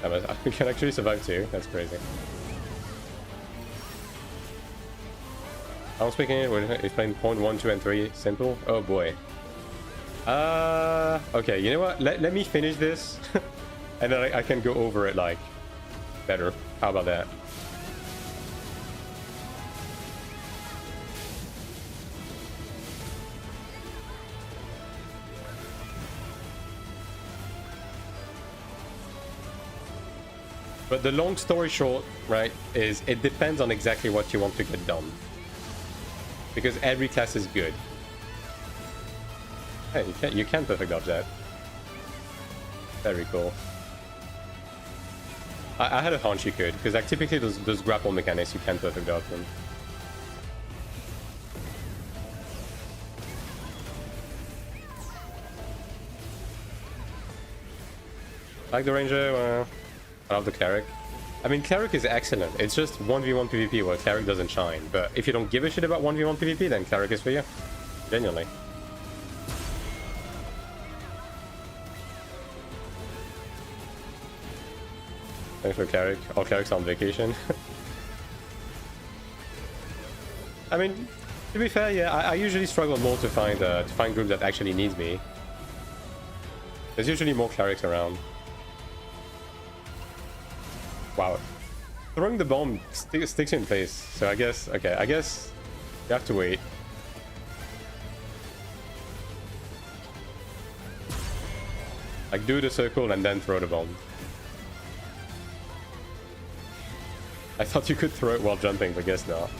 S1: I can actually survive too. That's crazy. I'm speaking it. He's playing point 1, 2, and 3. Simple. Oh boy. Okay. You know what? Let me finish this, and then I can go over it like better. How about that? But the long story short, right, is it depends on exactly what you want to get done. Because every class is good. Hey, you can perfect dodge that. Very cool. I had a hunch you could, because like typically those grapple mechanics you can perfect dodge them. Like the ranger, I love the cleric. I mean, Cleric is excellent. It's just 1v1 PvP where Cleric doesn't shine. But if you don't give a shit about 1v1 PvP, then Cleric is for you. Genuinely. Thanks for Cleric. All Clerics on vacation. I mean, to be fair, yeah, I usually struggle more to find group that actually needs me. There's usually more Clerics around. Wow. Throwing the bomb sticks in place, so I guess, okay, I guess you have to wait. Like, do the circle and then throw the bomb. I thought you could throw it while jumping, but guess not.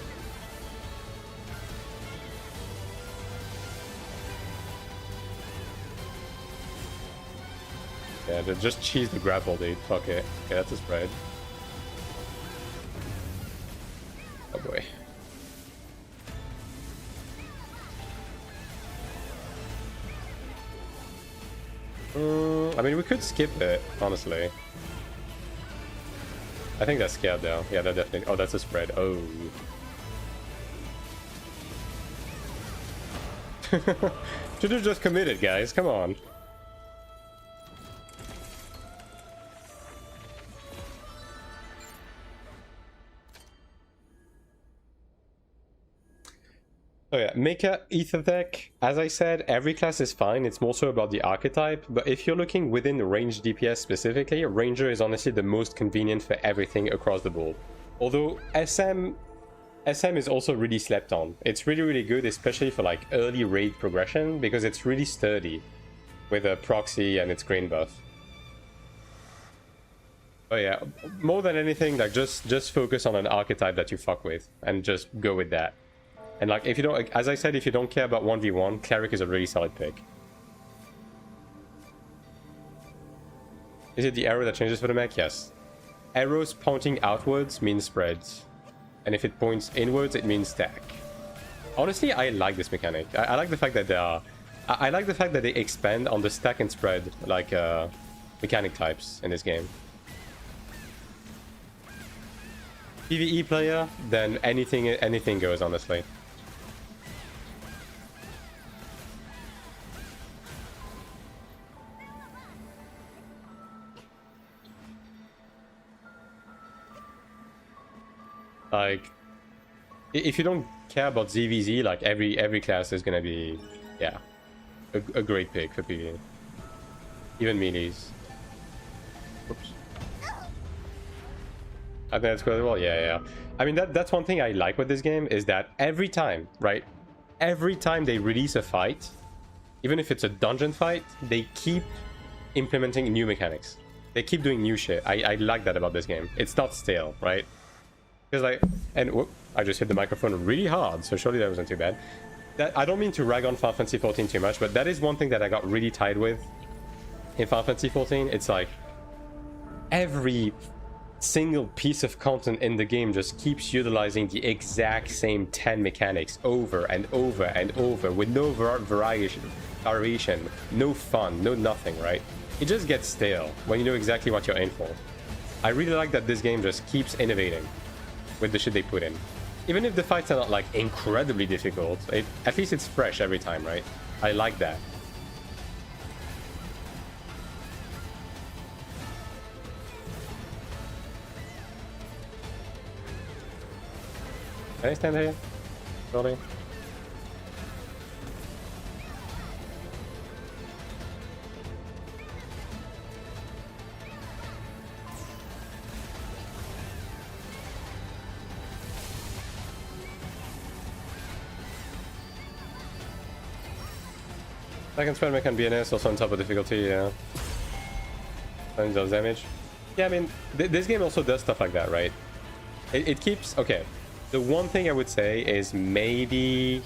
S1: Yeah, just cheese the grapple, dude. Fuck it. Okay, that's a spread. Oh boy. I mean, we could skip it, honestly. I think that's scared though. Yeah, that definitely. Oh, that's a spread. Oh. Should have just committed, guys. Come on. Oh yeah, Mecha Ether Tech. As I said, every class is fine. It's more so about the archetype. But if you're looking within the range DPS specifically, Ranger is honestly the most convenient for everything across the board. Although SM is also really slept on. It's really, really good, especially for like early raid progression, because it's really sturdy with a proxy and its grain buff. Oh yeah, more than anything, like just focus on an archetype that you fuck with and just go with that. And like, if you don't, as I said, if you don't care about 1v1, Cleric is a really solid pick. Is it the arrow that changes for the mech? Yes. Arrows pointing outwards means spreads. And if it points inwards, it means stack. Honestly, I like this mechanic. I like the fact that they are... I like the fact that they expand on the stack and spread, like, mechanic types in this game. PvE player, then anything goes, honestly. Like, if you don't care about ZVZ, like every class is gonna be, yeah, a great pick for PvE. Even melees. Oops. I think that's good. Well, yeah. I mean, that's one thing I like with this game is that every time, right? Every time they release a fight, even if it's a dungeon fight, they keep implementing new mechanics. They keep doing new shit. I like that about this game. It's not stale, right? Because like, and whoop, I just hit the microphone really hard, so surely that wasn't too bad. That, I don't mean to rag on Final Fantasy XIV too much, but that is one thing that I got really tied with in Final Fantasy XIV. It's like every single piece of content in the game just keeps utilizing the exact same 10 mechanics over and over and over with no variation, no fun, no nothing, right? It just gets stale when you know exactly what you're in for. I really like that this game just keeps innovating with the shit they put in. Even if the fights are not like incredibly difficult, at least it's fresh every time, right? I like that. Can I stand here? Surely? Second spread mech and BNS also on top of difficulty, yeah. Tons of damage. Yeah, I mean, this game also does stuff like that, right? It keeps... Okay. The one thing I would say is maybe...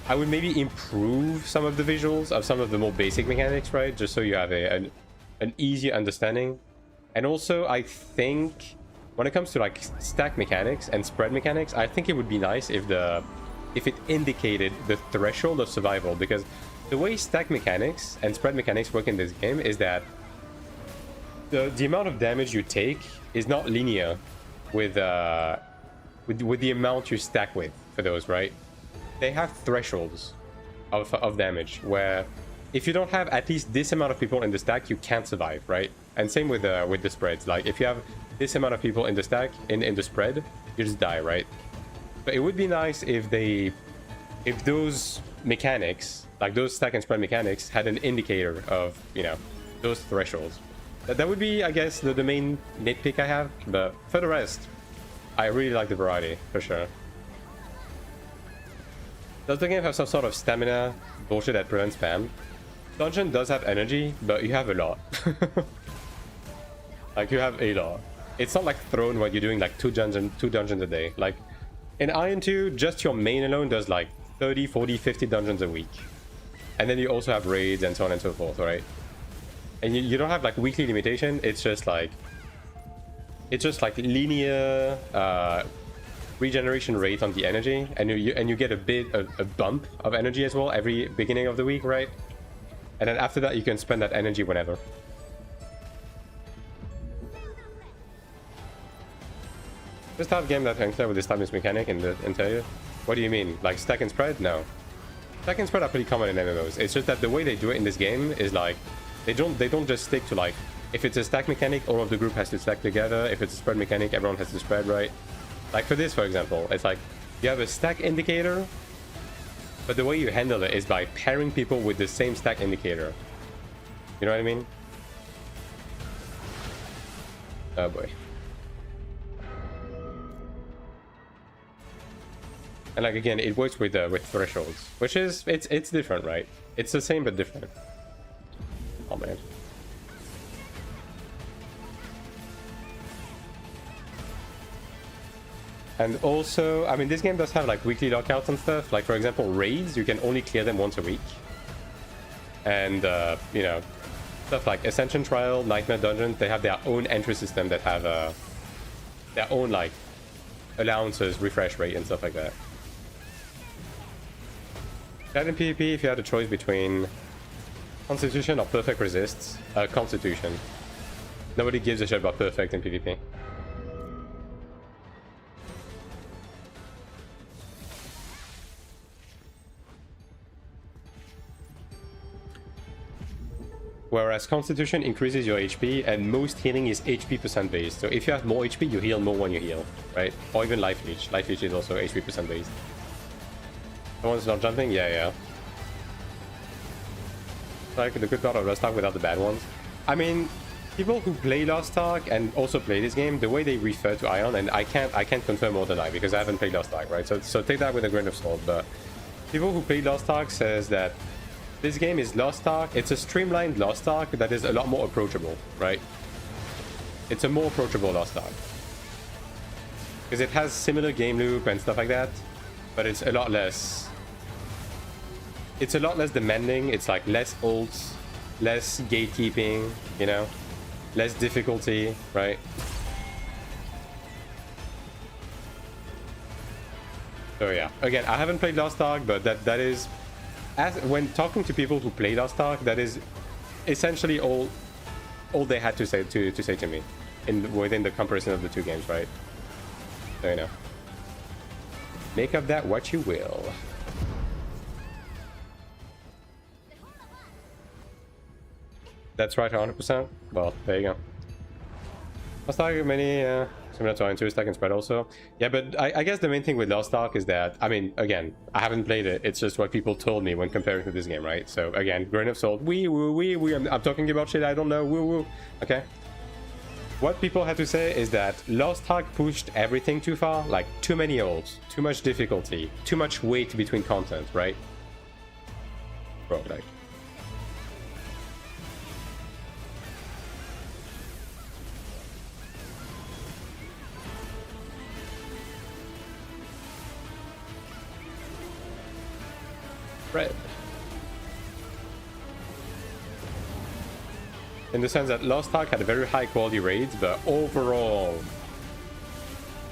S1: I would maybe improve some of the visuals of some of the more basic mechanics, right? Just so you have an easier understanding. And also, I think... When it comes to like stack mechanics and spread mechanics, I think it would be nice if it indicated the threshold of survival, because the way stack mechanics and spread mechanics work in this game is that the amount of damage you take is not linear with the amount you stack with for those, right? They have thresholds of damage where if you don't have at least this amount of people in the stack, you can't survive, right? And same with the spreads. Like if you have this amount of people in the stack in the spread, you just die, right? But it would be nice if those mechanics, like those stack and spread mechanics, had an indicator of, you know, those thresholds. That would be, I guess, the main nitpick I have. But for the rest, I really like the variety for sure. Does the game have some sort of stamina bullshit that prevents spam? Dungeon does have energy, but you have a lot. Like you have a lot. It's not like Throne where you're doing like two dungeons a day. Like in AION2, just your main alone does like 30, 40, 50 dungeons a week. And then you also have raids and so on and so forth, right? And you don't have like weekly limitation. It's just like linear regeneration rate on the energy, and you get a bump of energy as well every beginning of the week, right? And then after that you can spend that energy whenever. Just have game that unclear with this timeless mechanic in the interior. What do you mean? Like stack and spread? No. Stack and spread are pretty common in MMOs. It's just that the way they do it in this game is like they don't just stick to like, if it's a stack mechanic, all of the group has to stack together. If it's a spread mechanic, everyone has to spread, right? Like for this, for example, it's like you have a stack indicator, but the way you handle it is by pairing people with the same stack indicator. You know what I mean? Oh boy. And like again, it works with thresholds, which is it's different, right? It's the same but different. Oh man. And also, I mean, this game does have like weekly lockouts and stuff. Like for example, raids, you can only clear them once a week. And you know, stuff like Ascension Trial, Nightmare Dungeon, they have their own entry system that have their own like allowances, refresh rate, and stuff like that. That in PvP, if you had a choice between Constitution or Perfect Resists, Constitution. Nobody gives a shit about Perfect in PvP. Whereas Constitution increases your HP, and most healing is HP % based. So if you have more HP, you heal more when you heal, right? Or even Life Leech. Life Leech is also HP % based. Someone's not jumping? Yeah. Like the good part of Lost Ark without the bad ones. I mean, people who play Lost Ark and also play this game, the way they refer to Ion, and I can't confirm or deny because I haven't played Lost Ark, right? So take that with a grain of salt. But people who play Lost Ark says that this game is Lost Ark. It's a streamlined Lost Ark that is a lot more approachable, right? It's a more approachable Lost Ark. Because it has similar game loop and stuff like that, but it's a lot less... It's a lot less demanding. It's like less ults, less gatekeeping, you know? Less difficulty, right? So yeah, again, I haven't played Lost Ark, but that is... when talking to people who play Lost Ark, that is essentially all they had to say to me within the comparison of the two games, right? So you know, make of that what you will. That's right, 100%. Well, there you go. Lost Ark many similar to AION2 stack and spread also. Yeah, but I guess the main thing with Lost Ark is that, I mean, again, I haven't played it. It's just what people told me when comparing to this game, right? So again, grain of salt. I'm talking about shit I don't know. Woo. Okay. What people had to say is that Lost Ark pushed everything too far, like too many ults, too much difficulty, too much weight between content, right? Bro, like. Right. In the sense that Lost Ark had a very high quality raids, but overall,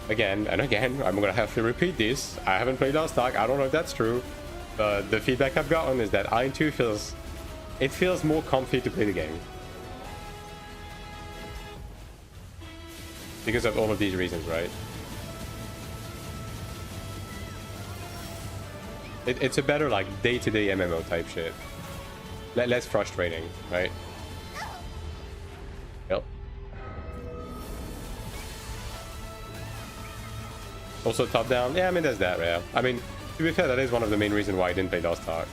S1: again and again, I'm gonna have to repeat this. I haven't played Lost Ark. I don't know if that's true, but the feedback I've gotten is that AION2 feels more comfy to play the game. Because of all of these reasons, right? It's a better like day-to-day MMO type shit. Less frustrating, right? Yep. Also top down, yeah, I mean there's that, yeah. I mean, to be fair, that is one of the main reasons why I didn't play Lost Ark.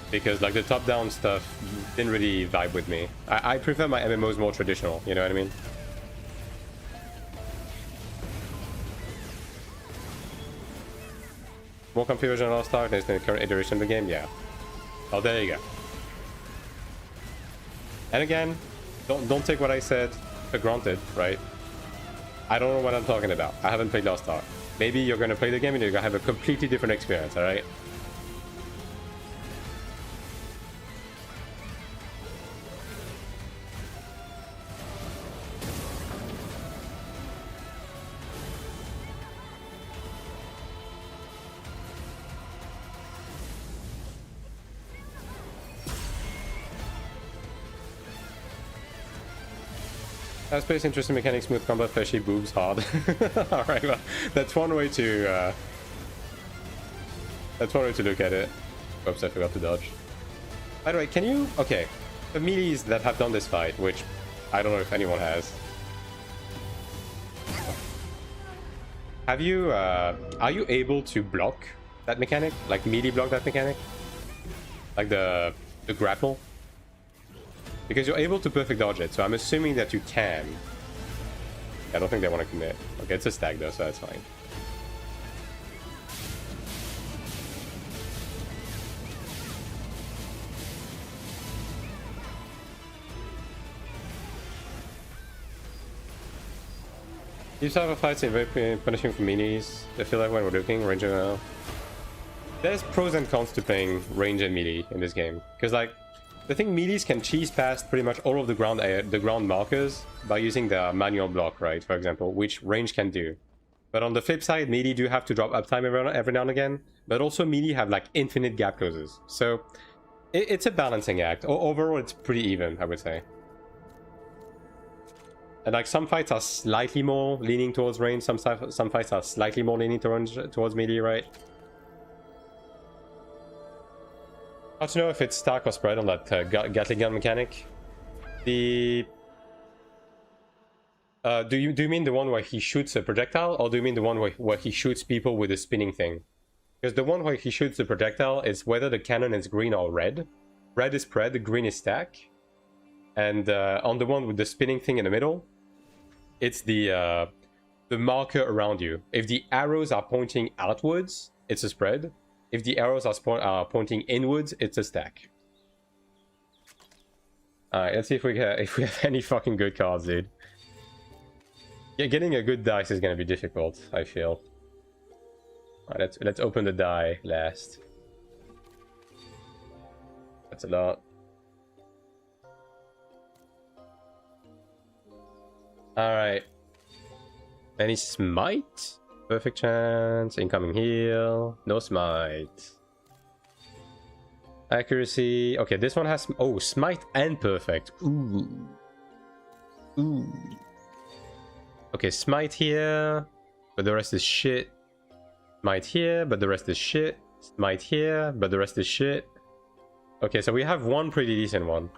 S1: Because like the top down stuff didn't really vibe with me. I prefer my MMOs more traditional, you know what I mean? More configuration on Lost Ark than the current iteration of the game, yeah. Oh, there you go. And again, don't take what I said for granted, right? I don't know what I'm talking about. I haven't played Lost Ark. Maybe you're gonna play the game and you're gonna have a completely different experience, alright? Space interesting mechanics, smooth combat, fleshy boobs, hard. Alright, well, that's one way to look at it. Oops, I forgot to dodge. By the way, can you... Okay, the melees that have done this fight, which I don't know if anyone has. Have you, are you able to block that mechanic? Like melee block that mechanic? Like the grapple? Because you're able to perfect dodge it, so I'm assuming that you can. I don't think they want to commit. Okay, it's a stack though, so that's fine. These type of fights are very punishing for minis. I feel like when we're looking, range and there's pros and cons to playing range and melee in this game. Because like, I think melees can cheese past pretty much all of the ground markers by using the manual block, right? For example, which range can do. But on the flip side, melee do have to drop uptime every now and again. But also melee have like infinite gap closes. So it's a balancing act. Overall, it's pretty even, I would say. And like some fights are slightly more leaning towards range. Some fights are slightly more leaning towards melee, right? How to know if it's stack or spread on that Gatling gun mechanic? The do you mean the one where he shoots a projectile, or do you mean the one where he shoots people with a spinning thing? Because the one where he shoots the projectile is whether the cannon is green or red. Red is spread, green is stack, and on the one with the spinning thing in the middle, it's the marker around you. If the arrows are pointing outwards, it's a spread. If the arrows are pointing inwards, it's a stack. Alright, let's see if we have any fucking good cards, dude. Yeah, getting a good dice is gonna be difficult, I feel. Alright, let's open the die last. That's a lot. Alright. Any smite? Perfect chance, incoming heal, no smite. Accuracy, okay, this one has, oh, smite and perfect, ooh. Ooh. Okay, smite here, but the rest is shit. Smite here, but the rest is shit. Smite here, but the rest is shit. Okay, so we have one pretty decent one.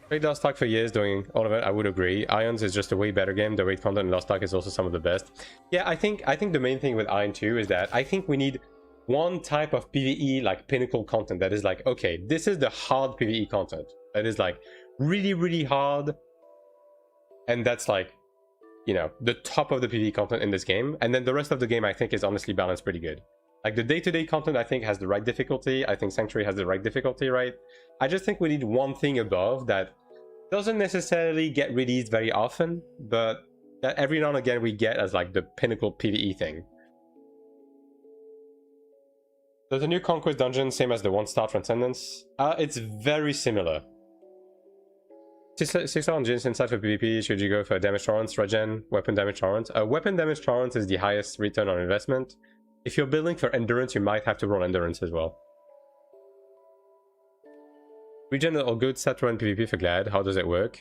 S1: Played Lost Ark for years, doing all of it, I would agree. AION2 is just a way better game. The raid content in Lost Ark is also some of the best. Yeah, I think the main thing with AION2 is that I think we need one type of PvE, like pinnacle content that is like, okay, this is the hard PvE content. That is like really, really hard. And that's like, you know, the top of the PvE content in this game. And then the rest of the game, I think, is honestly balanced pretty good. Like the day-to-day content, I think, has the right difficulty. I think Sanctuary has the right difficulty, right? I just think we need one thing above that doesn't necessarily get released very often, but that every now and again we get as like the pinnacle PvE thing. Does the new Conquest dungeon same as the 1-star Transcendence? It's very similar. 6 engines inside for PvP. Should you go for damage tolerance, regen, weapon damage tolerance? Weapon damage tolerance is the highest return on investment. If you're building for endurance, you might have to roll endurance as well. Regen or good set run PvP for Glad. How does it work?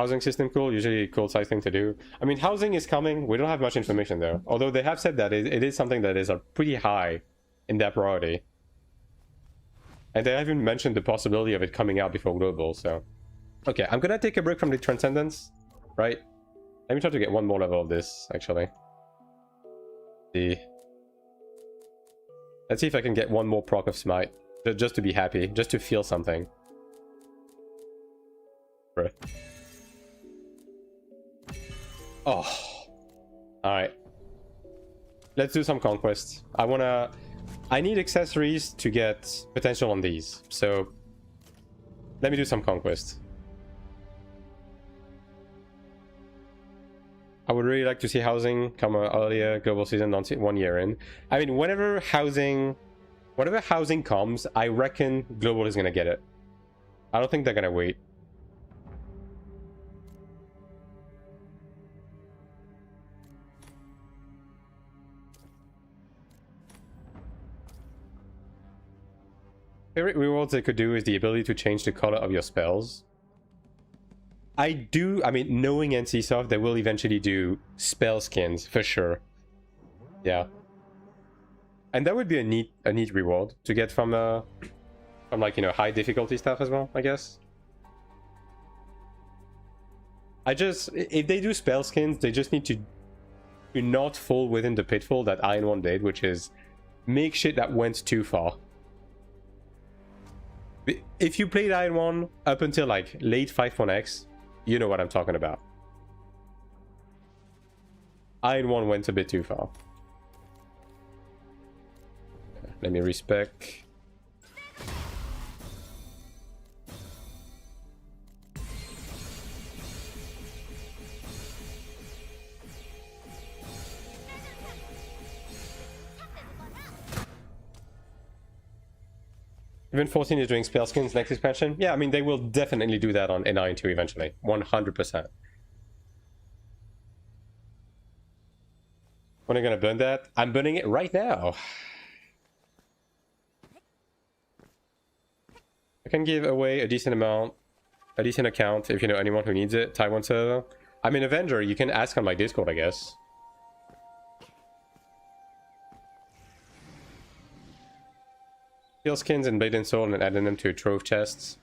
S1: Housing system cool, usually a cool size thing to do. I mean, housing is coming. We don't have much information there. Although they have said that it is something that is pretty high in their priority. And they haven't mentioned the possibility of it coming out before global, so... Okay, I'm gonna take a break from the Transcendence, right? Let me try to get one more level of this, actually. Let's see if I can get one more proc of Smite. Just to be happy, just to feel something. Bruh. Oh. Alright. Let's do some conquests. I need accessories to get potential on these. So let me do some conquests. I would really like to see housing come earlier, global season, not 1 year in. I mean, whenever housing comes, I reckon global is gonna get it. I don't think they're gonna wait. Favorite rewards they could do is the ability to change the color of your spells. I mean, knowing NCSoft, they will eventually do spell skins, for sure. Yeah. And that would be a neat reward to get from like, you know, high difficulty stuff as well, I guess. If they do spell skins, they just need to not fall within the pitfall that AION2 did, which is make shit that went too far. If you played AION2 up until like late 5.x, you know what I'm talking about. AION2 went a bit too far. Let me respec. Even 14 is doing spell skins next expansion. Yeah, I mean, they will definitely do that on AION2 eventually. 100%. When are you gonna burn that? I'm burning it right now. I can give away a decent amount, a decent account if you know anyone who needs it. Taiwan server. I'm an Avenger. You can ask on my Discord, I guess. Skill skins and Blade and Soul and adding them to trove chests.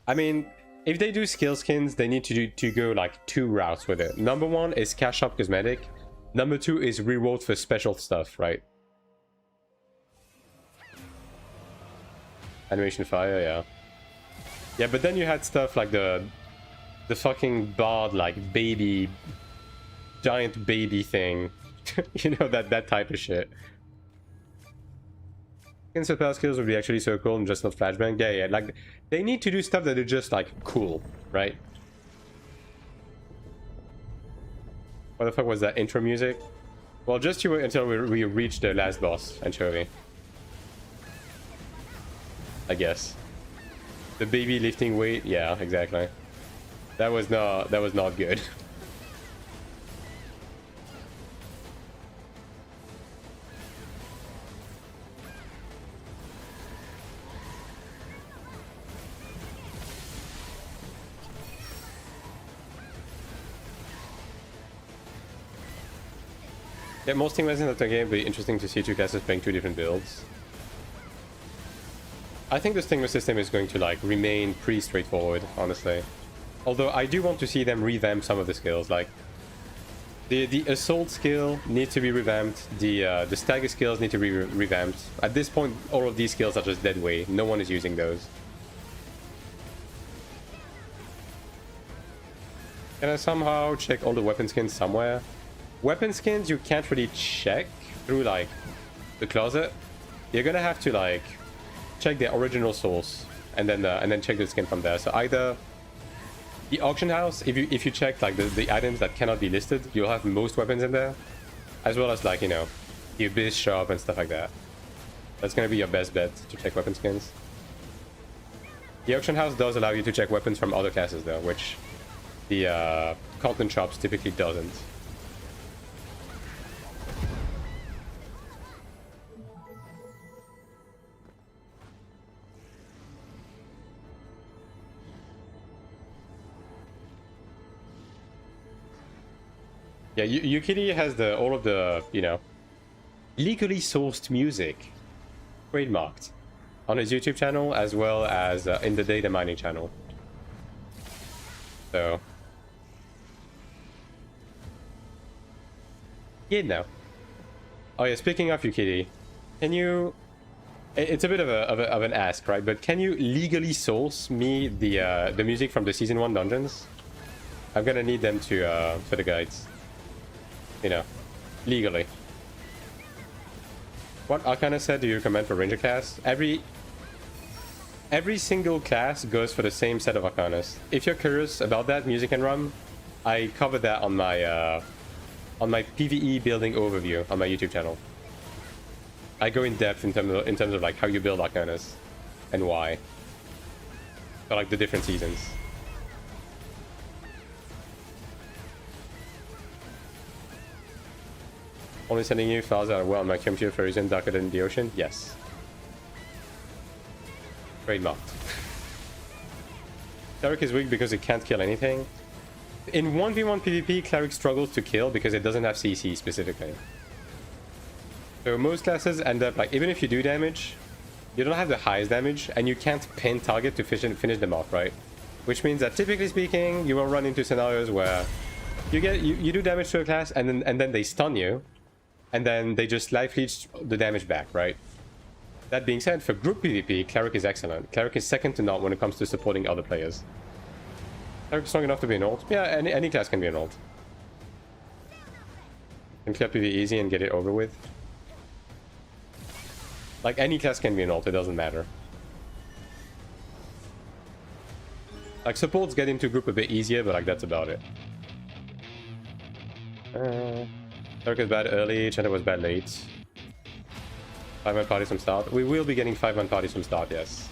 S1: I mean, if they do skill skins, they need to go like 2 routes with it. Number 1 is cash shop cosmetic. Number 2 is reward for special stuff, right? Animation fire, yeah. Yeah, but then you had stuff like the fucking bard, like baby, giant baby thing. You know, that type of shit. Instant spell skills would be actually so cool and just not flashbang. Yeah, like they need to do stuff that are just like cool, right? What the fuck was that intro music? Well, just you wait until we reach the last boss, anchovy. I guess. The baby lifting weight, yeah, exactly. That was not good. Yeah, most team in the game would be interesting to see 2 classes playing 2 different builds. I think the Stigma system is going to like remain pretty straightforward, honestly. Although I do want to see them revamp some of the skills, like the assault skill needs to be revamped, the stagger skills need to be revamped. At this point, all of these skills are just dead weight. No one is using those. Can I somehow check all the weapon skins somewhere? Weapon skins you can't really check through like the closet. You're gonna have to like check the original source and then check the skin from there. So either the auction house, if you check like the items that cannot be listed, you'll have most weapons in there, as well as like, you know, the abyss shop and stuff like that. That's gonna be your best bet to check weapon skins. The auction house does allow you to check weapons from other classes though, which the content shops typically doesn't. Yeah, Yukiri has all of the, you know, legally sourced music trademarked on his YouTube channel as well as in the data mining channel. So, yeah, no. Oh yeah, speaking of Yukiri, can you? It's a bit of an ask, right? But can you legally source me the music from the season 1 dungeons? I'm gonna need them to for the guides. You know, legally. What Arcana set do you recommend for Ranger class? Every single class goes for the same set of Arcanas. If you're curious about that, music and rum, I cover that on my PvE building overview on my YouTube channel. I go in depth in terms of like how you build Arcanas and why. For like the different seasons. Only sending you files that are well on my computer for a reason darker than the ocean? Yes. Trademarked. Cleric is weak because it can't kill anything. In 1v1 PvP, Cleric struggles to kill because it doesn't have CC specifically. So most classes end up like, even if you do damage, you don't have the highest damage and you can't pin target to finish them off, right? Which means that typically speaking, you will run into scenarios where you do damage to a class and then they stun you. And then they just life leech the damage back, right? That being said, for group PvP, Cleric is excellent. Cleric is second to none when it comes to supporting other players. Cleric is strong enough to be an ult. Yeah, any class can be an ult. Can clear PvE easy and get it over with. Like, any class can be an ult, it doesn't matter. Like, supports get into group a bit easier, but like, that's about it. Cleric is bad early, Chanter was bad late. 5-man parties from start. We will be getting 5-man parties from start, yes.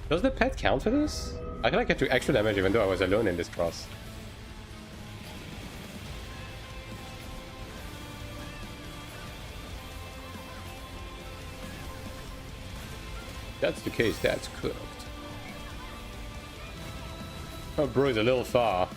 S1: Does the pet count for this? I feel like I took extra damage even though I was alone in this cross. If that's the case, that's cooked. Oh, bro, is a little far.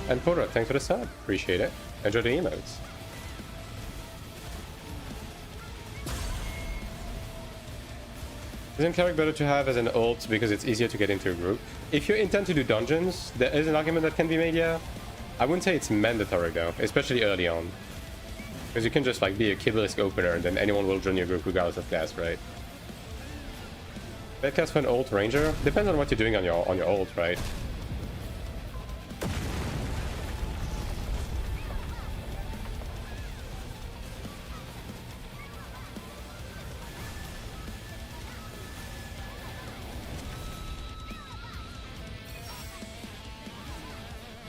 S1: And Porter, thanks for the sub. Appreciate it. Enjoy the emotes. Isn't Cleric better to have as an ult because it's easier to get into a group? If you intend to do dungeons, there is an argument that can be made, yeah. I wouldn't say it's mandatory though, especially early on. Because you can just like be a Kibblisk opener and then anyone will join your group regardless of class, right? Bad class for an ult ranger? Depends on what you're doing on your ult, right?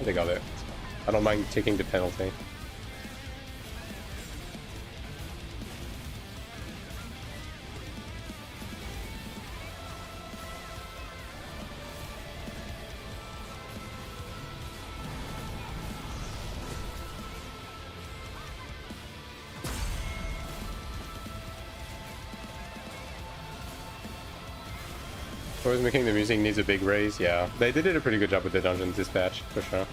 S1: They got it. I don't mind taking the penalty. Whoever's making the music needs a big raise, yeah. They did a pretty good job with the dungeon dispatch, for sure.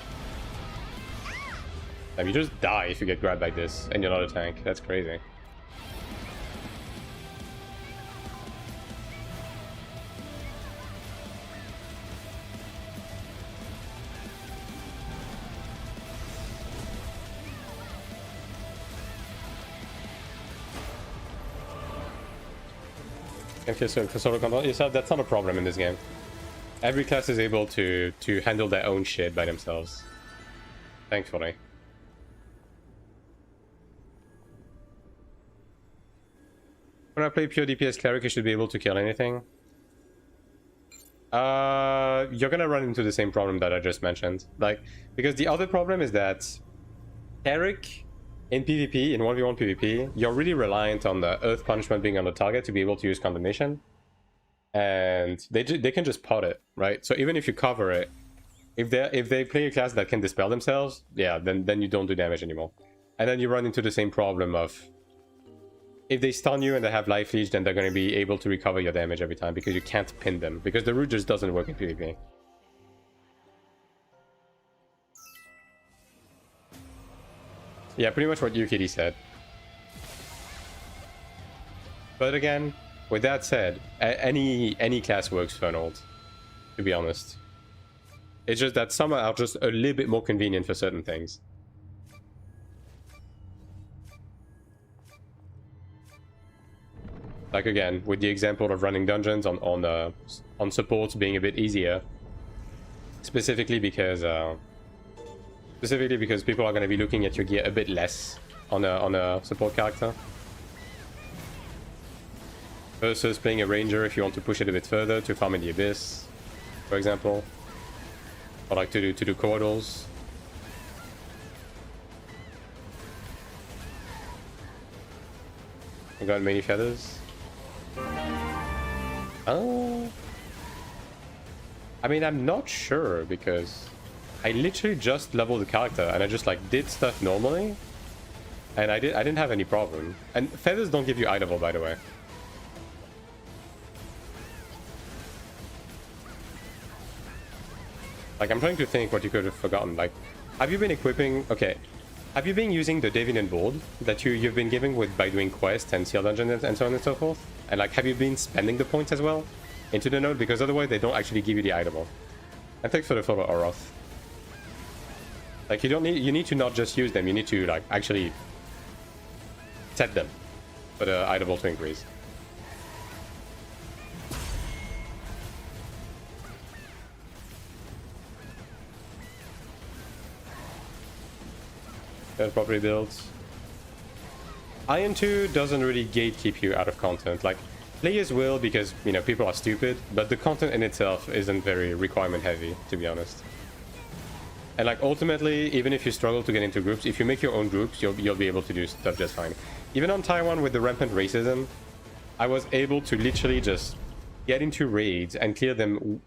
S1: You just die if you get grabbed like this, and you're not a tank. That's crazy. Okay, so for solo control yourself, that's not a problem in this game. Every class is able to handle their own shit by themselves. Thankfully. When I play pure DPS Cleric, you should be able to kill anything. You're gonna run into the same problem that I just mentioned. Like, because the other problem is that Cleric in PvP, in 1v1 PvP, you're really reliant on the Earth Punishment being on the target to be able to use Condemnation. And they can just pot it, right? So even if you cover it, if they play a class that can dispel themselves, yeah, then you don't do damage anymore. And then you run into the same problem of, if they stun you and they have Life Leech, then they're going to be able to recover your damage every time because you can't pin them. Because the root just doesn't work in PvP. Yeah, pretty much what UKD said. But again, with that said, any class works for an ult, to be honest. It's just that some are just a little bit more convenient for certain things. Like again, with the example of running dungeons on supports being a bit easier, specifically because people are going to be looking at your gear a bit less on a support character, versus playing a ranger if you want to push it a bit further to farm in the abyss, for example, or like to do corridors. I got many feathers. Oh, I mean, I'm not sure because I literally just leveled the character and I just like did stuff normally, and I didn't have any problem. And feathers don't give you eye level, by the way. Like, I'm trying to think what you could have forgotten. Like, have you been equipping? Okay, have you been using the Deviant board that you've been giving with by doing quests and seal dungeons and so on and so forth? And like, have you been spending the points as well into the node? Because otherwise they don't actually give you the item. And thanks for the follow, Oroth. Like, you need to not just use them, you need to like actually set them for the item to increase. That's properly built. AION2 doesn't really gatekeep you out of content. Like, players will because, you know, people are stupid, but the content in itself isn't very requirement heavy, to be honest. And like, ultimately, even if you struggle to get into groups, if you make your own groups, you'll be able to do stuff just fine. Even on Taiwan with the rampant racism, I was able to literally just get into raids and clear them,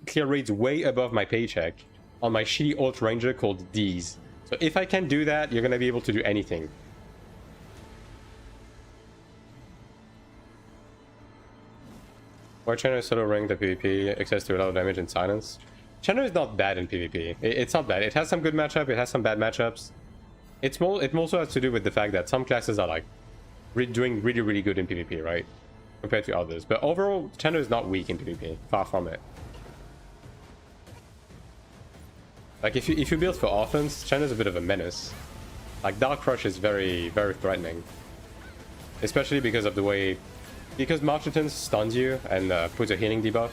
S1: clear raids way above my paycheck on my shitty ult ranger called D's. So if I can do that, you're gonna be able to do anything. Why China is solo ranked at PvP, access to a lot of damage and silence. China is not bad in PvP. It's not bad. It has some good matchup, it has some bad matchups. It also has to do with the fact that some classes are like doing really good in PvP, right? Compared to others. But overall, China is not weak in PvP. Far from it. Like, if you build for offense, China is a bit of a menace. Like, Dark Rush is very threatening. Especially because of the way... Because Marcheton stuns you and puts a healing debuff.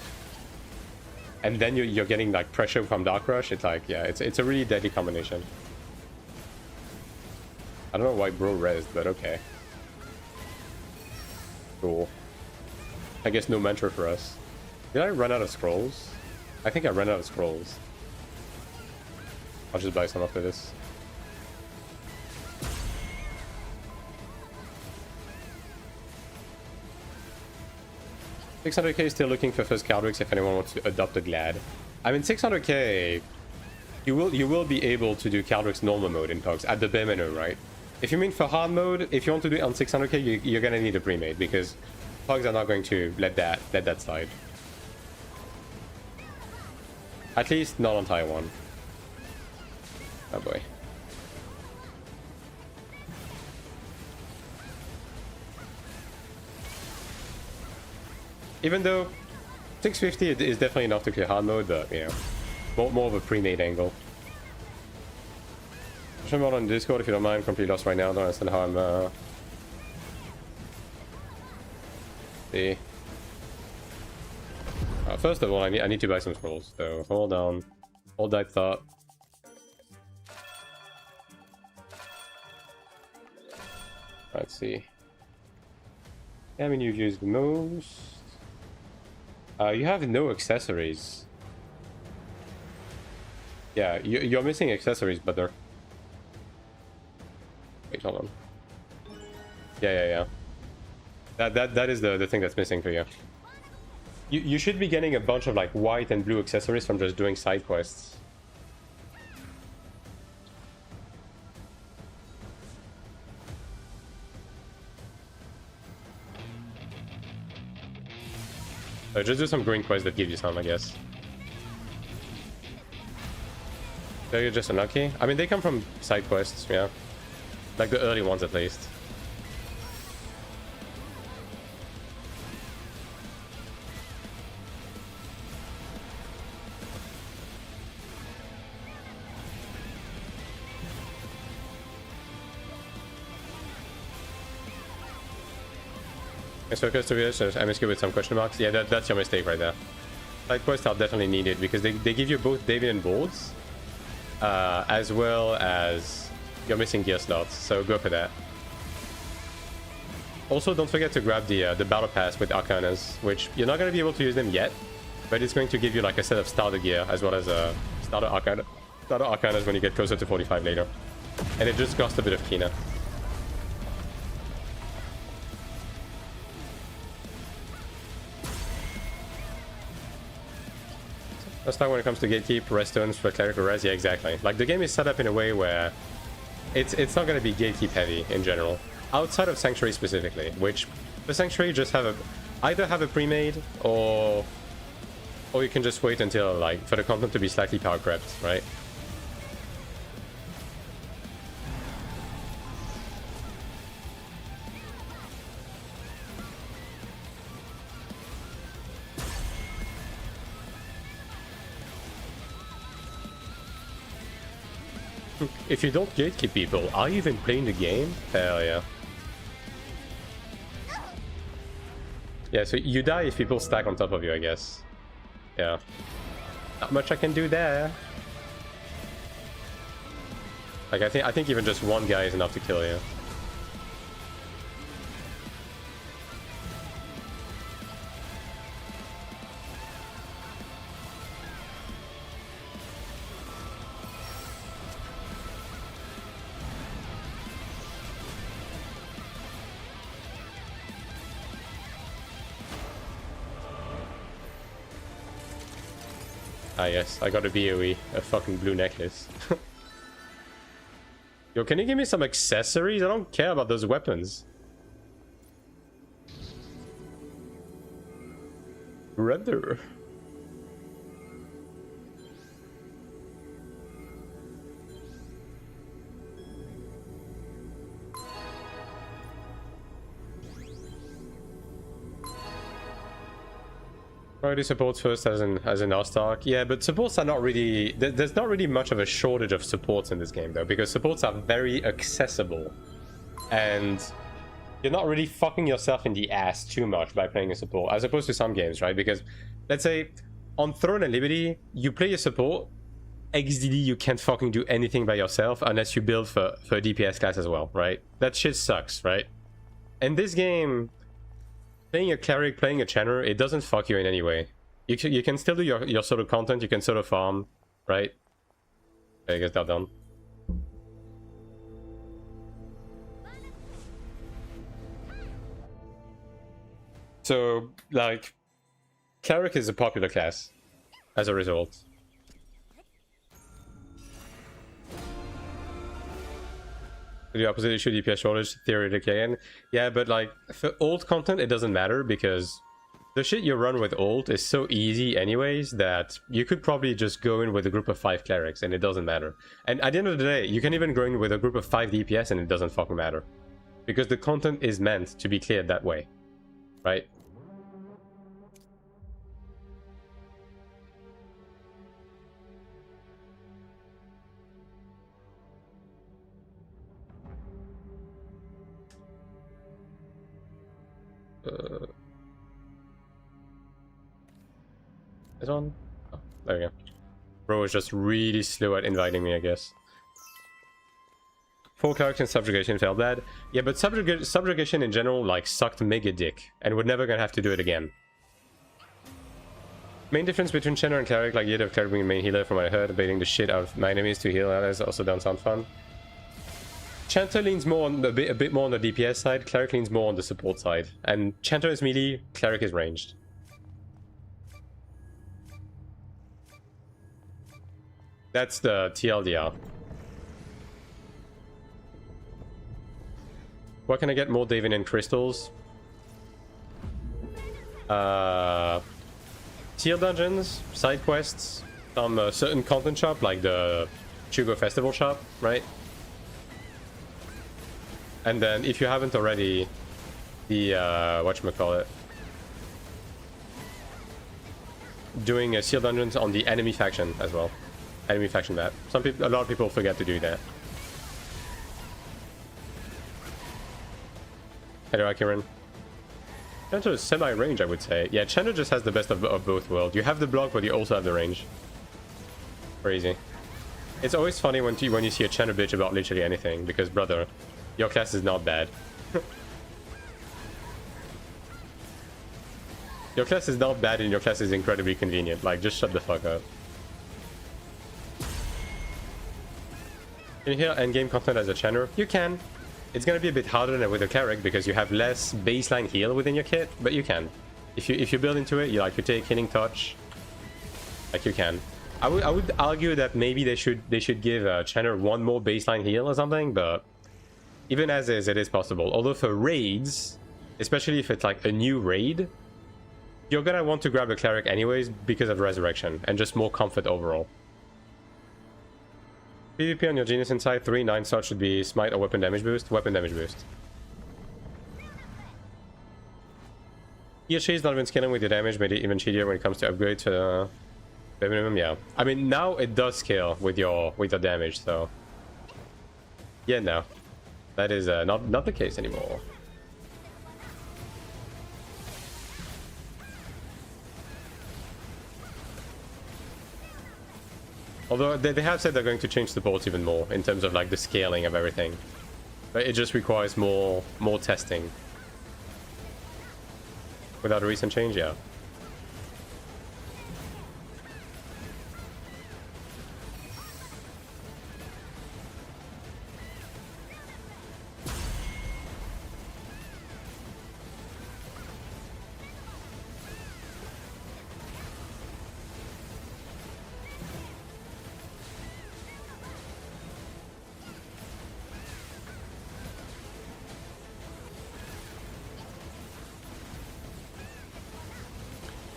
S1: And then you're getting, like, pressure from Dark Rush. It's like, yeah, it's a really deadly combination. I don't know why bro rezzed, but okay. Cool. I guess no mentor for us. Did I run out of scrolls? I think I ran out of scrolls. I'll just buy some after this. $600k still looking for first Clerics if anyone wants to adopt a Glad. I mean, 600k, you will be able to do Clerics normal mode in Pugs at the bare minimum, right? If you mean for hard mode, if you want to do it on 600k, you're gonna need a pre-made because Pugs are not going to let that slide. At least not on Taiwan. Oh boy. Even though 650 is definitely enough to clear hard mode, but you know, more of a pre-made angle. Show me on Discord if you don't mind. Completely lost right now. Don't understand how I'm see. First of all, I need to buy some scrolls. So hold on, hold that thought. Let's see. I mean, you've used the most. You have no accessories. Yeah, you're missing accessories, but they're... Wait. Wait, hold on. Yeah. That is the thing that's missing for you. You should be getting a bunch of like white and blue accessories from just doing side quests. So just do some green quests that give you some, I guess. So you're just unlucky? I mean, they come from side quests, yeah. Like the early ones at least. So curious, I'm just with some question marks. Yeah, that's your mistake right there. Side quests are definitely needed because they give you both David and bolts, as well as you're missing gear slots. So go for that. Also, don't forget to grab the battle pass with Arcanas, which you're not going to be able to use them yet, but it's going to give you like a set of starter gear as well as a starter Arcanas when you get closer to 45 later, and it just costs a bit of Kina. That's not when it comes to gatekeep, redstones for Cleric or res. Yeah, exactly. Like the game is set up in a way where it's not going to be gatekeep heavy in general, outside of Sanctuary specifically. Which the Sanctuary just either have a pre-made or you can just wait until like for the content to be slightly power crept, right? If you don't gatekeep people, are you even playing the game? Hell yeah. Yeah, so you die if people stack on top of you, I guess. Yeah. Not much I can do there. Like, I think even just one guy is enough to kill you. Ah yes, I got a BOE, a fucking blue necklace. Yo, can you give me some accessories? I don't care about those weapons. Brother. Priority supports first as an Ostark. Yeah, but supports are not really... There's not really much of a shortage of supports in this game, though, because supports are very accessible. And you're not really fucking yourself in the ass too much by playing a support, as opposed to some games, right? Because, let's say, on Throne and Liberty, you play a support, XDD, you can't fucking do anything by yourself unless you build for a DPS class as well, right? That shit sucks, right? In this game... Playing a Cleric, playing a Channeler, it doesn't fuck you in any way. You can still do your sort of content, you can sort of farm, right? I guess they're done. So, like, Cleric is a popular class, as a result. The opposite issue, DPS shortage, theoretically again. Yeah, but like, for old content, it doesn't matter because the shit you run with old is so easy anyways that you could probably just go in with a group of 5 clerics and it doesn't matter. And at the end of the day, you can even go in with a group of 5 DPS and it doesn't fucking matter. Because the content is meant to be cleared that way, right? Is on? Oh, there we go. Bro is just really slow at inviting me, I guess. 4 clerics and subjugation felt bad. Yeah, but subjugation in general, like, sucked mega dick. And we're never gonna have to do it again. Main difference between Channeler and Cleric, like, you'd have Cleric being main healer from what I heard, baiting the shit out of my enemies to heal allies also don't sound fun. Chanter leans more on a bit more on the DPS side. Cleric leans more on the support side. And Chanter is melee, Cleric is ranged. That's the TLDR. Where can I get more Davian crystals? Tier dungeons, side quests, some certain content shop like the Chugo Festival shop, right? And then if you haven't already, the whatchamacallit, doing a seal dungeons on the enemy faction as well. Enemy faction map. A lot of people forget to do that. Hello, Akiran. Chanter is semi-range, I would say. Yeah, Chanter just has the best of both worlds. You have the block, but you also have the range. Crazy. It's always funny when you see a Chanter bitch about literally anything, because, brother, your class is not bad. Your class is not bad and your class is incredibly convenient. Like, just shut the fuck up. Can you hear endgame content as a Chanter? You can. It's gonna be a bit harder than with a Cleric because you have less baseline heal within your kit, but you can. If you build into it, you take Healing Touch. Like, you can. I would argue that maybe they should give Chanter one more baseline heal or something, but even as is, it is possible. Although for raids, especially if it's like a new raid, you're gonna want to grab a Cleric anyways because of Resurrection and just more comfort overall. PvP on your Genius Insight 3, 9 star should be Smite or Weapon Damage Boost. Weapon Damage Boost. EHC is not even scaling with your damage, made it even cheatier when it comes to upgrade to minimum. Yeah, I mean now it does scale with your damage, so yeah, no, that is not the case anymore. Although they have said they're going to change supports even more in terms of like the scaling of everything, but it just requires more testing. Without a recent change, yeah.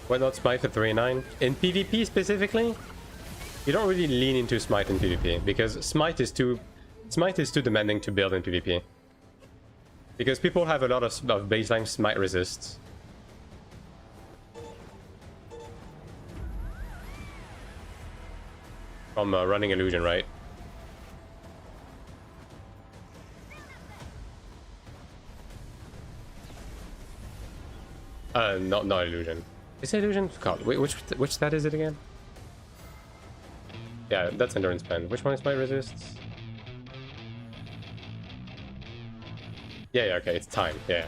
S1: Why not Smite for 3-9? In PvP specifically, you don't really lean into Smite in PvP because Smite is too demanding to build in PvP. Because people have a lot of baseline Smite resists. From running Illusion, right? Not Illusion. Is it Illusion? God, which stat is it again? Yeah, that's Endurance Pen. Which one is Smite Resists? Yeah, okay, it's Time, yeah.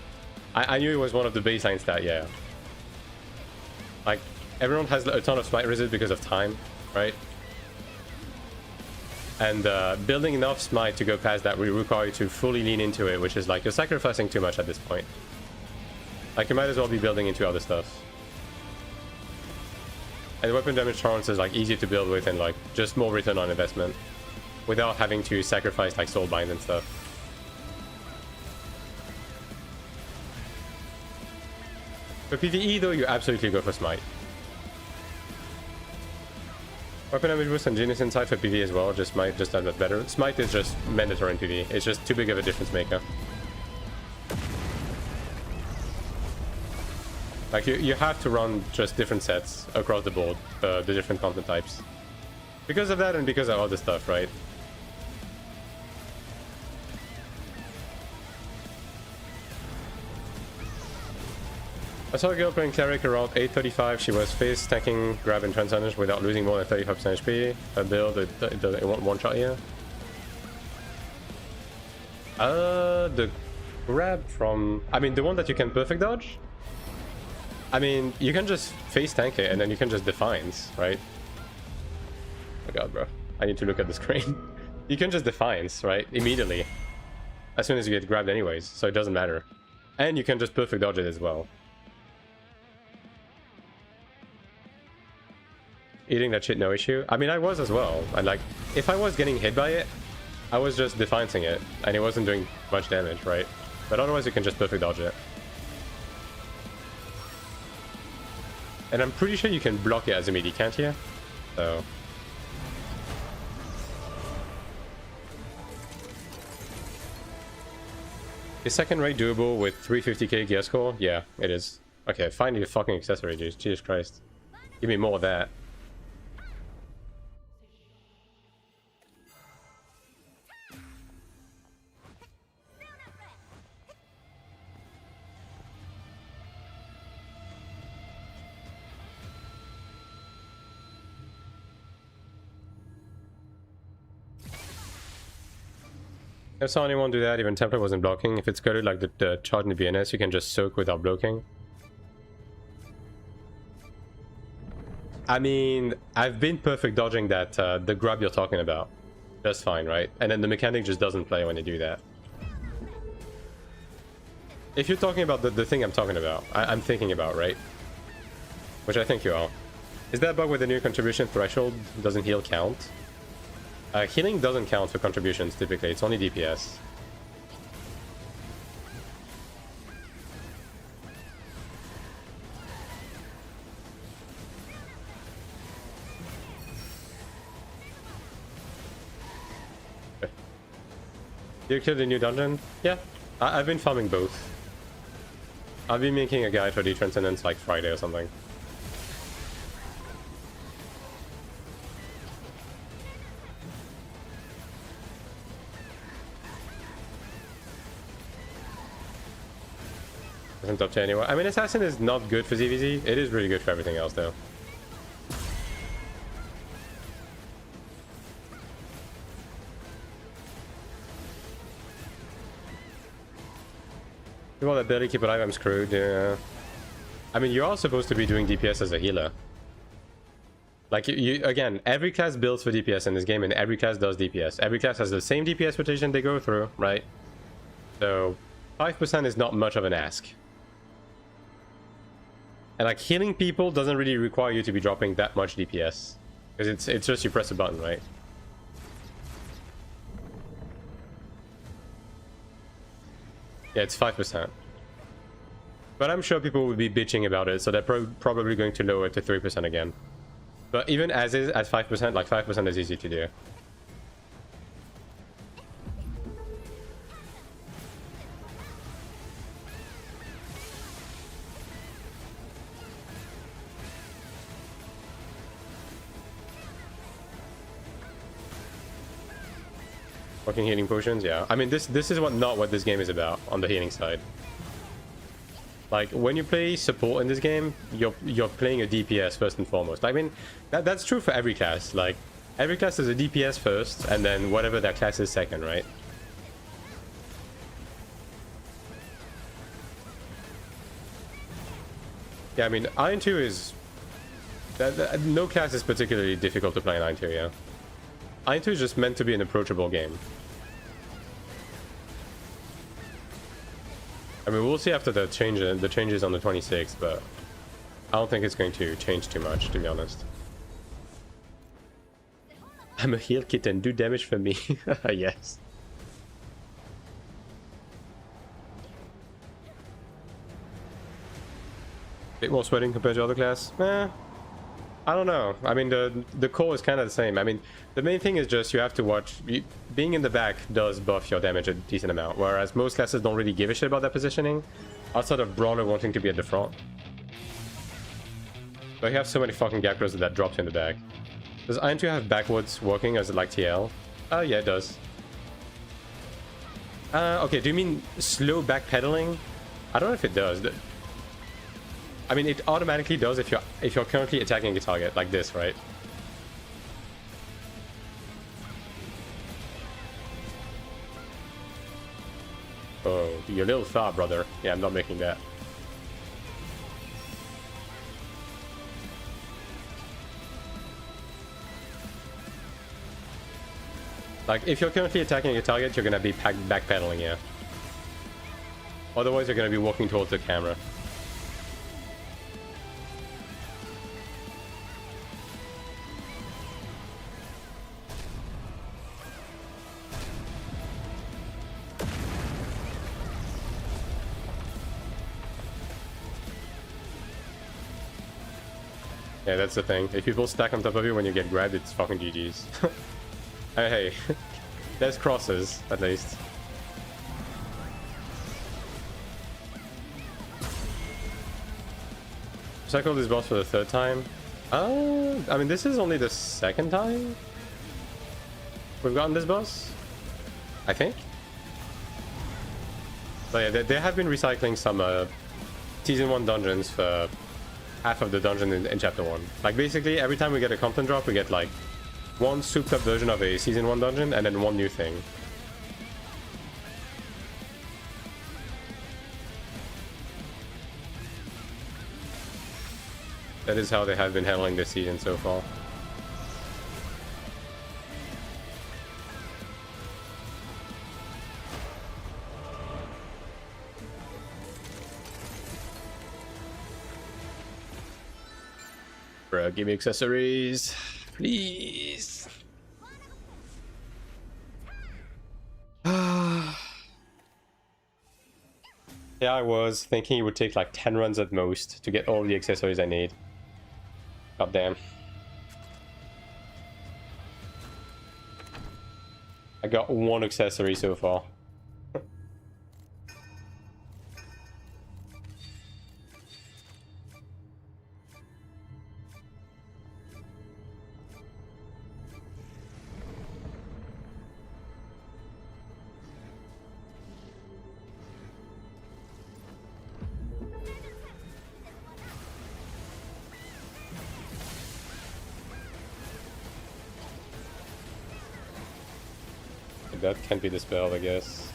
S1: I knew it was one of the baseline stat, yeah. Like, everyone has a ton of Smite Resist because of Time, right? And building enough Smite to go past that will require you to fully lean into it, which is like, you're sacrificing too much at this point. Like, you might as well be building into other stuff. And weapon damage tolerance is like easy to build with and like just more return on investment without having to sacrifice like soul bind and stuff. For PvE though, you absolutely go for Smite. Weapon damage boost and Genius Insight for PvE as well, just might just have that better. Smite is just mandatory in PvE, it's just too big of a difference maker. Like, you have to run just different sets across the board, the different content types. Because of that and because of other stuff, right? I saw a girl playing Cleric around 835. She was face tanking grab and transcendence without losing more than 35% HP. Her build, it one shot here. The grab from... I mean, the one that you can perfect dodge? I mean, you can just face tank it and then you can just Defiance, right? Oh god, bro. I need to look at the screen. You can just Defiance, right? Immediately. as soon as you get grabbed anyways, so it doesn't matter. And you can just perfect dodge it as well. Eating that shit, no issue. I mean, I was as well. And like, if I was getting hit by it, I was just defiancing it, and it wasn't doing much damage, right? But otherwise, you can just perfect dodge it. And I'm pretty sure you can block it as a melee, can't you? So... Is second rate doable with 350k gear score? Yeah, it is. Okay, find your fucking accessory, dude. Jesus Christ. Give me more of that. If saw anyone do that, even Templar wasn't blocking. If it's coded like the charge in the BNS, you can just soak without blocking. I mean, I've been perfect dodging that, the grab you're talking about. Just fine, right? And then the mechanic just doesn't play when you do that. If you're talking about the thing I'm talking about, I'm thinking about, right? Which I think you are. Is that bug with the new contribution threshold doesn't heal count? Healing doesn't count for contributions typically, it's only DPS. You killed the new dungeon? Yeah, I've been farming both. I'll be making a guide for the Transcendence like Friday or something. Isn't top 10 anyway. I mean, Assassin is not good for ZVZ. It is really good for everything else, though. People that barely keep alive, I'm screwed. Yeah. I mean, you are supposed to be doing DPS as a healer. Like, you again, every class builds for DPS in this game, and every class does DPS. Every class has the same DPS rotation they go through, right? So, 5% is not much of an ask. And like healing people doesn't really require you to be dropping that much DPS. Because it's just you press a button, right? Yeah, it's 5%. But I'm sure people will be bitching about it, so they're probably going to lower it to 3% again. But even as is, at 5%, like 5% is easy to do. Fucking healing potions, yeah. I mean, this is not what this game is about on the healing side. Like, when you play support in this game, you're playing a DPS first and foremost. I mean, that's true for every class. Like, every class is a DPS first, and then whatever that class is second, right? Yeah, I mean, AION2 is... no class is particularly difficult to play in AION2, yeah. AION2 is just meant to be an approachable game. I mean, we'll see after the changes on the 26th, but I don't think it's going to change too much, to be honest. I'm a heal kitten, do damage for me. Yes. Bit more sweating compared to other class? I don't know. I mean, the core is kind of the same. I mean, the main thing is just you have to watch... being in the back does buff your damage a decent amount, whereas most classes don't really give a shit about their positioning, outside of Brawler wanting to be at the front. But you have so many fucking gap closers that drops in the back. Does AION2 have backwards working as like TL? Yeah, it does. Okay, do you mean slow backpedaling? I don't know if it does. I mean, it automatically does if you're currently attacking a target like this, right? Oh, you're a little far, brother. Yeah, I'm not making that. Like, if you're currently attacking a target, you're gonna be backpedaling, yeah. Otherwise, you're gonna be walking towards the camera. Yeah, that's the thing. If people stack on top of you when you get grabbed, it's fucking GG's. Hey, there's crosses, at least. Cycle this boss for the 3rd time. I mean, this is only the 2nd time we've gotten this boss, I think. But yeah, they have been recycling some Season 1 dungeons for half of the dungeon in Chapter 1. Like, basically, every time we get a content drop, we get, like, one souped-up version of a Season 1 dungeon, and then one new thing. That is how they have been handling this season so far. Bruh, give me accessories, please. Yeah, I was thinking it would take like 10 runs at most to get all the accessories I need. God damn. I got one accessory so far. That can't be dispelled, I guess.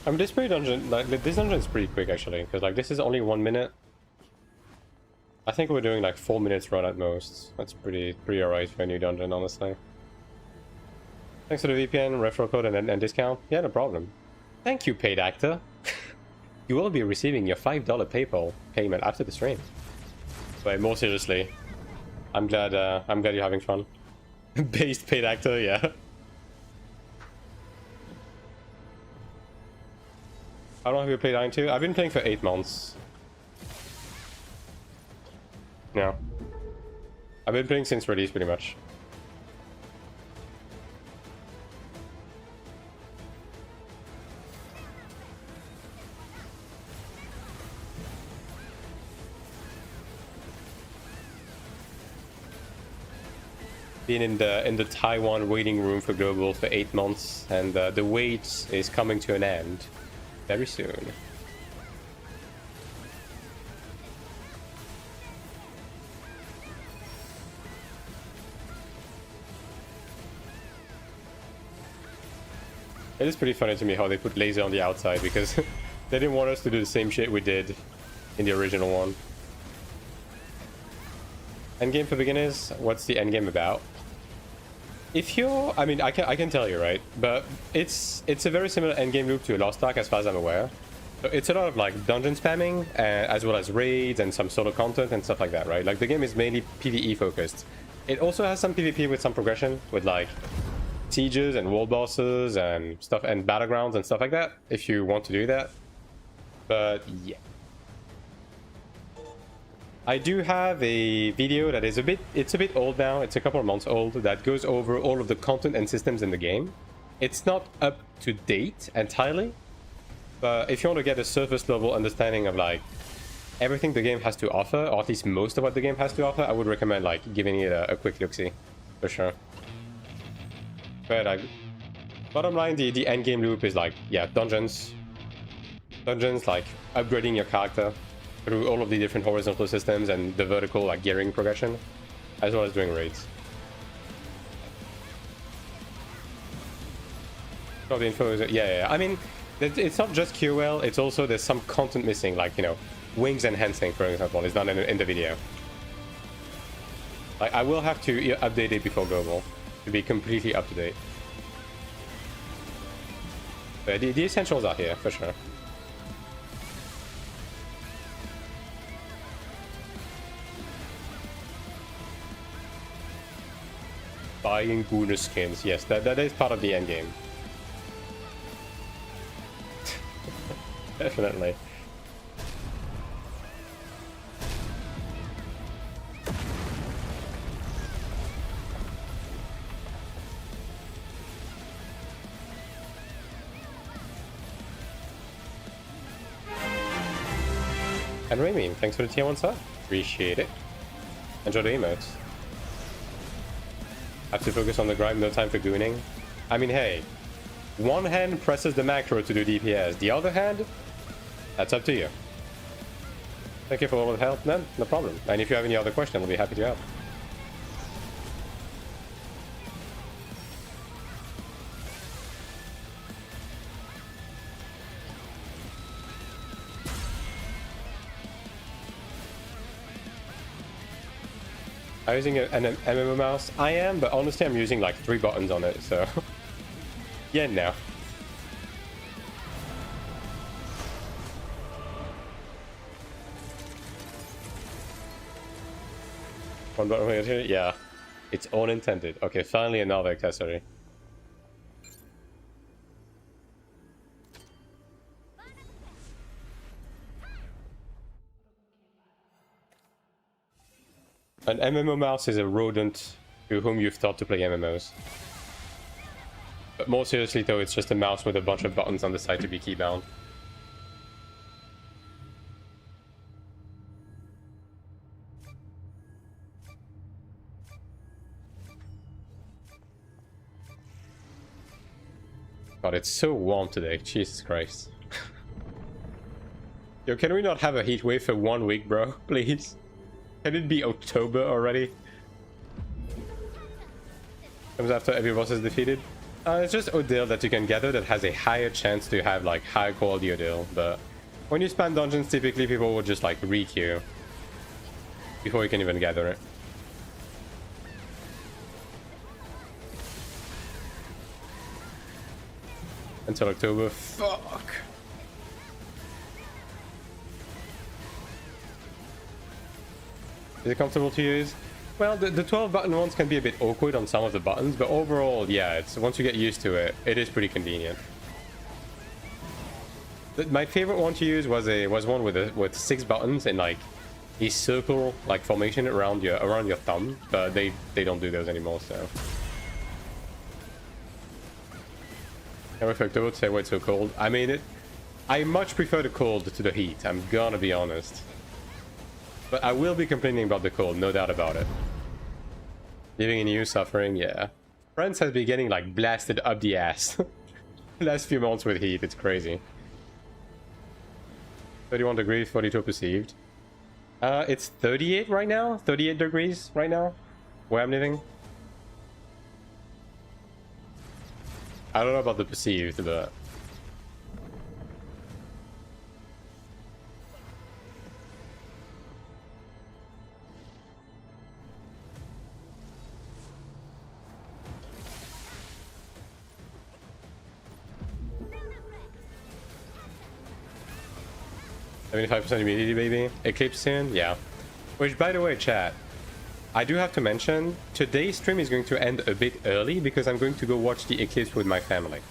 S1: I mean, this dungeon is pretty quick actually, because like this is only 1 minute. I think we're doing like 4 minutes run at most. That's pretty alright for a new dungeon, honestly. Thanks for the VPN, referral code, and discount. Yeah, no problem. Thank you, paid actor. You will be receiving your $5 PayPal payment after the stream. But more seriously, I'm glad you're having fun. Based paid actor, yeah. How long have you played AION2? I've been playing for 8 months. Yeah. I've been playing since release, pretty much. Been in the Taiwan waiting room for Global for 8 months, and the wait is coming to an end very soon. It is pretty funny to me how they put laser on the outside, because they didn't want us to do the same shit we did in the original one. Endgame for beginners? What's the endgame about? If you're... I mean, I can tell you, right? But it's a very similar endgame loop to Lost Ark as far as I'm aware. So it's a lot of like dungeon spamming, as well as raids and some solo content and stuff like that, right? Like the game is mainly PvE focused. It also has some PvP with some progression, with like sieges and world bosses and stuff, and battlegrounds and stuff like that, if you want to do that. But yeah. I do have a video that is it's a bit old now, it's a couple of months old, that goes over all of the content and systems in the game. It's not up to date entirely, but if you want to get a surface level understanding of like everything the game has to offer, or at least most of what the game has to offer, I would recommend like giving it a quick look-see, for sure. But bottom line, the end game loop is like, yeah, dungeons, like upgrading your character through all of the different horizontal systems and the vertical like gearing progression, as well as doing raids. Oh, the info is, yeah. I mean, it's not just QL, it's also there's some content missing, like, you know, wings enhancing, for example, is not in the video. Like, I will have to update it before global to be completely up to date. But the essentials are here, for sure. Buying bonus skins, yes, that is part of the end game. Definitely. And Remy, thanks for the tier 1 sub. Appreciate it. Enjoy the emotes. Have to focus on the grind, no time for gooning. I mean, hey, one hand presses the macro to do DPS, the other hand, that's up to you. Thank you for all the help, man. No problem. And if you have any other question, I'll be happy to help. Are you using an MMO mouse? I am, but honestly I'm using like 3 buttons on it, so... yeah, no. One button here? Yeah. It's all intended. Okay, finally another accessory. An MMO mouse is a rodent to whom you've taught to play MMOs. But more seriously though, it's just a mouse with a bunch of buttons on the side to be keybound. God, it's so warm today, Jesus Christ. Yo, can we not have a heat wave for 1 week, bro? Please? Can it be October already? Comes after every boss is defeated. It's just Odil that you can gather that has a higher chance to have like higher quality Odil, but when you spam dungeons, typically people will just like re-queue before you can even gather it. Until October. Fuck. Is it comfortable to use? Well, the 12 button ones can be a bit awkward on some of the buttons, but overall, yeah, it's once you get used to it, it is pretty convenient. My favorite one to use was one with 6 buttons and like a circle like formation around your thumb, but they don't do those anymore, so. I would say why it's so cold. I mean, I much prefer the cold to the heat, I'm gonna be honest. But I will be complaining about the cold, no doubt about it. Living in you, suffering, yeah. France has been getting like blasted up the ass. Last few months with heat, it's crazy. 31 degrees, 42 perceived. It's 38 right now? 38 degrees right now? Where I'm living? I don't know about the perceived, but... %75% immunity, baby. Eclipse soon? Yeah. Which, by the way, chat, I do have to mention, today's stream is going to end a bit early because I'm going to go watch the eclipse with my family.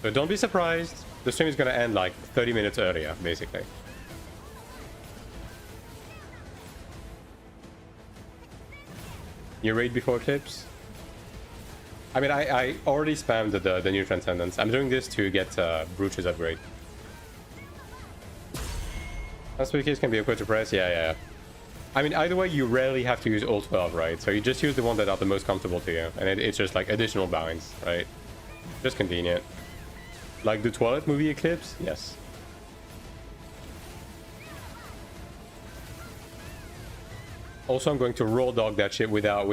S1: So don't be surprised. The stream is going to end like 30 minutes earlier, basically. You raid before Eclipse? I mean, I already spammed the new Transcendence. I'm doing this to get Brooch's upgrade. Speed keys can be equipped to press, yeah. I mean, either way, you rarely have to use all 12, right? So you just use the one that are the most comfortable to you. And it's just like additional binds, right? Just convenient. Like the Toilet movie Eclipse? Yes. Also, I'm going to raw dog that shit without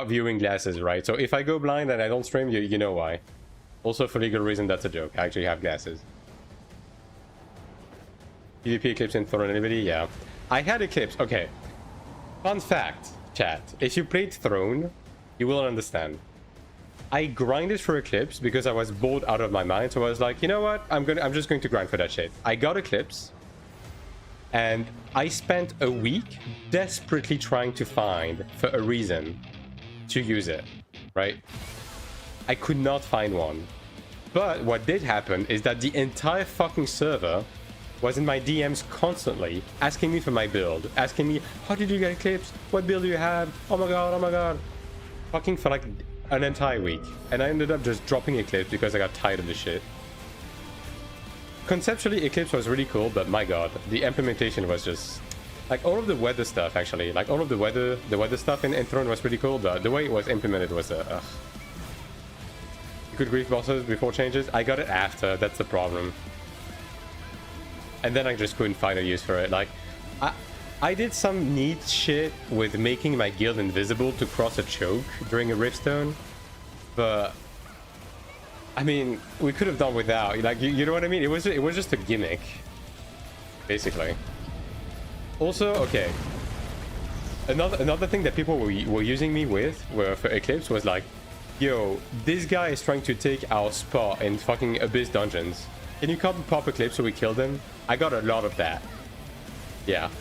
S1: viewing glasses, right? So if I go blind and I don't stream, you know why. Also, for legal reason, that's a joke. I actually have glasses. PvP Eclipse in Throne anybody? Yeah. I had Eclipse. Okay. Fun fact, chat. If you played Throne, you will understand. I grinded for Eclipse because I was bored out of my mind. So I was like, you know what? I'm just going to grind for that shit. I got Eclipse. And I spent a week desperately trying to find for a reason to use it, right? I could not find one. But what did happen is that the entire fucking server was in my DMs constantly asking me for my build, asking me, how did you get Eclipse? What build do you have? Oh my god. Fucking for like an entire week. And I ended up just dropping Eclipse because I got tired of this shit. Conceptually, Eclipse was really cool, but my god, the implementation was just... Like, all of the weather stuff, actually. Like, all of the weather stuff in Throne was pretty cool, but the way it was implemented was... You could grief bosses before changes? I got it after, that's the problem. And then I just couldn't find a use for it. Like, I did some neat shit with making my guild invisible to cross a choke during a Riftstone, but... I mean, we could have done without. Like, you know what I mean? It was just a gimmick, basically. Also, okay. Another thing that people were using me with for Eclipse was like, yo, this guy is trying to take our spot in fucking Abyss dungeons. Can you come pop Eclipse so we kill them? I got a lot of that. Yeah.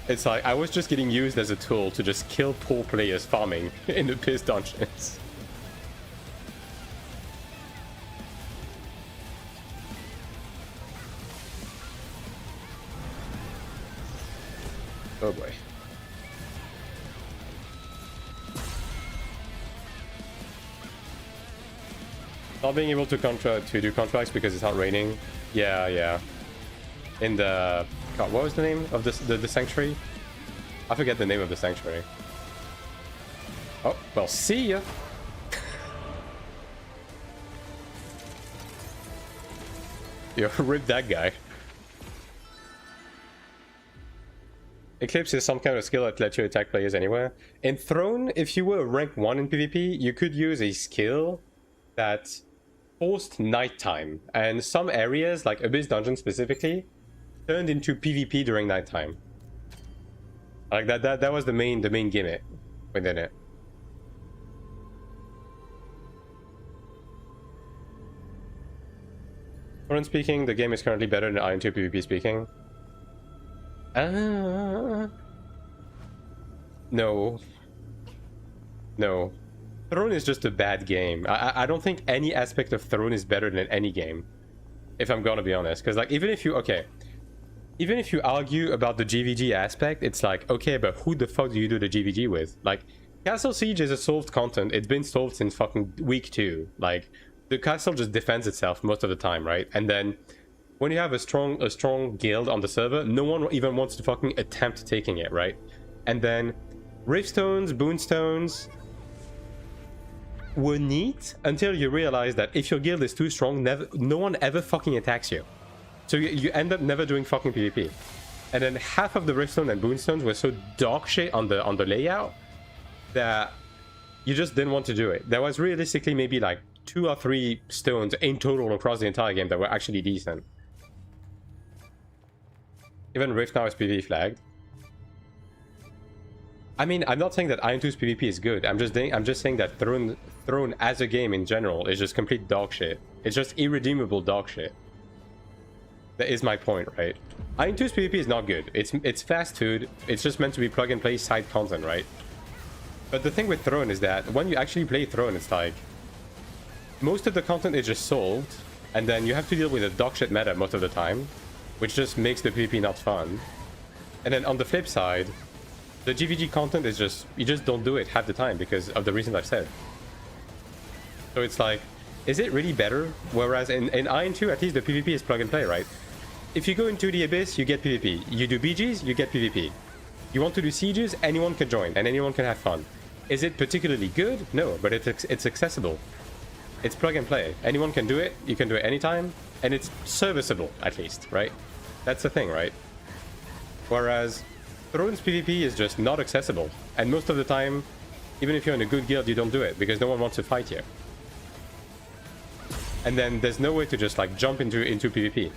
S1: It's like I was just getting used as a tool to just kill poor players farming in Abyss dungeons. Oh boy. Not being able to do contracts because it's not raining. Yeah. In the... God, what was the name of the sanctuary? I forget the name of the sanctuary. Oh, well, see ya! Yo, rip that guy. Eclipse is some kind of skill that lets you attack players anywhere. In Throne, if you were rank 1 in PvP, you could use a skill that forced nighttime. And some areas, like Abyss Dungeon specifically, turned into PvP during nighttime. Like that was the main gimmick within it. Currently speaking, the game is currently better than AION2 PvP speaking. No. Throne is just a bad game. I don't think any aspect of Throne is better than any game, if I'm gonna be honest. Because like even if you argue about the GVG aspect, it's like, okay, but who the fuck do you do the GVG with? Like, Castle Siege is a solved content. It's been solved since fucking week 2. Like, the castle just defends itself most of the time, right? And then when you have a strong guild on the server, no one even wants to fucking attempt taking it, right? And then Riftstones, Boonstones were neat until you realize that if your guild is too strong, no one ever fucking attacks you. So you end up never doing fucking PvP. And then half of the Riftstone and Boonstones were so dog shit on the layout that you just didn't want to do it. There was realistically maybe like 2 or 3 stones in total across the entire game that were actually decent. Even Rift now is PvP flagged. I mean, I'm not saying that AION2's PvP is good. I'm just saying that Throne as a game in general is just complete dog shit. It's just irredeemable dog shit. That is my point, right? AION2's PvP is not good. It's fast food. It's just meant to be plug and play side content, right? But the thing with Throne is that when you actually play Throne, it's like most of the content is just solved, and then you have to deal with a dog shit meta most of the time. which just makes the PvP not fun. And then on the flip side, the GVG content is just, you just don't do it half the time because of the reasons I've said. So it's like, is it really better? Whereas in AION2, at least the PvP is plug and play, right? If you go into the Abyss, you get PvP. You do BGs, you get PvP. You want to do sieges, anyone can join and anyone can have fun. Is it particularly good? No, but it's accessible. It's plug and play. Anyone can do it, you can do it anytime, and it's serviceable, at least, right? That's the thing, right? Whereas Thrones PvP is just not accessible, and most of the time, even if you're in a good guild, you don't do it, because no one wants to fight you. And then there's no way to just like jump into PvP.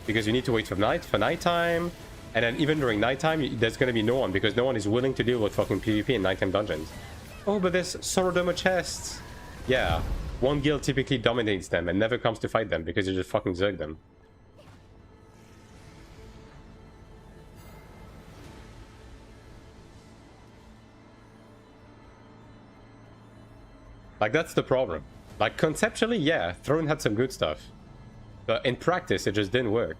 S1: Because you need to wait for nighttime, and then even during nighttime, there's gonna be no one, because no one is willing to deal with fucking PvP in nighttime dungeons. Oh, but there's Sorodoma chests! Yeah, one guild typically dominates them and never comes to fight them because you just fucking zerg them. Like, that's the problem. Like, conceptually, yeah, Throne had some good stuff. But in practice, it just didn't work.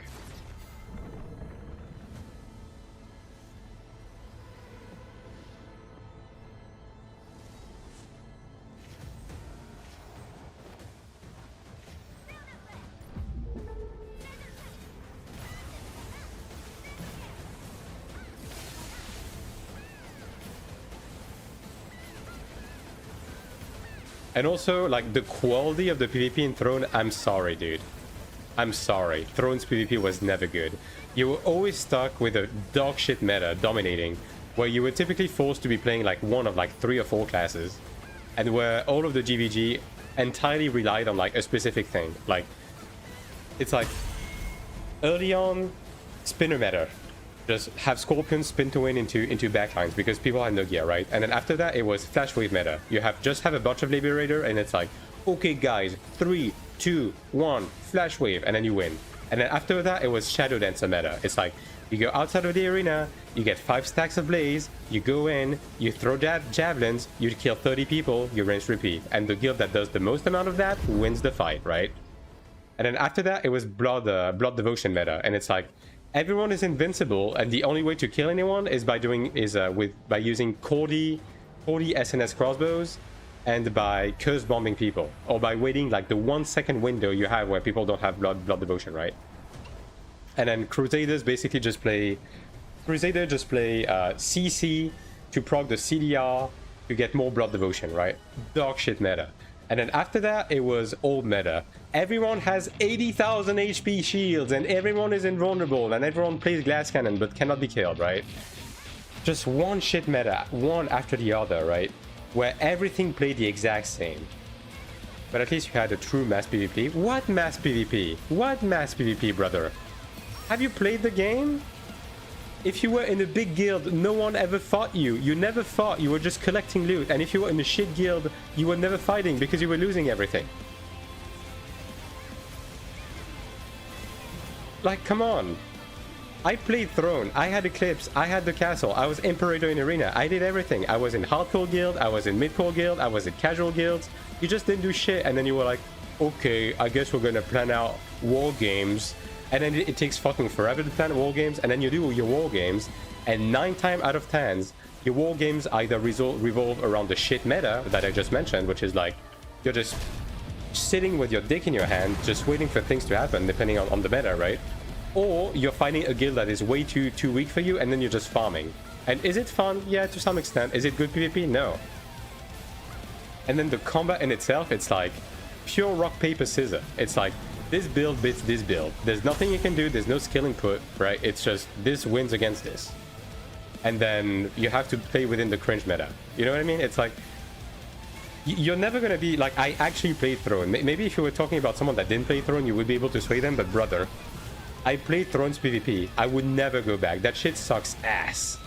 S1: And also, like, the quality of the PvP in Throne, I'm sorry, dude. I'm sorry. Throne's PvP was never good. You were always stuck with a dog shit meta dominating, where you were typically forced to be playing like one of like 3 or 4 classes, and where all of the GVG entirely relied on like a specific thing. Like, it's like, early on, spinner meta. Just have Scorpions spin to win into backlines because people had no gear, right? And then after that, it was Flash Wave meta. You just have a bunch of Liberator, and it's like, okay guys, 3, 2, 1, Flash Wave, and then you win. And then after that, it was Shadow Dancer meta. It's like, you go outside of the arena, you get 5 stacks of Blaze, you go in, you throw javelins, you kill 30 people, you rinse repeat. And the guild that does the most amount of that wins the fight, right? And then after that, it was Blood Devotion meta, and it's like, everyone is invincible, and the only way to kill anyone is by using Cordy SNS crossbows, and by curse bombing people, or by waiting like the 1 second window you have where people don't have blood devotion, right? And then Crusaders basically just play CC to proc the CDR to get more blood devotion, right? Dog shit meta. And then after that, it was old meta. Everyone has 80,000 HP shields, and everyone is invulnerable, and everyone plays glass cannon but cannot be killed, right? Just one shit meta, one after the other, right? Where everything played the exact same. But at least you had a true mass PvP. What mass PvP? What mass PvP, brother? Have you played the game? If you were in a big guild, no one ever fought you. You never fought, you were just collecting loot. And if you were in a shit guild, you were never fighting because you were losing everything. Like, come on. I played Throne, I had Eclipse, I had the castle, I was Imperator in Arena, I did everything. I was in hardcore guild, I was in midcore guild, I was in casual guilds. You just didn't do shit, and then you were like, okay, I guess we're gonna plan out war games. And then it takes fucking forever to plan war games, and then you do your war games, and 9 times out of 10, your war games either revolve around the shit meta that I just mentioned, which is like, you're just sitting with your dick in your hand, just waiting for things to happen, depending on the meta, right? Or you're fighting a guild that is way too weak for you, and then you're just farming. And is it fun? Yeah, to some extent. Is it good PvP? No. And then the combat in itself, it's like pure rock, paper, scissors. It's like, this build beats this build. There's nothing you can do, there's no skill input, right? It's just, this wins against this. And then you have to play within the cringe meta. You know what I mean? It's like, you're never gonna be, like, I actually played Throne. Maybe if you were talking about someone that didn't play Throne, you would be able to sway them, but brother, I played Throne's PvP. I would never go back. That shit sucks ass.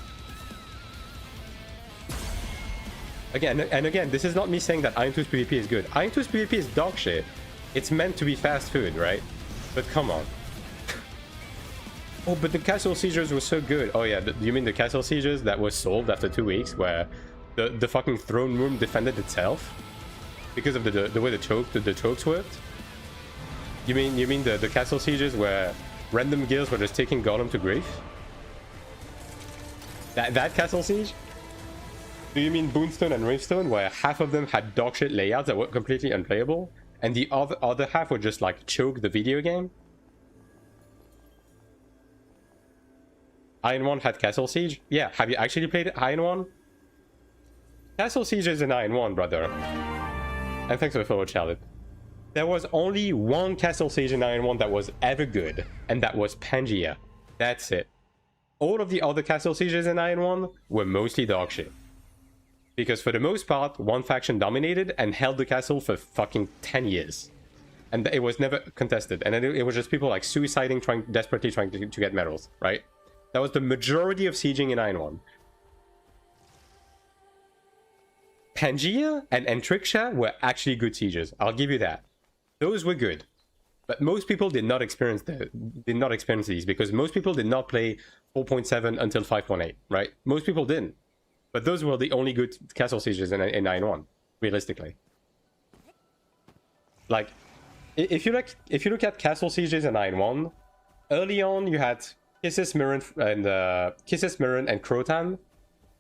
S1: Again, and again, this is not me saying that AION2's PvP is good. AION2's PvP is dog shit. It's meant to be fast food, right? But come on. Oh, but the castle sieges were so good. Oh yeah, you mean the castle sieges that was solved after 2 weeks, where the fucking throne room defended itself because of the way the chokes worked? You mean the castle sieges where random guilds were just taking Golem to grief? That Castle Siege? Do you mean Boonstone and Ravestone, where half of them had dogshit layouts that were completely unplayable, and the other half would just like choke the video game? AION1 had Castle Siege? Yeah, have you actually played AION1? Castle Siege is in AION1, brother. And thanks for the follow, Charlotte. There was only one Castle Siege in AION1 that was ever good, and that was Pangea. That's it. All of the other Castle Sieges in AION1 were mostly dogshit. Because for the most part, one faction dominated and held the castle for fucking 10 years. And it was never contested. And it was just people like suiciding, desperately trying to get medals, right? That was the majority of sieging in AION1. Pangea and Entrixia were actually good sieges. I'll give you that. Those were good. But most people did not experience these because most people did not play 4.7 until 5.8, right? Most people didn't. But those were the only good castle sieges in AION1, realistically. Like, if you look at castle sieges in AION1, early on you had Kisses, Mirren, and Crotan.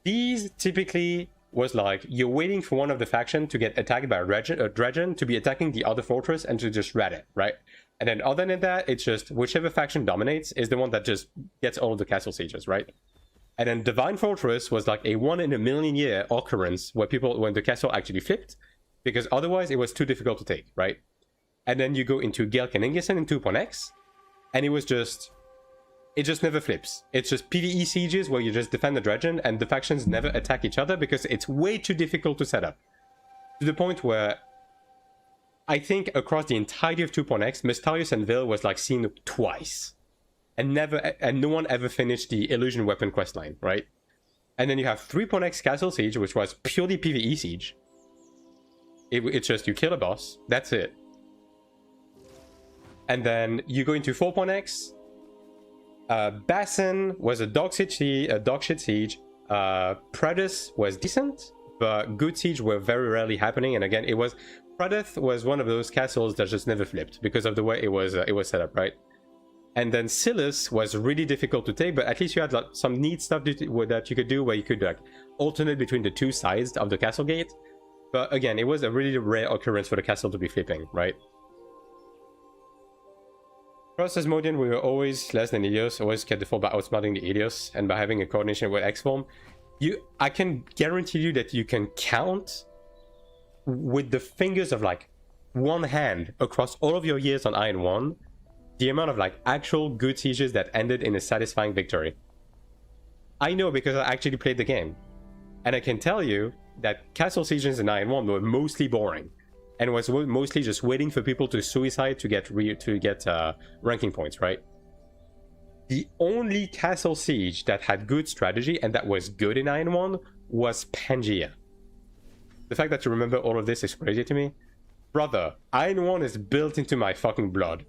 S1: These typically was like you're waiting for one of the faction to get attacked by a Dredgen to be attacking the other fortress and to just rat it, right? And then other than that, it's just whichever faction dominates is the one that just gets all of the castle sieges, right? And then Divine Fortress was like a 1 in a million year occurrence where when the castle actually flipped, because otherwise it was too difficult to take, right? And then you go into Gelk and Ingison in 2.x, and it just never flips. It's just PvE sieges where you just defend the Dredgen and the factions never attack each other because it's way too difficult to set up. To the point where I think across the entirety of 2.x, Mystarius and Veil was like seen twice. And no one ever finished the Illusion Weapon questline, right? And then you have 3.x Castle Siege, which was purely PvE siege. It's just you kill a boss, that's it. And then you go into 4.x. Bassin was a dog shit siege. Predis was decent, but good siege were very rarely happening. And again, Predith was one of those castles that just never flipped because of the way it was set up, right? And then Silas was really difficult to take, but at least you had like, some neat stuff that you could do where you could like alternate between the two sides of the castle gate. But again, it was a really rare occurrence for the castle to be flipping, right? For us as Modian, we were always less than Ilios, always kept the fall by outsmarting the Ilios, and by having a coordination with X-Form. I can guarantee you that you can count with the fingers of like one hand across all of your years on AION1 the amount of like actual good sieges that ended in a satisfying victory. I know because I actually played the game. And I can tell you that castle sieges in AION1 were mostly boring. And was mostly just waiting for people to suicide to get ranking points, right? The only castle siege that had good strategy and that was good in AION1 was Pangea. The fact that you remember all of this is crazy to me. Brother, AION1 is built into my fucking blood.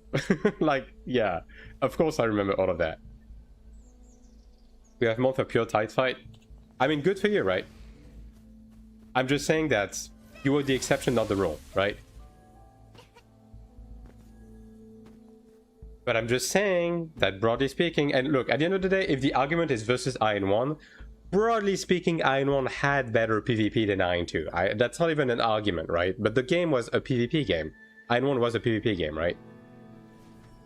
S1: Like, yeah, of course I remember all of that. We have month of pure tight fight. I mean, good for you, right? I'm just saying that you were the exception, not the rule, right? But I'm just saying that broadly speaking, and look, at the end of the day, if the argument is versus AION1, broadly speaking, AION1 had better PvP than AION2. That's not even an argument, right? But the game was a PvP game. AION1 was a PvP game, right?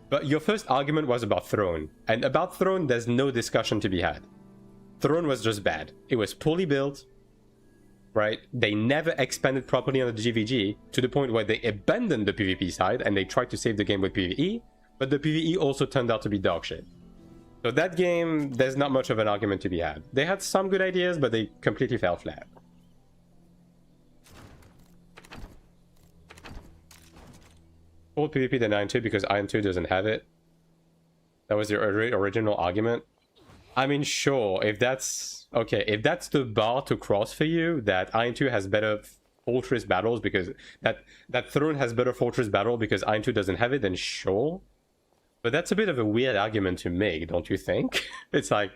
S1: But your first argument was about Throne. And about Throne, there's no discussion to be had. Throne was just bad. It was poorly built, right? They never expanded properly on the GVG to the point where they abandoned the PvP side and they tried to save the game with PvE, but the PvE also turned out to be dog shit. So that game, there's not much of an argument to be had. They had some good ideas, but they completely fell flat. Old PvP than AION2 because AION2 doesn't have it. That was the original argument. I mean, sure, if that's... Okay, if that's the bar to cross for you, that AION2 has better fortress battles because... That Throne has better fortress battle because AION2 doesn't have it, then sure. But that's a bit of a weird argument to make, don't you think? It's like,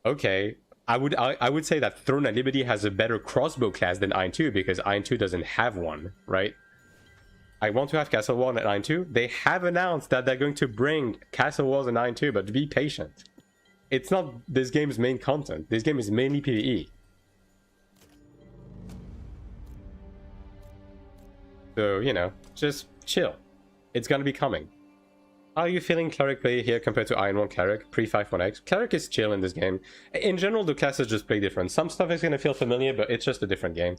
S1: okay, I would say that Throne and Liberty has a better crossbow class than AION2 because AION2 doesn't have one, right? I want to have Castle Wars at 9.2. They have announced that they're going to bring Castle Wars at 9.2, but be patient. It's not this game's main content. This game is mainly PvE. So, you know, just chill. It's gonna be coming. How are you feeling Cleric play here compared to AION1 Cleric pre-5.1x? Cleric is chill in this game. In general, the classes just play different. Some stuff is gonna feel familiar, but it's just a different game.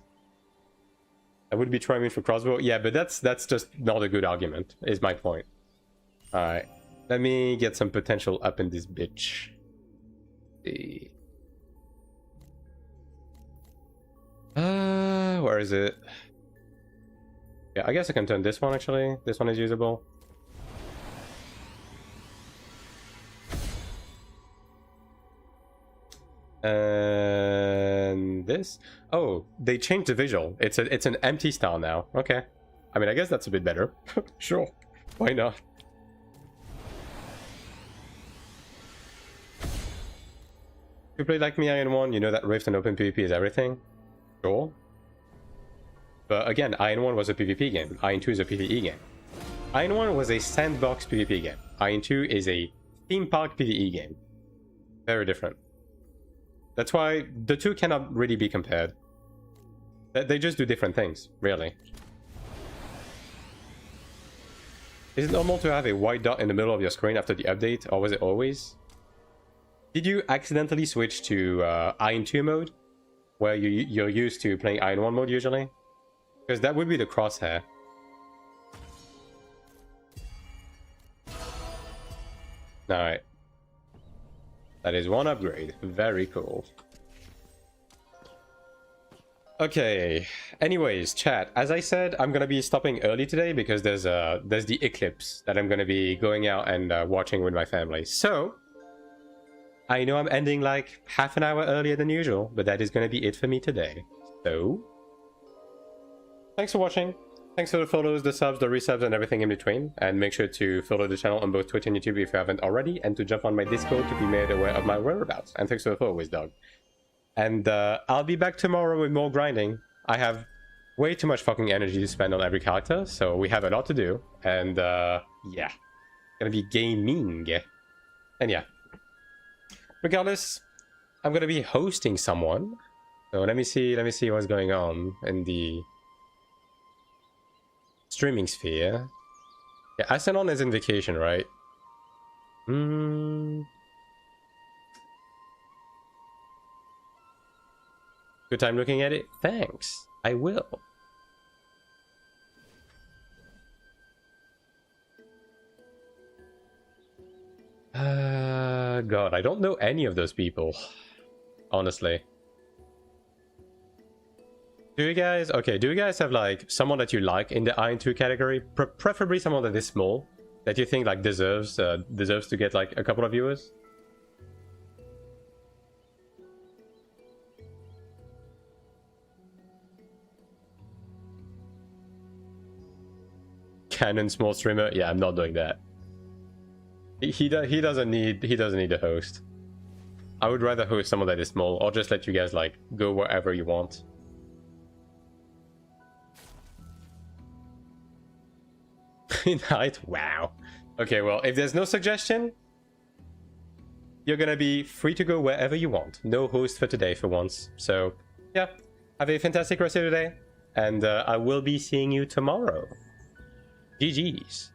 S1: I would be trying for crossbow. Yeah, but that's just not a good argument, is my point. Alright. Let me get some potential up in this bitch. Where is it? Yeah, I guess I can turn this one actually. This one is usable. And this? Oh, they changed the visual. It's an empty style now. Okay. I mean, I guess that's a bit better. Sure. Why not? If you play like me, AION1, you know that Rift and Open PvP is everything. Sure. But again, AION1 was a PvP game. AION2 is a PvE game. AION1 was a sandbox PvP game. AION2 is a theme park PvE game. Very different. That's why the two cannot really be compared. They just do different things, really. Is it normal to have a white dot in the middle of your screen after the update, or was it always? Did you accidentally switch to AION2 mode, where you're used to playing AION1 mode usually? Because that would be the crosshair. Alright. That is one upgrade. Very cool. Okay. Anyways, chat. As I said, I'm gonna be stopping early today because there's the eclipse that I'm gonna be going out and watching with my family. So I know I'm ending like half an hour earlier than usual, but that is gonna be it for me today. So thanks for watching. Thanks for the follows, the subs, the resubs, and everything in between. And make sure to follow the channel on both Twitch and YouTube if you haven't already, and to jump on my Discord to be made aware of my whereabouts. And thanks for the follow, Dog. And I'll be back tomorrow with more grinding. I have way too much fucking energy to spend on every character, so we have a lot to do. And yeah, gonna be gaming. And yeah, regardless, I'm gonna be hosting someone. So let me see what's going on in the streaming sphere. Yeah, Asenon is in vacation, right? Good time looking at it? Thanks. I will. God, I don't know any of those people. Honestly. Do you guys have like someone that you like in the AION2 category? Preferably someone that is small, that you think like deserves to get like a couple of viewers? Canon small streamer? Yeah, I'm not doing that. He doesn't need a host. I would rather host someone that is small, or just let you guys like go wherever you want. Night? Wow. Okay, well, if there's no suggestion, you're gonna be free to go wherever you want. No host for today for once. So, yeah. Have a fantastic rest of your day. And I will be seeing you tomorrow. GG's.